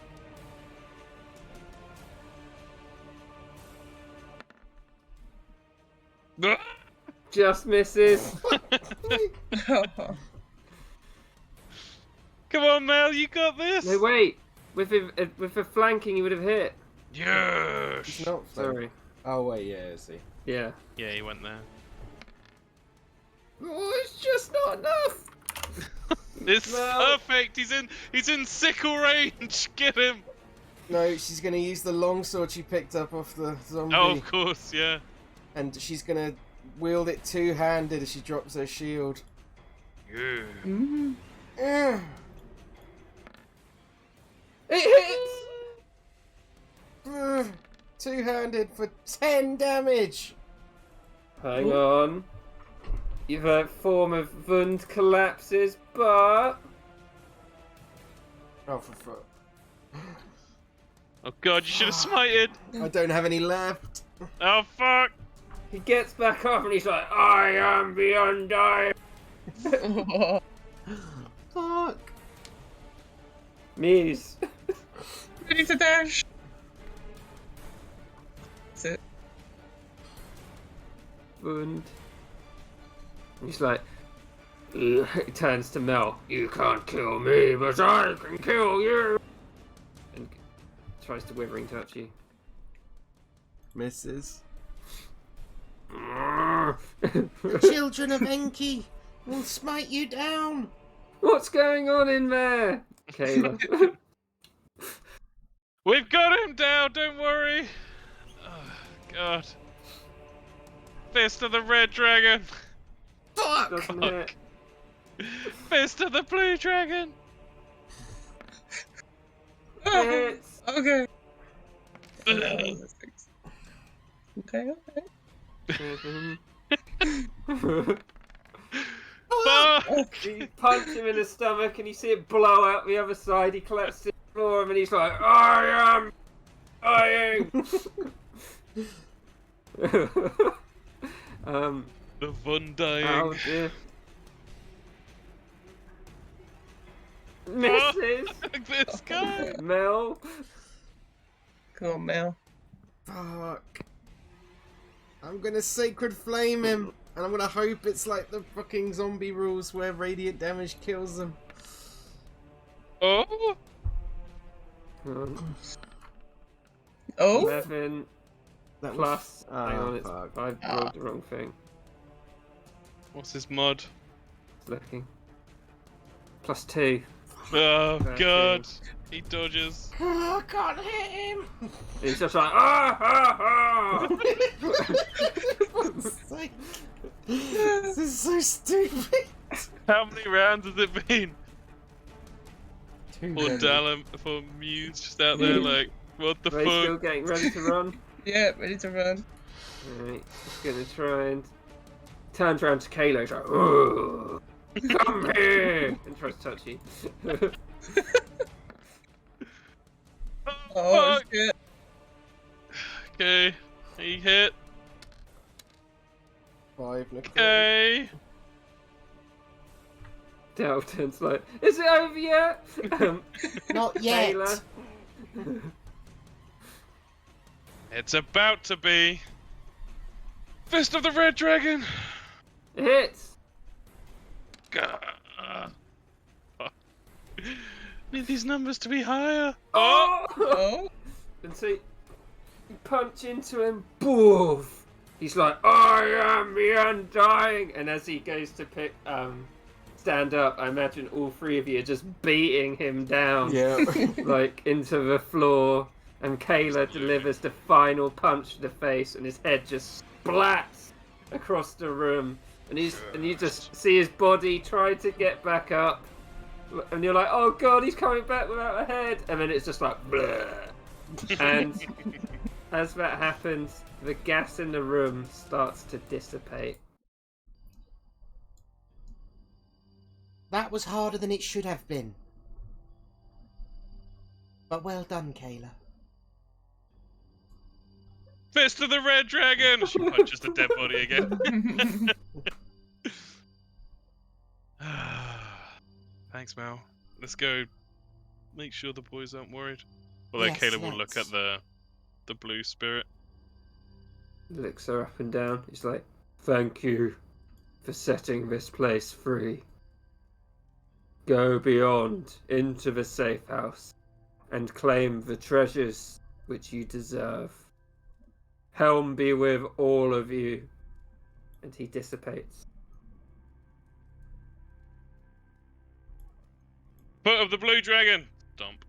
Just misses. Come on, Mel, you got this. No, wait. With the flanking, he would have hit. Yes. He's not. Sorry. Oh wait, yeah, is he? Yeah. Yeah, he went there. Oh, it's just not enough. It's Mel. perfect. He's in sickle range. Get him. No, she's gonna use the longsword she picked up off the zombie, Oh, of course, yeah. and she's gonna wield it two-handed as she drops her shield. Yeah. Mm. Ugh. It hits. Ugh. Two-handed for 10 damage. Hang on. Your form of Wund collapses, but Oh, for fuck. Oh god, you should have smited. I don't have any left. Oh fuck. he gets back up and he's like, I am the Undying. Fuck. Muse. Ready to dash. That's it. Wund. He's like, he turns to Mel. You can't kill me, but I can kill you. And tries to withering touch you. Misses. The children of Enki will smite you down. What's going on in there? Kayla. We've got him down, don't worry. Oh god. Fist of the Red Dragon. Fuck! Doesn't hit. Fist of the Blue Dragon. Hits. Okay. Ugh. Okay. Fuck. You punch him in the stomach and you see it blow out the other side. He collapses to the floor and he's like, I am dying. The Von dying. Oh dear. Misses. This guy. Mel. Come on, Mel. Fuck. I'm gonna Sacred Flame him, and I'm gonna hope it's like the fucking zombie rules where radiant damage kills them. Oh. Oh. 11 That was- plus. Oh, Hang on, fuck. I rolled the wrong thing. What's his mod? It's looking. Plus 2. Oh 13. god. He dodges. Oh, I can't hit him. He's just like, ah, ah, ah. For fuck's sake. This is so stupid. How many rounds has it been? Too Poor many. Dallum, poor Muse just out there like, what the Ray's still fuck? getting ready to run. Yeah, ready to run. Alright, he's gonna try and turns around to Kayla. He's like, "Ugh, come here," and tries to touch you. Oh Fuck. shit. Okay, he hit. 5 necrotic. Okay. Dalton's like, is it over yet? Not yet. Kayla. It's about to be. Fist of the Red Dragon. It hits. Gah. Need these numbers to be higher. Oh! Oh. And so you punch into him, boof! He's like, I am the Undying! And as he goes to stand up, I imagine all three of you are just beating him down, Yeah. like, into the floor. And Kayla delivers the final punch to the face, and his head just splats across the room. And you just see his body try to get back up. And you're like, oh god, he's coming back without a head. And then it's just like, bleh. And as that happens, the gas in the room starts to dissipate. That was harder than it should have been. But well done, Kayla. Fist of the Red Dragon. She punches the dead body again. Thanks, Mel. Let's go. Make sure the boys aren't worried. Although Yes, Caleb will look let's. at the blue spirit. Looks her up and down. He's like, thank you for setting this place free. Go beyond into the safe house and claim the treasures which you deserve. Helm be with all of you. And he dissipates. Foot of the Blue Dragon. Dump.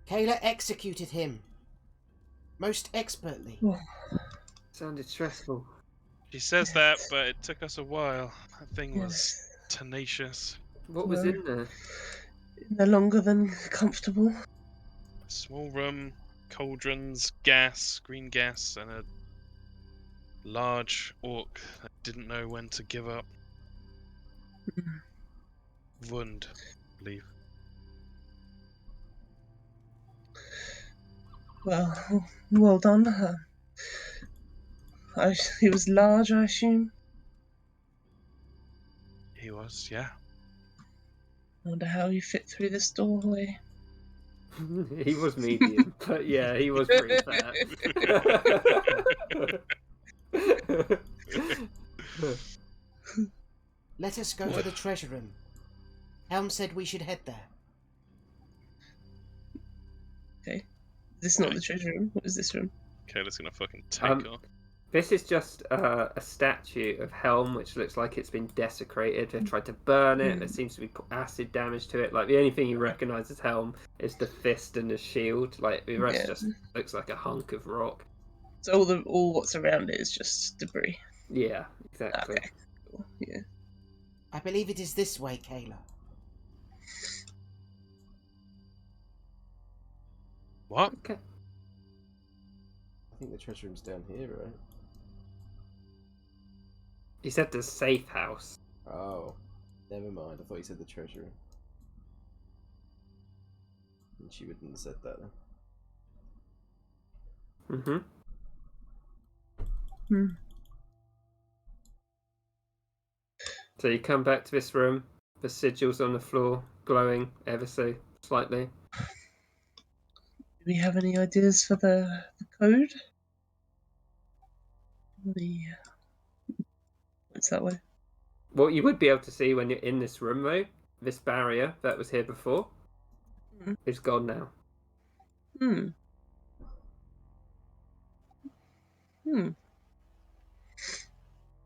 Kayla executed him. Most expertly. Sounded stressful. She says that, but it took us a while. That thing was Yes. tenacious. What was No. in there? No longer than comfortable. A small room, cauldrons, gas, green gas, and a large orc that didn't know when to give up. Wund, I believe. Well done. He was large, I assume. He was, yeah. I wonder how you fit through this doorway. He was medium, but yeah, he was pretty fat. Let us go to the treasure room. Helm said we should head there. Okay. Is this not the treasure room? What is this room? Kayla's gonna fucking take off. This is just a statue of Helm, which looks like it's been desecrated. They've tried to burn it. There seems to be acid damage to it. Like, the only thing you recognise as Helm is the fist and the shield. Like, the rest Yeah. just looks like a hunk of rock. So all what's around it is just debris. Yeah, exactly. Okay. Cool. Yeah. I believe it is this way, Kayla. What? Okay. I think the treasure room's down here, right? He said the safe house. Oh, never mind. I thought you said the treasure room. And she wouldn't have said that then. Mm-hmm. Hmm. So you come back to this room. The sigils on the floor, glowing ever so slightly. Do we have any ideas for the code? It's that way. What you would be able to see when you're in this room, though, this barrier that was here before, is gone now. Hmm.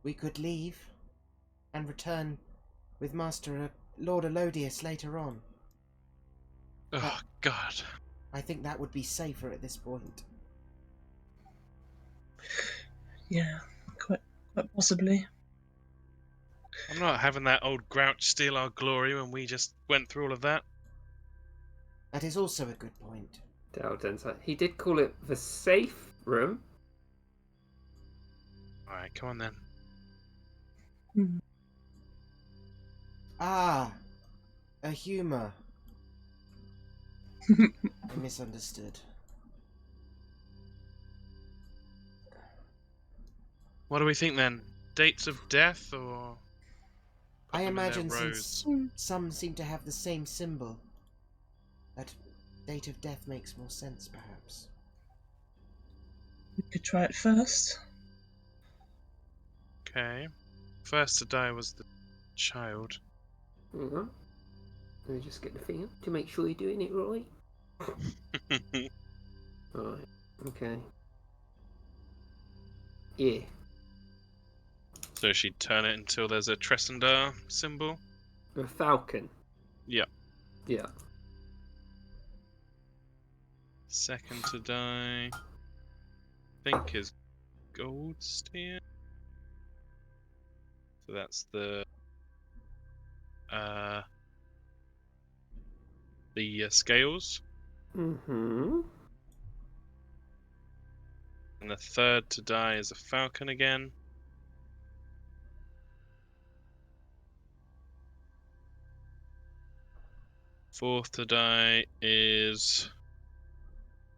We could leave and return with Master Lord Elodius later on. Oh, God. I think that would be safer at this point. Yeah, quite possibly. I'm not having that old grouch steal our glory when we just went through all of that. That is also a good point. Dalton's like, he did call it the safe room. Alright, come on then. Hmm. Ah, a humour. I misunderstood. What do we think then? Dates of death, or put I them in their imagine rows? since some seem to have the same symbol, that date of death makes more sense, perhaps. We could try it first. Okay. First to die was the child. Hang on. Let me just get the thing up to make sure you're doing it right. Right. Okay. Yeah. So she'd turn it until there's a Tresendar symbol? A falcon. Yeah. Yeah. Second to die, I think, is Goldstein. So that's the scales. Mm-hmm. And the third to die is a falcon again. Fourth to die is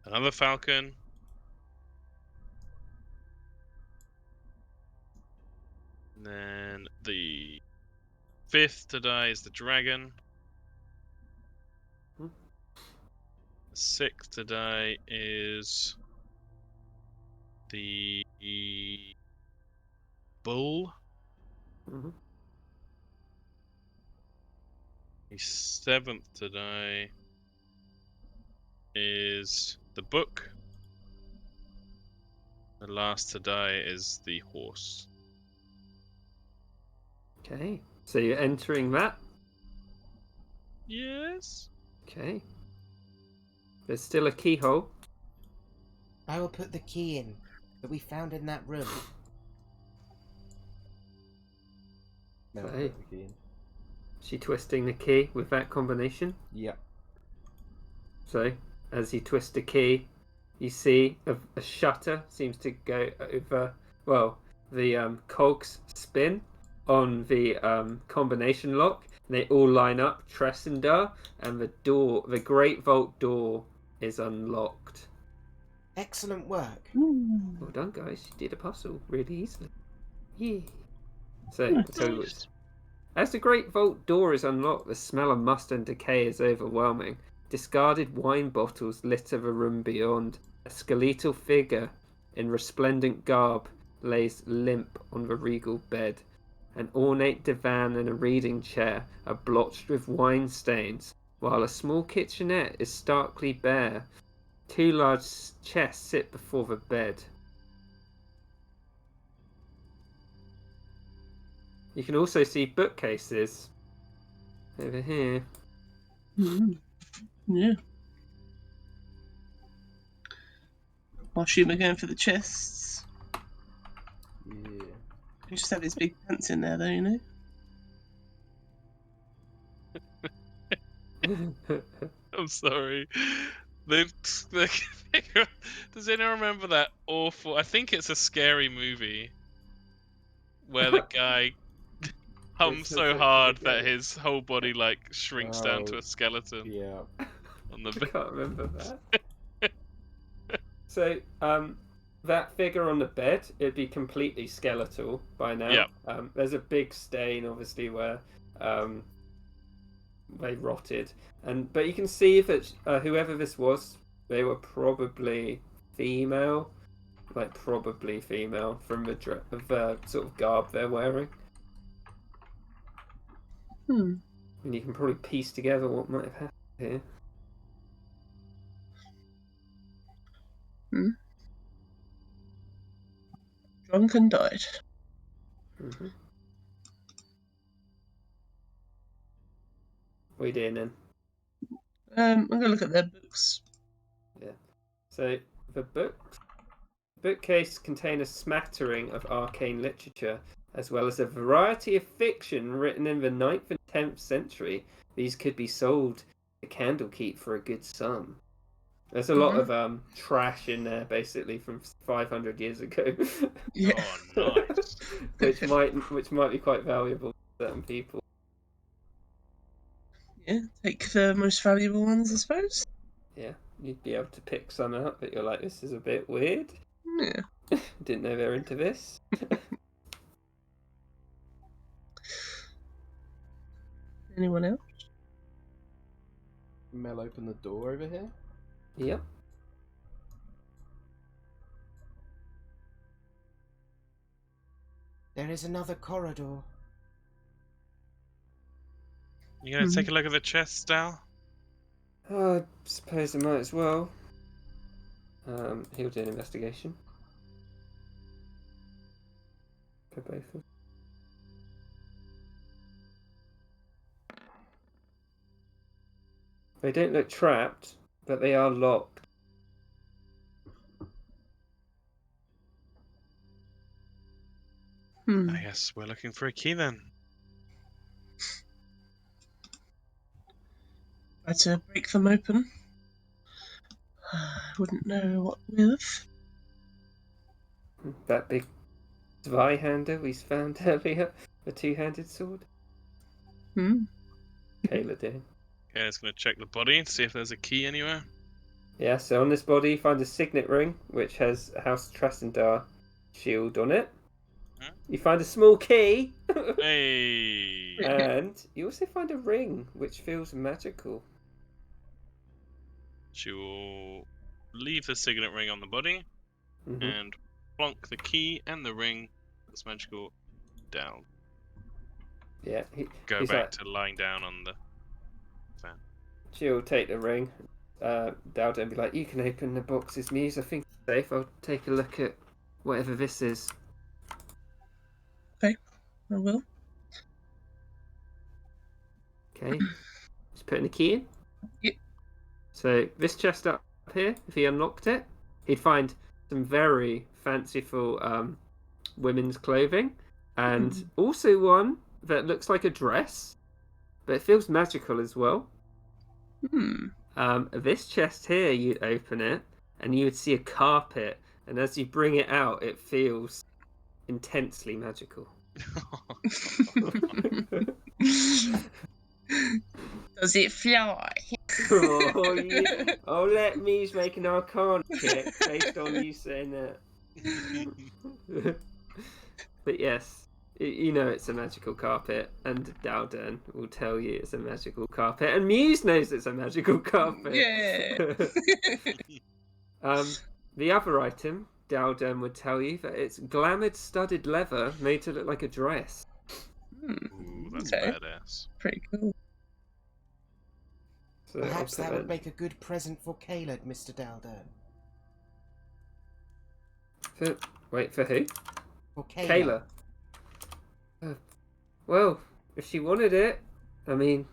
another falcon. And then the fifth to die is the dragon. Hmm. The sixth to die is the bull. Mm-hmm. The seventh to die is the book. The last to die is the horse. Okay. So you're entering that. Yes. Okay. There's still a keyhole. I will put the key in that we found in that room. No, Hey. put the key in. She twisting the key with that combination. Yep. So, as you twist the key, you see a shutter seems to go over. Well, the cogs spin on the combination lock, and they all line up. Tresendar, and the Great Vault door is unlocked. Excellent work. Well done, guys. You did a puzzle really easily. Yeah. So, I'll tell you what. As the Great Vault door is unlocked, the smell of must and decay is overwhelming. Discarded wine bottles litter the room beyond. A skeletal figure in resplendent garb lays limp on the regal bed. An ornate divan and a reading chair are blotched with wine stains, while a small kitchenette is starkly bare. Two large chests sit before the bed. You can also see bookcases over here. Yeah. I assume we're going for the chests. Yeah. You just have these big pants in there, though, you know? I'm sorry. Does anyone remember that awful? I think it's a scary movie where the guy hums It's so such a hard good that game. his whole body like shrinks down to Oh, a skeleton Yeah. on the I bed. can't remember that. So, that figure on the bed, it'd be completely skeletal by now. Yep. There's a big stain, obviously, where they rotted, but you can see that whoever this was, they were probably female, from the sort of garb they're wearing. And you can probably piece together what might have happened here. Drunk and died. Mm-hmm. What are you doing then? I'm going to look at their books. Yeah. So the bookcase contain a smattering of arcane literature, as well as a variety of fiction written in the 9th and 10th century. These could be sold to Candlekeep for a good sum. There's a lot of trash in there, basically from 500 years ago. Yeah. Oh, nice. which might be quite valuable to certain people. Yeah, take the most valuable ones, I suppose. Yeah, you'd be able to pick some out that you're like, this is a bit weird. Yeah. Didn't know they're into this. Anyone else? Mel open the door over here. Yep. There is another corridor. You gonna take a look at the chest, Dal? Oh, I suppose I might as well. He'll do an investigation. For both of them. They don't look trapped, but they are locked. I guess we're looking for a key then. Try to break them open. I wouldn't know what with. That big Zweihander we found earlier, the two-handed sword. Kayla did. Okay, it's gonna check the body, see if there's a key anywhere. Yeah, so on this body you find a signet ring, which has a House Tresendar shield on it. Hmm? You find a small key, Hey! and you also find a ring, which feels magical. She will leave the signet ring on the body Mm-hmm. and plonk the key and the ring that's magical down. Yeah, Go he's back like, to lying down on the fan. she'll take the ring, Dowd, and be like, you can open the boxes, Muse. I think it's safe. I'll take a look at whatever this is. I will. Okay. Just putting the key in. Yep. So this chest up here, if he unlocked it, he'd find some very fanciful women's clothing, and also one that looks like a dress, but it feels magical as well. This chest here, you'd open it, and you would see a carpet, and as you bring it out, it feels intensely magical. Does it fly? Oh, yeah. Oh, let me make an arcana check based on you saying that. But yes, you know it's a magical carpet, and Dowden will tell you it's a magical carpet, and Muse knows it's a magical carpet. Yeah. The other item, Dowden would tell you that it's glamoured studded leather made to look like a dress. Ooh, that's Okay. badass. Pretty cool. So Perhaps that would make a good present for Caleb, Mr. Daldern. Wait, for who? For Kayla. Kayla. Well, if she wanted it, I mean,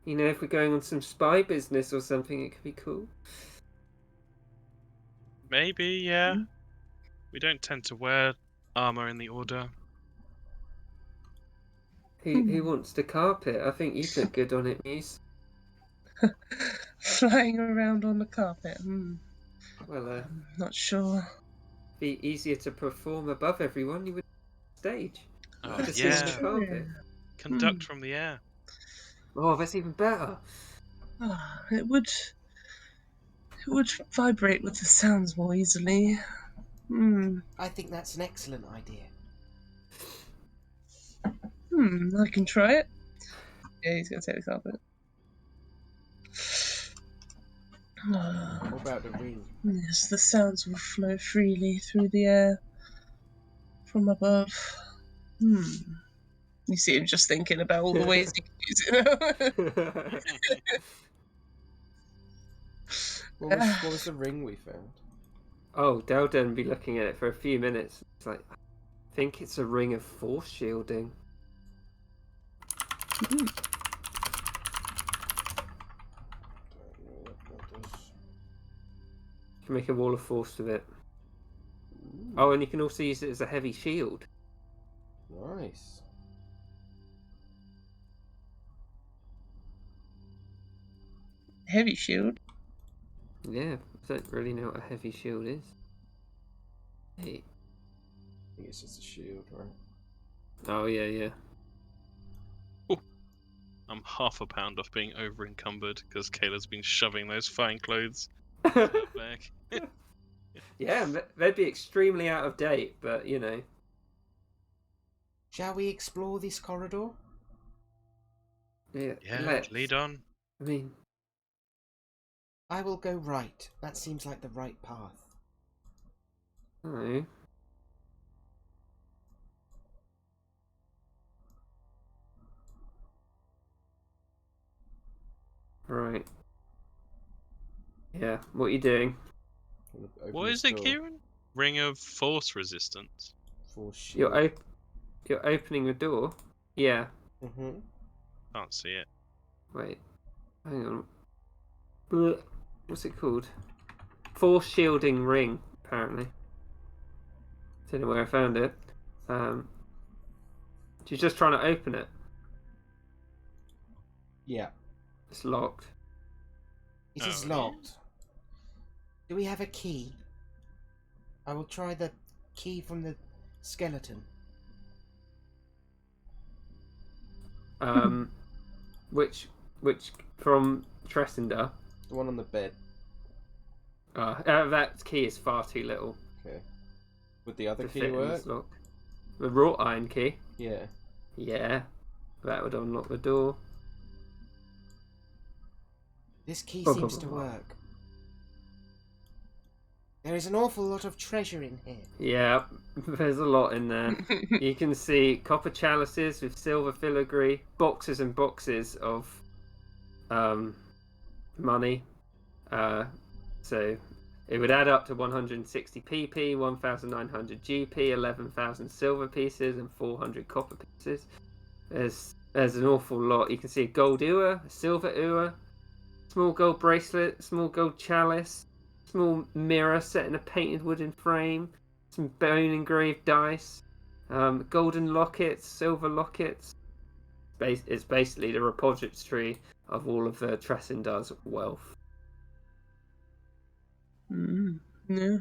you know, if we're going on some spy business or something, it could be cool. Maybe, yeah. We don't tend to wear armor in the Order. Who wants the carpet? I think you'd look good on it, Muse. Flying around on the carpet. Well, I'm not sure. be easier to perform above everyone. You would stage. Oh, Just yeah. sit on the carpet. Conduct from the air. Oh, that's even better. It would vibrate with the sounds more easily. I think that's an excellent idea. I can try it. Yeah, he's gonna take the carpet. What about the ring? Yes, the sounds will flow freely through the air from above. You see him just thinking about all the ways he could use it. What was the ring we found? Oh, Dowden would be looking at it for a few minutes. It's like, I think it's a ring of force shielding. You can make a wall of force with it. Oh, and you can also use it as a heavy shield. Nice. Heavy shield. Yeah, I don't really know what a heavy shield is. Hey. I think it's just a shield, right? Oh, yeah. I'm half a pound off being over encumbered because Kayla's been shoving those fine clothes into her bag. Yeah, they'd be extremely out of date, but Shall we explore this corridor? Yeah, Yeah, lead on. I mean, I will go right. That seems like the right path. no. Right. Yeah, what are you doing? Open What this is it, door. Kieran? Ring of force resistance. Force shield. You're opening the door? Yeah. Mm-hmm. Can't see it. Wait. Hang on. Blech. What's it called? Force shielding ring, apparently. Don't know where I found it. She's just trying to open it. Yeah. It's locked. It is Oh, yeah. locked. Do we have a key? I will try the key from the skeleton. Which from Tresendar? The one on the bed. That key is far too little Okay. Would the other to key fit in work? this lock. The wrought iron key? Yeah. Yeah. That would unlock the door. This key Blah, seems blah, to blah, blah. work. There is an awful lot of treasure in here. Yeah, there's a lot in there. You can see copper chalices with silver filigree, boxes and boxes of money. So it would add up to 160 PP, 1,900 GP, 11,000 silver pieces, and 400 copper pieces. There's an awful lot. You can see a gold ewer, a silver ewer, small gold bracelet, small gold chalice, small mirror set in a painted wooden frame, some bone engraved dice, golden lockets, silver lockets. It's basically the repository of all of the Tresendar's wealth. Yeah.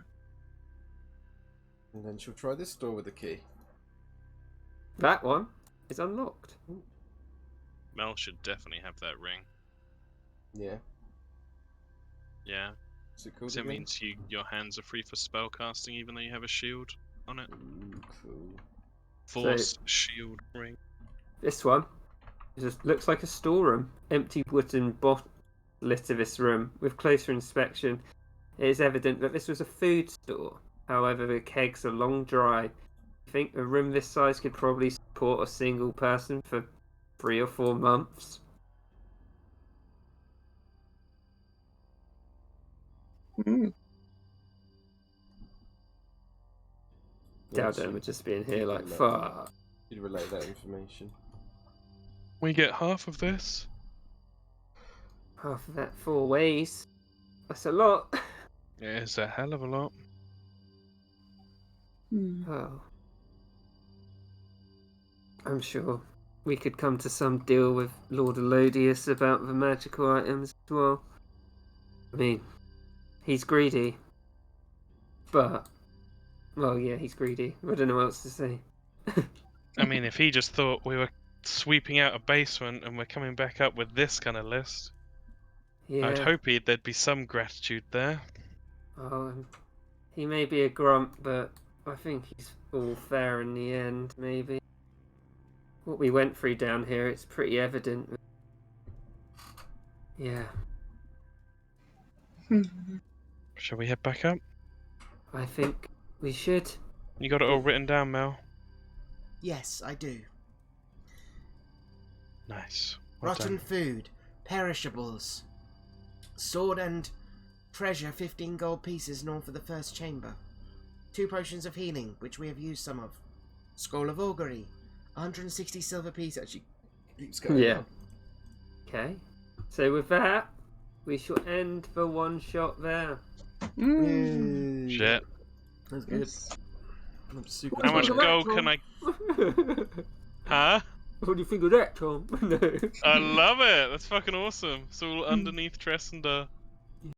And then she'll try this door with the key. That one is unlocked. Mel should definitely have that ring. Yeah. Yeah. Is it called So it again? means your hands are free for spell casting even though you have a shield on it. Ooh, cool. Force shield ring. This one just looks like a storeroom. Empty wooden lit of this room. With closer inspection, it is evident that this was a food store. However, the kegs are long dry. I think a room this size could probably support a single person for 3 or 4 months. Mm. Yeah, Dowden would just be in here she'd like, relay- fuck. You'd relay that information. We get half of this. Half of that 4 ways. That's a lot. Yeah, it's a hell of a lot. Mm. Oh. I'm sure we could come to some deal with Lord Elodius about the magical items as well. I mean, he's greedy. But, well, yeah, he's greedy. I don't know what else to say. I mean, if he just thought we were sweeping out a basement and we're coming back up with this kind of list, Yeah. I'd hope there'd be some gratitude there. Oh, he may be a grump, but I think he's all fair in the end, maybe. What we went through down here, it's pretty evident. Yeah, Shall we head back up? I think we should. You got it all written down, Mel? Yes, I do. Nice. Well Rotten done. food, perishables, sword and treasure, 15 gold pieces north of the first chamber. 2 potions of healing, which we have used some of. Scroll of augury, 160 silver pieces. Actually, keeps going Yeah. down. Okay, so with that, we shall end the one shot there. Mm. Yay. Shit. That's good. I'm super How much excited. gold can I... Huh? What do you think of that, Tom? No. I love it. That's fucking awesome. It's all underneath Tresendar.